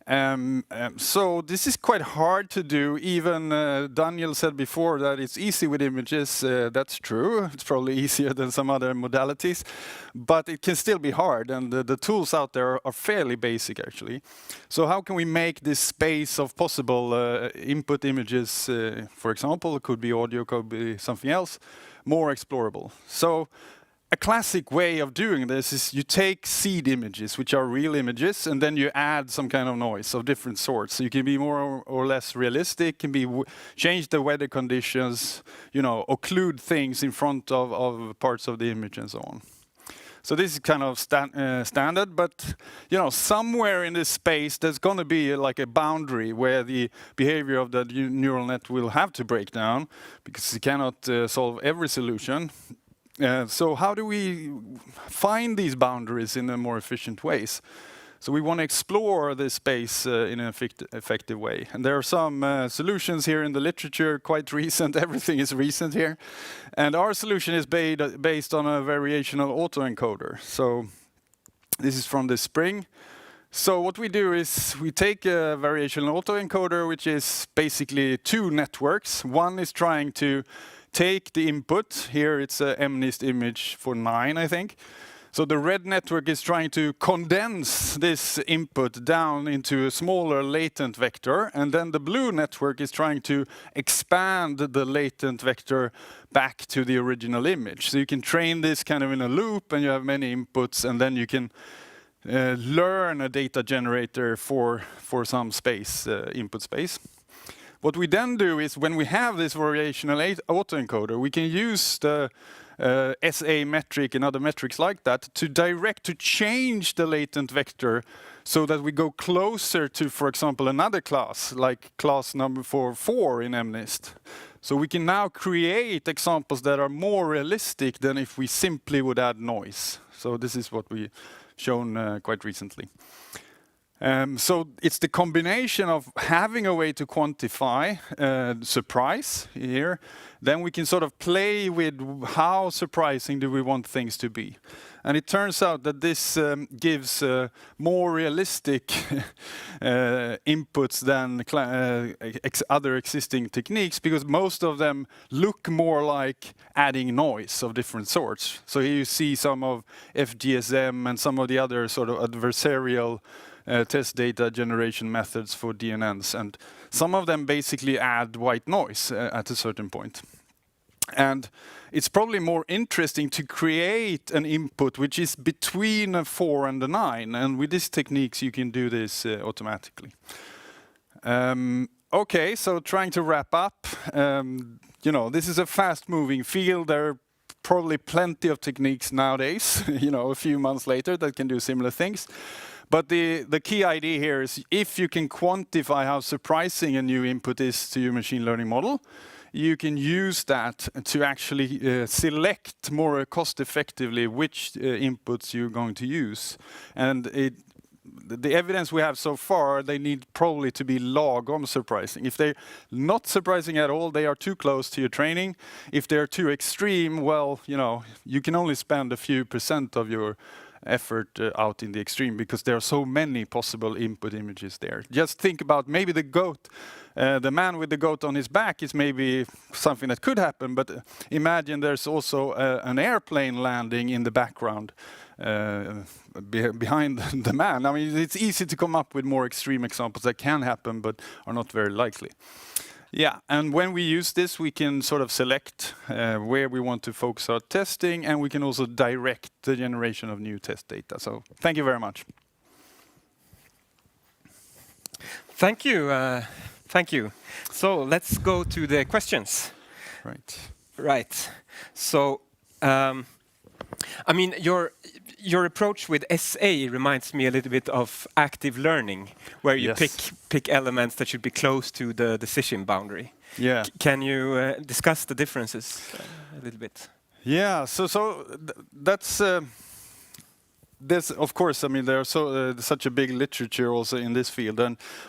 So this is quite hard to do. Even Daniel said before that it's easy with images. That's true. It's probably easier than some other modalities, but it can still be hard, and the tools out there are fairly basic actually. So how can we make this space of possible input images, for example, it could be audio, could be something else, more explorable? So a classic way of doing this is you take seed images, which are real images, and then you add some kind of noise of different sorts. So you can be more or less realistic, can be change the weather conditions, you know, occlude things in front of parts of the image and so on. So this is kind of standard, but you know, somewhere in this space there's going to be like a boundary where the behavior of the neural net will have to break down because it cannot solve every solution. So how do we find these boundaries in a more efficient ways? So we want to explore this space in an effective way. And there are some solutions here in the literature, quite recent. Everything is recent here. And our solution is based on a variational autoencoder. So this is from the spring. So what we do is we take a variational autoencoder, which is basically two networks. One is trying to take the input. Here it's a MNIST image for 9, I think. So the red network is trying to condense this input down into a smaller latent vector, and then the blue network is trying to expand the latent vector back to the original image. So you can train this kind of in a loop, and you have many inputs, and then you can learn a data generator for some space, input space. What we then do is when we have this variational autoencoder, we can use the SA metric and other metrics like that, to change the latent vector so that we go closer to, for example, another class, like class number 4 in MNIST. So we can now create examples that are more realistic than if we simply would add noise. So this is what we've shown quite recently. So it's the combination of having a way to quantify surprise here, then we can sort of play with how surprising do we want things to be. And it turns out that this gives more realistic inputs than other existing techniques, because most of them look more like adding noise of different sorts. So here you see some of FGSM and some of the other sort of adversarial test data generation methods for DNNs, and some of them basically add white noise at a certain point. And it's probably more interesting to create an input which is between a 4 and a 9, and with these techniques you can do this automatically. Okay, so trying to wrap up, you know, this is a fast-moving field. There are probably plenty of techniques nowadays, you know, a few months later that can do similar things. But the key idea here is if you can quantify how surprising a new input is to your machine learning model, you can use that to actually select more cost effectively which inputs you're going to use. And the evidence we have so far, they need probably to be lagom surprising. If they're not surprising at all, they are too close to your training. If they're too extreme, well, you know, you can only spend a few % of your effort out in the extreme, because there are so many possible input images there. Just think about maybe the goat, the man with the goat on his back is maybe something that could happen, but imagine there's also an airplane landing in the background behind the man. I mean, it's easy to come up with more extreme examples that can happen, but are not very likely. Yeah, and when we use this, we can sort of select where we want to focus our testing, and we can also direct the generation of new test data. So thank you very much. Thank you. Thank you. So let's go to the questions. Right. Right. So, I mean, your approach with SA reminds me a little bit of active learning, where you pick elements that should be close to the decision boundary. Yeah. Can you discuss the differences a little bit? Yeah. So that's. There's, of course, I mean, there's such a big literature also in this field,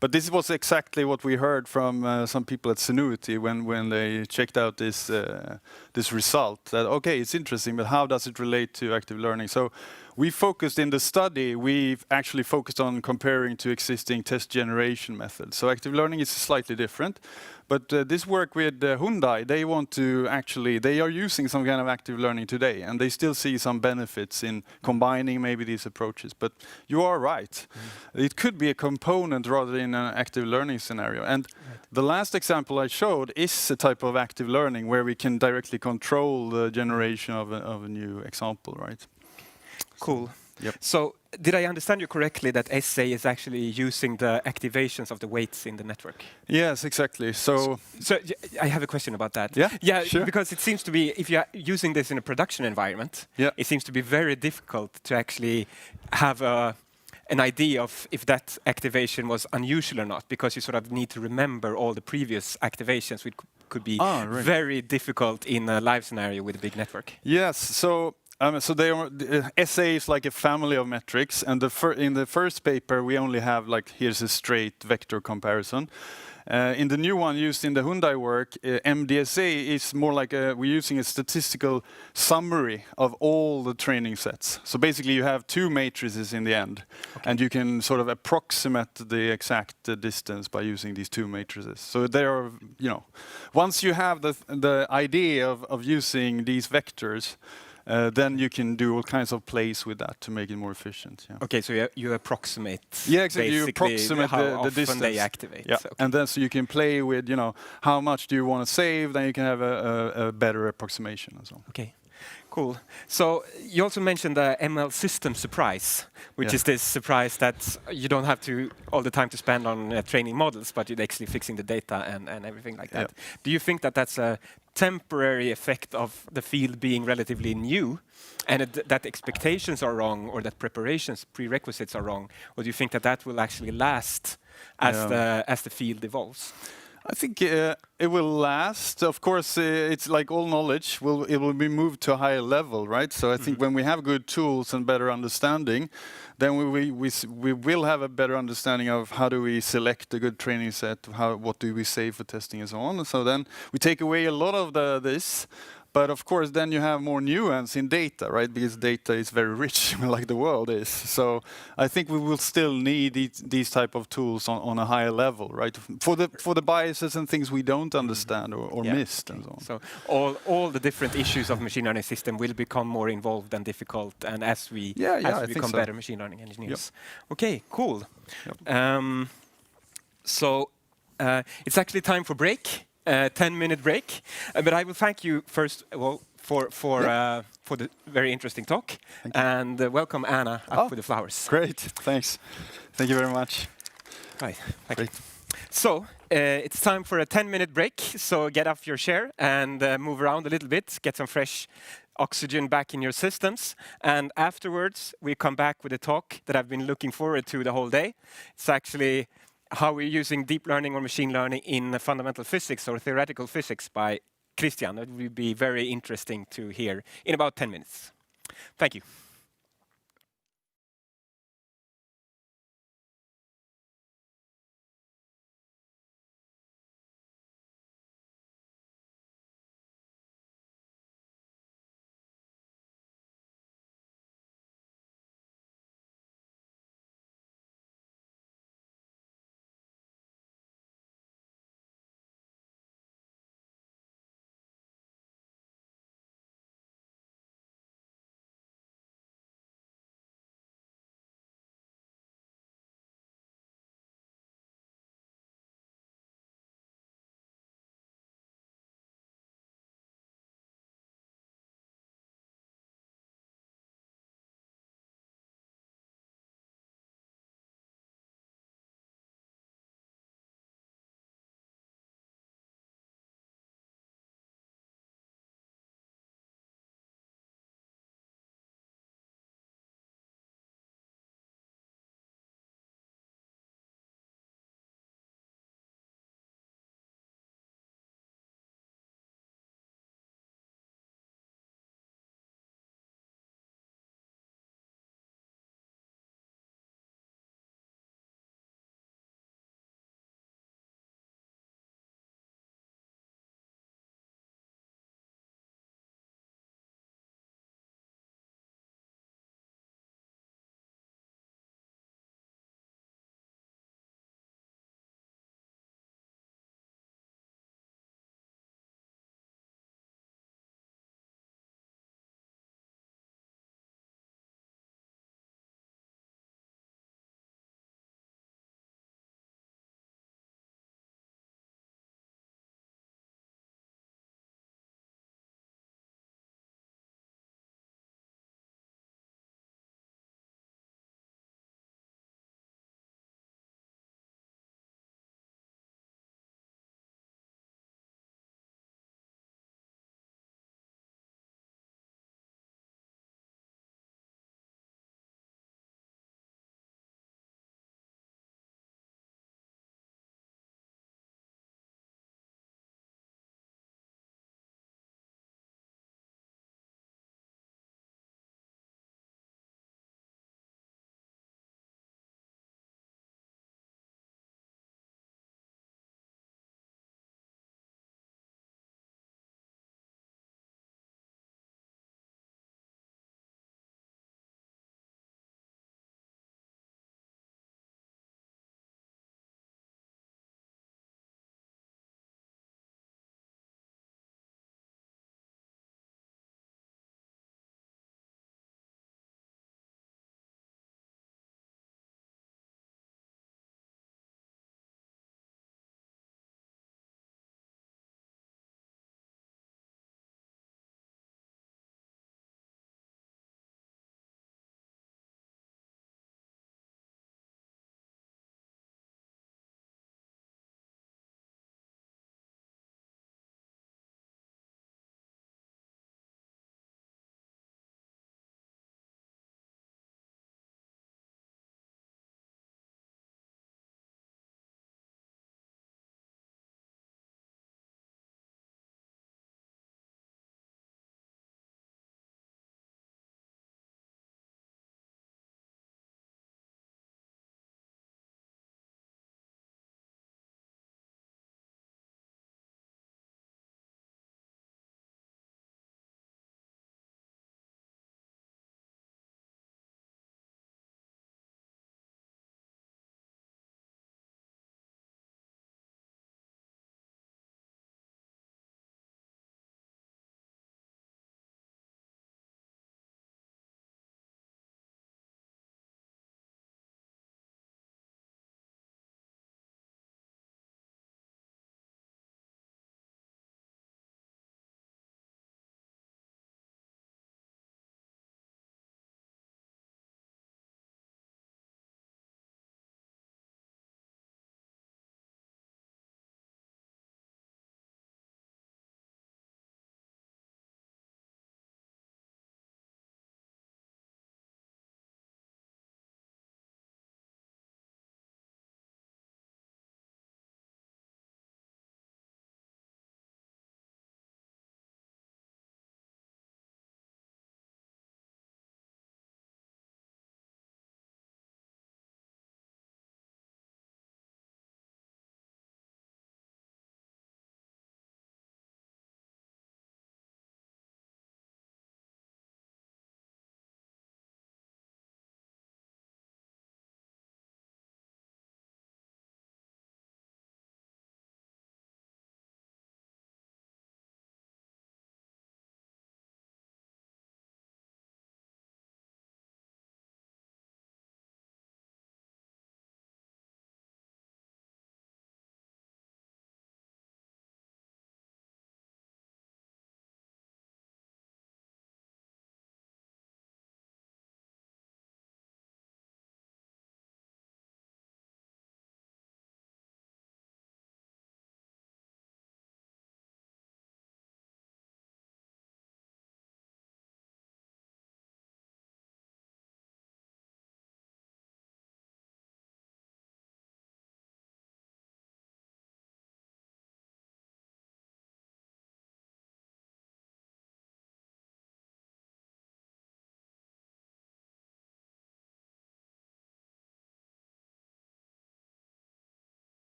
but this was exactly what we heard from some people at Zenuity when they checked out this result. That okay, it's interesting, but how does it relate to active learning? So we focused in the study. We've actually focused on comparing to existing test generation methods. So active learning is slightly different, but this work with Hyundai, they are using some kind of active learning today, and they still see some benefits in combining maybe these approaches. But you are right. It could be a component rather than an active learning scenario. And the last example I showed is a type of active learning where we can directly control the generation of a new example, right? Cool. Yep. So did I understand you correctly that SA is actually using the activations of the weights in the network? Yes, exactly. So I have a question about that. Yeah, yeah, sure. Because it seems to be, if you're using this in a production environment, it seems to be very difficult to actually have an idea of if that activation was unusual or not, because you sort of need to remember all the previous activations, which could be very difficult in a live scenario with a big network. Yes. So SA is like a family of metrics, and in the first paper we only have here's a straight vector comparison. In the new one used in the Hyundai work, MDSA is more like we're using a statistical summary of all the training sets. So basically you have two matrices in the end, and you can sort of approximate the exact distance by using these two matrices. So they are, once you have the idea of using these vectors, then you can do all kinds of plays with that to make it more efficient. Yeah. Okay, so you approximate. Yeah, exactly. You approximate the distance. They activate. Yeah, okay. And then so you can play with, how much do you want to save? Then you can have a better approximation as well. Okay, Cool. So you also mentioned the ML system surprise, which is this surprise that you don't have to all the time to spend on training models, but you're actually fixing the data and everything like that. Do you think that that's a temporary effect of the field being relatively new, and that expectations are wrong, or that prerequisites are wrong, or do you think that that will actually last as the field evolves? I think it will last. Of course, it's like all knowledge. It will be moved to a higher level, right? So I think when we have good tools and better understanding, then we will have a better understanding of how do we select a good training set, what do we say for testing and so on. So then we take away a lot of this. But of course, then you have more nuance in data, right? Because data is very rich, like the world is. So I think we will still need these type of tools on a higher level, right? For the biases and things we don't understand or missed and so on. So all the different issues of machine learning system will become more involved and difficult, and as we become better machine learning engineers. Okay, cool. So it's actually time for break. 10-minute break, but I will thank you first for the very interesting talk, and welcome Anna up with the flowers. Great, thanks. Thank you very much. Right, thank you. So it's time for a 10-minute break. So get off your chair and move around a little bit, get some fresh oxygen back in your systems, and afterwards we come back with a talk that I've been looking forward to the whole day. It's actually how we're using deep learning or machine learning in fundamental physics or theoretical physics by Christian. It will be very interesting to hear in about 10 minutes. Thank you.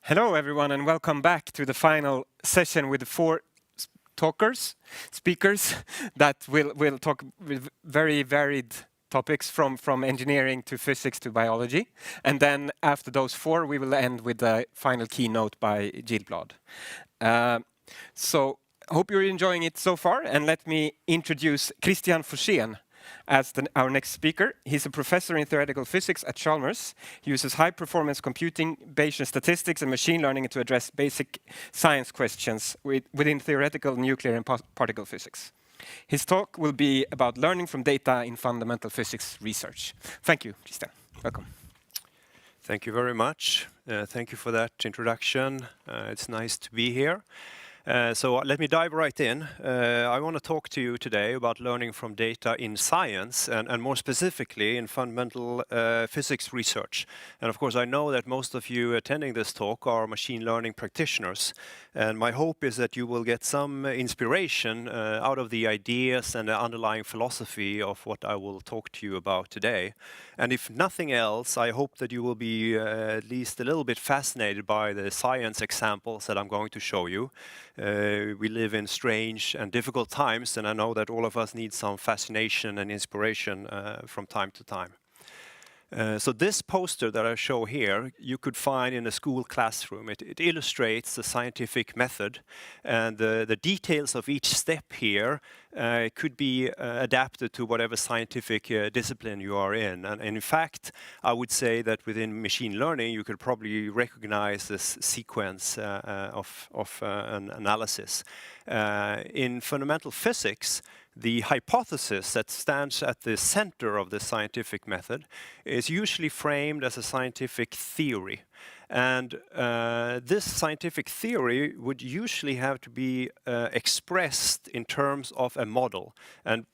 Hello, everyone, and welcome back to the final session with the 4 speakers that will talk with very varied topics from engineering to physics to biology. And then after those 4, we will end with the final keynote by Gilblad. So I hope you're enjoying it so far, and let me introduce Christian Forssén as our next speaker. He's a professor in theoretical physics at Chalmers. He uses high-performance computing, Bayesian statistics, and machine learning to address basic science questions within theoretical nuclear and particle physics. His talk will be about learning from data in fundamental physics research. Thank you, Christian. Welcome. Thank you very much. Thank you for that introduction. It's nice to be here. So let me dive right in. I want to talk to you today about learning from data in science and more specifically in fundamental physics research. And of course, I know that most of you attending this talk are machine learning practitioners. And my hope is that you will get some inspiration out of the ideas and the underlying philosophy of what I will talk to you about today. And if nothing else, I hope that you will be at least a little bit fascinated by the science examples that I'm going to show you. We live in strange and difficult times, and I know that all of us need some fascination and inspiration from time to time. So this poster that I show here, you could find in a school classroom. It illustrates the scientific method, and the details of each step here could be adapted to whatever scientific discipline you are in. And in fact, I would say that within machine learning, you could probably recognize this sequence of an analysis. In fundamental physics, the hypothesis that stands at the center of the scientific method is usually framed as a scientific theory. And this scientific theory would usually have to be expressed in terms of a model. And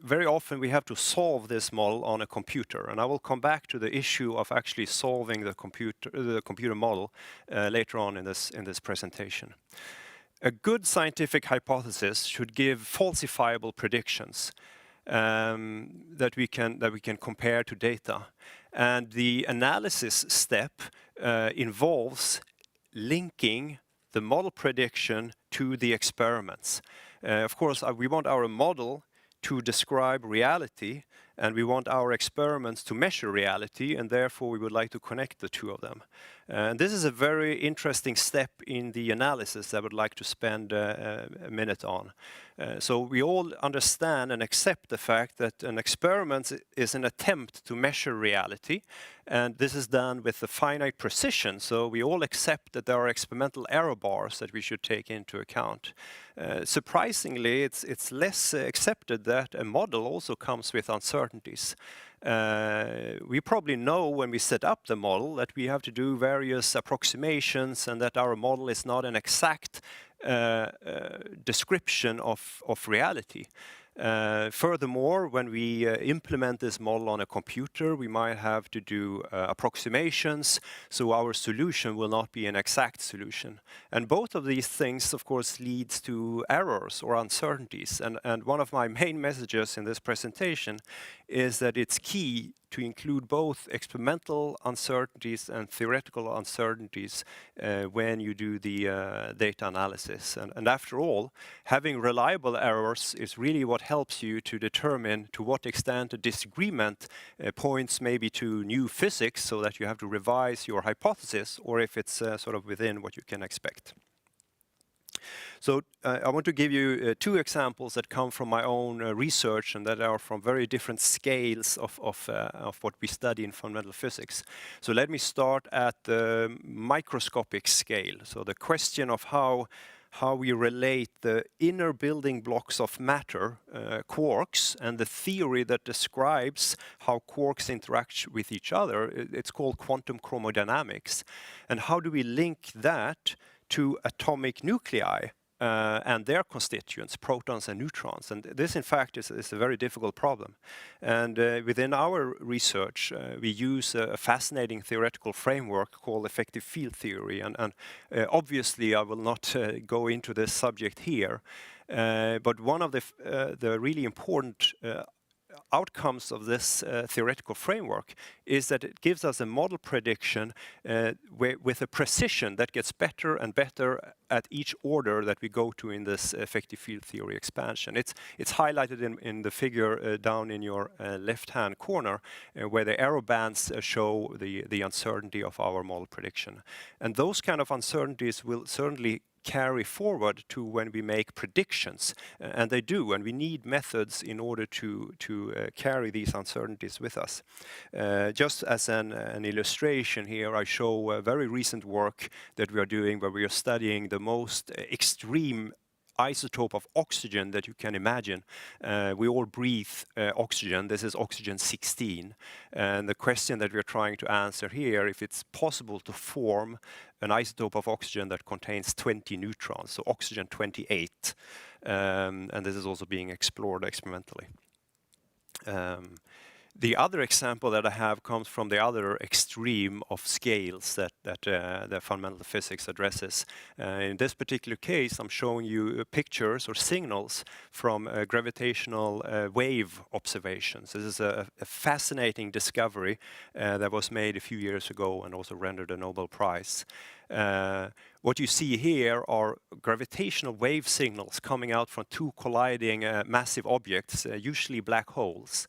very often we have to solve this model on a computer. And I will come back to the issue of actually solving the computer model later on in this presentation. A good scientific hypothesis should give falsifiable predictions that we can compare to data. And the analysis step involves linking the model prediction to the experiments. Of course, we want our model to describe reality, and we want our experiments to measure reality, and therefore we would like to connect the two of them. And this is a very interesting step in the analysis that I would like to spend a minute on. So we all understand and accept the fact that an experiment is an attempt to measure reality, and this is done with a finite precision. So we all accept that there are experimental error bars that we should take into account. Surprisingly, it's less accepted that a model also comes with uncertainties. We probably know when we set up the model that we have to do various approximations and that our model is not an exact description of reality. Furthermore, when we implement this model on a computer, we might have to do approximations, so our solution will not be an exact solution. And both of these things, of course, leads to errors or uncertainties. And one of my main messages in this presentation is that it's key to include both experimental uncertainties and theoretical uncertainties when you do the data analysis. And after all, having reliable errors is really what helps you to determine to what extent a disagreement points maybe to new physics, so that you have to revise your hypothesis, or if it's sort of within what you can expect. So I want to give you 2 examples that come from my own research and that are from very different scales of what we study in fundamental physics. So let me start at the microscopic scale. So the question of how we relate the inner building blocks of matter, quarks, and the theory that describes how quarks interact with each other. It's called quantum chromodynamics. And how do we link that to atomic nuclei and their constituents, protons and neutrons? And this, in fact, is a very difficult problem. And within our research, we use a fascinating theoretical framework called effective field theory. And obviously, I will not go into this subject here. But one of the really important outcomes of this theoretical framework is that it gives us a model prediction with a precision that gets better and better at each order that we go to in this effective field theory expansion. It's highlighted in the figure down in your left-hand corner, where the arrow bands show the uncertainty of our model prediction. And those kind of uncertainties will certainly carry forward to when we make predictions, and they do, and we need methods in order to carry these uncertainties with us. Just as an illustration here, I show a very recent work that we are doing where we are studying the most extreme isotope of oxygen that you can imagine. We all breathe oxygen. This is oxygen 16. And the question that we're trying to answer here, if it's possible to form an isotope of oxygen that contains 20 neutrons, so oxygen 28. And this is also being explored experimentally. The other example that I have comes from the other extreme of scales that the fundamental physics addresses. In this particular case, I'm showing you pictures or signals from gravitational wave observations. This is a fascinating discovery that was made a few years ago and also rendered a Nobel Prize. What you see here are gravitational wave signals coming out from two colliding massive objects, usually black holes.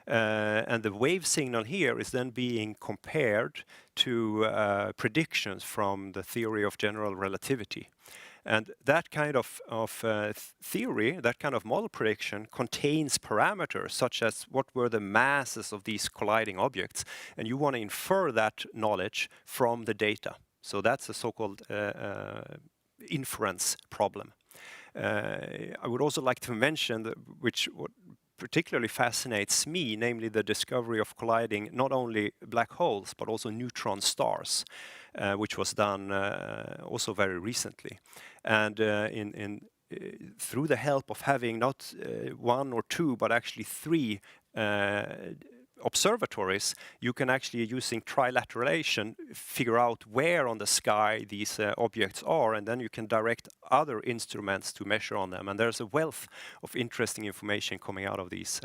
And the wave signal here is then being compared to predictions from the theory of general relativity. And that kind of theory, that kind of model prediction contains parameters such as what were the masses of these colliding objects. And you want to infer that knowledge from the data. So that's a so-called inference problem. I would also like to mention what particularly fascinates me, namely the discovery of colliding not only black holes but also neutron stars, which was done also very recently. And through the help of having not one or two but actually three observatories, you can actually, using trilateralization, figure out where on the sky these objects are, and then you can direct other instruments to measure on them. And there's a wealth of interesting information coming out of these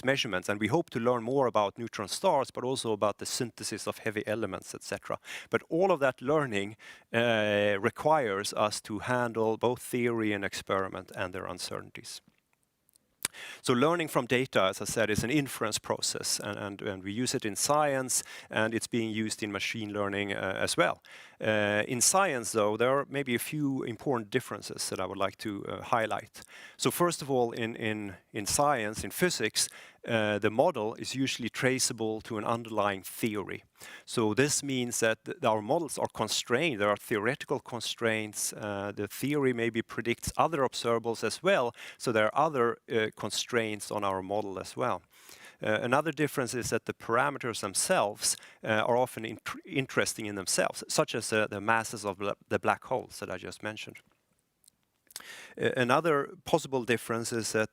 measurements. And we hope to learn more about neutron stars, but also about the synthesis of heavy elements, etc. But all of that learning requires us to handle both theory and experiment and their uncertainties. So learning from data, as I said, is an inference process, and we use it in science, and it's being used in machine learning as well. In science, though, there are maybe a few important differences that I would like to highlight. So first of all, in science, in physics, the model is usually traceable to an underlying theory. So this means that our models are constrained. There are theoretical constraints. The theory maybe predicts other observables as well. So there are other constraints on our model as well. Another difference is that the parameters themselves are often interesting in themselves, such as the masses of the black holes that I just mentioned. Another possible difference is that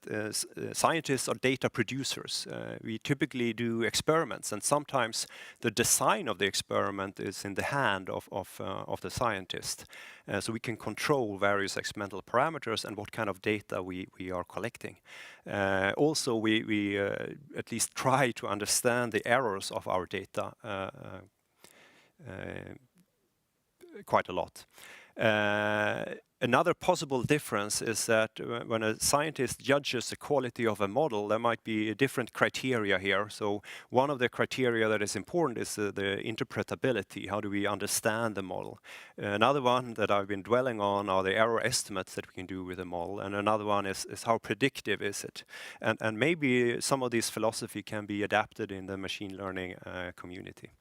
scientists are data producers. We typically do experiments, and sometimes the design of the experiment is in the hand of the scientist. So we can control various experimental parameters and what kind of data we are collecting. Also, we at least try to understand the errors of our data quite a lot. Another possible difference is that when a scientist judges the quality of a model, there might be different criteria here. So one of the criteria that is important is the interpretability. How do we understand the model? Another one that I've been dwelling on are the error estimates that we can do with a model. And another one is how predictive is it? And maybe some of this philosophy can be adapted in the machine learning community.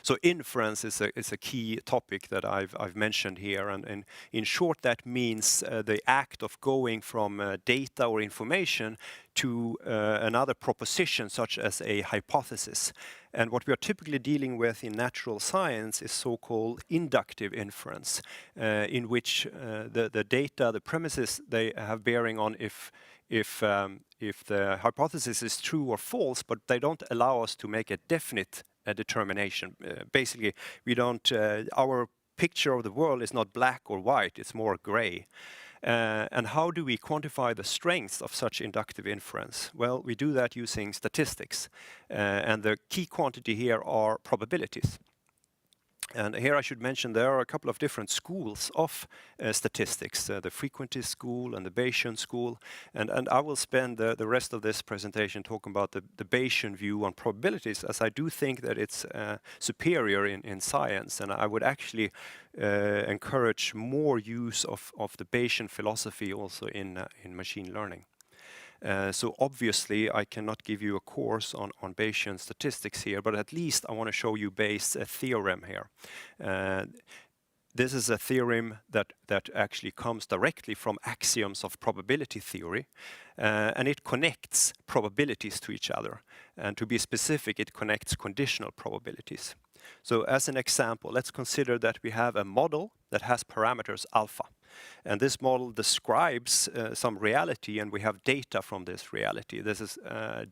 So inference is a key topic that I've mentioned here, and in short that means the act of going from data or information to another proposition, such as a hypothesis. And what we are typically dealing with in natural science is so-called inductive inference, in which the data, the premises, they have bearing on if the hypothesis is true or false, but they don't allow us to make a definite determination. Basically, we don't. Our picture of the world is not black or white; it's more gray. And how do we quantify the strength of such inductive inference? Well, we do that using statistics. And the key quantity here are probabilities. And here I should mention there are a couple of different schools of statistics, the frequentist school and the Bayesian school. And I will spend the rest of this presentation talking about the Bayesian view on probabilities, as I do think that it's superior in science. And I would actually encourage more use of the Bayesian philosophy also in machine learning. So obviously I cannot give you a course on Bayesian statistics here, but at least I want to show you Bayes' theorem here. This is a theorem that actually comes directly from axioms of probability theory, and it connects probabilities to each other. And to be specific, it connects conditional probabilities. So as an example, let's consider that we have a model that has parameters alpha. And this model describes some reality, and we have data from this reality. This is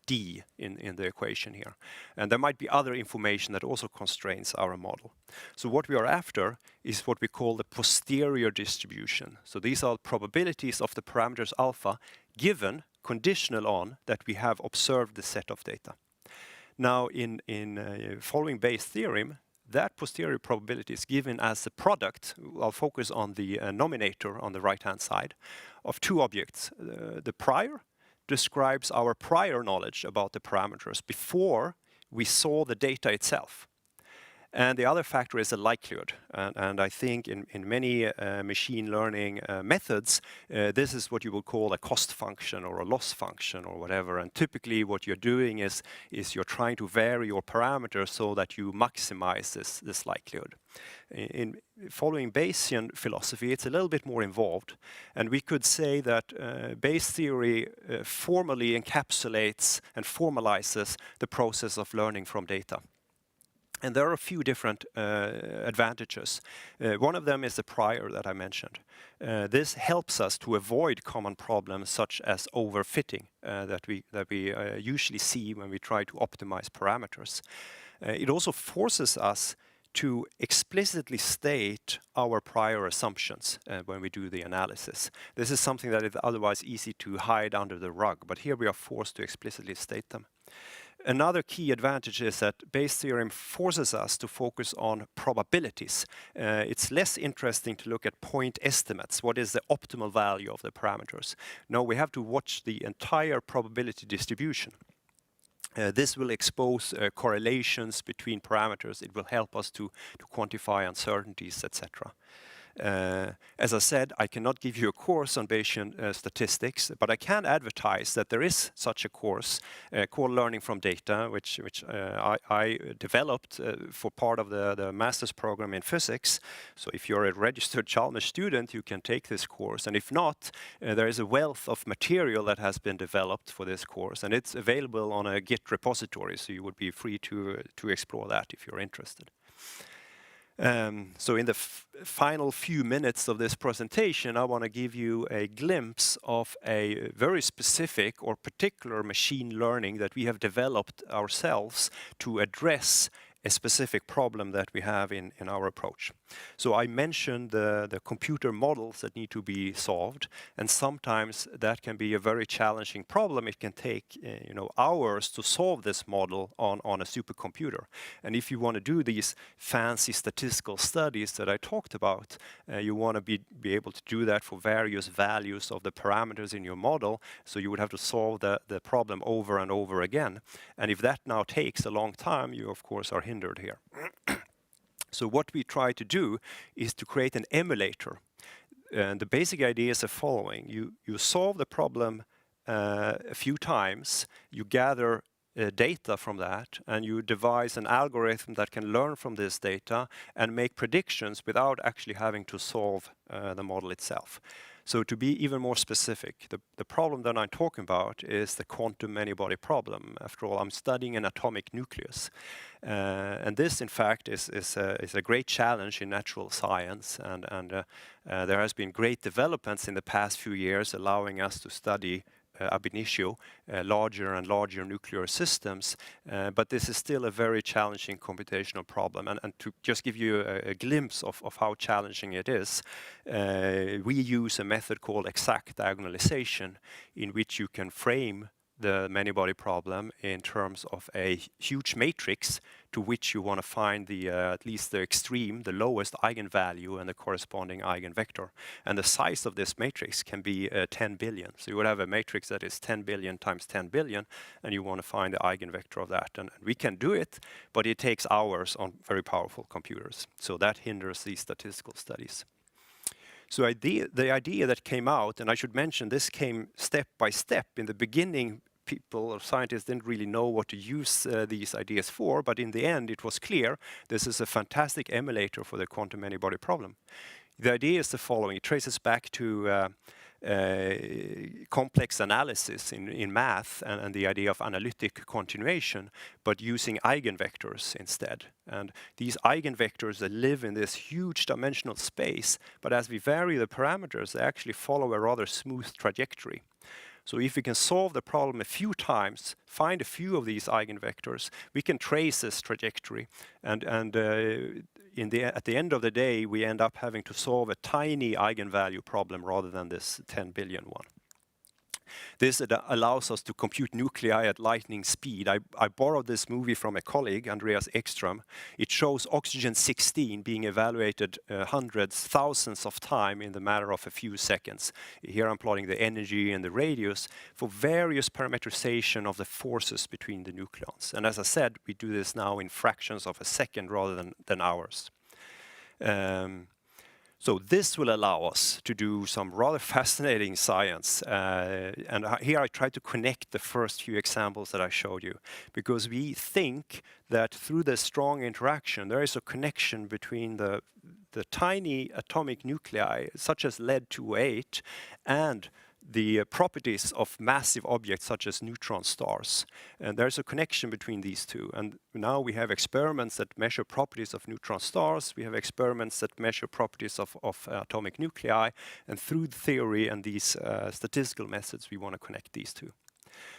D in the equation here. And there might be other information that also constrains our model. So what we are after is what we call the posterior distribution. So these are probabilities of the parameters alpha given conditional on that we have observed the set of data. Now, in following Bayes' theorem, that posterior probability is given as a product. I'll focus on the nominator on the right-hand side of two objects. The prior describes our prior knowledge about the parameters before we saw the data itself. And the other factor is the likelihood. And I think in many machine learning methods, this is what you would call a cost function or a loss function or whatever. And typically what you're doing is you're trying to vary your parameters so that you maximize this likelihood. In following Bayesian philosophy, it's a little bit more involved. And we could say that Bayes' theory formally encapsulates and formalizes the process of learning from data. And there are a few different advantages. One of them is the prior that I mentioned. This helps us to avoid common problems such as overfitting that we usually see when we try to optimize parameters. It also forces us to explicitly state our prior assumptions when we do the analysis. This is something that is otherwise easy to hide under the rug, but here we are forced to explicitly state them. Another key advantage is that Bayes' theorem forces us to focus on probabilities. It's less interesting to look at point estimates. What is the optimal value of the parameters? No, we have to watch the entire probability distribution. This will expose correlations between parameters. It will help us to quantify uncertainties, etc. As I said, I cannot give you a course on Bayesian statistics, but I can advertise that there is such a course called Learning from Data, which I developed for part of the master's program in physics. So if you're a registered Chalmers student, you can take this course. And if not, there is a wealth of material that has been developed for this course, and it's available on a Git repository, so you would be free to explore that if you're interested. So in the final few minutes of this presentation, I want to give you a glimpse of a very specific or particular machine learning that we have developed ourselves to address a specific problem that we have in our approach. So I mentioned the computer models that need to be solved, and sometimes that can be a very challenging problem. It can take hours to solve this model on a supercomputer. And if you want to do these fancy statistical studies that I talked about, you want to be able to do that for various values of the parameters in your model. So you would have to solve the problem over and over again. And if that now takes a long time, you of course are hindered here. So what we try to do is to create an emulator. And the basic idea is the following. You solve the problem a few times, you gather data from that, and you devise an algorithm that can learn from this data and make predictions without actually having to solve the model itself. So to be even more specific, the problem that I'm talking about is the quantum many-body problem. After all, I'm studying an atomic nucleus. And this, in fact, is a great challenge in natural science. And there has been great developments in the past few years allowing us to study ab initio larger and larger nuclear systems, but this is still a very challenging computational problem. And to just give you a glimpse of how challenging it is, we use a method called exact diagonalization, in which you can frame the many-body problem in terms of a huge matrix to which you want to find the at least the extreme, the lowest eigenvalue and the corresponding eigenvector. And the size of this matrix can be 10 billion. So you would have a matrix that is 10 billion times 10 billion, and you want to find the eigenvector of that. And we can do it, but it takes hours on very powerful computers. So that hinders these statistical studies. So the idea that came out, and I should mention this came step by step. In the beginning, people or scientists didn't really know what to use these ideas for, but in the end it was clear this is a fantastic emulator for the quantum many-body problem. The idea is the following. It traces back to complex analysis in math and the idea of analytic continuation, but using eigenvectors instead. And these eigenvectors that live in this huge dimensional space, but as we vary the parameters, they actually follow a rather smooth trajectory. So if we can solve the problem a few times, find a few of these eigenvectors, we can trace this trajectory. And at the end of the day, we end up having to solve a tiny eigenvalue problem rather than this 10 billion one. This allows us to compute nuclei at lightning speed. I borrowed this movie from a colleague, Andreas Ekström. It shows oxygen-16 being evaluated hundreds, thousands of times in the matter of a few seconds. Here I'm plotting the energy and the radius for various parameterization of the forces between the nucleons. And as I said, we do this now in fractions of a second rather than hours. So this will allow us to do some rather fascinating science. And here I try to connect the first few examples that I showed you, because we think that through this strong interaction, there is a connection between the tiny atomic nuclei, such as lead-208, and the properties of massive objects such as neutron stars. And there's a connection between these two. And now we have experiments that measure properties of neutron stars. We have experiments that measure properties of atomic nuclei. And through the theory and these statistical methods, we want to connect these two.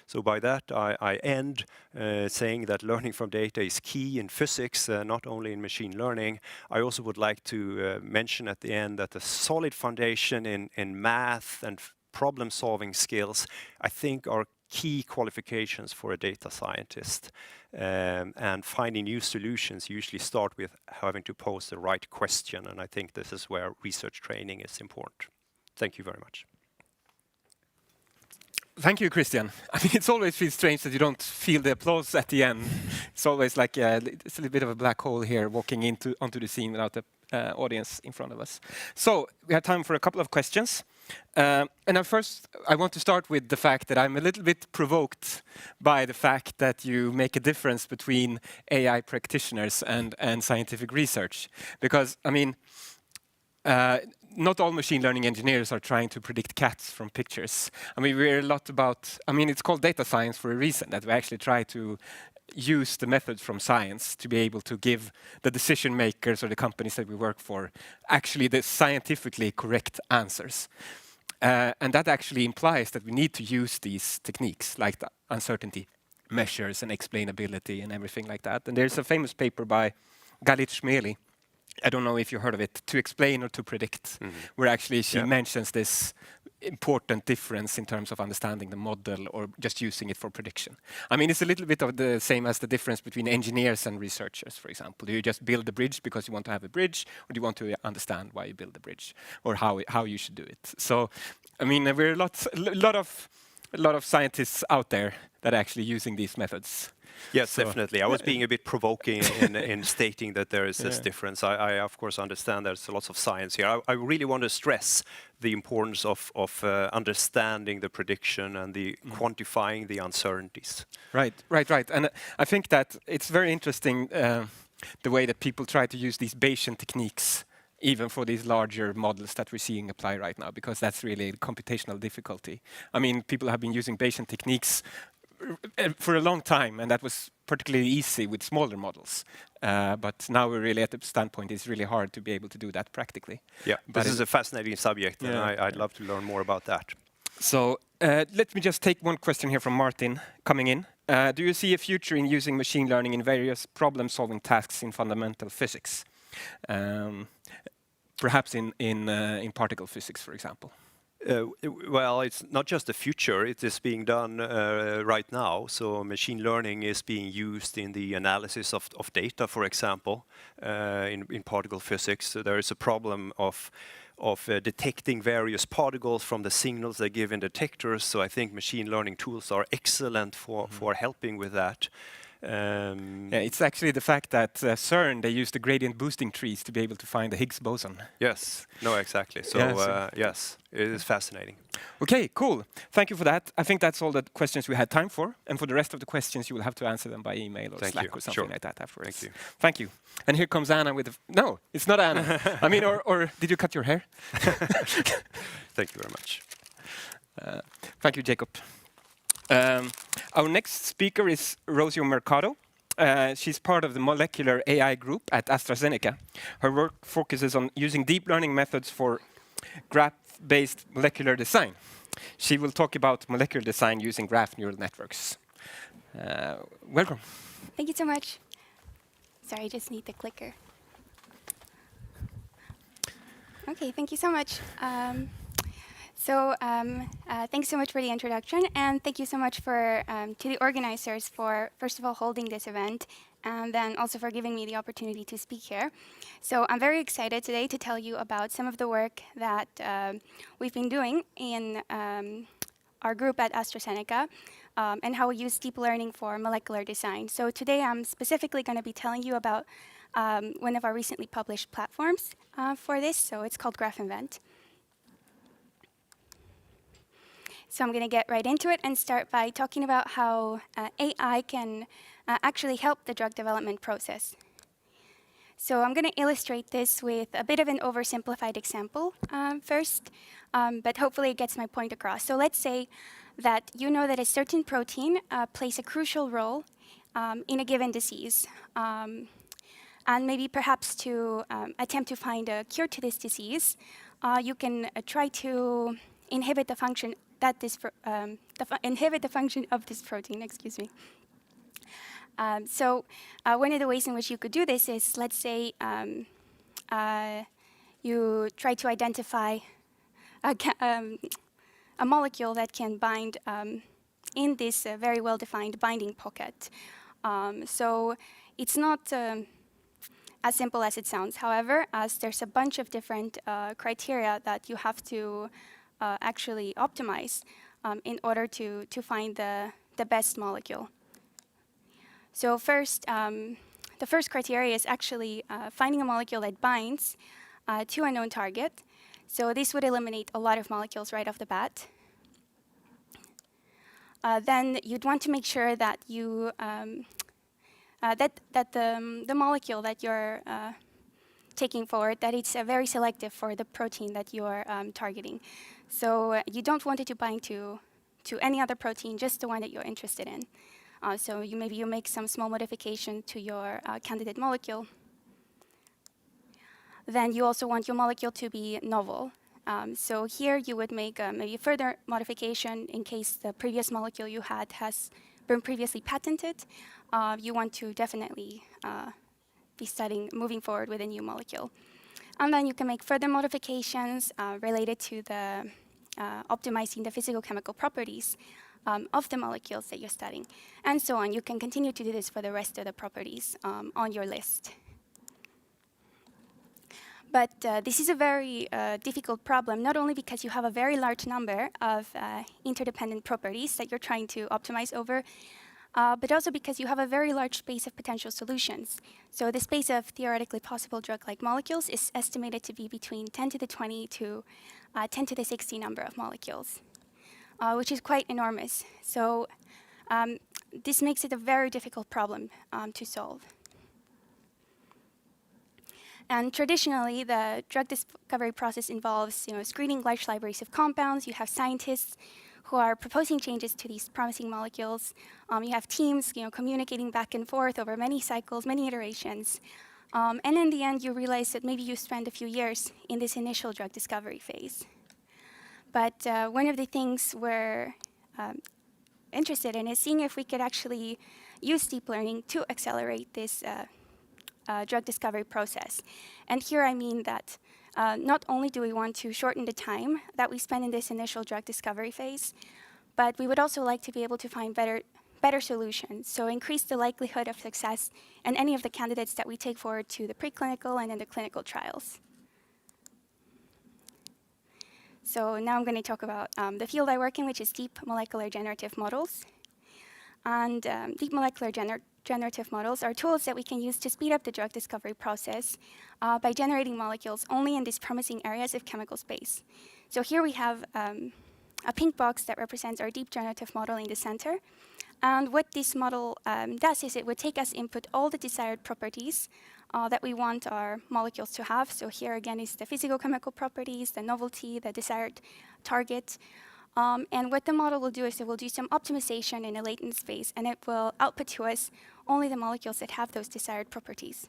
So by that, I end saying that learning from data is key in physics, not only in machine learning. I also would like to mention at the end that the solid foundation in math and problem-solving skills, I think, are key qualifications for a data scientist. And finding new solutions usually start with having to pose the right question, and I think this is where research training is important. Thank you very much. Thank you, Christian. I mean, it's always feels strange that you don't feel the applause at the end. It's always like it's a little bit of a black hole here, walking onto the scene without the audience in front of us. So we have time for a couple of questions. And first, I want to start with the fact that I'm a little bit provoked by the fact that you make a difference between AI practitioners and scientific research. Because, I mean, not all machine learning engineers are trying to predict cats from pictures. I mean, we're a lot about, I mean, it's called data science for a reason, that we actually try to use the methods from science to be able to give the decision makers or the companies that we work for actually the scientifically correct answers. And that actually implies that we need to use these techniques like the uncertainty measures and explainability and everything like that. And there's a famous paper by Galit-Shmeli, I don't know if you heard of it, To Explain or To Predict, where actually she mentions this important difference in terms of understanding the model or just using it for prediction. I mean, it's a little bit of the same as the difference between engineers and researchers, for example. Do you just build a bridge because you want to have a bridge, or do you want to understand why you build the bridge, or how you should do it? So, I mean, we're a lot of scientists out there that are actually using these methods. Yes, definitely. I was being a bit provoking in stating that there is this difference. I of course understand there's lots of science here. I really want to stress the importance of understanding the prediction and the quantifying the uncertainties. Right. And I think that it's very interesting the way that people try to use these Bayesian techniques even for these larger models that we're seeing apply right now, because that's really computational difficulty. I mean, people have been using Bayesian techniques for a long time, and that was particularly easy with smaller models. But now we're really at the standpoint it's really hard to be able to do that practically. Yeah, but this is a fascinating subject, and I'd love to learn more about that. So Let me just take one question here from Martin coming in. Do you see a future in using machine learning in various problem-solving tasks in fundamental physics? Perhaps in particle physics, for example. Well, it's not just the future, it is being done right now. So machine learning is being used in the analysis of data, for example, in particle physics. So there is a problem of detecting various particles from the signals they give in detectors. So I think machine learning tools are excellent for helping with that. Yeah, it's actually the fact that CERN, they use the gradient boosting trees to be able to find the Higgs boson. Yes, no, exactly. So yes, it is fascinating. Okay, cool. Thank you for that. I think that's all the questions we had time for. And for the rest of the questions, you will have to answer them by email or Slack or something like that afterwards. Thank you. Thank you. And here comes Anna with no, it's not Anna. I mean, or did you cut your hair? Thank you very much. Thank you, Jakob. Our next speaker is Rocío Mercado. She's part of the molecular AI group at AstraZeneca. Her work focuses on using deep learning methods for graph-based molecular design. She will talk about molecular design using graph neural networks. Welcome. Thank you so much. Sorry, I just need the clicker. Okay, thank you so much. Thanks so much for the introduction, and thank you so much for to the organizers for, first of all, holding this event, and then also for giving me the opportunity to speak here. So I'm very excited today to tell you about some of the work that we've been doing in our group at AstraZeneca, and how we use deep learning for molecular design. So today I'm specifically going to be telling you about one of our recently published platforms for this, so it's called GraphInvent. So I'm going to get right into it and start by talking about how AI can actually help the drug development process. So I'm going to illustrate this with a bit of an oversimplified example first, but hopefully it gets my point across. So let's say that you know that a certain protein plays a crucial role in a given disease. And maybe perhaps to attempt to find a cure to this disease, you can try to inhibit the function that inhibit the function of this protein, excuse me. One of the ways in which you could do this is, let's say, you try to identify a molecule that can bind in this very well-defined binding pocket. So it's not as simple as it sounds. However, as there's a bunch of different criteria that you have to actually optimize in order to find the best molecule. So first, the first criteria is actually finding a molecule that binds to a known target. So this would eliminate a lot of molecules right off the bat. Then you'd want to make sure that you that the molecule that you're taking forward, that it's very selective for the protein that you're targeting. So you don't want it to bind to any other protein, just the one that you're interested in. So maybe you make some small modification to your candidate molecule. Then you also want your molecule to be novel. So here you would make maybe further modification in case the previous molecule you had has been previously patented. You want to definitely be moving forward with a new molecule. And then you can make further modifications related to the optimizing the physicochemical properties of the molecules that you're studying, and so on. You can continue to do this for the rest of the properties on your list. But this is a very difficult problem, not only because you have a very large number of interdependent properties that you're trying to optimize over, but also because you have a very large space of potential solutions. So the space of theoretically possible drug-like molecules is estimated to be between 10 to the 20 to 10 to the 60 number of molecules, which is quite enormous. So this makes it a very difficult problem to solve. And traditionally, the drug discovery process involves, screening large libraries of compounds. You have scientists who are proposing changes to these promising molecules. You have teams, communicating back and forth over many cycles, many iterations. And in the end, you realize that maybe you spend a few years in this initial drug discovery phase. But one of the things we're interested in is seeing if we could actually use deep learning to accelerate this drug discovery process. And here I mean that not only do we want to shorten the time that we spend in this initial drug discovery phase, but we would also like to be able to find better solutions, so increase the likelihood of success in any of the candidates that we take forward to the preclinical and in the clinical trials. So now I'm going to talk about the field I work in, which is deep molecular generative models. And deep molecular generative models are tools that we can use to speed up the drug discovery process by generating molecules only in these promising areas of chemical space. So here we have a pink box that represents our deep generative model in the center. And what this model does is it would take as input all the desired properties that we want our molecules to have. So here again is the physicochemical properties, the novelty, the desired target. And what the model will do is it will do some optimization in a latent space, and it will output to us only the molecules that have those desired properties.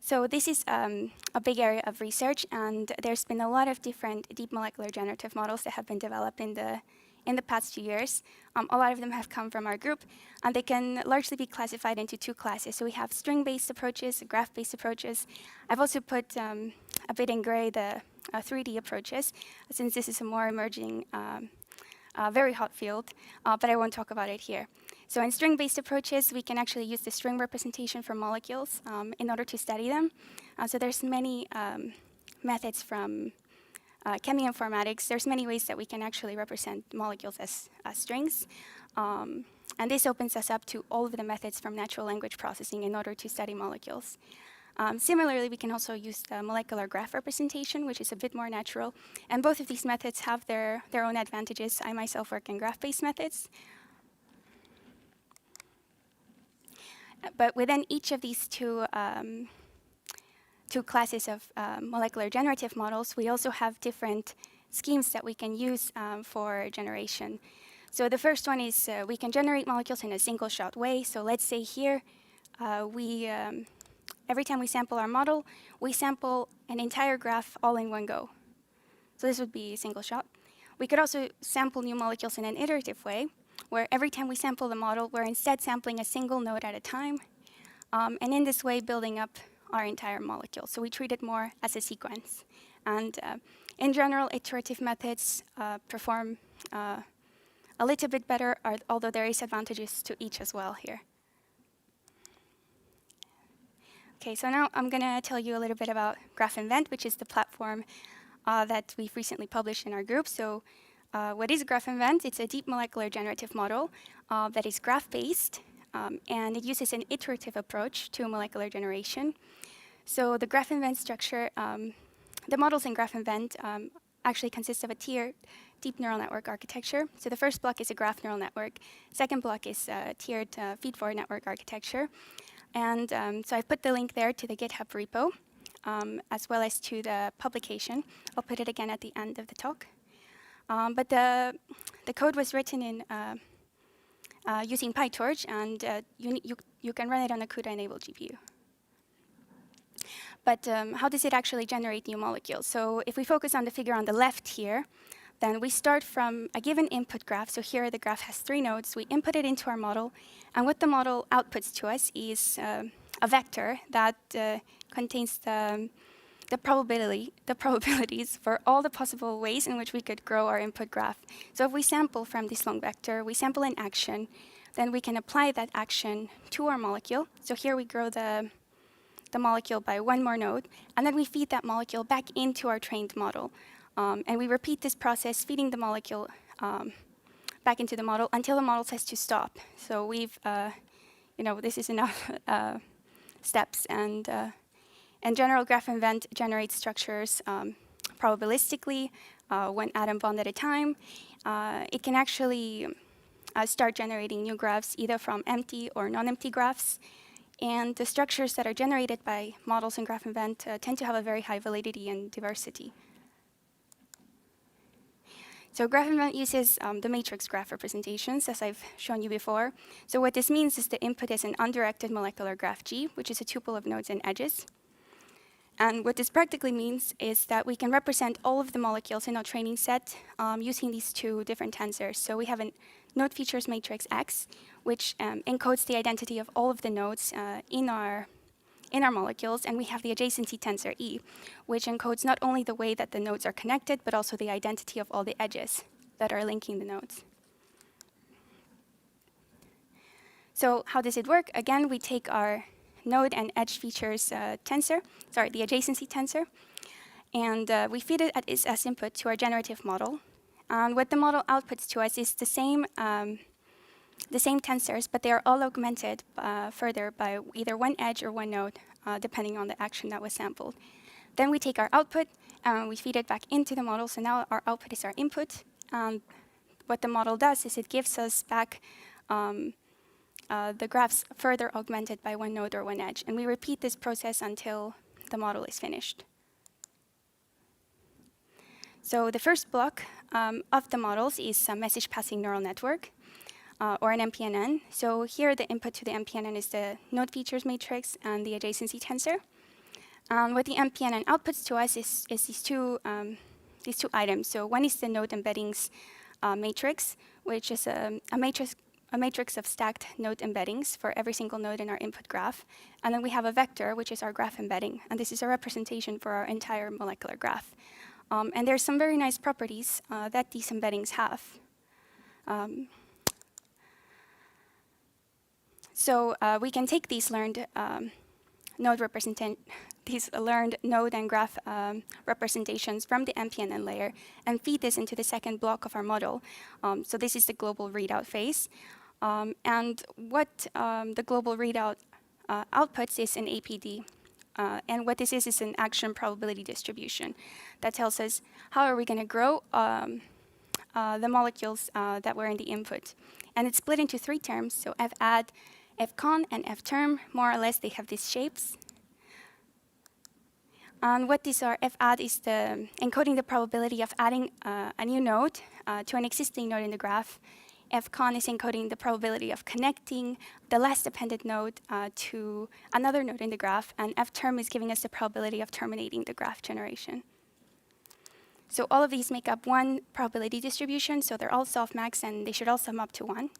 So this is a big area of research, and there's been a lot of different deep molecular generative models that have been developed in the past few years. A lot of them have come from our group, and they can largely be classified into two classes. So we have string-based approaches, graph-based approaches. I've also put a bit in gray the 3D approaches, since this is a more emerging, very hot field, but I won't talk about it here. So in string-based approaches, we can actually use the string representation for molecules in order to study them. So there's many methods from cheminformatics. There's many ways that we can actually represent molecules as strings. And this opens us up to all of the methods from natural language processing in order to study molecules. Similarly, we can also use the molecular graph representation, which is a bit more natural. And both of these methods have their own advantages. I myself work in graph-based methods. But within each of these two classes of molecular generative models, we also have different schemes that we can use for generation. So the first one is we can generate molecules in a single-shot way. So let's say here, every time we sample our model, we sample an entire graph all in one go. So this would be a single shot. We could also sample new molecules in an iterative way, where every time we sample the model, we're instead sampling a single node at a time, and in this way building up our entire molecule. So we treat it more as a sequence. And in general, iterative methods perform a little bit better, although there is advantages to each as well here. Okay, so now I'm going to tell you a little bit about GraphInvent, which is the platform that we've recently published in our group. So what is GraphInvent? It's a deep molecular generative model that is graph-based, and it uses an iterative approach to molecular generation. So the GraphInvent structure, the models in GraphInvent actually consist of a tiered deep neural network architecture. So the first block is a graph neural network. Second block is a tiered feed-forward network architecture. And so I've put the link there to the GitHub repo, as well as to the publication. I'll put it again at the end of the talk. But the code was written in using PyTorch, and you can run it on a CUDA-enabled GPU. But how does it actually generate new molecules? So if we focus on the figure on the left here, then we start from a given input graph. So here the graph has 3 nodes. We input it into our model, and what the model outputs to us is a vector that contains the probabilities for all the possible ways in which we could grow our input graph. So if we sample from this long vector, we sample an action, then we can apply that action to our molecule. So here we grow the molecule by 1 more node, and then we feed that molecule back into our trained model. And we repeat this process, feeding the molecule back into the model until the model says to stop. So we've, this is enough steps. And in general, GraphInvent generates structures probabilistically, one atom bond at a time. It can actually start generating new graphs either from empty or non-empty graphs. And the structures that are generated by models in GraphInvent tend to have a very high validity and diversity. So GraphInvent uses the matrix graph representations, as I've shown you before. So what this means is the input is an undirected molecular graph G, which is a tuple of nodes and edges. And what this practically means is that we can represent all of the molecules in our training set using these two different tensors. So we have a node features matrix X, which encodes the identity of all of the nodes in our molecules, and we have the adjacency tensor E, which encodes not only the way that the nodes are connected, but also the identity of all the edges that are linking the nodes. So how does it work? Again, we take our node and edge features tensor, the adjacency tensor, and we feed it as input to our generative model. And what the model outputs to us is the same tensors, but they are all augmented further by either one edge or one node, depending on the action that was sampled. Then we take our output and we feed it back into the model. So now our output is our input. What the model does is it gives us back the graphs further augmented by one node or one edge. And we repeat this process until the model is finished. So the first block of the models is a message passing neural network, or an MPNN. So here the input to the MPNN is the node features matrix and the adjacency tensor. What the MPNN outputs to us is these two items. So one is the node embeddings matrix, which is a matrix of stacked node embeddings for every single node in our input graph. And then we have a vector, which is our graph embedding. And this is a representation for our entire molecular graph. And there's some very nice properties that these embeddings have. So we can take these learned node and graph representations from the MPNN layer and feed this into the second block of our model. So this is the global readout phase. And what the global readout outputs is an APD. And what this is an action probability distribution that tells us how are we going to grow the molecules that were in the input. And it's split into three terms. So FAD, FCon, and FTerm, more or less, they have these shapes. And what these are, FAD is encoding the probability of adding a new node to an existing node in the graph. FCon is encoding the probability of connecting the last dependent node to another node in the graph. And FTerm is giving us the probability of terminating the graph generation. So all of these make up one probability distribution. So they're all softmax, and they should all sum up to 1.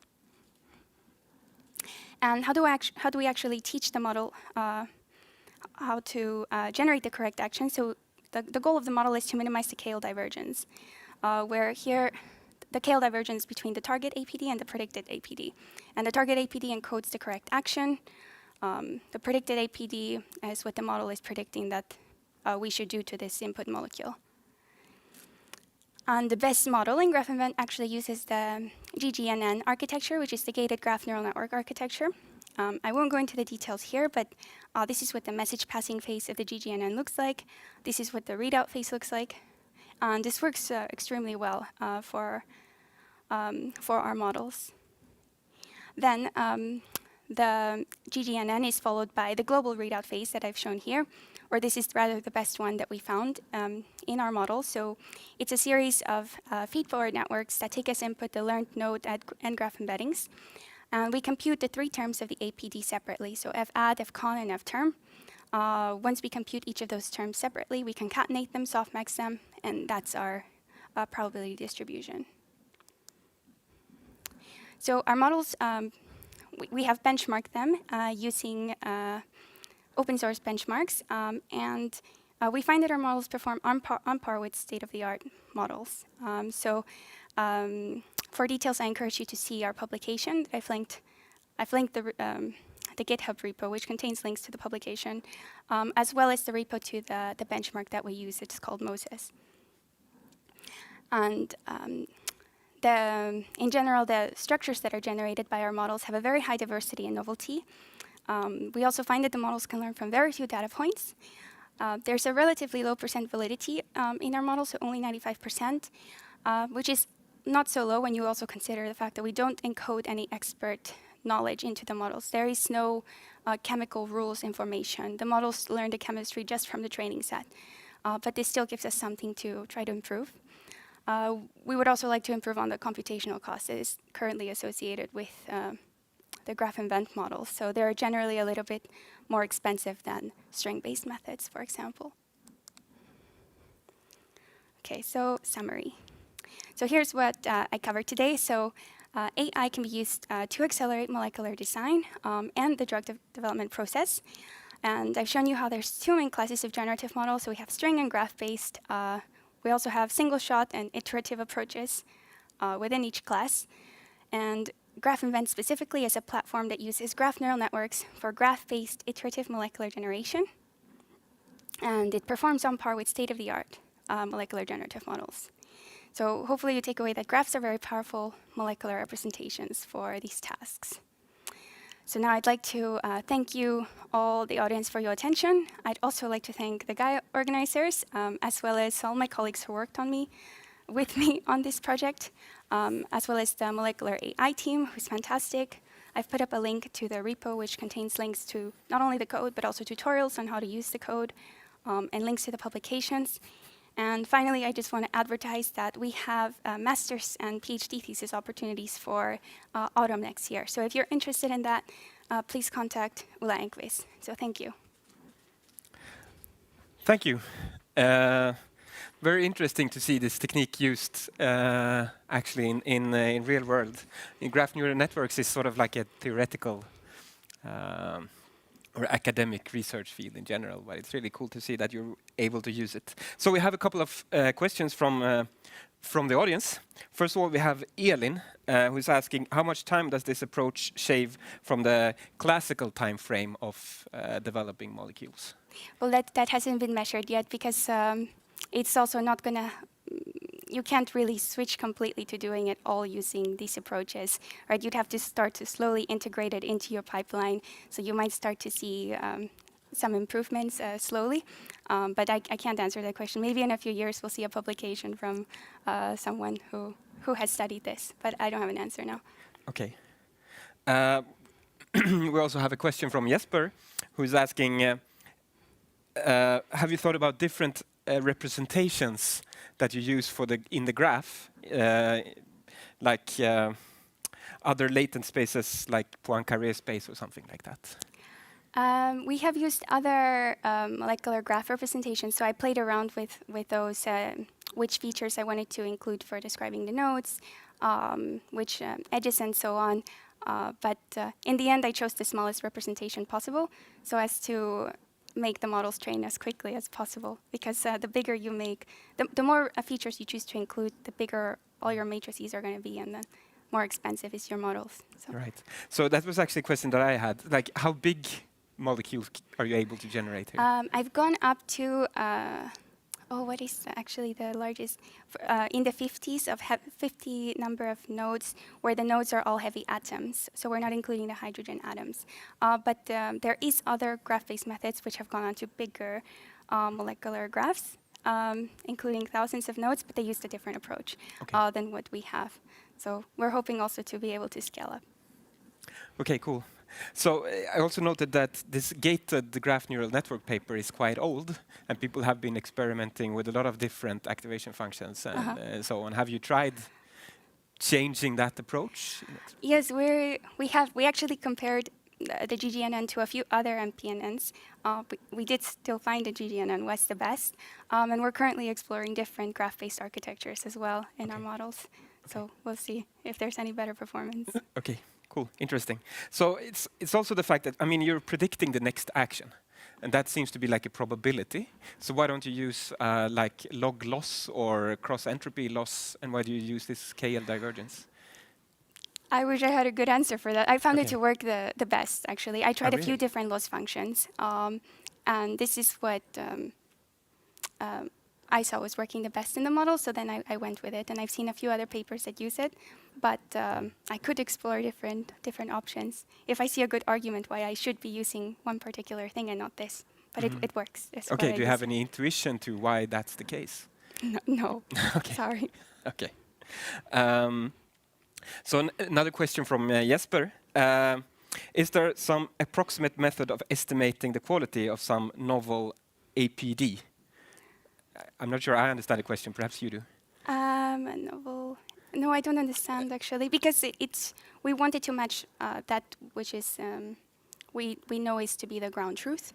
And how do we actually teach the model how to generate the correct action? So the goal of the model is to minimize the KL divergence, where here the KL divergence between the target APD and the predicted APD. And the target APD encodes the correct action. The predicted APD is what the model is predicting that we should do to this input molecule. And the best model in graph event actually uses the GGNN architecture, which is the gated graph neural network architecture. I won't go into the details here, but this is what the message passing phase of the GGNN looks like. This is what the readout phase looks like. And this works extremely well for our models. Then the GGNN is followed by the global readout phase that I've shown here, or this is rather the best one that we found in our model. So it's a series of feed-forward networks that take as input the learned node and graph embeddings. And we compute the three terms of the APD separately, so FAD, FCon, and FTerm. Once we compute each of those terms separately, we concatenate them, softmax them, and that's our probability distribution. So our models, we have benchmarked them using open source benchmarks, and we find that our models perform on par with state-of-the-art models. For details, I encourage you to see our publication. I've linked the GitHub repo, which contains links to the publication, as well as the repo to the benchmark that we use. It's called Moses. And in general, the structures that are generated by our models have a very high diversity and novelty. We also find that the models can learn from very few data points. There's a relatively low % validity in our models, so only 95%, which is not so low when you also consider the fact that we don't encode any expert knowledge into the models. There is no chemical rules information. The models learn the chemistry just from the training set, but this still gives us something to try to improve. We would also like to improve on the computational cost that is currently associated with the graph invent models. So they're generally a little bit more expensive than string-based methods, for example. Okay, so summary. So here's what I covered today. So AI can be used to accelerate molecular design and the drug development process. And I've shown you how there's two main classes of generative models. So we have string and graph-based. We also have single-shot and iterative approaches within each class. And Graph Invent specifically is a platform that uses graph neural networks for graph-based iterative molecular generation. And it performs on par with state-of-the-art molecular generative models. So hopefully you take away that graphs are very powerful molecular representations for these tasks. So now I'd like to thank you all, the audience, for your attention. I'd also like to thank the GAIA organizers, as well as all my colleagues who worked with me on this project, as well as the molecular AI team, who's fantastic. I've put up a link to the repo, which contains links to not only the code, but also tutorials on how to use the code, and links to the publications. And finally, I just want to advertise that we have master's and PhD thesis opportunities for autumn next year. So if you're interested in that, please contact Ulla Enquist. So thank you. Thank you. Very interesting to see this technique used actually in real world. In graph neural networks is sort of like a theoretical or academic research field in general, but it's really cool to see that you're able to use it. So we have a couple of questions from the audience. First of all, we have Elin, who's asking, how much time does this approach shave from the classical time frame of developing molecules? Well, that hasn't been measured yet because it's also not going to, you can't really switch completely to doing it all using these approaches, right? You'd have to start to slowly integrate it into your pipeline. So you might start to see some improvements slowly, but I can't answer that question. Maybe in a few years we'll see a publication from someone who has studied this, but I don't have an answer now. Okay. We also have a question from Jesper, who's asking, have you thought about different representations that you use in the graph, like other latent spaces like Poincaré space or something like that? We have used other molecular graph representations. So I played around with those, which features I wanted to include for describing the nodes, which edges and so on. But in the end, I chose the smallest representation possible so as to make the models train as quickly as possible. Because the bigger you make, the more features you choose to include, the bigger all your matrices are going to be, and the more expensive is your models. So. Right. So that was actually a question that I had. Like, how big molecules are you able to generate here? I've gone up to, what is actually the largest? In the 50s of 50 number of nodes, where the nodes are all heavy atoms. So we're not including the hydrogen atoms. But there is other graph-based methods which have gone on to bigger molecular graphs, including thousands of nodes, but they used a different approach than what we have. So we're hoping also to be able to scale up. Okay, cool. So I also noted that this gated graph neural network paper is quite old, and people have been experimenting with a lot of different activation functions and so on. Have you tried changing that approach? Yes, we actually compared the GGNN to a few other MPNNs. But we did still find the GGNN was the best, and we're currently exploring different graph-based architectures as well in our models. So we'll see if there's any better performance. Okay. Cool, interesting. So it's also the fact that, I mean, you're predicting the next action, and that seems to be like a probability. So why don't you use like log loss or cross entropy loss, and why do you use this KL divergence? I wish I had a good answer for that. I found it to work the best, actually. I tried a few different loss functions, and this is what I saw was working the best in the model, so then I went with it. And I've seen a few other papers that use it, but I could explore different options if I see a good argument why I should be using one particular thing and not this. But it works. Okay, do you have any intuition to why that's the case? No. Okay. Sorry. Okay. So another question from Jesper. Is there some approximate method of estimating the quality of some novel APD? I'm not sure I understand the question. Perhaps you do. A novel No, I don't understand actually, because we wanted to match that which is we know is to be the ground truth,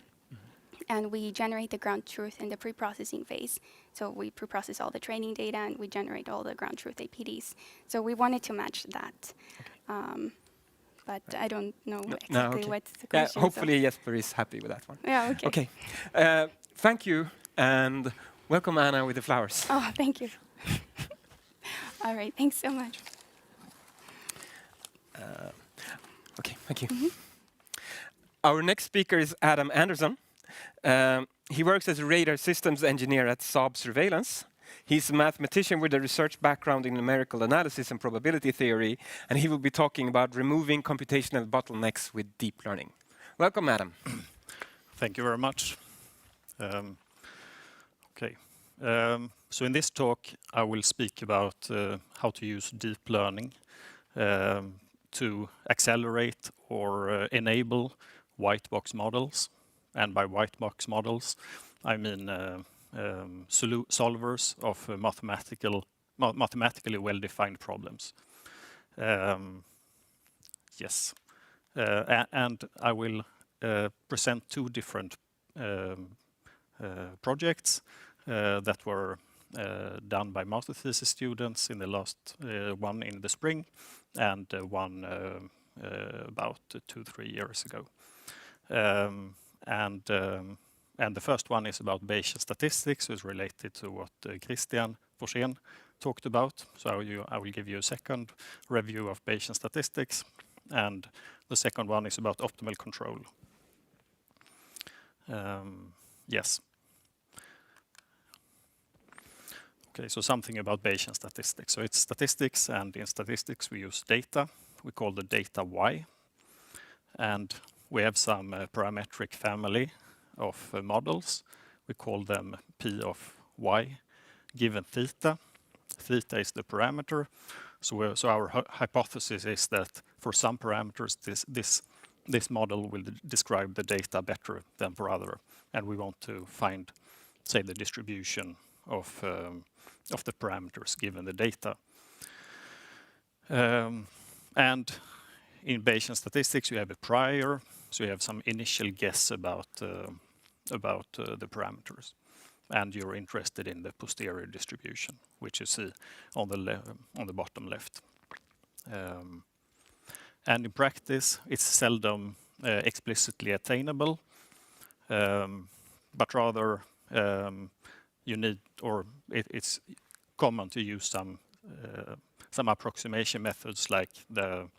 and we generate the ground truth in the pre-processing phase. So we pre-process all the training data and we generate all the ground truth APDs. So we wanted to match that. But I don't know exactly what's the question. Hopefully Jesper is happy with that one. Yeah, okay. Okay. Thank you, and welcome Anna with the flowers. Oh, thank you. All right, thanks so much. Okay, thank you. Our next speaker is Adam Andersson. He works as a radar systems engineer at Saab Surveillance. He's a mathematician with a research background in numerical analysis and probability theory, and he will be talking about removing computational bottlenecks with deep learning. Welcome, Adam. Thank you very much. So in this talk, I will speak about how to use deep learning to accelerate or enable white box models. And by white box models, I mean solvers of mathematically well-defined problems. Yes, and I will present two different projects that were done by master thesis students in the last one in the spring and one about 2-3 years ago. And the first one is about Bayesian statistics, is related to what Christian Forssén talked about. So I will give you a second review of Bayesian statistics, and the second one is about optimal control. Yes. Okay, so something about Bayesian statistics. So it's statistics, and in statistics we use data. We call the data Y, and we have some parametric family of models. We call them P of Y, given theta. Theta is the parameter. So our hypothesis is that for some parameters, this model will describe the data better than for other, and we want to find, say, the distribution of the parameters given the data. And in Bayesian statistics, you have a prior, so you have some initial guess about the parameters, and you're interested in the posterior distribution, which you see on the bottom left. And in practice, it's seldom explicitly attainable, but rather you need, or it's common to use some approximation methods like the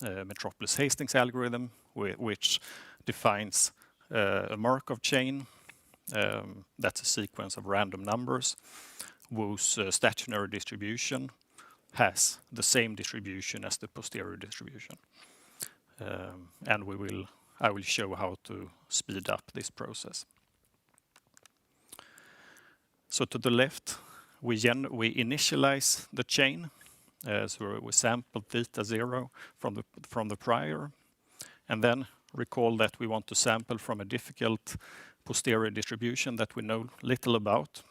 Metropolis-Hastings algorithm, which defines a Markov chain. That's a sequence of random numbers whose stationary distribution has the same distribution as the posterior distribution. And I will show how to speed up this process. So to the left, we initialize the chain. So we sample theta 0 from the prior, and then recall that we want to sample from a difficult posterior distribution that we know little about.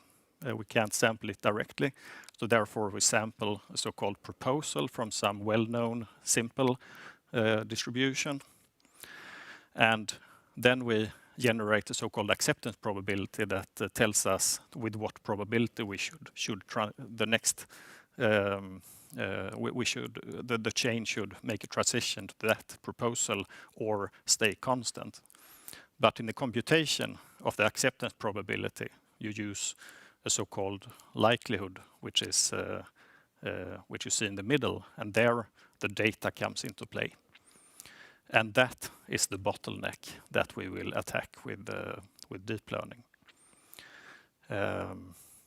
We can't sample it directly, so therefore we sample a so-called proposal from some well-known simple distribution, and then we generate a so-called acceptance probability that tells us with what probability we should the next the chain should make a transition to that proposal or stay constant. But in the computation of the acceptance probability, you use a so-called likelihood, which is which you see in the middle, and there the data comes into play. And that is the bottleneck that we will attack with deep learning.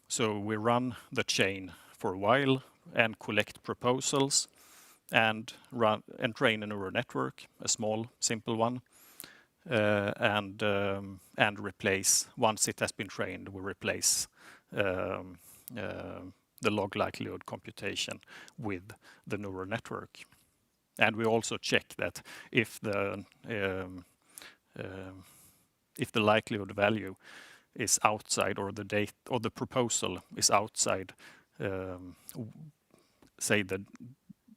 So we run the chain for a while and collect proposals and train a neural network, a small, simple one, and replace, once it has been trained, we replace the log likelihood computation with the neural network. And we also check that if the likelihood value is outside, or the proposal is outside say the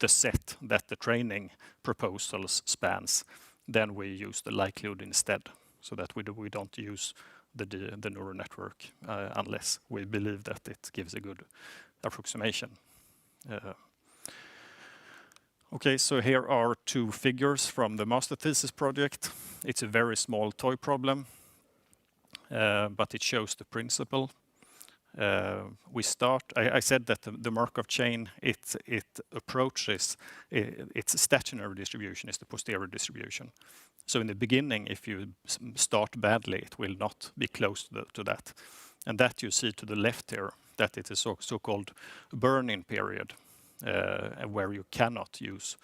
set that the training proposals spans, then we use the likelihood instead, so that we don't use the neural network unless we believe that it gives a good approximation. Okay, so here are two figures from the master thesis project. It's a very small toy problem, but it shows the principle. We start. I said that the Markov chain it approaches its stationary distribution is the posterior distribution. So in the beginning, if you start badly, it will not be close to that, and that you see to the left here. That it is so-called burn-in period, where you cannot use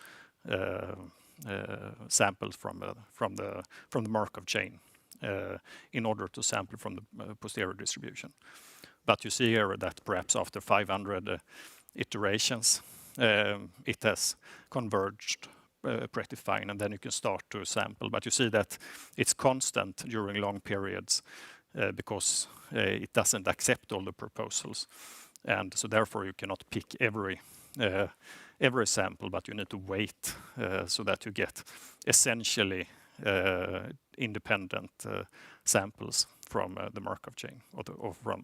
samples from the Markov chain in order to sample from the posterior distribution. But you see here that perhaps after 500 iterations, it has converged pretty fine, and then you can start to sample. But you see that it's constant during long periods because it doesn't accept all the proposals, and so therefore you cannot pick every sample, but you need to wait so that you get essentially independent samples from the Markov chain or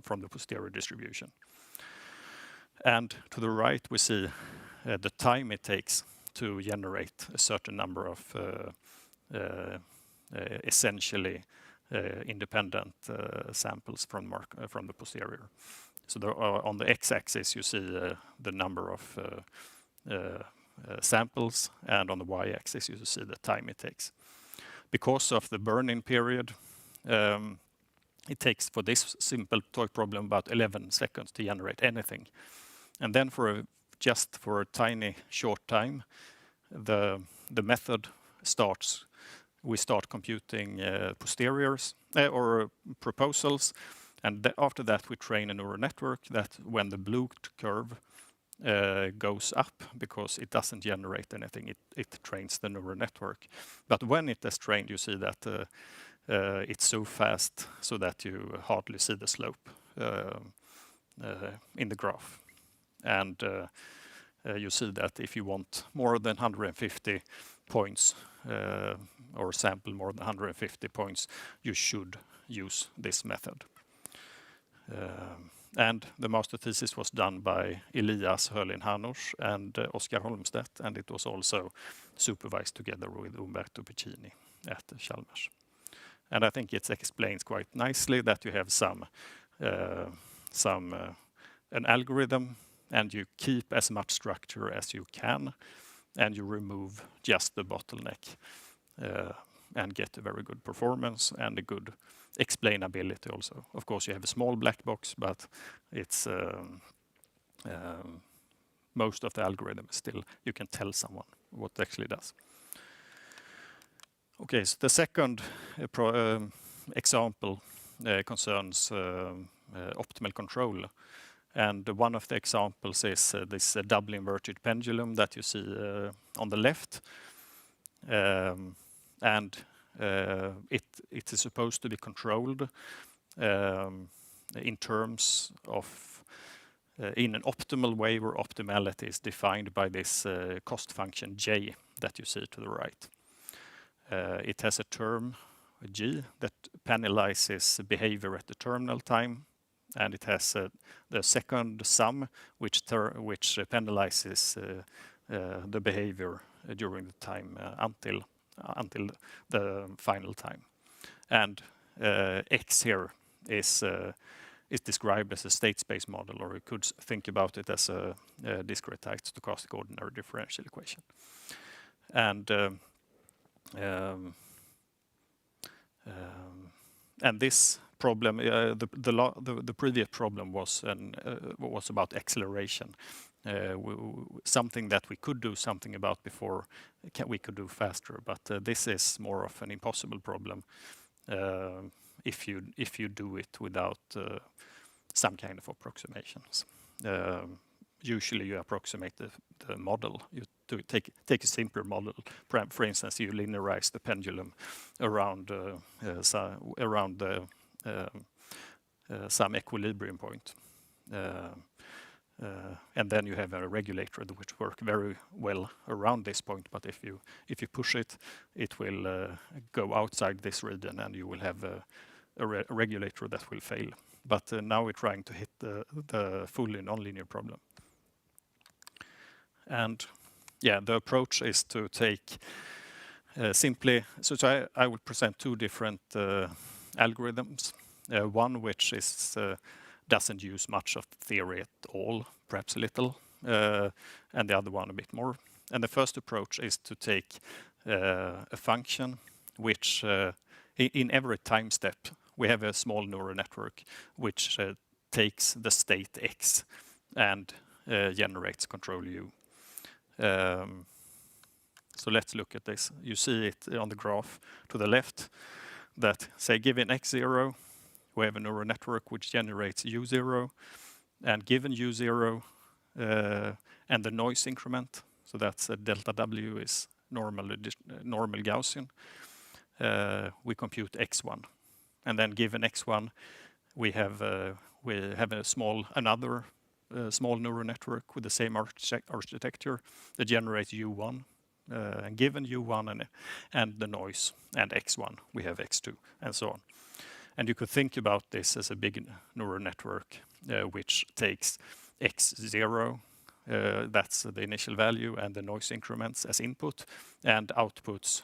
from the posterior distribution. And to the right, we see the time it takes to generate a certain number of essentially independent samples from the posterior. So on the x-axis, you see the number of samples, and on the y-axis, you see the time it takes. Because of the burn-in period, it takes for this simple toy problem about 11 seconds to generate anything. And then just for a tiny short time, the method starts. We start computing posteriors or proposals, and after that we train a neural network that when the blue curve goes up, because it doesn't generate anything, it trains the neural network. But when it is trained, you see that it's so fast so that you hardly see the slope in the graph. And you see that if you want more than 150 points or sample more than 150 points, you should use this method. And the master thesis was done by Elias Hörlund and Oskar Holmstedt, and it was also supervised together with Umberto Piccini at Chalmers. And I think it explains quite nicely that you have an algorithm, and you keep as much structure as you can, and you remove just the bottleneck and get a very good performance and a good explainability also. Of course, you have a small black box, but it's most of the algorithm still, you can tell someone what it actually does. Okay, so the second example concerns optimal control. And one of the examples is this double inverted pendulum that you see on the left. And it is supposed to be controlled in terms of in an optimal way, where optimality is defined by this cost function J that you see to the right. It has a term G that penalizes behavior at the terminal time, and it has the second sum which penalizes the behavior during the time until the final time. And X here is described as a state space model, or you could think about it as a discretized stochastic ordinary differential equation. And this problem, the previous problem was about acceleration, something that we could do something about before we could do faster. But this is more of an impossible problem if you do it without some kind of approximations. Usually you approximate the model. You take a simpler model. For instance, you linearize the pendulum around some equilibrium point. And then you have a regulator which work very well around this point. But if you push it, it will go outside this region, and you will have a regulator that will fail. But now we're trying to hit the fully nonlinear problem. And yeah, the approach is to take simply. So I will present two different algorithms. One which is doesn't use much of theory at all, perhaps a little, and the other one a bit more. And the first approach is to take a function which, in every time step, we have a small neural network which takes the state x and generates control u. So let's look at this. You see it on the graph to the left that, say, given x0, we have a neural network which generates u0, and given u0 and the noise increment, so that's delta w is normal Gaussian, we compute x1. And then given x1, we have another small neural network with the same architecture that generates u1. And given u1 and the noise and x1, we have x2, and so on. And you could think about this as a big neural network which takes x0, that's the initial value, and the noise increments as input, and outputs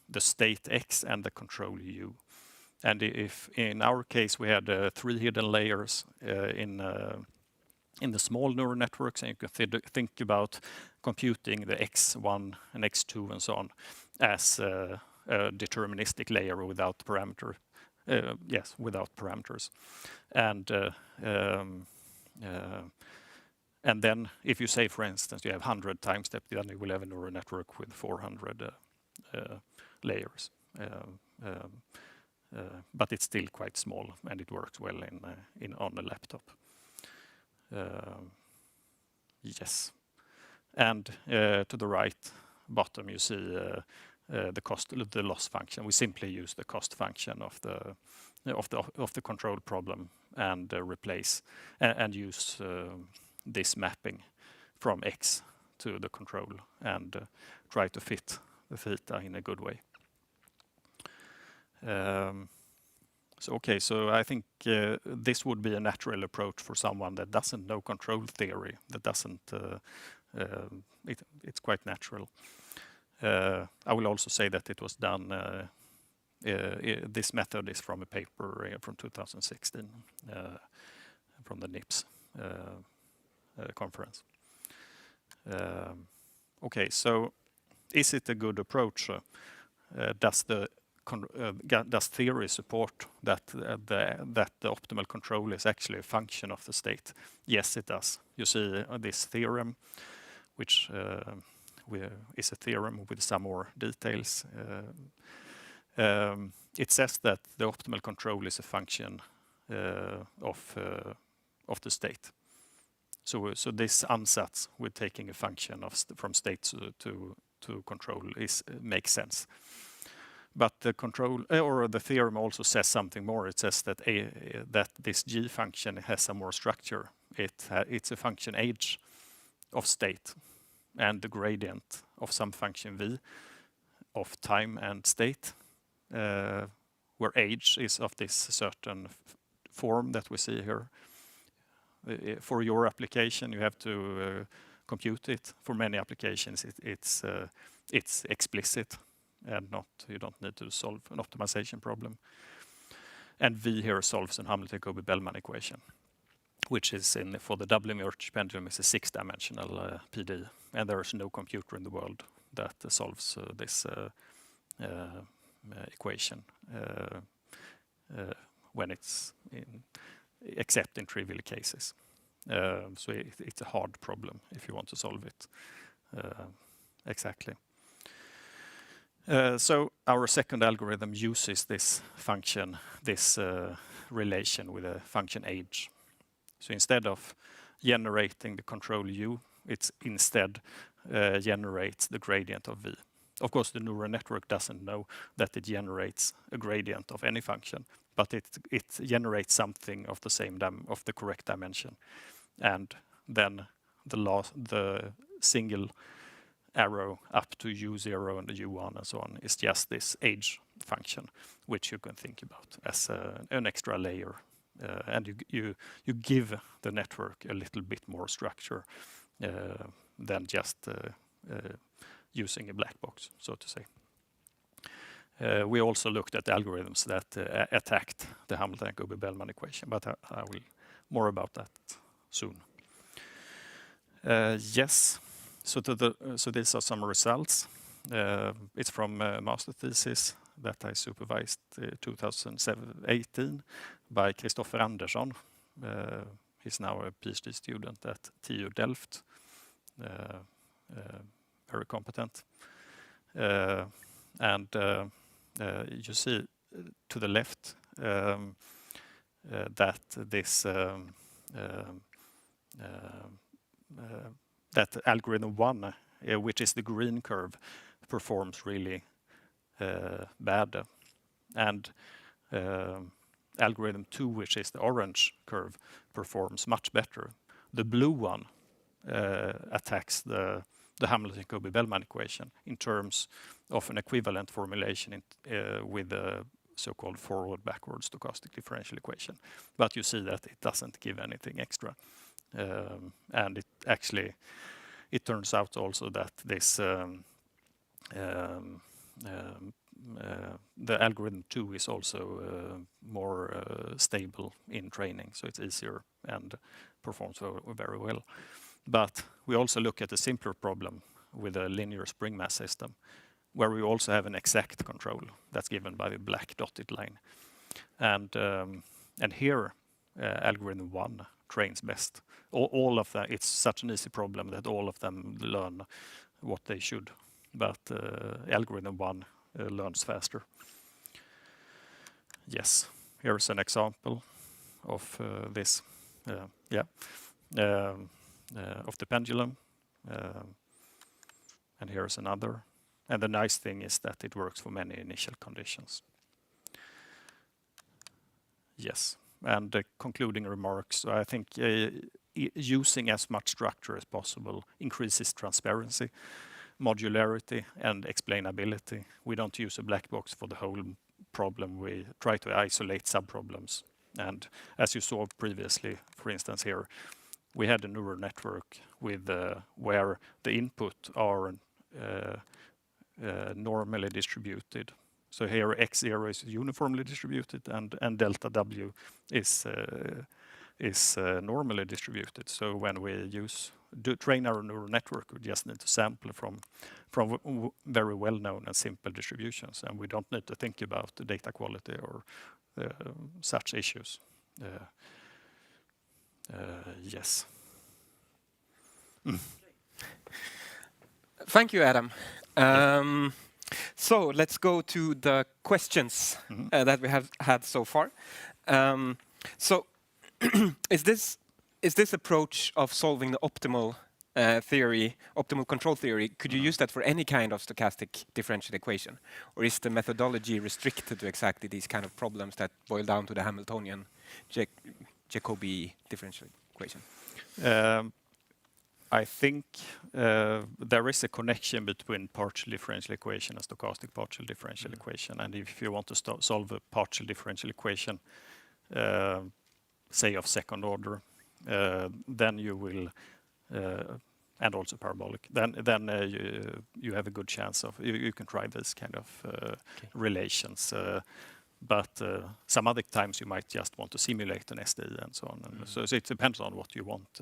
the state x and the control u. And if in our case we had 3 hidden layers in the small neural networks, and you can think about computing the x1 and x2 and so on as a deterministic layer without without parameters. And then if you say, for instance, you have 100 time steps, then you will have a neural network with 400 layers. But it's still quite small, and it works well on a laptop. Yes. And to the right bottom, you see the loss function. We simply use the cost function of the control problem and replace and use this mapping from x to the control and try to fit the theta in a good way. So I think this would be a natural approach for someone that doesn't know control theory, that doesn't. It's quite natural. I will also say that it was done. This method is from a paper from 2016 from the NIPS conference. So is it a good approach? Does theory support that the optimal control is actually a function of the state? Yes, it does. You see this theorem, which is a theorem with some more details. It says that the optimal control is a function of the state. So this ansatz with taking a function from state to control makes sense. But the control or the theorem also says something more. It says that that this G function has some more structure. It's a function h of state and the gradient of some function v of time and state, where h is of this certain form that we see here. For your application, you have to compute it. For many applications, it's explicit. And you don't need to solve an optimization problem. And V here solves an Hamilton-Jacobi-Bellman equation, which is for the W-merge pendulum is a 6-dimensional PD, and there is no computer in the world that solves this equation when it's except in trivial cases. So it's a hard problem if you want to solve it exactly. So our second algorithm uses this function, this relation with a function h. So instead of generating the control u, it instead generates the gradient of v. Of course, the neural network doesn't know that it generates a gradient of any function, but it generates something of the same of the correct dimension, and then the single arrow up to u0 and the u1 and so on is just this age function, which you can think about as an extra layer, and you give the network a little bit more structure than just using a black box, so to say. We also looked at algorithms that attacked the Hamilton-Jacobi-Bellman equation, but I will more about that soon. Yes, so these are some results. It's from a master thesis that I supervised 2018 by Kristoffer Andersson. He's now a PhD student at TU Delft, very competent. And you see to the left that this that algorithm 1, which is the green curve, performs really bad, and algorithm 2, which is the orange curve, performs much better. The blue one attacks the Hamilton-Jacobi-Bellman equation in terms of an equivalent formulation with the so-called forward-backward stochastic differential equation. But you see that it doesn't give anything extra. And it turns out also that this the algorithm 2 is also more stable in training, so it's easier and performs very well. But we also look at a simpler problem with a linear spring mass system, where we also have an exact control that's given by the black dotted line. And here, algorithm 1 trains best. All of them, it's such an easy problem that all of them learn what they should. But algorithm 1 learns faster. Yes, here's an example of this. Of the pendulum. And here's another. And the nice thing is that it works for many initial conditions. Yes, and the concluding remarks, I think using as much structure as possible increases transparency, modularity, and explainability. We don't use a black box for the whole problem. We try to isolate subproblems. And as you saw previously, for instance here, we had a neural network with where the input are normally distributed. So here x0 is uniformly distributed, and delta w is normally distributed. So when we train our neural network, we just need to sample from very well-known and simple distributions, and we don't need to think about the data quality or such issues. Yes. Thank you, Adam. So let's go to the questions that we have had so far. So is this approach of solving the optimal control theory, could you use that for any kind of stochastic differential equation? Or is the methodology restricted to exactly these kind of problems that boil down to the Hamiltonian Jacobi differential equation? I think there is a connection between partial differential equation and stochastic partial differential equation. And if you want to solve a partial differential equation, say of second order, then you will, and also parabolic, then you have a good chance of, you can try this kind of relations. But some other times you might just want to simulate an SDE and so on. And so it depends on what you want.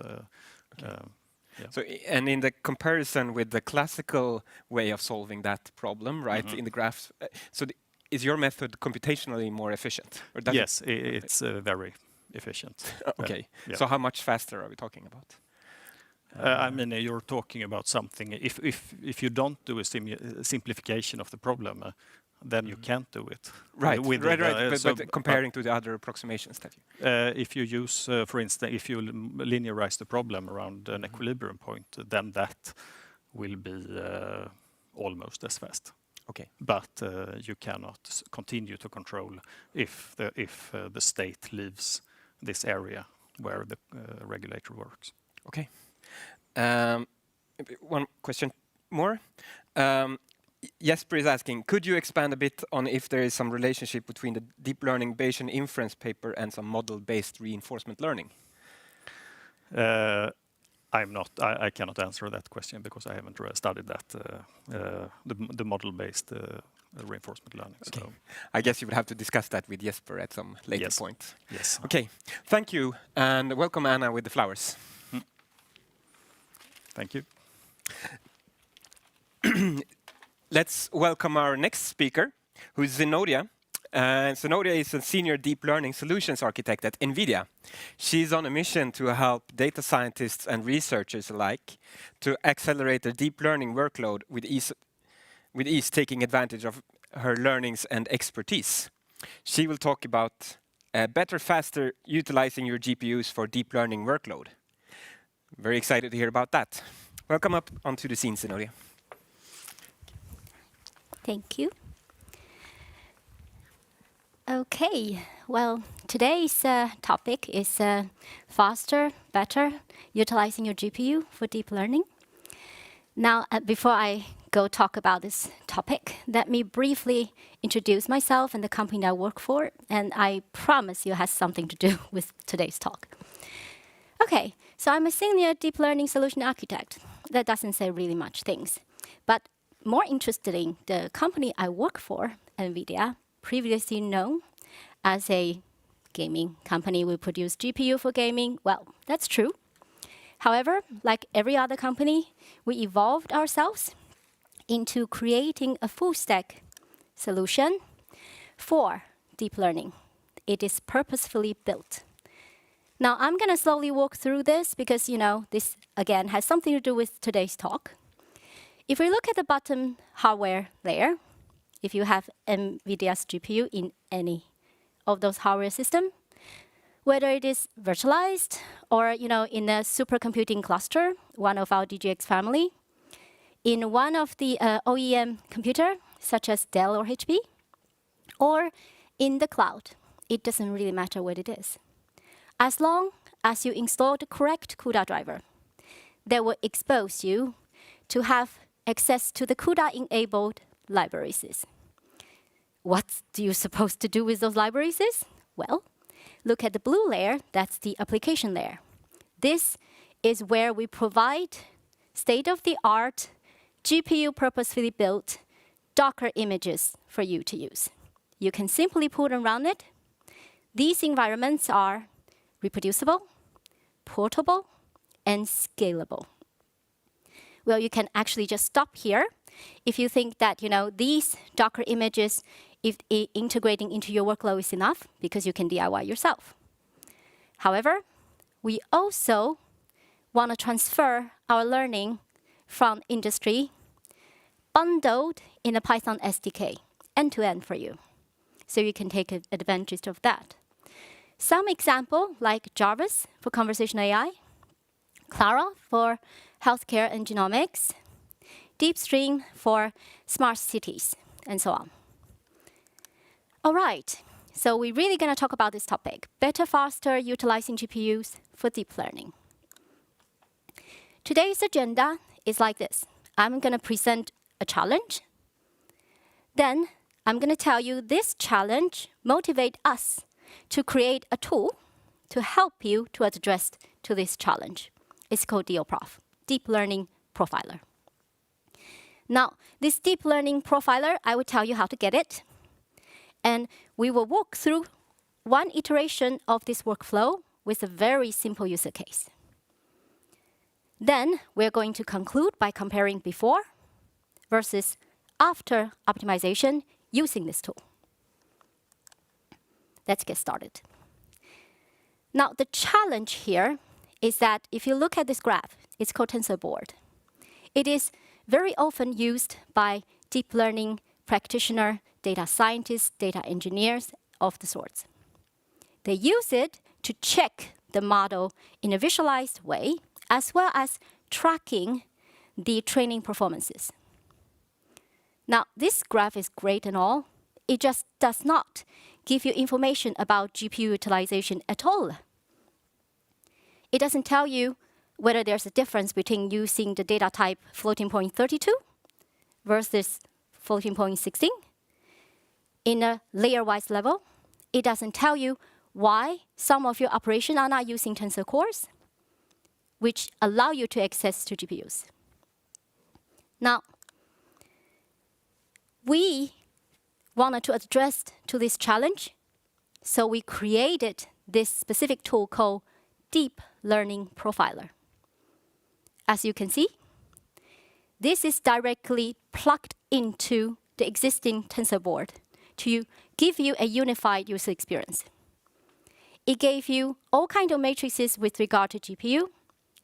Yeah. So, and in the comparison with the classical way of solving that problem, right, in the graphs, so is your method computationally more efficient? Or yes, it's very efficient. Okay, so how much faster are we talking about? I mean, you're talking about something, if you don't do a simplification of the problem, then you can't do it. Right, but comparing to the other approximations that you... if you use, for instance, if you linearize the problem around an equilibrium point, then that will be almost as fast. Okay. But you cannot continue to control if the state leaves this area where the regulator works. Okay. One question more. Jesper is asking, could you expand a bit on if there is some relationship between the deep learning Bayesian inference paper and some model-based reinforcement learning? I cannot answer that question because I haven't studied that, the model-based reinforcement learning. Okay. So. I guess you would have to discuss that with Jesper at some later point. Yes. Okay. Thank you, and welcome Anna with the flowers. Thank you. Let's welcome our next speaker, who is Zenobia. Zenobia is a senior deep learning solutions architect at NVIDIA. She's on a mission to help data scientists and researchers alike to accelerate their deep learning workload with ease taking advantage of her learnings and expertise. She will talk about better, faster utilizing your GPUs for deep learning workload. Very excited to hear about that. Welcome up onto the scene, Zenobia. Thank you. Okay, well, today's topic is faster, better, utilizing your GPU for deep learning. Now, before I go talk about this topic, let me briefly introduce myself and the company I work for, and I promise you it has something to do with today's talk. Okay, so I'm a senior deep learning solution architect. That doesn't say really much things, but more interesting, the company I work for, NVIDIA, previously known as a gaming company. We produce GPU for gaming. Well, that's true. However, like every other company, we evolved ourselves into creating a full stack solution for deep learning. It is purposefully built. Now, I'm going to slowly walk through this because, this, again, has something to do with today's talk. If we look at the bottom hardware layer, if you have NVIDIA's GPU in any of those hardware systems, whether it is virtualized or in a supercomputing cluster, one of our DGX family, in one of the OEM computer, such as Dell or HP, or in the cloud, it doesn't really matter what it is. As long as you install the correct CUDA driver, that will expose you to have access to the CUDA-enabled libraries. What do you supposed to do with those libraries? Well, look at the blue layer, that's the application layer. This is where we provide state-of-the-art, GPU purposefully built Docker images for you to use. You can simply put around it. These environments are reproducible, portable, and scalable. Well, you can actually just stop here if you think that these Docker images, if integrating into your workload is enough, because you can DIY yourself. However, we also want to transfer our learning from industry bundled in a Python SDK, end-to-end for you, so you can take advantage of that. Some example, like Jarvis for conversational AI, Clara for healthcare and genomics, DeepStream for smart cities, and so on. All right, so we're really going to talk about this topic, better, faster, utilizing GPUs for deep learning. Today's agenda is like this. I'm going to present a challenge. Then I'm going to tell you this challenge motivates us to create a tool to help you to address to this challenge. It's called DLProf, Deep Learning Profiler. Now, this deep learning profiler, I will tell you how to get it. And we will walk through one iteration of this workflow with a very simple user case. Then we're going to conclude by comparing before versus after optimization using this tool. Let's get started. Now, the challenge here is that if you look at this graph, it's called TensorBoard. It is very often used by deep learning practitioner, data scientists, data engineers of the sorts. They use it to check the model in a visualized way, as well as tracking the training performances. Now, this graph is great and all. It just does not give you information about GPU utilization at all. It doesn't tell you whether there's a difference between using the data type floating point 32 versus floating point 16 in a layer-wise level. It doesn't tell you why some of your operations are not using tensor cores, which allow you to access to GPUs. Now, we wanted to address to this challenge, so we created this specific tool called Deep Learning Profiler. As you can see, this is directly plugged into the existing tensor board to give you a unified user experience. It gave you all kinds of matrices with regard to GPU.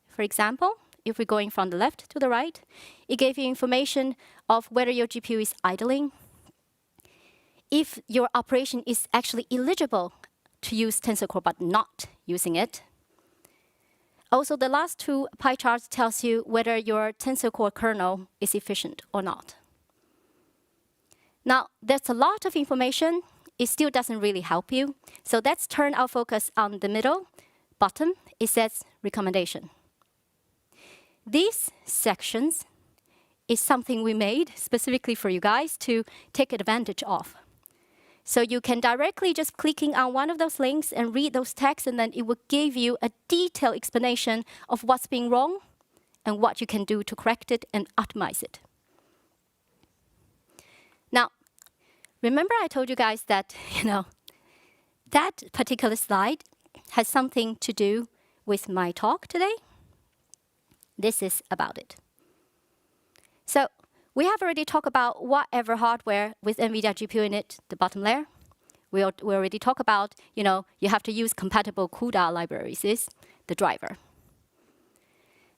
For example, if we're going from the left to the right, it gave you information of whether your GPU is idling, if your operation is actually eligible to use tensor core but not using it. Also, the last two pie charts tells you whether your tensor core kernel is efficient or not. Now, there's a lot of information. It still doesn't really help you. So let's turn our focus on the middle bottom. It says recommendation. These sections is something we made specifically for you guys to take advantage of. So you can directly just clicking on one of those links and read those texts, and then it will give you a detailed explanation of what's being wrong and what you can do to correct it and optimize it. Now, remember I told you guys that, that particular slide has something to do with my talk today? This is about it. So we have already talked about whatever hardware with NVIDIA GPU in it, the bottom layer. We already talked about, you have to use compatible CUDA libraries, is the driver.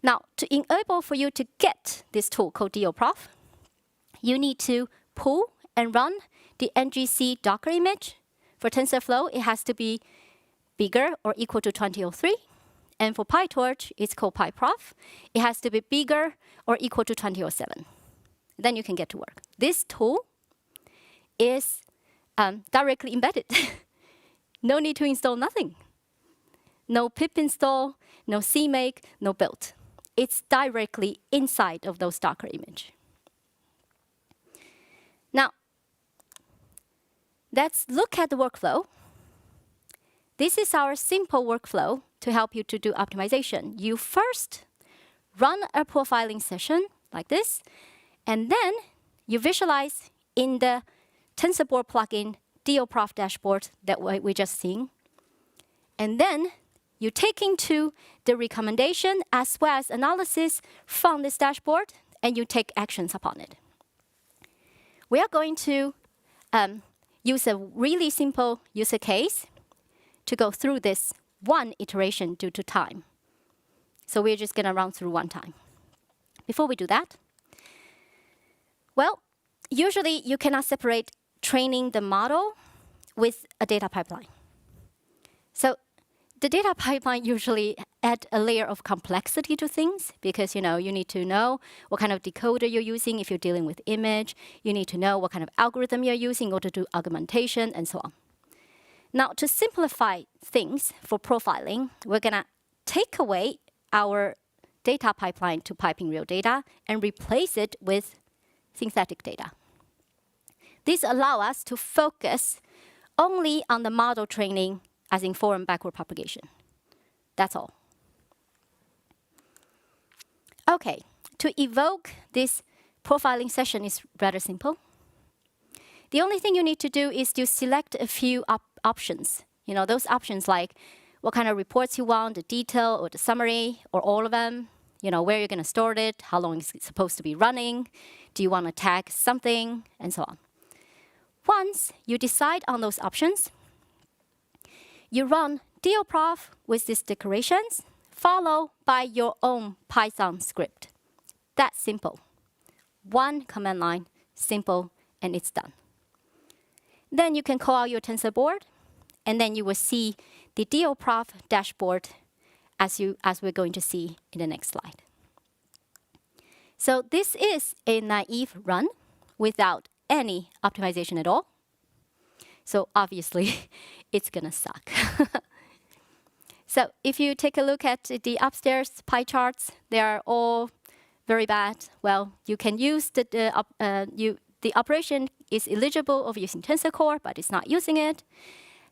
Now, to enable for you to get this tool called DOPROF, you need to pull and run the NGC Docker image. For TensorFlow, it has to be bigger or equal to 2003. And for PyTorch, it's called PyProf. It has to be bigger or equal to 2007. Then you can get to work. This tool is directly embedded. No need to install nothing. No pip install, no CMake, no build. It's directly inside of those Docker image. Now, let's look at the workflow. This is our simple workflow to help you to do optimization. You first run a profiling session like this, and then you visualize in the TensorBoard plugin DOPROF dashboard that we just seen. And then you take into the recommendation as well as analysis from this dashboard, and you take actions upon it. We are going to use a really simple user case to go through this one iteration due to time. So we're just going to run through one time. Before we do that, well, usually you cannot separate training the model with a data pipeline. So the data pipeline usually add a layer of complexity to things because you need to know what kind of decoder you're using if you're dealing with image. You need to know what kind of algorithm you're using in order to do augmentation and so on. Now, to simplify things for profiling, we're going to take away our data pipeline to piping real data and replace it with synthetic data. This allows us to focus only on the model training as in forward and backward propagation. That's all. Okay, to evoke this profiling session is rather simple. The only thing you need to do is to select a few options. Those options like what kind of reports you want, the detail or the summary, or all of them. Where you're going to store it, how long it's supposed to be running, do you want to tag something, and so on. Once you decide on those options, you run DOPROF with these decorations, followed by your own Python script. That's simple. One command line, simple, and it's done. Then you can call out your TensorBoard, and then you will see the DOPROF dashboard as we're going to see in the next slide. So this is a naive run without any optimization at all. So obviously, it's going to suck. So if you take a look at the upstairs pie charts, they are all very bad. Well, you can use the operation is eligible of using Tensor Core, but it's not using it.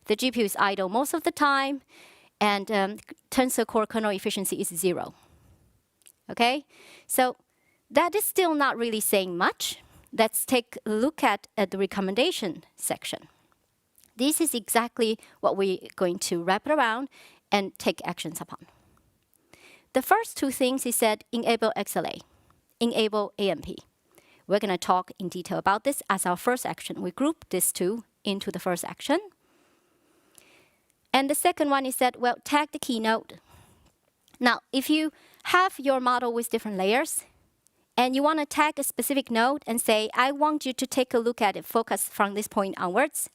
The GPU is idle most of the time, and Tensor Core kernel efficiency is 0. Okay, so that is still not really saying much. Let's take a look at the recommendation section. This is exactly what we're going to wrap it around and take actions upon. The first two things is that enable XLA, enable AMP. We're going to talk in detail about this as our first action. We group these two into the first action. And the second one is that, well, tag the Keynote. Now, if you have your model with different layers, and you want to tag a specific node and say, I want you to take a look at it, focus from this point onwards,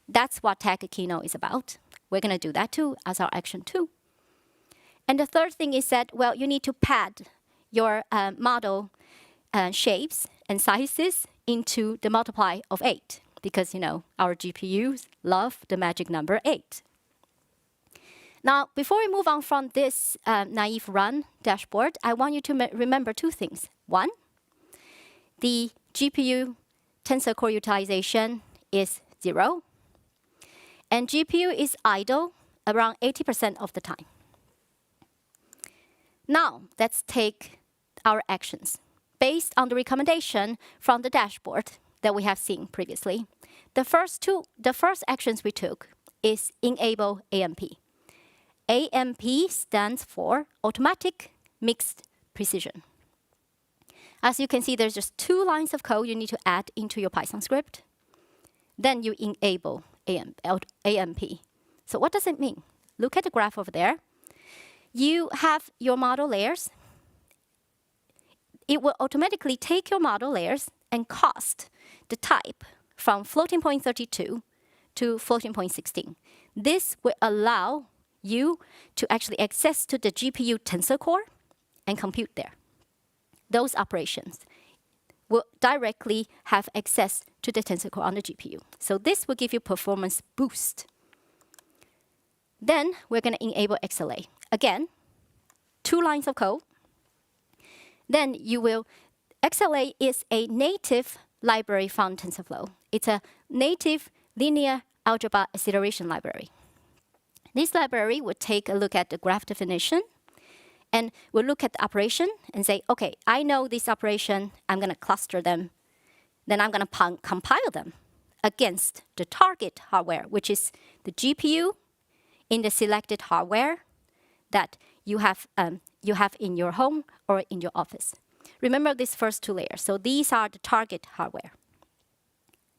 that's what tag a Keynote is about. We're going to do that too as our action 2. And the third thing is that, well, you need to pad your model shapes and sizes into the multiply of 8, because, you know, our GPUs love the magic number 8. Now, before we move on from this naive run dashboard, I want you to remember two things. One, the GPU Tensor Core utilization is 0, and GPU is idle around 80% of the time. Now, let's take our actions. Based on the recommendation from the dashboard that we have seen previously, the first actions we took is enable AMP. AMP stands for Automatic Mixed Precision. As you can see, there's just 2 lines of code you need to add into your Python script. Then you enable AMP. So what does it mean? Look at the graph over there. You have your model layers. It will automatically take your model layers and cast the type from floating point 32 to floating point 16. This will allow you to actually access to the GPU Tensor Core and compute there. Those operations will directly have access to the Tensor Core on the GPU. So this will give you performance boost. Then we're going to enable XLA. Again, 2 lines of code. Then you will, XLA is a native library from TensorFlow. It's a native linear algebra acceleration library. This library would take a look at the graph definition and we'll look at the operation and say, okay, I know this operation, I'm going to cluster them, then I'm going to compile them against the target hardware, which is the GPU in the selected hardware that you have in your home or in your office. Remember these first 2 layers. So these are the target hardware.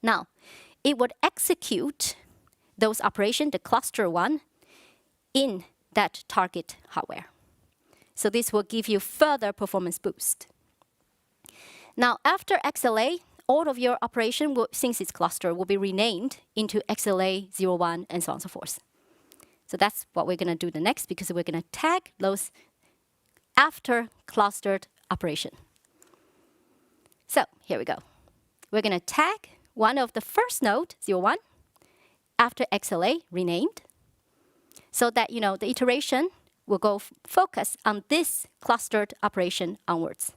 Now, it would execute those operations, the cluster one, in that target hardware. So this will give you further performance boost. Now, after XLA, all of your operation, will, since it's cluster, will be renamed into XLA 01 and so on and so forth. So that's what we're going to do the next, because we're going to tag those after clustered operation. So here we go. We're going to tag one of the first node, 01, after XLA renamed, so that, you know, the iteration will go focus on this clustered operation onwards.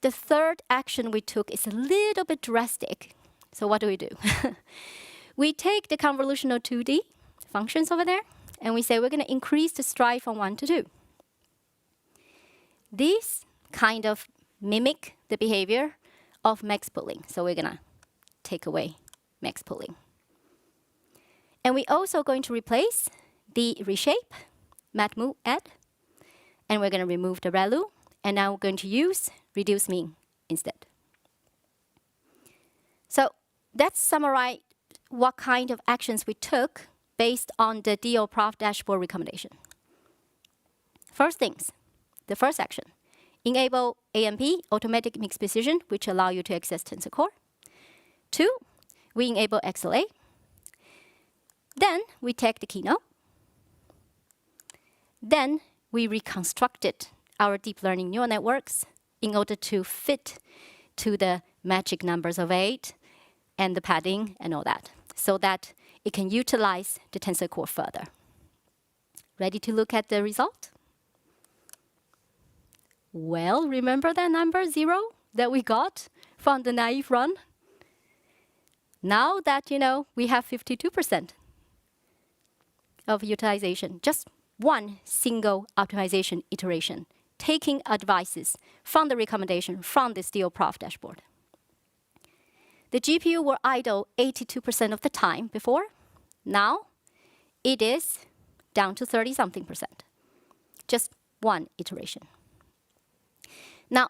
The third action we took is a little bit drastic. So what do? We take the convolutional 2D functions over there, and we say we're going to increase the stride from 1 to 2. These kind of mimic the behavior of max pooling. So we're going to take away max pooling. And we're also going to replace the reshape, mat move add, and we're going to remove the ReLU, and now we're going to use reduce mean instead. So that's summarize what kind of actions we took based on the DO-Prof dashboard recommendation. First things, the first action, enable AMP, automatic mixed precision, which allow you to access Tensor Core. 2, we enable XLA. Then we take the Keynote. Then we reconstructed our deep learning neural networks in order to fit to the magic numbers of 8 and the padding and all that, so that it can utilize the tensor core further. Ready to look at the result? Well, remember that number 0 that we got from the naive run? Now that, we have 52% of utilization, just one single optimization iteration, taking advices from the recommendation from the SteelProf dashboard. The GPU were idle 82% of the time before. Now, it is down to 30-something%. Just one iteration. Now,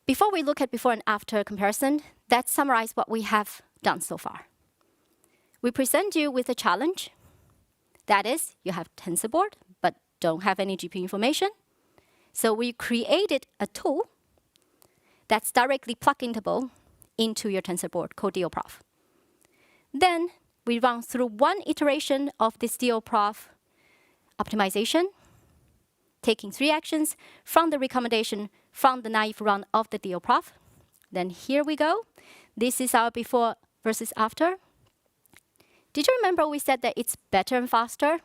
before we look at before and after comparison, let's summarize what we have done so far. We present you with a challenge. That is, you have TensorBoard, but don't have any GPU information. So we created a tool that's directly plug-inable into your TensorBoard called DealProf. Then we run through one iteration of this DealProf optimization, taking 3 actions from the recommendation from the naive run of the DealProf. Then here we go. This is our before versus after. Did you remember we said that it's better and faster?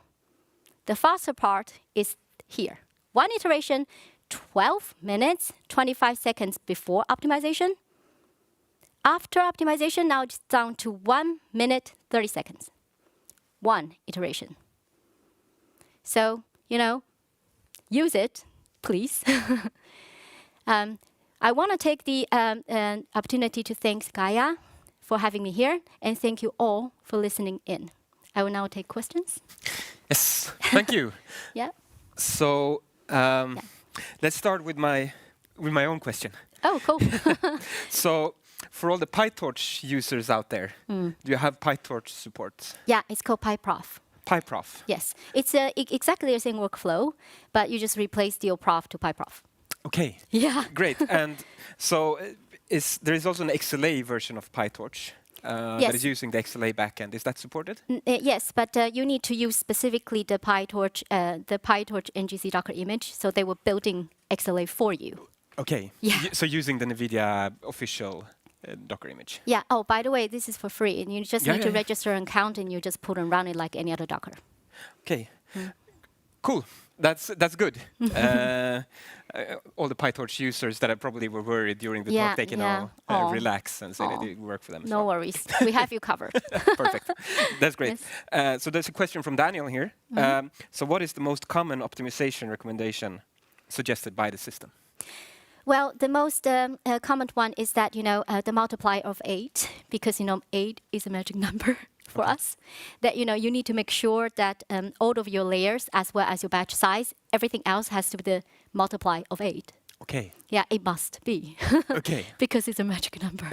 The faster part is here. One iteration, 12 minutes, 25 seconds before optimization. After optimization, now it's down to 1 minute, 30 seconds. One iteration. So, use it, please. I want to take the opportunity to thank GAIA for having me here, and thank you all for listening in. I will now take questions. Yes, thank you. Yeah. So let's start with my own question. Oh, cool. So for all the PyTorch users out there, do you have PyTorch support? Yeah, it's called PyProf. PyProf. Yes, it's exactly the same workflow, but you just replace DealProf to PyProf. Okay. Yeah. Great. And so there is also an XLA version of PyTorch that is using the XLA backend. Is that supported? Yes, but you need to use specifically the PyTorch NGC Docker image, so they were building XLA for you. Okay. Yeah. So using the NVIDIA official Docker image. Yeah. Oh, by the way, this is for free, and you just need to register an account, and you just put and run it like any other Docker. Okay. Cool. That's good. All the PyTorch users that probably were worried during the talk, they can now relax and say that it worked for them. No worries. We have you covered. Perfect. That's great. Yes. So there's a question from Daniel here. So what is the most common optimization recommendation suggested by the system? Well, the most common one is that, the multiply of 8, because, 8 is a magic number for us. That, you need to make sure that all of your layers, as well as your batch size, everything else has to be the multiply of 8. Okay. Yeah, it must be. Okay. Because it's a magic number.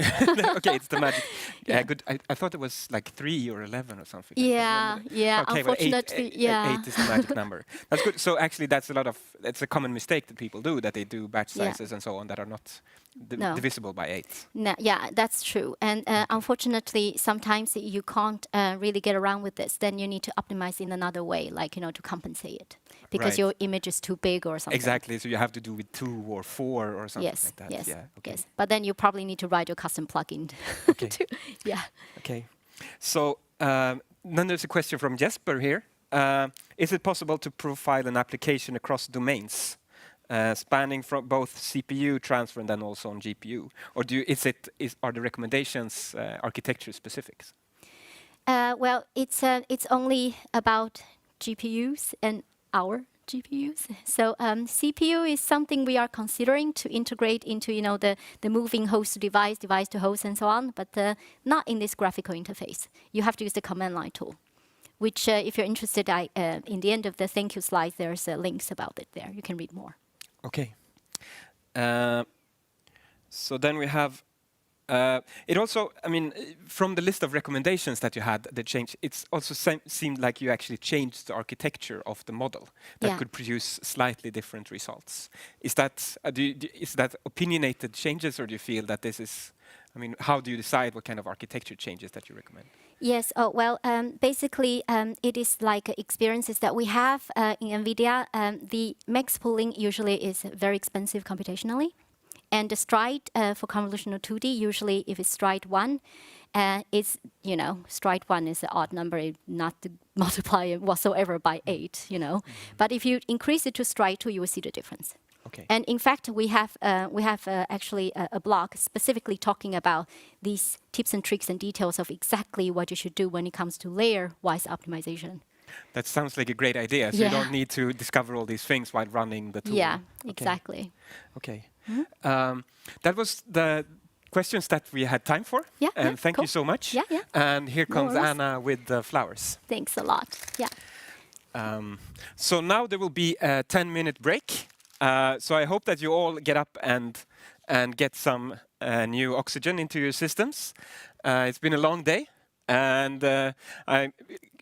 Okay, it's the magic. Yeah, good. I thought it was like 3 or 11 or something. Yeah, yeah. Okay, unfortunately, well, 8 is the magic number. That's good. So actually, that's a common mistake that people do, that they do batch sizes and so on that are not divisible by 8. No, yeah, that's true. And unfortunately, sometimes you can't really get around with this. Then you need to optimize in another way, like, to compensate it. Because your image is too big or something. Exactly. So you have to do with 2 or 4 or something like that. Yes, yeah, okay. yes. But then you probably need to write your custom plugin. Okay. Yeah. Okay. So then there's a question from Jesper here. Is it possible to profile an application across domains, spanning from both CPU transfer and then also on GPU? Or are the recommendations architecture specifics? Well, it's only about GPUs and our GPUs. So CPU is something we are considering to integrate into, the moving host to device, device to host, and so on, but not in this graphical interface. You have to use the command line tool, which, if you're interested, in the end of the thank you slide, there's links about it there. You can read more. Okay. So then we have. It also, from the list of recommendations that you had, the change, it's also seemed like you actually changed the architecture of the model that could produce slightly different results. Is that is that opinionated changes, or do you feel that this is? How do you decide what kind of architecture changes that you recommend? Yes. Basically, it is like experiences that we have in NVIDIA. The max pooling usually is very expensive computationally. And the stride for convolutional 2D, usually if it's stride 1, it's, stride 1 is an odd number, not to multiply it whatsoever by 8, But if you increase it to stride 2, you will see the difference. Okay. And in fact, we have actually a blog specifically talking about these tips and tricks and details of exactly what you should do when it comes to layer-wise optimization. That sounds like a great idea. So you don't need to discover all these things while running the tool. Yeah, exactly. Okay. That was the questions that we had time for. Yeah, and thank you so much. Yeah, yeah. And here comes Anna with the flowers. Thanks a lot. Yeah. So now there will be a 10-minute break. So I hope that you all get up and get some new oxygen into your systems. It's been a long day, and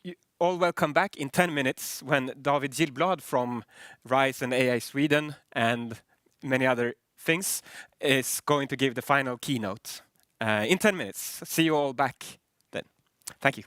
you all welcome back in 10 minutes when David Gillblad from RISE and AI Sweden and many other things is going to give the final keynote in 10 minutes. See you all back then. Thank you.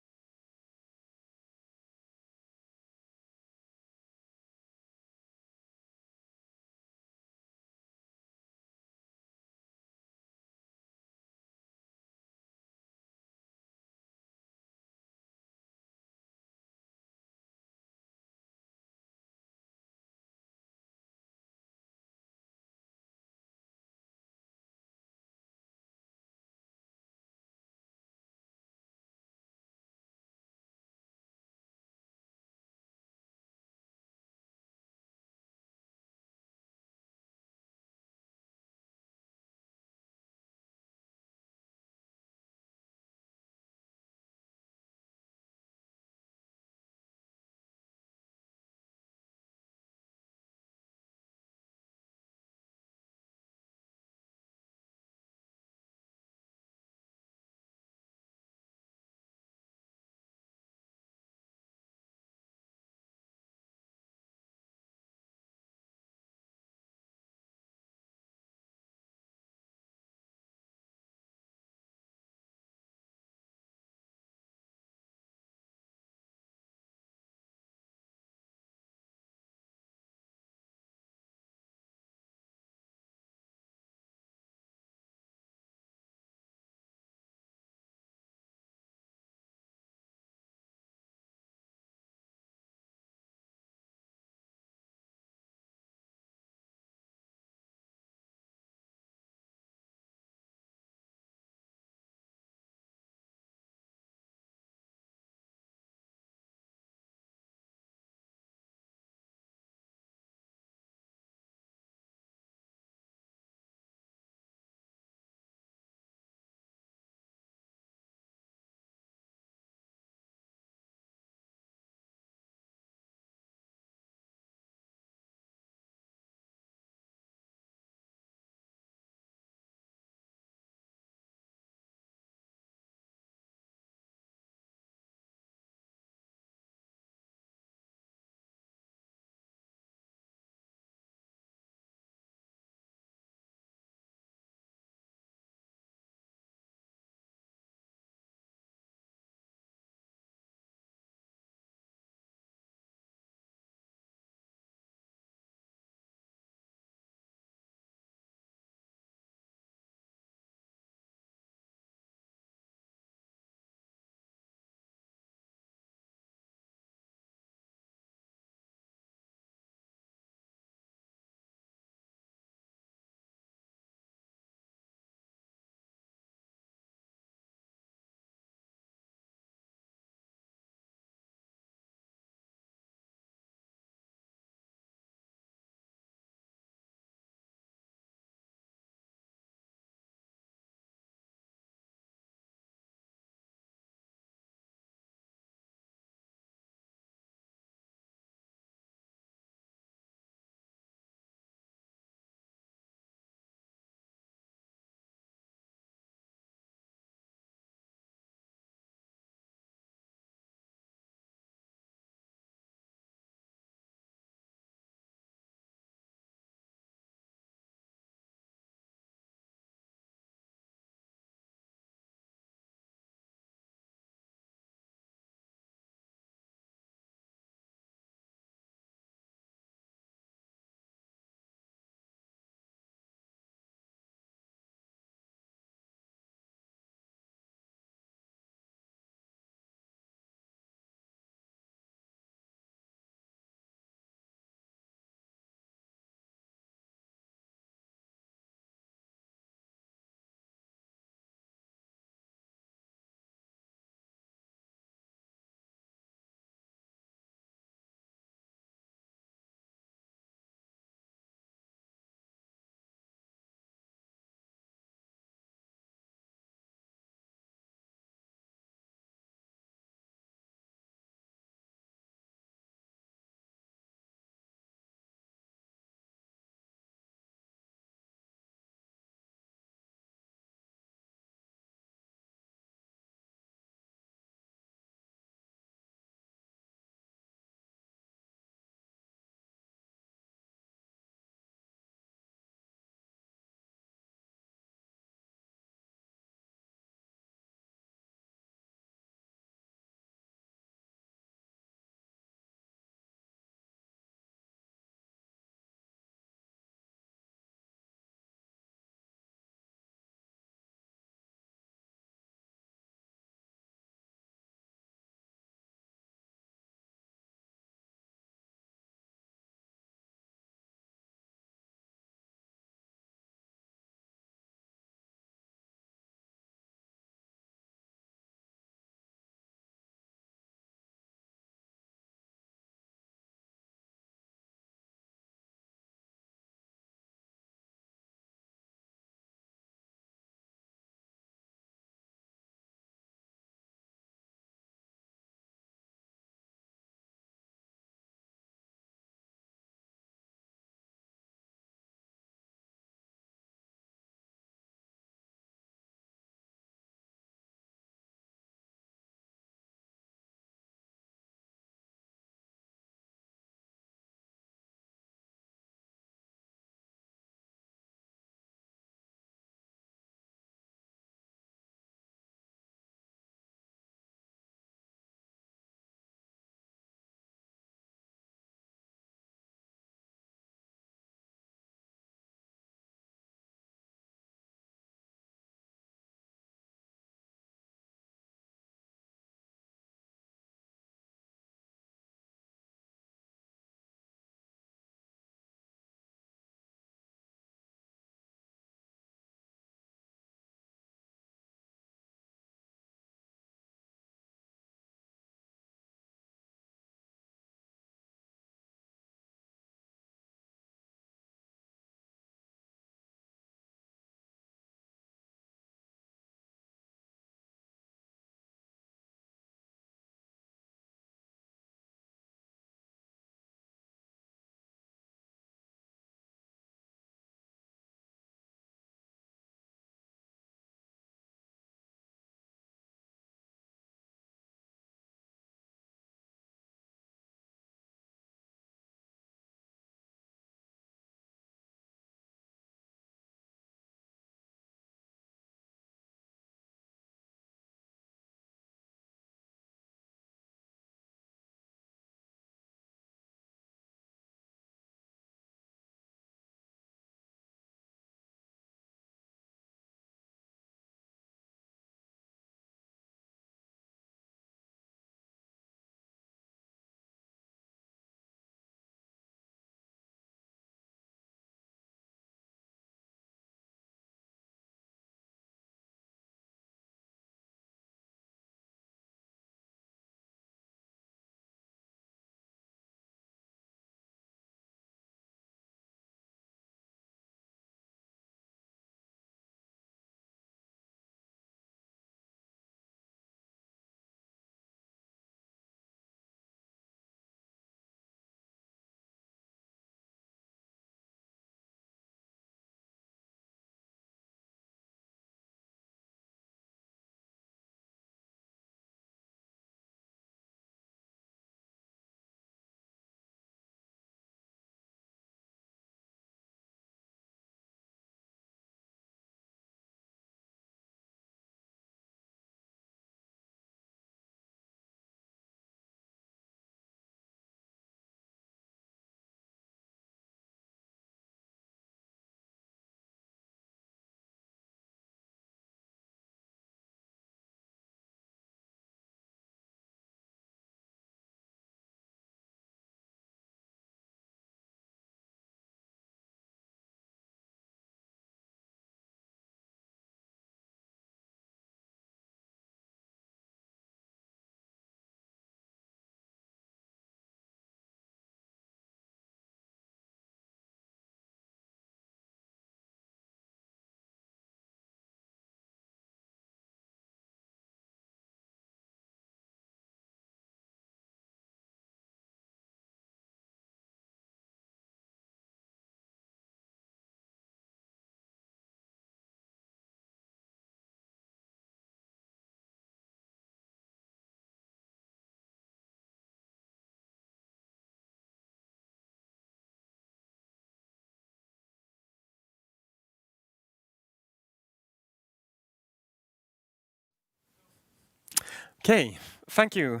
Okay, thank you.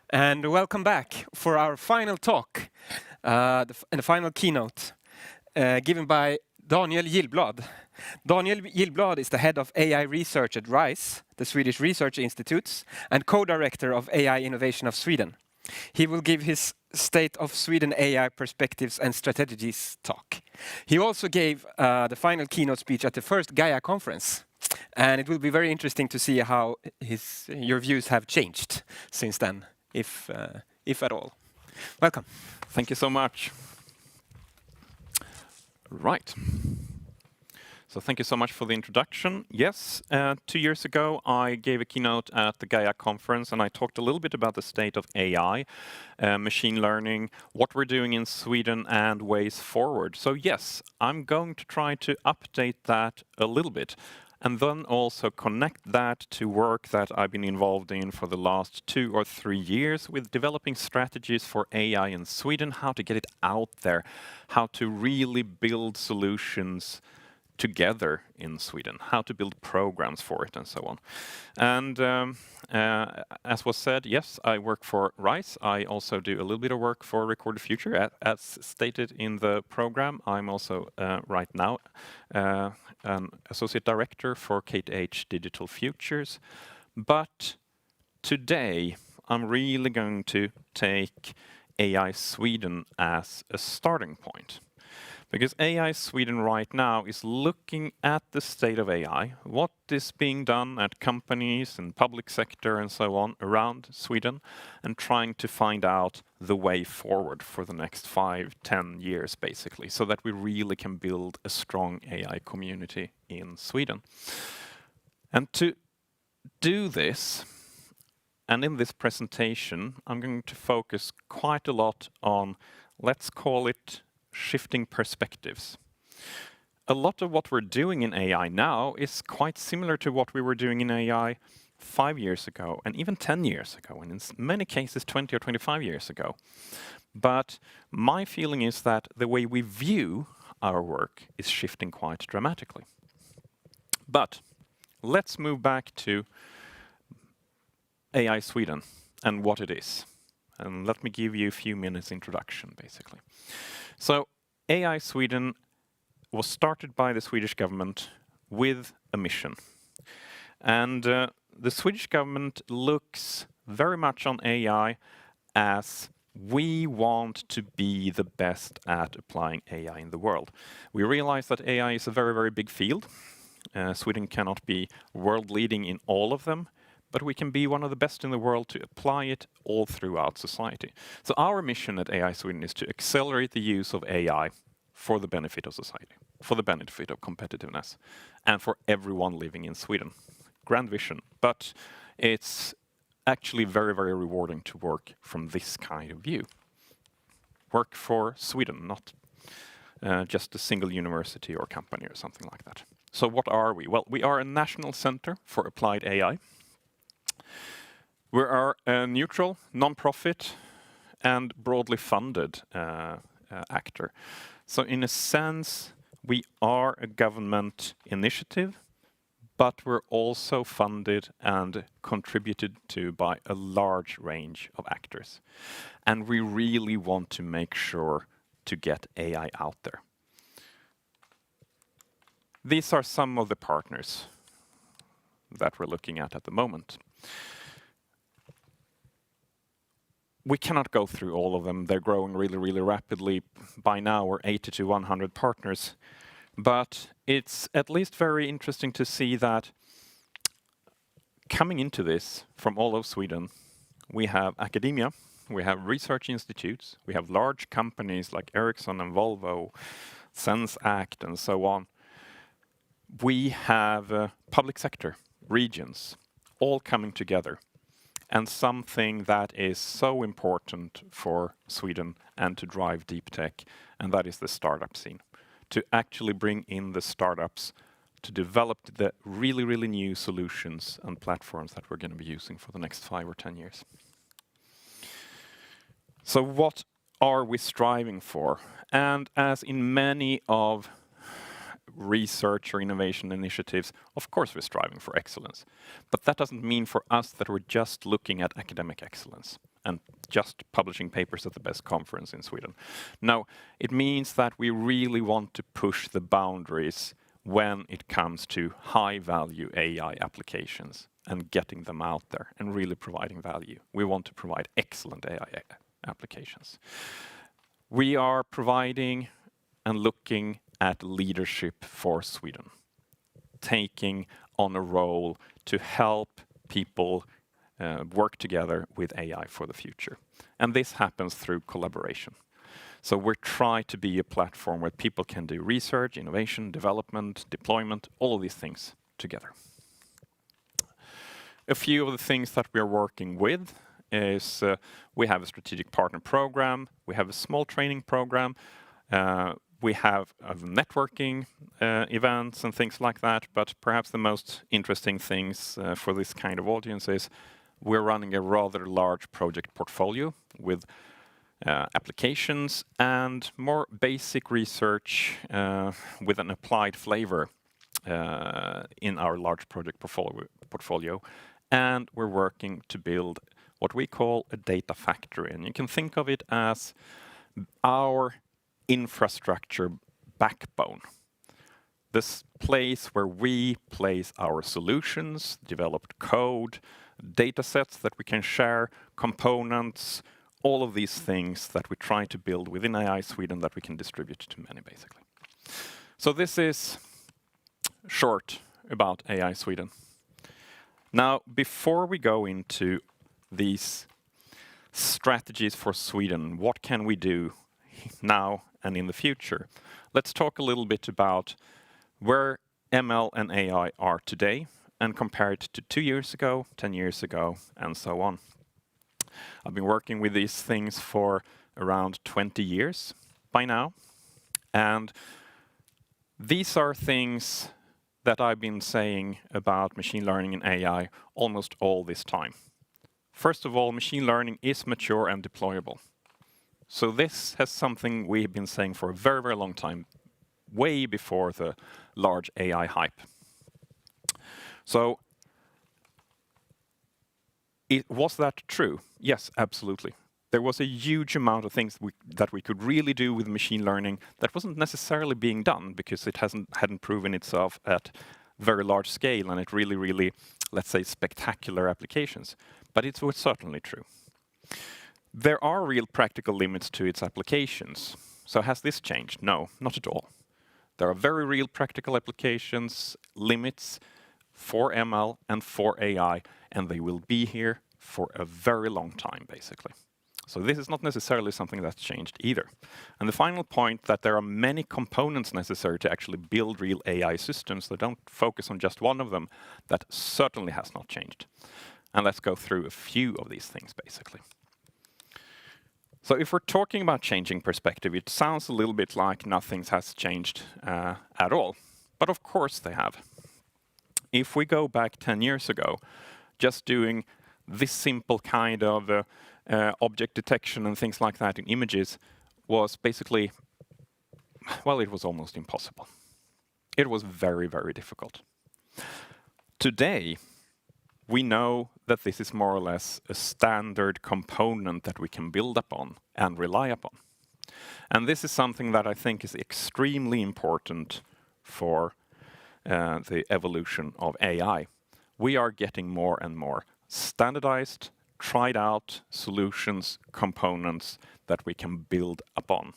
And welcome back for our final talk and the final keynote given by Daniel Gillblad. Daniel Gillblad is the head of AI research at RISE, the Swedish Research Institutes, and co-director of AI Innovation of Sweden. He will give his State of Sweden AI Perspectives and Strategies talk. He also gave the final keynote speech at the first GAIA Conference. And it will be very interesting to see how your views have changed since then, if at all. Welcome. Thank you so much. Right. So thank you so much for the introduction. Yes, 2 years ago I gave a keynote at the GAIA Conference and I talked a little bit about the state of AI, machine learning, what we're doing in Sweden and ways forward. So yes, I'm going to try to update that a little bit and then also connect that to work that I've been involved in for the last 2 or 3 years with developing strategies for AI in Sweden, how to get it out there, how to really build solutions together in Sweden, how to build programs for it and so on. And as was said, yes, I work for RISE. I also do a little bit of work for Recorded Future. As stated in the program, I'm also right now an associate director for KTH Digital Futures. But today, I'm really going to take AI Sweden as a starting point. Because AI Sweden right now is looking at the state of AI, what is being done at companies and public sector and so on around Sweden, and trying to find out the way forward for the next 5-10 years, basically, so that we really can build a strong AI community in Sweden. And to do this, and in this presentation, I'm going to focus quite a lot on, let's call it, shifting perspectives. A lot of what we're doing in AI now is quite similar to what we were doing in AI 5 years ago and even 10 years ago, and in many cases 20 or 25 years ago. But my feeling is that the way we view our work is shifting quite dramatically. But let's move back to AI Sweden and what it is. And let me give you a few minutes introduction, basically. So AI Sweden was started by the Swedish government with a mission. And the Swedish government looks very much on AI as we want to be the best at applying AI in the world. We realize that AI is a very, very big field. Sweden cannot be world leading in all of them, but we can be one of the best in the world to apply it all throughout society. So our mission at AI Sweden is to accelerate the use of AI for the benefit of society, for the benefit of competitiveness, and for everyone living in Sweden. Grand vision, but it's actually very, very rewarding to work from this kind of view. Work for Sweden, not just a single university or company or something like that. So what are we? Well, we are a national center for applied AI. We are a neutral, non-profit, and broadly funded actor. So in a sense, we are a government initiative, but we're also funded and contributed to by a large range of actors. And we really want to make sure to get AI out there. These are some of the partners that we're looking at the moment. We cannot go through all of them. They're growing really, really rapidly. By now, we're 80 to 100 partners. But it's at least very interesting to see that coming into this from all of Sweden, we have academia, we have research institutes, we have large companies like Ericsson and Volvo, Zenseact and so on. We have public sector, regions, all coming together. And something that is so important for Sweden and to drive deep tech, and that is the startup scene. To actually bring in the startups to develop the really, really new solutions and platforms that we're going to be using for the next 5 or 10 years. So what are we striving for? And as in many of research or innovation initiatives, of course we're striving for excellence. But that doesn't mean for us that we're just looking at academic excellence and just publishing papers at the best conference in Sweden. No, it means that we really want to push the boundaries when it comes to high-value AI applications and getting them out there and really providing value. We want to provide excellent AI applications. We are providing and looking at leadership for Sweden, taking on a role to help people work together with AI for the future. And this happens through collaboration. So we're trying to be a platform where people can do research, innovation, development, deployment, all of these things together. A few of the things that we're working with is we have a strategic partner program, we have a small training program, we have networking events and things like that, but perhaps the most interesting things for this kind of audience is we're running a rather large project portfolio with applications and more basic research with an applied flavor in our large project portfolio. And we're working to build what we call a data factory. And you can think of it as our infrastructure backbone. This place where we place our solutions, developed code, data sets that we can share, components, all of these things that we try to build within AI Sweden that we can distribute to many, basically. So this is short about AI Sweden. Now, before we go into these strategies for Sweden, what can we do now and in the future? Let's talk a little bit about where ML and AI are today and compare it to 2 years ago, 10 years ago, and so on. I've been working with these things for around 20 years by now. And these are things that I've been saying about machine learning and AI almost all this time. First of all, machine learning is mature and deployable. So this has something we've been saying for a very, very long time, way before the large AI hype. So was that true? Yes, absolutely. There was a huge amount of things that we could really do with machine learning that wasn't necessarily being done because it hadn't proven itself at very large scale and it really, let's say, spectacular applications. But it was certainly true. There are real practical limits to its applications. So has this changed? No, not at all. There are very real practical applications, limits for ML and for AI, and they will be here for a very long time, basically. So this is not necessarily something that's changed either. And the final point that there are many components necessary to actually build real AI systems that don't focus on just one of them, that certainly has not changed. And let's go through a few of these things, basically. So if we're talking about changing perspective, it sounds a little bit like nothing has changed at all. But of course they have. If we go back 10 years ago, just doing this simple kind of object detection and things like that in images was basically, well, it was almost impossible. It was very, very difficult. Today, we know that this is more or less a standard component that we can build upon and rely upon. And this is something that I think is extremely important for the evolution of AI. We are getting more and more standardized, tried out solutions, components that we can build upon.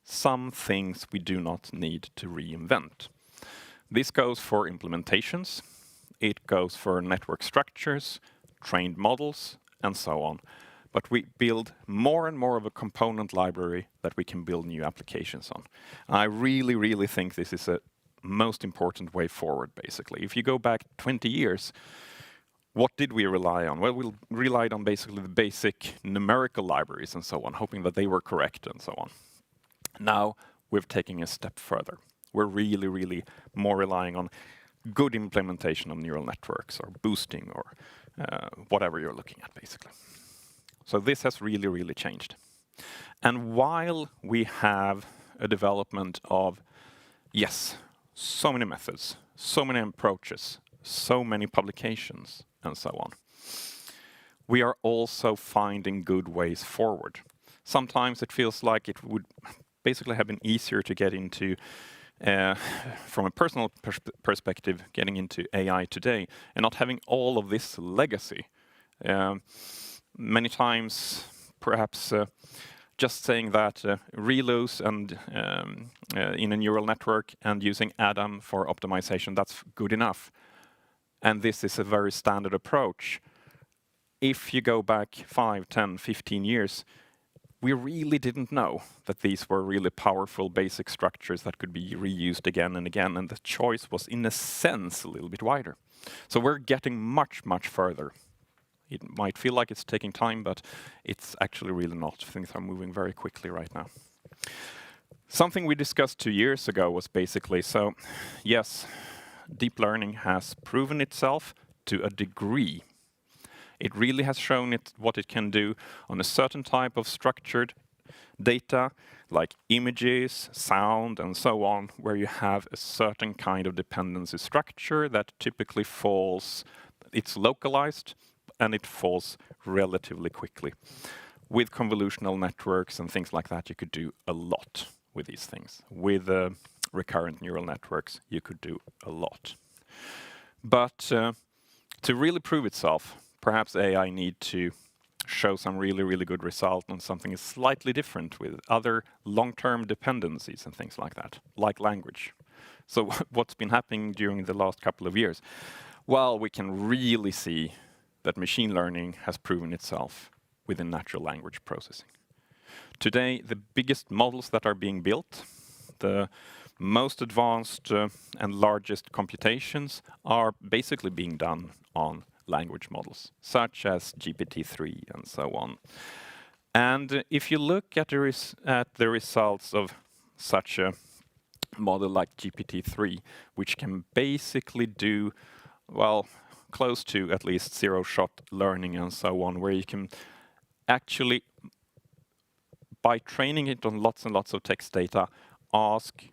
Some things we do not need to reinvent. This goes for implementations, it goes for network structures, trained models, and so on. But we build more and more of a component library that we can build new applications on. I really think this is a most important way forward, basically. If you go back 20 years, what did we rely on? Well, we relied on basically the basic numerical libraries and so on, hoping that they were correct and so on. Now we're taking a step further. We're really more relying on good implementation of neural networks or boosting or whatever you're looking at, basically. So this has really changed. And while we have a development of, yes, so many methods, so many approaches, so many publications, and so on. We are also finding good ways forward. Sometimes it feels like it would basically have been easier to get into, from a personal perspective, getting into AI today and not having all of this legacy. Many times, perhaps just saying that reloose and in a neural network and using Adam for optimization, that's good enough. And this is a very standard approach. If you go back 5, 10, 15 years, we really didn't know that these were really powerful basic structures that could be reused again and again, and the choice was, in a sense, a little bit wider. So we're getting much, much further. It might feel like it's taking time, but it's actually really not. Things are moving very quickly right now. Something we discussed 2 years ago was basically, so yes, deep learning has proven itself to a degree. It really has shown what it can do on a certain type of structured data, like images, sound, and so on, where you have a certain kind of dependency structure that typically falls, it's localized, and it falls relatively quickly. With convolutional networks and things like that, you could do a lot with these things. With recurrent neural networks, you could do a lot. But to really prove itself, perhaps AI need to show some really, really good result on something slightly different with other long-term dependencies and things like that, like language. So what's been happening during the last couple of years? Well, we can really see that machine learning has proven itself within natural language processing. Today, the biggest models that are being built, the most advanced and largest computations are basically being done on language models, such as GPT-3 and so on. And if you look at the results of such a model like GPT-3, which can basically do, well, close to at least zero-shot learning and so on, where you can actually, by training it on lots and lots of text data, ask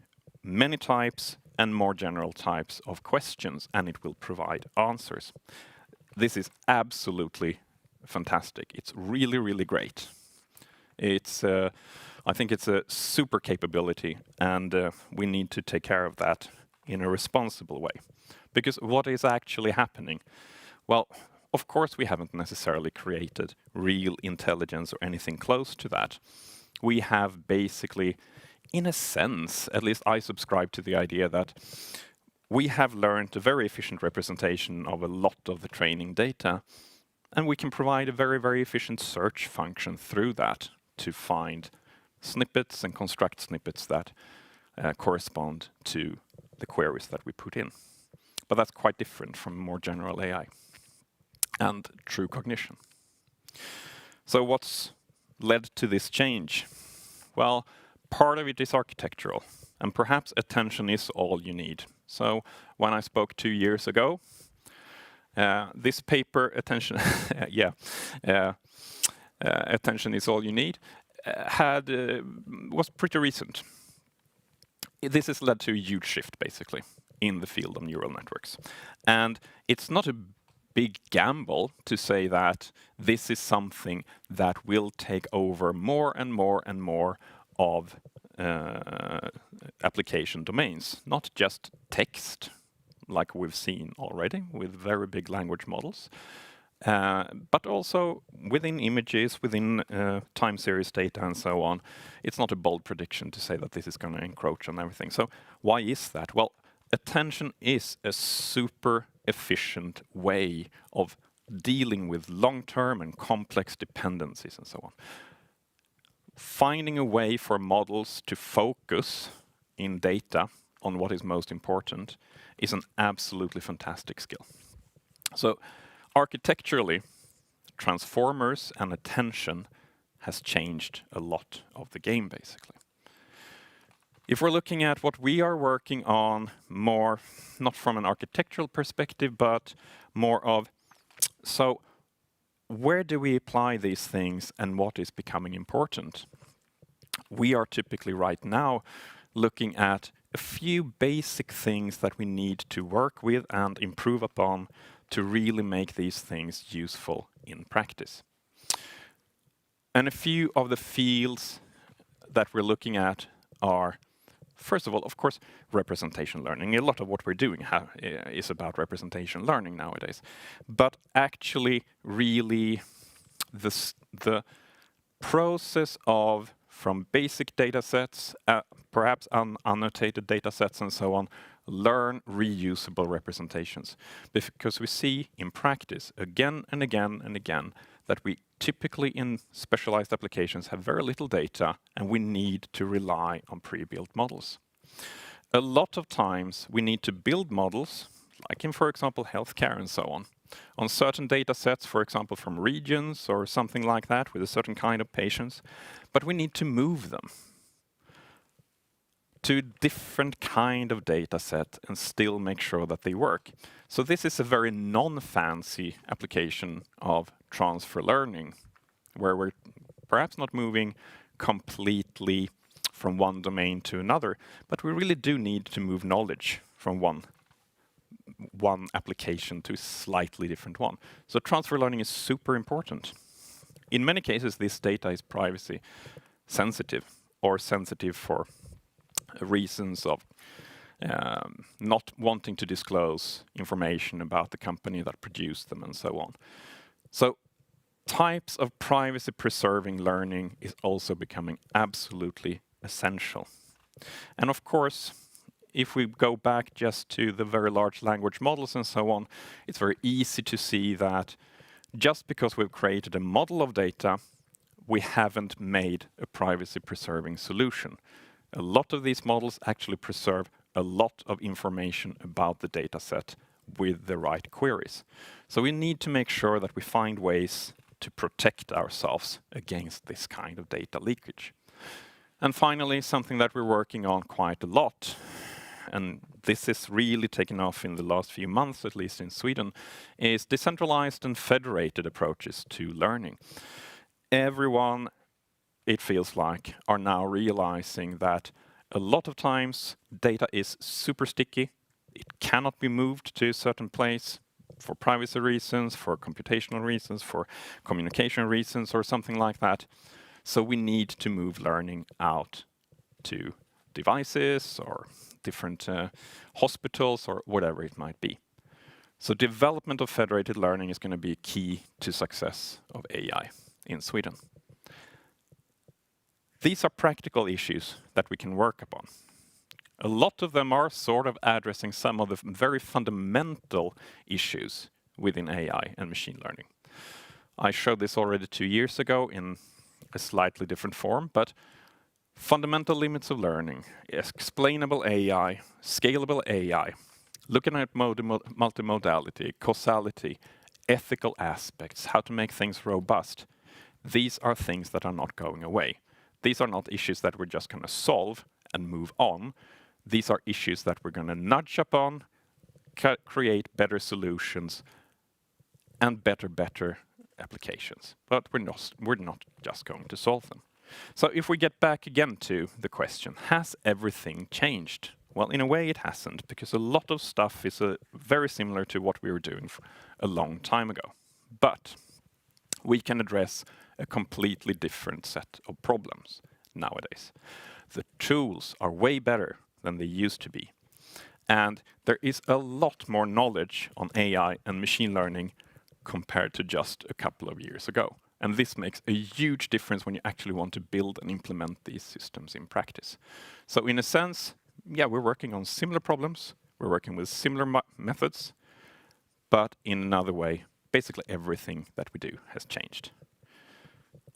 many types and more general types of questions, and it will provide answers. This is absolutely fantastic. It's really, really great. It's, I think it's a super capability, and we need to take care of that in a responsible way. Because what is actually happening? Well, of course, we haven't necessarily created real intelligence or anything close to that. We have basically, in a sense, at least I subscribe to the idea that we have learned a very efficient representation of a lot of the training data, and we can provide a very, very efficient search function through that to find snippets and construct snippets that correspond to the queries that we put in. But that's quite different from more general AI and true cognition. So what's led to this change? Well, part of it is architectural, and perhaps attention is all you need. So when I spoke 2 years ago, this paper, attention, attention is all you need, was pretty recent. This has led to a huge shift, basically, in the field of neural networks. And it's not a big gamble to say that this is something that will take over more and more and more of application domains, not just text, like we've seen already with very big language models, but also within images, within time series data and so on. It's not a bold prediction to say that this is going to encroach on everything. So why is that? Well, attention is a super efficient way of dealing with long-term and complex dependencies and so on. Finding a way for models to focus in data on what is most important is an absolutely fantastic skill. So architecturally, transformers and attention has changed a lot of the game, basically. If we're looking at what we are working on more, not from an architectural perspective, but more of, so where do we apply these things and what is becoming important? We are typically right now looking at a few basic things that we need to work with and improve upon to really make these things useful in practice. And a few of the fields that we're looking at are, first of all, of course, representation learning. A lot of what we're doing is about representation learning nowadays. But actually, really, the process of from basic data sets, perhaps annotated data sets and so on, learn reusable representations. Because we see in practice again and again and again that we typically in specialized applications have very little data and we need to rely on pre-built models. A lot of times we need to build models, like in, for example, healthcare and so on certain data sets, for example, from regions or something like that with a certain kind of patients, but we need to move them to a different kind of data set and still make sure that they work. So this is a very non-fancy application of transfer learning, where we're perhaps not moving completely from one domain to another, but we really do need to move knowledge from one application to a slightly different one. So transfer learning is super important. In many cases, this data is privacy sensitive or sensitive for reasons of not wanting to disclose information about the company that produced them and so on. So types of privacy preserving learning is also becoming absolutely essential. And of course, if we go back just to the very large language models and so on, it's very easy to see that just because we've created a model of data, we haven't made a privacy preserving solution. A lot of these models actually preserve a lot of information about the data set with the right queries. So we need to make sure that we find ways to protect ourselves against this kind of data leakage. And finally, something that we're working on quite a lot, and this is really taken off in the last few months, at least in Sweden, is decentralized and federated approaches to learning. Everyone, it feels like, are now realizing that a lot of times data is super sticky. It cannot be moved to a certain place for privacy reasons, for computational reasons, for communication reasons, or something like that. So we need to move learning out to devices or different hospitals or whatever it might be. So development of federated learning is going to be key to success of AI in Sweden. These are practical issues that we can work upon. A lot of them are sort of addressing some of the very fundamental issues within AI and machine learning. I showed this already 2 years ago in a slightly different form, but fundamental limits of learning, explainable AI, scalable AI, looking at multimodality, causality, ethical aspects, how to make things robust. These are things that are not going away. These are not issues that we're just going to solve and move on. These are issues that we're going to nudge upon, create better solutions, and better applications. But we're not just going to solve them. So if we get back again to the question, has everything changed? Well, in a way it hasn't, because a lot of stuff is very similar to what we were doing a long time ago. But we can address a completely different set of problems nowadays. The tools are way better than they used to be. And there is a lot more knowledge on AI and machine learning compared to just a couple of years ago. And this makes a huge difference when you actually want to build and implement these systems in practice. So in a sense, yeah, we're working on similar problems, we're working with similar methods, but in another way, basically everything that we do has changed.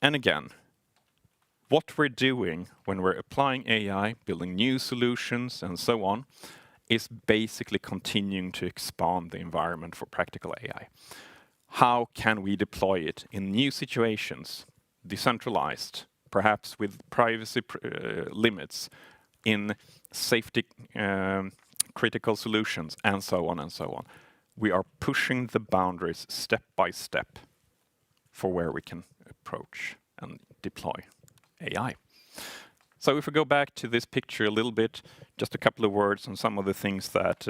And again, what we're doing when we're applying AI, building new solutions and so on, is basically continuing to expand the environment for practical AI. How can we deploy it in new situations, decentralized, perhaps with privacy limits, in safety critical solutions, and so on and so on. We are pushing the boundaries step by step for where we can approach and deploy AI. So if we go back to this picture a little bit, just a couple of words on some of the things that,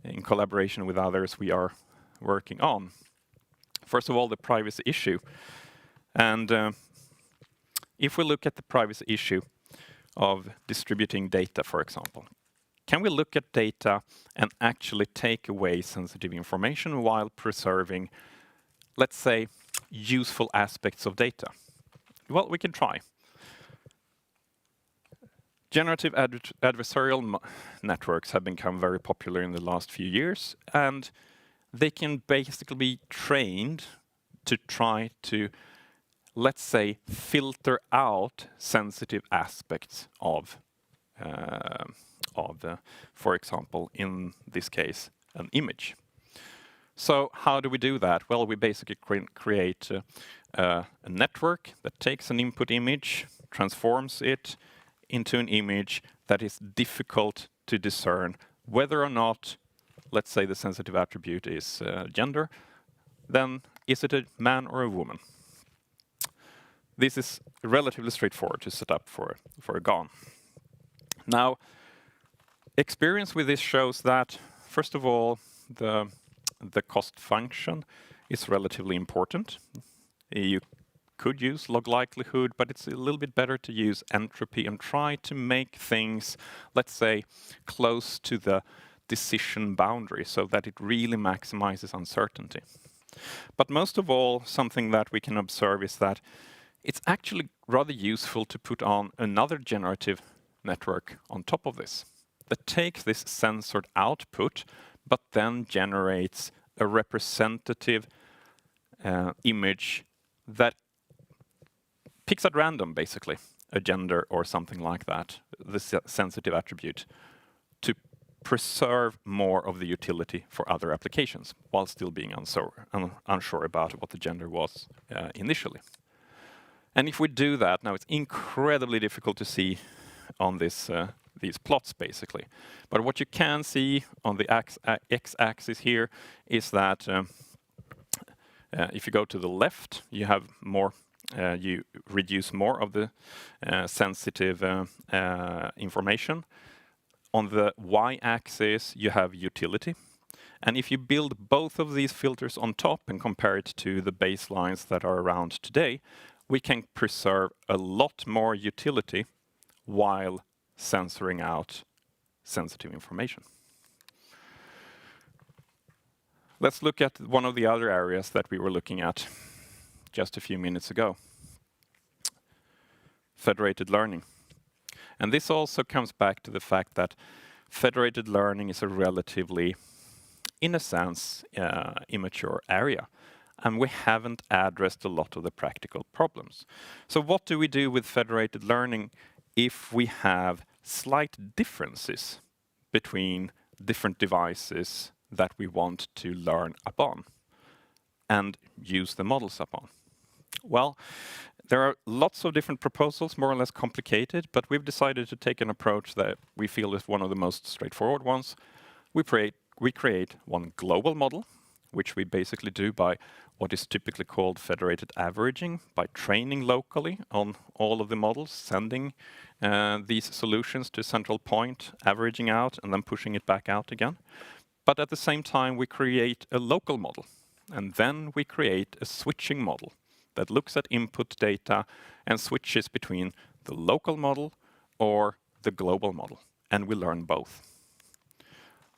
in collaboration with others, we are working on. First of all, the privacy issue. And if we look at the privacy issue of distributing data, for example, can we look at data and actually take away sensitive information while preserving, let's say, useful aspects of data? Well, we can try. Generative adversarial networks have become very popular in the last few years, and they can basically be trained to try to, let's say, filter out sensitive aspects of, for example, in this case, an image. So how do we do that? Well, we basically create a network that takes an input image, transforms it into an image that is difficult to discern whether or not, let's say, the sensitive attribute is gender, then is it a man or a woman? This is relatively straightforward to set up for a GAN. Now, experience with this shows that, first of all, the cost function is relatively important. You could use log likelihood, but it's a little bit better to use entropy and try to make things, let's say, close to the decision boundary so that it really maximizes uncertainty. But most of all, something that we can observe is that it's actually rather useful to put on another generative network on top of this that takes this censored output but then generates a representative image that picks at random, basically, a gender or something like that, the sensitive attribute, to preserve more of the utility for other applications while still being unsure about what the gender was initially. And if we do that, now it's incredibly difficult to see on this these plots, basically. But what you can see on the x-axis here is that if you go to the left, you have more, you reduce more of the sensitive information. On the y-axis, you have utility. And if you build both of these filters on top and compare it to the baselines that are around today, we can preserve a lot more utility while censoring out sensitive information. Let's look at one of the other areas that we were looking at just a few minutes ago. Federated learning. And this also comes back to the fact that federated learning is a relatively, in a sense, immature area. And we haven't addressed a lot of the practical problems. So what do we do with federated learning if we have slight differences between different devices that we want to learn upon and use the models upon? Well, there are lots of different proposals, more or less complicated, but we've decided to take an approach that we feel is one of the most straightforward ones. We create one global model, which we basically do by what is typically called federated averaging, by training locally on all of the models, sending these solutions to a central point, averaging out, and then pushing it back out again. But at the same time, we create a local model, and then we create a switching model that looks at input data and switches between the local model or the global model, and we learn both.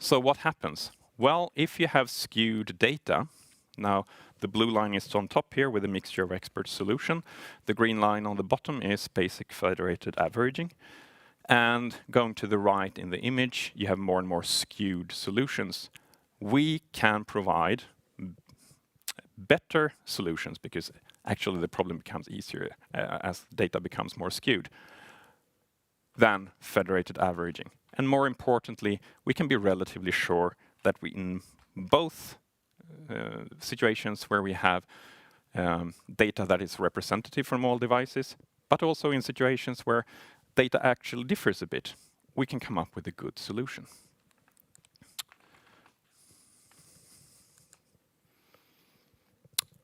So what happens? Well, if you have skewed data, now the blue line is on top here with a mixture of expert solution. The green line on the bottom is basic federated averaging. And going to the right in the image, you have more and more skewed solutions. We can provide better solutions because actually the problem becomes easier as data becomes more skewed than federated averaging. And more importantly, we can be relatively sure that we, in both situations where we have data that is representative from all devices, but also in situations where data actually differs a bit, we can come up with a good solution.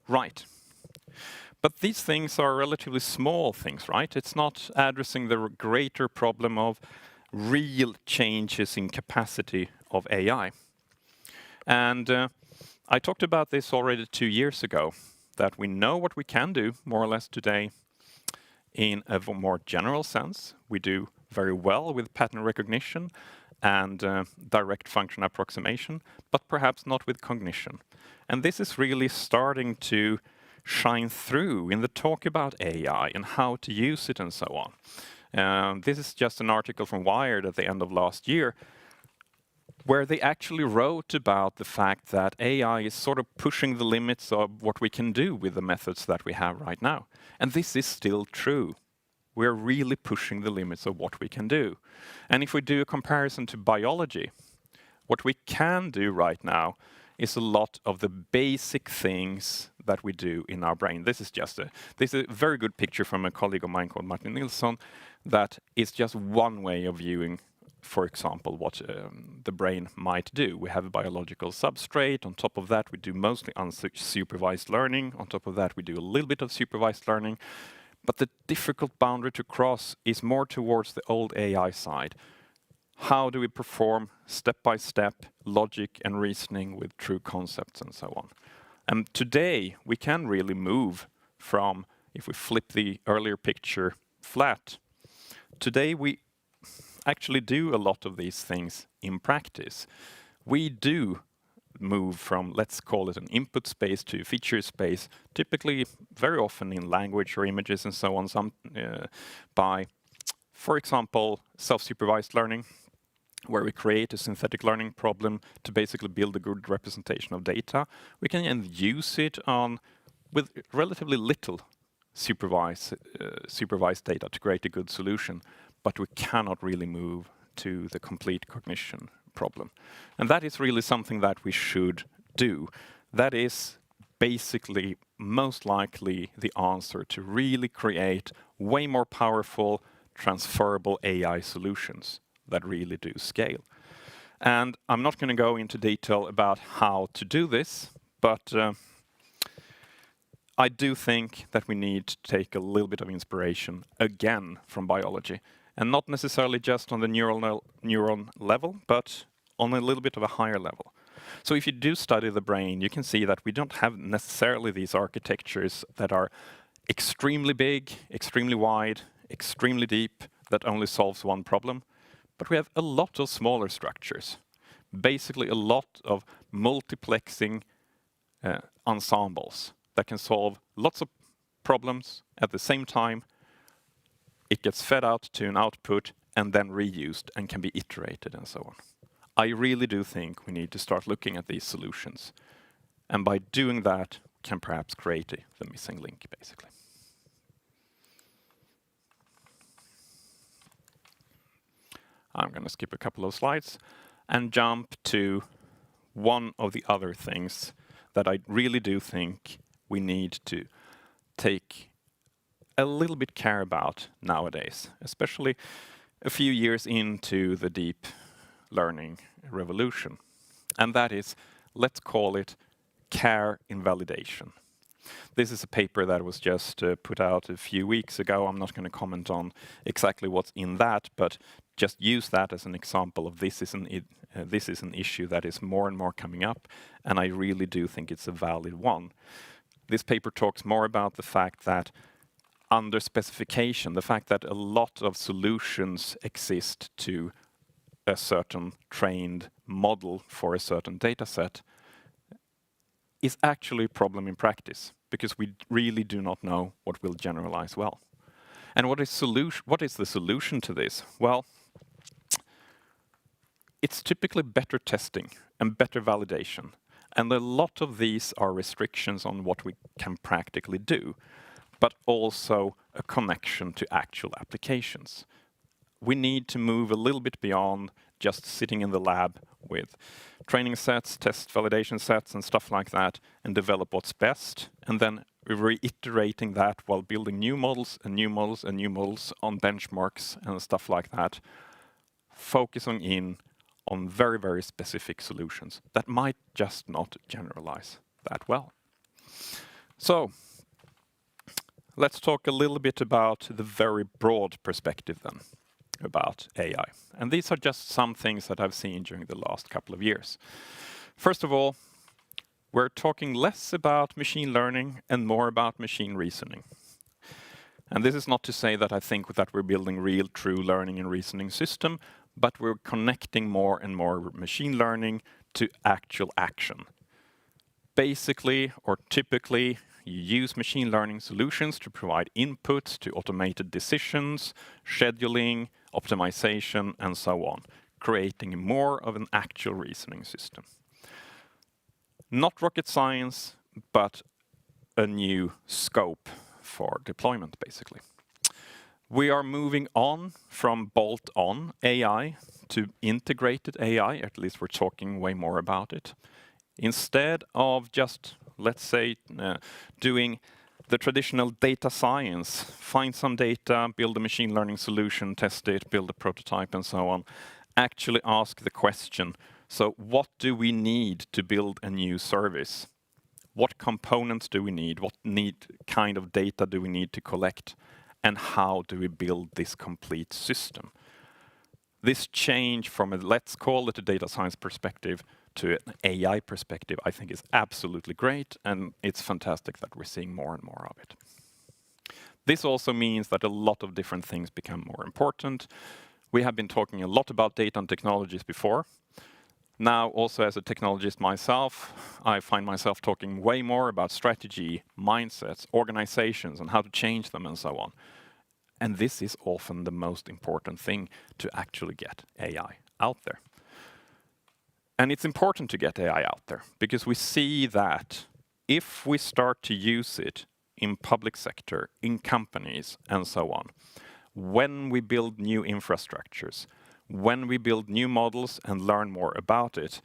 Right. But these things are relatively small things, right? It's not addressing the greater problem of real changes in capacity of AI. And I talked about this already 2 years ago, that we know what we can do more or less today in a more general sense. We do very well with pattern recognition and direct function approximation, but perhaps not with cognition. And this is really starting to shine through in the talk about AI and how to use it and so on. This is just an article from Wired at the end of last year, where they actually wrote about the fact that AI is sort of pushing the limits of what we can do with the methods that we have right now. And this is still true. We're really pushing the limits of what we can do. And if we do a comparison to biology, what we can do right now is a lot of the basic things that we do in our brain. This is a very good picture from a colleague of mine called Martin Nilsson that is just one way of viewing, for example, what the brain might do. We have a biological substrate. On top of that, we do mostly unsupervised learning. On top of that, we do a little bit of supervised learning. But the difficult boundary to cross is more towards the old AI side. How do we perform step-by-step logic and reasoning with true concepts and so on? And today, we can really move from, if we flip the earlier picture flat, today we actually do a lot of these things in practice. We do move from, let's call it an input space to a feature space, typically very often in language or images and so on, by, for example, self-supervised learning, where we create a synthetic learning problem to basically build a good representation of data. We can then use it with relatively little supervised data to create a good solution, but we cannot really move to the complete cognition problem. And that is really something that we should do. That is basically most likely the answer to really create way more powerful, transferable AI solutions that really do scale. And I'm not going to go into detail about how to do this, but I do think that we need to take a little bit of inspiration again from biology, and not necessarily just on the neuron level, but on a little bit of a higher level. So if you do study the brain, you can see that we don't have necessarily these architectures that are extremely big, extremely wide, extremely deep, that only solves one problem. But we have a lot of smaller structures, basically a lot of multiplexing ensembles that can solve lots of problems at the same time. It gets fed out to an output and then reused and can be iterated and so on. I really do think we need to start looking at these solutions. And by doing that, we can perhaps create the missing link, basically. I'm going to skip a couple of slides and jump to one of the other things that I really do think we need to take a little bit care about nowadays, especially a few years into the deep learning revolution. And that is, let's call it care invalidation. This is a paper that was just put out a few weeks ago. I'm not going to comment on exactly what's in that, but just use that as an example of this is an issue that is more and more coming up, and I really do think it's a valid one. This paper talks more about the fact that under specification, the fact that a lot of solutions exist to a certain trained model for a certain data set is actually a problem in practice, because we really do not know what will generalize well. And what is the solution to this? Well, it's typically better testing and better validation. And a lot of these are restrictions on what we can practically do, but also a connection to actual applications. We need to move a little bit beyond just sitting in the lab with training sets, test validation sets, and stuff like that, and develop what's best, and then reiterating that while building new models and new models and new models on benchmarks and stuff like that, focusing in on very, very specific solutions that might just not generalize that well. So let's talk a little bit about the very broad perspective then. about AI. And these are just some things that I've seen during the last couple of years. First of all, we're talking less about machine learning and more about machine reasoning. And this is not to say that I think that we're building real, true learning and reasoning system, but we're connecting more and more machine learning to actual action. Basically, or typically, you use machine learning solutions to provide inputs to automated decisions, scheduling, optimization, and so on, creating more of an actual reasoning system. Not rocket science, but a new scope for deployment, basically. We are moving on from bolt-on AI to integrated AI, at least we're talking way more about it. Instead of just, let's say, doing the traditional data science, find some data, build a machine learning solution, test it, build a prototype, and so on, actually ask the question, so what do we need to build a new service? What components do we need? What kind of data do we need to collect? And how do we build this complete system? This change from a, let's call it a data science perspective, to an AI perspective, I think is absolutely great, and it's fantastic that we're seeing more and more of it. This also means that a lot of different things become more important. We have been talking a lot about data and technologies before. Now, also as a technologist myself, I find myself talking way more about strategy, mindsets, organizations, and how to change them, and so on. And this is often the most important thing to actually get AI out there. And it's important to get AI out there, because we see that if we start to use it in public sector, in companies, and so on, when we build new infrastructures, when we build new models and learn more about it,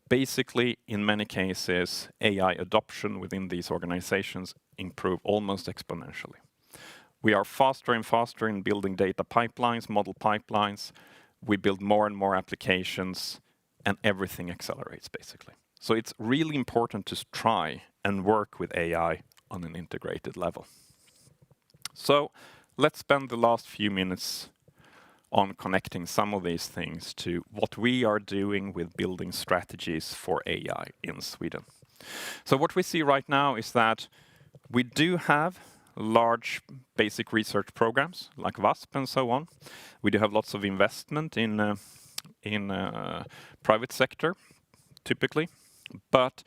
basically, in many cases, AI adoption within these organizations improve almost exponentially. We are faster and faster in building data pipelines, model pipelines. We build more and more applications, and everything accelerates, basically. So it's really important to try and work with AI on an integrated level. So let's spend the last few minutes on connecting some of these things to what we are doing with building strategies for AI in Sweden. So what we see right now is that we do have large basic research programs like WASP and so on. We do have lots of investment in private sector, typically, but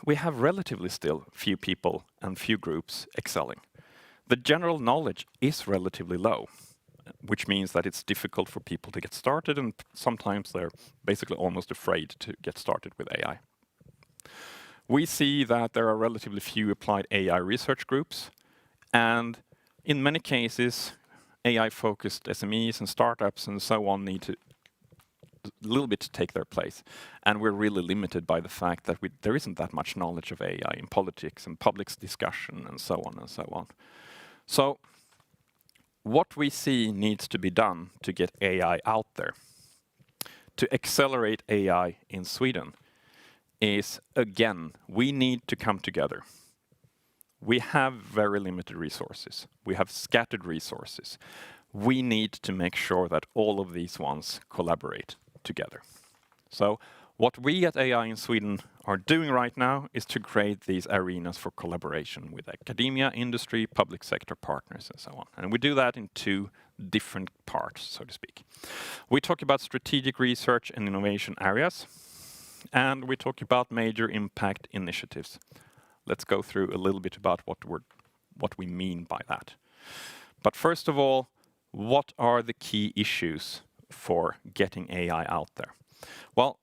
we have relatively still few people and few groups excelling. The general knowledge is relatively low, which means that it's difficult for people to get started, and sometimes they're basically almost afraid to get started with AI. We see that there are relatively few applied AI research groups, and in many cases, AI-focused SMEs and startups and so on need to a little bit take their place. And we're really limited by the fact that there isn't that much knowledge of AI in politics and public discussion and so on and so on. So what we see needs to be done to get AI out there, to accelerate AI in Sweden, is, again, we need to come together. We have very limited resources. We have scattered resources. We need to make sure that all of these ones collaborate together. So what we at AI in Sweden are doing right now is to create these arenas for collaboration with academia, industry, public sector partners, and so on. And we do that in two different parts, so to speak. We talk about strategic research and innovation areas, and we talk about major impact initiatives. Let's go through a little bit about what we mean by that. But first of all, what are the key issues for getting AI out there? Well,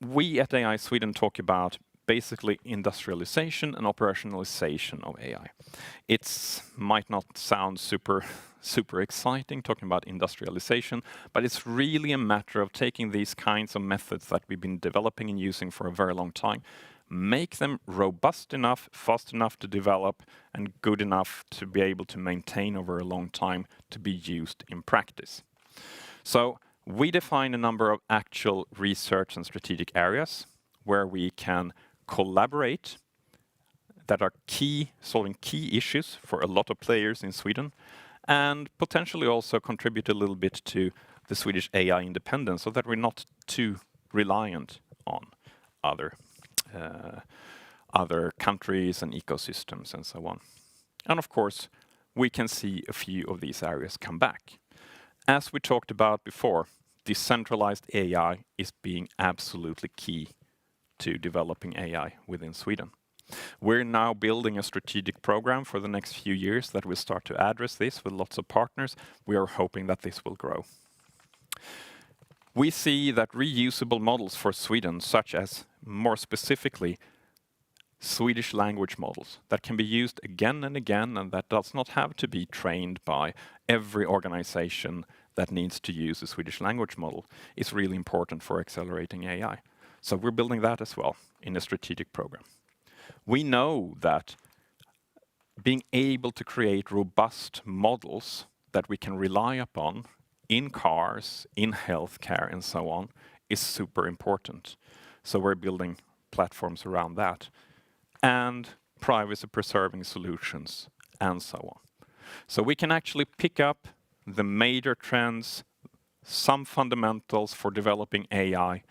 we at AI Sweden talk about basically industrialization and operationalization of AI. It might not sound super exciting talking about industrialization, but it's really a matter of taking these kinds of methods that we've been developing and using for a very long time, make them robust enough, fast enough to develop, and good enough to be able to maintain over a long time to be used in practice. So we define a number of actual research and strategic areas where we can collaborate that are solving key issues for a lot of players in Sweden, and potentially also contribute a little bit to the Swedish AI independence so that we're not too reliant on other countries and ecosystems and so on. And of course, we can see a few of these areas come back. As we talked about before, decentralized AI is being absolutely key to developing AI within Sweden. We're now building a strategic program for the next few years that will start to address this with lots of partners. We are hoping that this will grow. We see that reusable models for Sweden, such as more specifically Swedish language models that can be used again and again, and that does not have to be trained by every organization that needs to use a Swedish language model, is really important for accelerating AI. So we're building that as well in a strategic program. We know that being able to create robust models that we can rely upon in cars, in healthcare, and so on, is super important. So we're building platforms around that, and privacy-preserving solutions, and so on. So we can actually pick up the major trends, some fundamentals for developing AI,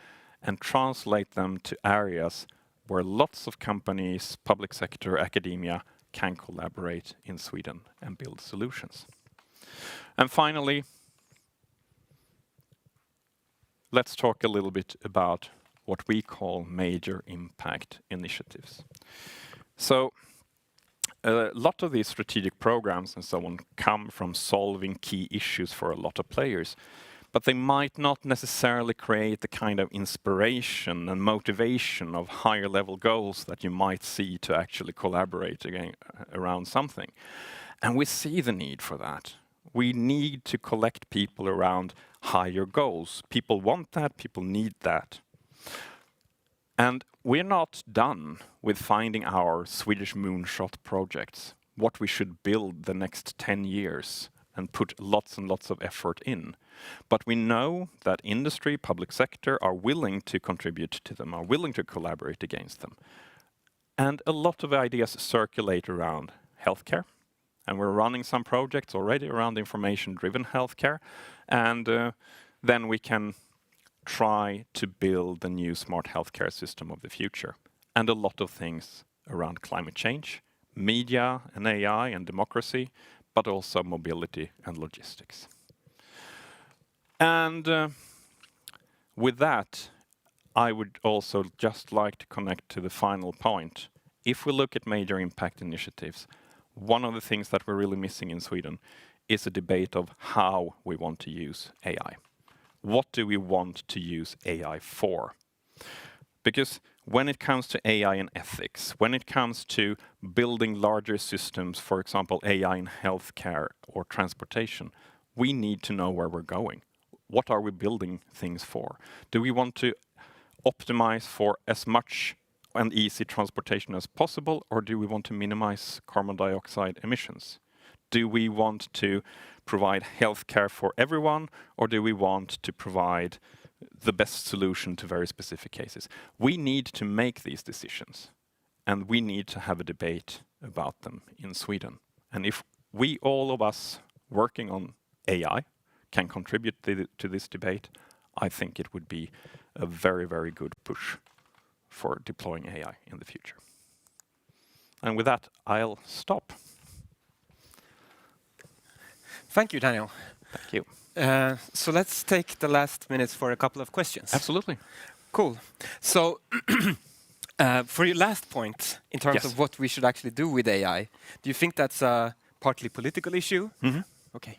and translate them to areas where lots of companies, public sector, academia can collaborate in Sweden and build solutions. And finally, let's talk a little bit about what we call major impact initiatives. So a lot of these strategic programs and so on come from solving key issues for a lot of players, but they might not necessarily create the kind of inspiration and motivation of higher level goals that you might see to actually collaborate again around something. And we see the need for that. We need to collect people around higher goals. People want that, people need that. And we're not done with finding our Swedish moonshot projects, what we should build the next 10 years and put lots and lots of effort in. But we know that industry, public sector are willing to contribute to them, are willing to collaborate against them. And a lot of ideas circulate around healthcare. And we're running some projects already around information-driven healthcare. And then we can try to build the new smart healthcare system of the future. And a lot of things around climate change, media and AI and democracy, but also mobility and logistics. And with that, I would also just like to connect to the final point. If we look at major impact initiatives, one of the things that we're really missing in Sweden is a debate of how we want to use AI. What do we want to use AI for? Because when it comes to AI and ethics, when it comes to building larger systems, for example, AI in healthcare or transportation, we need to know where we're going. What are we building things for? Do we want to optimize for as much and easy transportation as possible, or do we want to minimize carbon dioxide emissions? Do we want to provide healthcare for everyone, or do we want to provide the best solution to very specific cases? We need to make these decisions, and we need to have a debate about them in Sweden. And if we, all of us working on AI, can contribute to this debate, I think it would be a very, very good push for deploying AI in the future. And with that, I'll stop. Thank you, Daniel. Thank you. So let's take the last minutes for a couple of questions. Absolutely. Cool. So for your last point, in terms of what we should actually do with AI, do you think that's a partly political issue? Mm-hmm. Okay.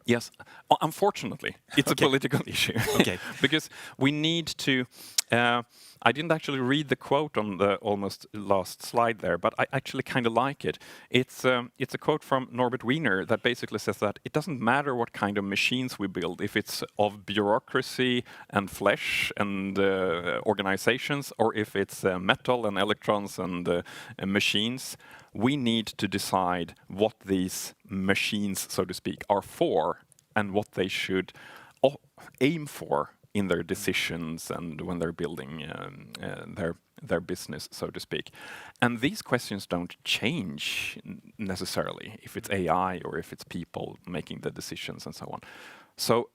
Yes, unfortunately, it's a political issue. Okay. Because we need to, I didn't actually read the quote on the almost last slide there, but I actually kind of like it. It's a quote from Norbert Wiener that basically says that it doesn't matter what kind of machines we build, if it's of bureaucracy and flesh and organizations, or if it's metal and electrons and machines. We need to decide what these machines, so to speak, are for and what they should aim for in their decisions and when they're building their business, so to speak. And these questions don't change necessarily if it's AI or if it's people making the decisions and so on. So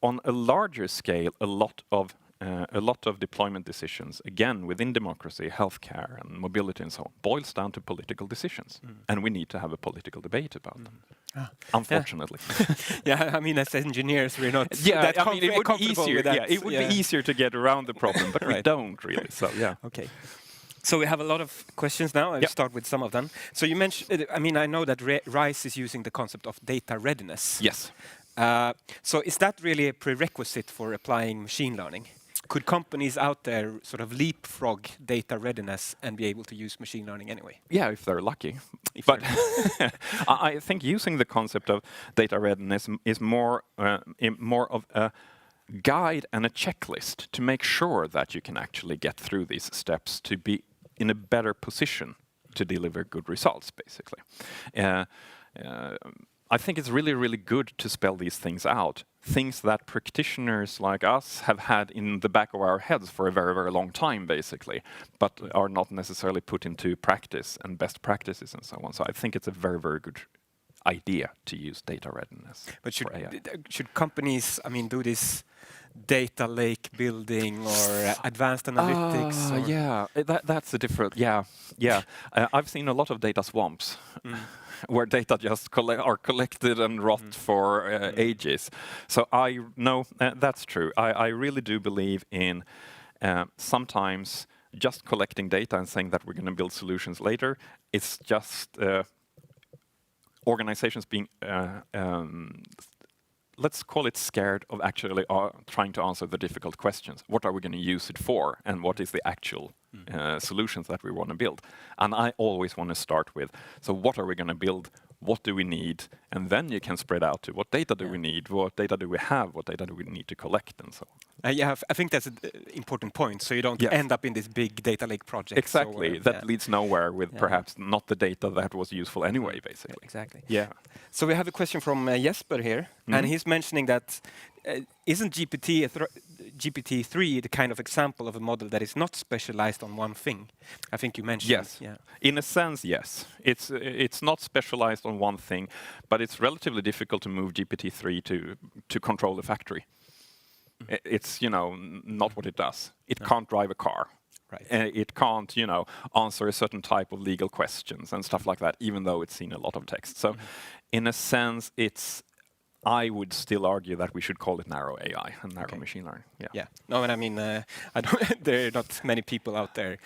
on a larger scale, a lot of deployment decisions, again, within democracy, healthcare and mobility and so on, boils down to political decisions. And we need to have a political debate about them, unfortunately. Yeah, I mean, as engineers, we're not yeah, that I mean, it would be easier. with that. Yeah, it would be easier to get around the problem, but we don't really. So yeah. Okay. So we have a lot of questions now. I'll start with some of them. So you mentioned, I mean, I know that RISE is using the concept of data readiness. Yes. So is that really a prerequisite for applying machine learning? Could companies out there sort of leapfrog data readiness and be able to use machine learning anyway? Yeah, if they're lucky. But I think using the concept of data readiness is more of a guide and a checklist to make sure that you can actually get through these steps to be in a better position to deliver good results, basically. I think it's really, really good to spell these things out, things that practitioners like us have had in the back of our heads for a very, very long time, basically, but are not necessarily put into practice and best practices and so on. So I think it's a very, very good idea to use data readiness. But should companies, I mean, do this data lake building or advanced analytics? Yeah, that's a different. Yeah. I've seen a lot of data swamps. Where data just are collected and rot for ages. So I know that's true. I really do believe in sometimes just collecting data and saying that we're going to build solutions later. It's just organizations being, let's call it scared of actually trying to answer the difficult questions. What are we going to use it for? And what is the actual solutions that we want to build? And I always want to start with, so what are we going to build? What do we need? And then you can spread out to what data do we need? What data do we have? What data do we need to collect? And so on. Yeah, I think that's an important point. So you don't end up in this big data lake project. Exactly. That leads nowhere with perhaps not the data that was useful anyway, basically. Exactly. Yeah. So we have a question from Jesper here, and he's mentioning that isn't GPT-3 the kind of example of a model that is not specialized on one thing? I think you mentioned. Yes. Yeah. In a sense, yes. It's not specialized on one thing, but it's relatively difficult to move GPT-3 to control the factory. It's not what it does. It can't drive a car. Right. It can't answer a certain type of legal questions and stuff like that, even though it's seen a lot of text. So, in a sense, I would still argue that we should call it narrow AI and narrow machine learning. Yeah. No, and I mean, there are not many people out there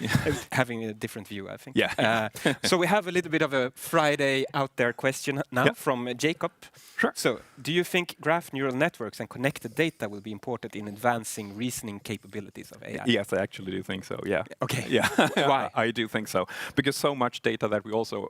having a different view, I think. Yeah. So we have a little bit of a Friday out there question now from Jakob. Sure. So, do you think graph neural networks and connected data will be important in advancing reasoning capabilities of AI? Yes, I actually do think so. Yeah. Okay. Yeah. Why? I do think so, because so much data that we also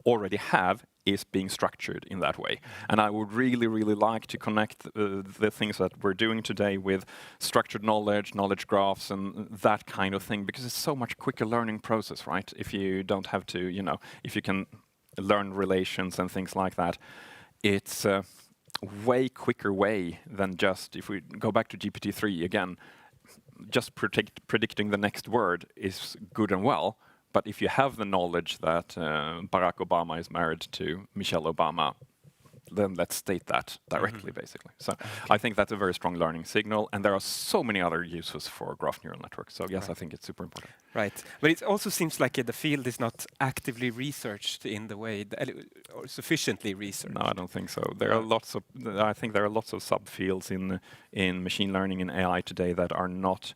already have is being structured in that way. And I would really, really like to connect the things that we're doing today with structured knowledge graphs and that kind of thing, because it's so much quicker learning process, right? If you don't have to, if you can learn relations and things like that, it's a way quicker way than just, if we go back to GPT-3 again, just predicting the next word is good and well. But if you have the knowledge that Barack Obama is married to Michelle Obama, then let's state that directly, basically. So I think that's a very strong learning signal, and there are so many other uses for graph neural networks. So yes, I think it's super important. Right, but it also seems like the field is not actively researched in the way or sufficiently researched. No, I don't think so. There are lots of. I think there are lots of subfields in machine learning and AI today that are not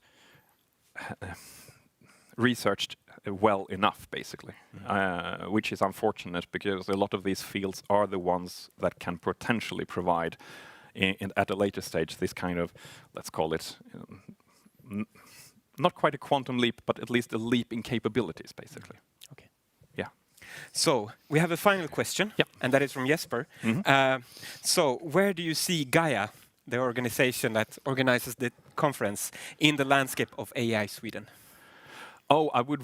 researched well enough, basically, which is unfortunate, because a lot of these fields are the ones that can potentially provide, at a later stage, this kind of, let's call it, not quite a quantum leap, but at least a leap in capabilities, basically. Okay. Yeah. So we have a final question, and that is from Jesper. So where do you see GAIA, the organization that organizes the conference, in the landscape of AI Sweden? Oh, I would.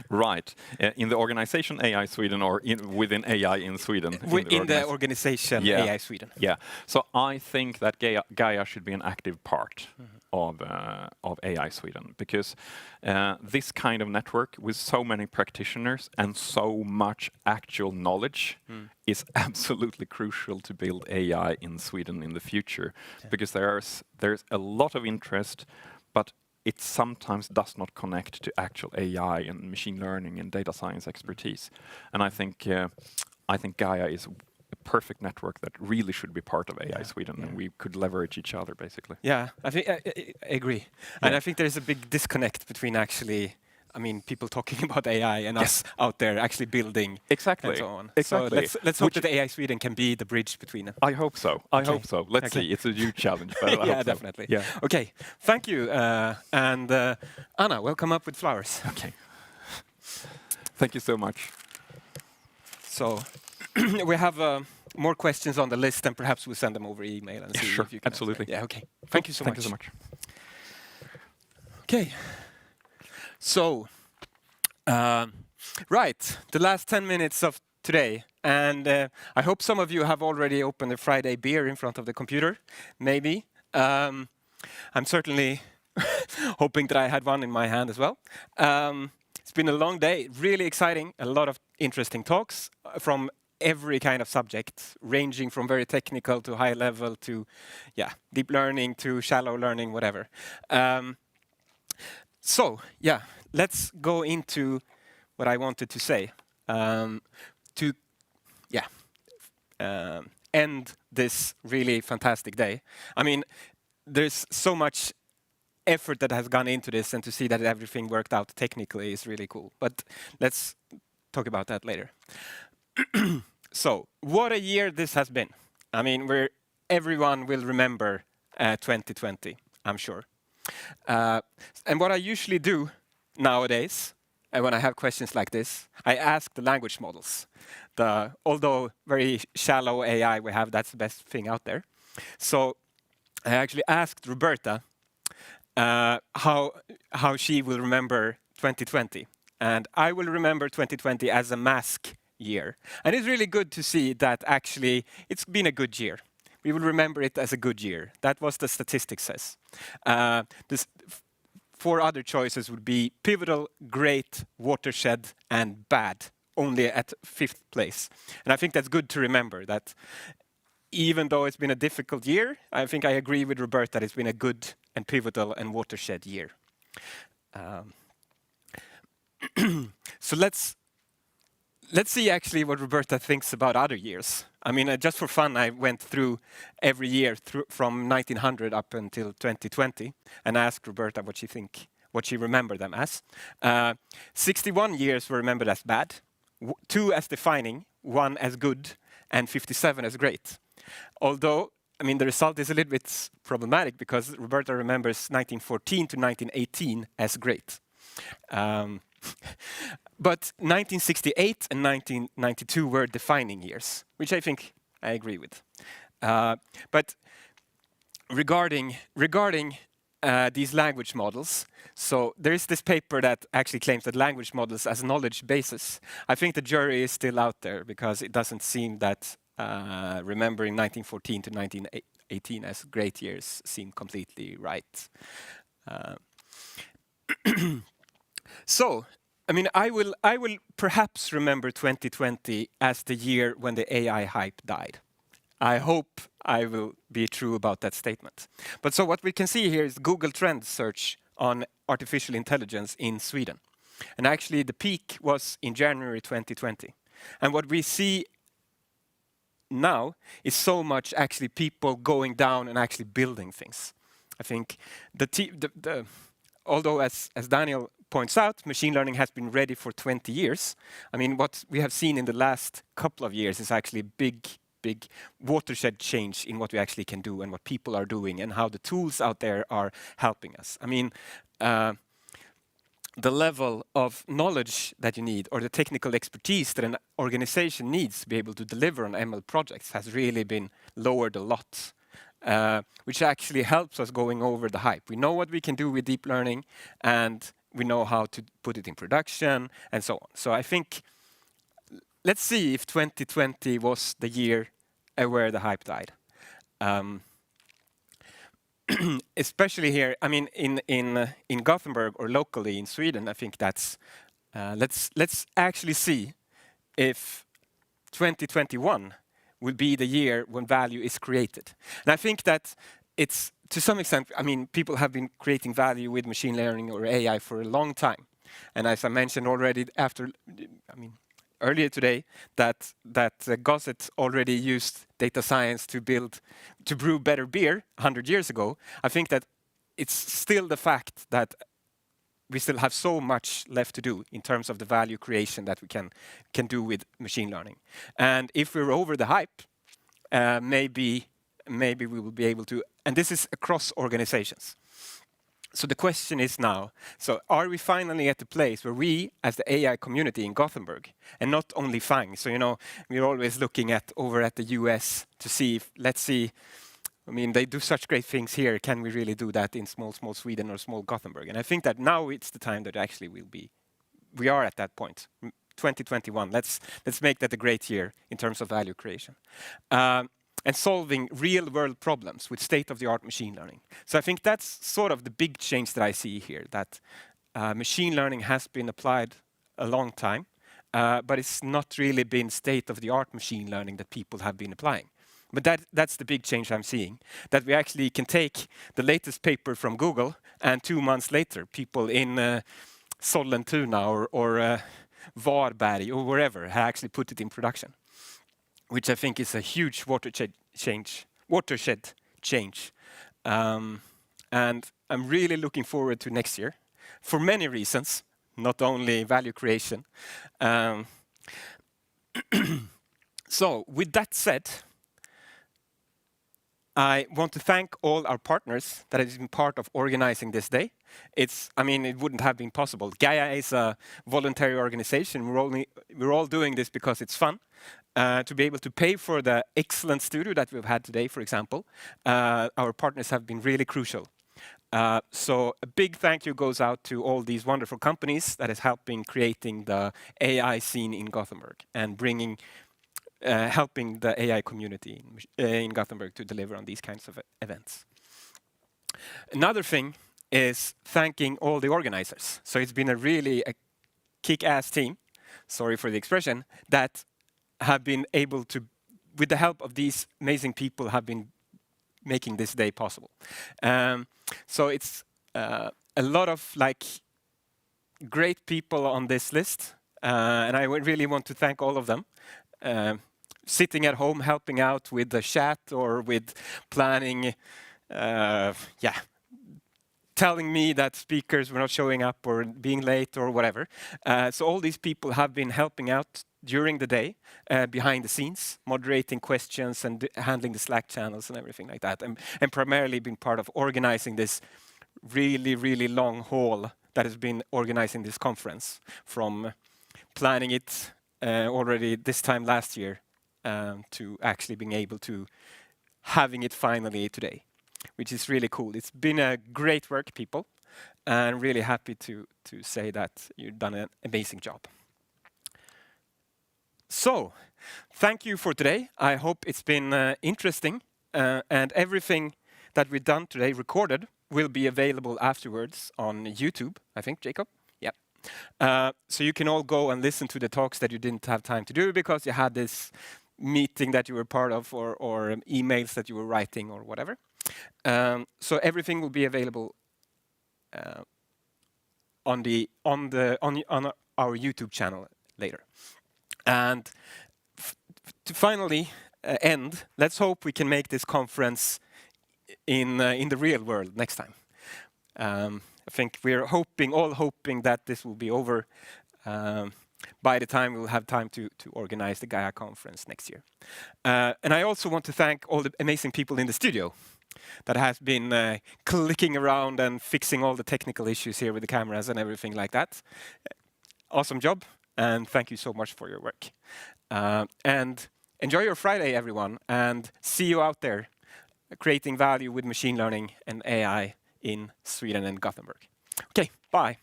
Right. In the organization AI Sweden, or within AI in Sweden? In the organization AI Sweden. Yeah. So I think that GAIA should be an active part of AI Sweden, because this kind of network with so many practitioners and so much actual knowledge is absolutely crucial to build AI in Sweden in the future, because there's a lot of interest, but it sometimes does not connect to actual AI and machine learning and data science expertise. And I think GAIA is a perfect network that really should be part of AI Sweden, and we could leverage each other, basically. Yeah, I think I agree. And I think there's a big disconnect between actually, people talking about AI and us out there actually building and so on. Exactly. So let's hope that AI Sweden can be the bridge between them. I hope so. I hope so. Let's see. It's a huge challenge, but I hope so. Definitely. Yeah. Okay. Thank you. And Anna, welcome up with flowers. Okay. Thank you so much. So we have more questions on the list, and perhaps we'll send them over email and see sure. if you can Absolutely. answer. Yeah. Okay. Thank you so much. Thank you so much. Okay. So, right, the last 10 minutes of today, and I hope some of you have already opened a Friday beer in front of the computer, maybe. I'm certainly hoping that I had one in my hand as well. It's been a long day, really exciting, a lot of interesting talks from every kind of subject, ranging from very technical to high level to, deep learning to shallow learning, whatever. So, let's go into what I wanted to say to end this really fantastic day. There's so much effort that has gone into this, and to see that everything worked out technically is really cool. But let's talk about that later. So, what a year this has been. Everyone will remember 2020, I'm sure. And what I usually do nowadays, when I have questions like this, I ask the language models. Although very shallow AI we have, that's the best thing out there. So I actually asked Roberta how she will remember 2020. And I will remember 2020 as a mask year. And it's really good to see that actually it's been a good year. We will remember it as a good year. That was the statistics says. This 4 other choices would be pivotal, great, watershed, and bad, only at 5th place. And I think that's good to remember, that even though it's been a difficult year, I think I agree with Roberta that it's been a good and pivotal and watershed year. So let's see actually what Roberta thinks about other years. Just for fun, I went through every year from 1900 up until 2020 and asked Roberta what she remembered them as. 61 years were remembered as bad, 2 as defining, 1 as good, and 57 as great. Although, the result is a little bit problematic, because Roberta remembers 1914 to 1918 as great. But 1968 and 1992 were defining years, which I think I agree with. But regarding these language models, so there is this paper that actually claims that language models as knowledge bases. I think the jury is still out there, because it doesn't seem that remembering 1914 to 1918 as great years seem completely right. So, I will perhaps remember 2020 as the year when the AI hype died. I hope I will be true about that statement. But so what we can see here is Google Trends search on artificial intelligence in Sweden. And actually the peak was in January 2020. And what we see now is so much actually people going down and actually building things. I think although as Daniel points out, machine learning has been ready for 20 years. What we have seen in the last couple of years is actually big watershed change in what we actually can do and what people are doing and how the tools out there are helping us. The level of knowledge that you need, or the technical expertise that an organization needs to be able to deliver on ML projects, has really been lowered a lot which actually helps us going over the hype. We know what we can do with deep learning, and we know how to put it in production, and so on. So I think, let's see if 2020 was the year where the hype died. Especially here, I mean, in Gothenburg or locally in Sweden, I think that's, let's actually see if 2021 will be the year when value is created. And I think that it's, to some extent, I mean, people have been creating value with machine learning or AI for a long time. And as I mentioned already earlier today, that Gosset already used data science to brew better beer 100 years ago. I think that it's still the fact that we still have so much left to do in terms of the value creation that we can do with machine learning. And if we're over the hype, maybe we will be able to, and this is across organizations. So the question is now, so are we finally at the place where we, as the AI community in Gothenburg, and not only FANG, so we're always looking over at the US to see if, let's see, I mean, they do such great things here. Can we really do that in small Sweden or small Gothenburg? And I think that now it's the time that actually we are at that point. 2021. Let's make that a great year in terms of value creation. And solving real-world problems with state-of-the-art machine learning. So I think that's sort of the big change that I see here, that machine learning has been applied a long time, but it's not really been state-of-the-art machine learning that people have been applying. But that's the big change I'm seeing, that we actually can take the latest paper from Google, and 2 months later, people in Sollentuna or Varberg or wherever have actually put it in production, which I think is a huge watershed change. And I'm really looking forward to next year for many reasons, not only value creation. So with that said, I want to thank all our partners that have been part of organizing this day. It wouldn't have been possible. GAIA is a voluntary organization. We're all doing this because it's fun. To be able to pay for the excellent studio that we've had today, for example, our partners have been really crucial. So a big thank you goes out to all these wonderful companies that is helping creating the AI scene in Gothenburg and helping the AI community in Gothenburg to deliver on these kinds of events. Another thing is thanking all the organizers. So it's been a kick-ass team, sorry for the expression, that have been able to, with the help of these amazing people, have been making this day possible. So it's a lot of great people on this list, and I really want to thank all of them. Sitting at home, helping out with the chat or with planning, telling me that speakers were not showing up or being late or whatever. So all these people have been helping out during the day, behind the scenes, moderating questions and handling the Slack channels and everything like that, and primarily been part of organizing this really, really long haul that has been organizing this conference, from planning it already this time last year to actually being able to having it finally today, which is really cool. It's been a great work, people, and really happy to say that you've done an amazing job. So, thank you for today. I hope it's been interesting, and everything that we've done today recorded will be available afterwards on YouTube, I think, Jakob? Yeah. So you can all go and listen to the talks that you didn't have time to do because you had this meeting that you were part of or emails that you were writing or whatever. So everything will be available on our YouTube channel later. And to finally end, let's hope we can make this conference in the real world next time. I think we're all hoping that this will be over by the time we'll have time to organize the GAIA Conference next year. And I also want to thank all the amazing people in the studio that has been clicking around and fixing all the technical issues here with the cameras and everything like that. Awesome job, and thank you so much for your work. And enjoy your Friday, everyone, and see you out there creating value with machine learning and AI in Sweden and Gothenburg. Okay, bye.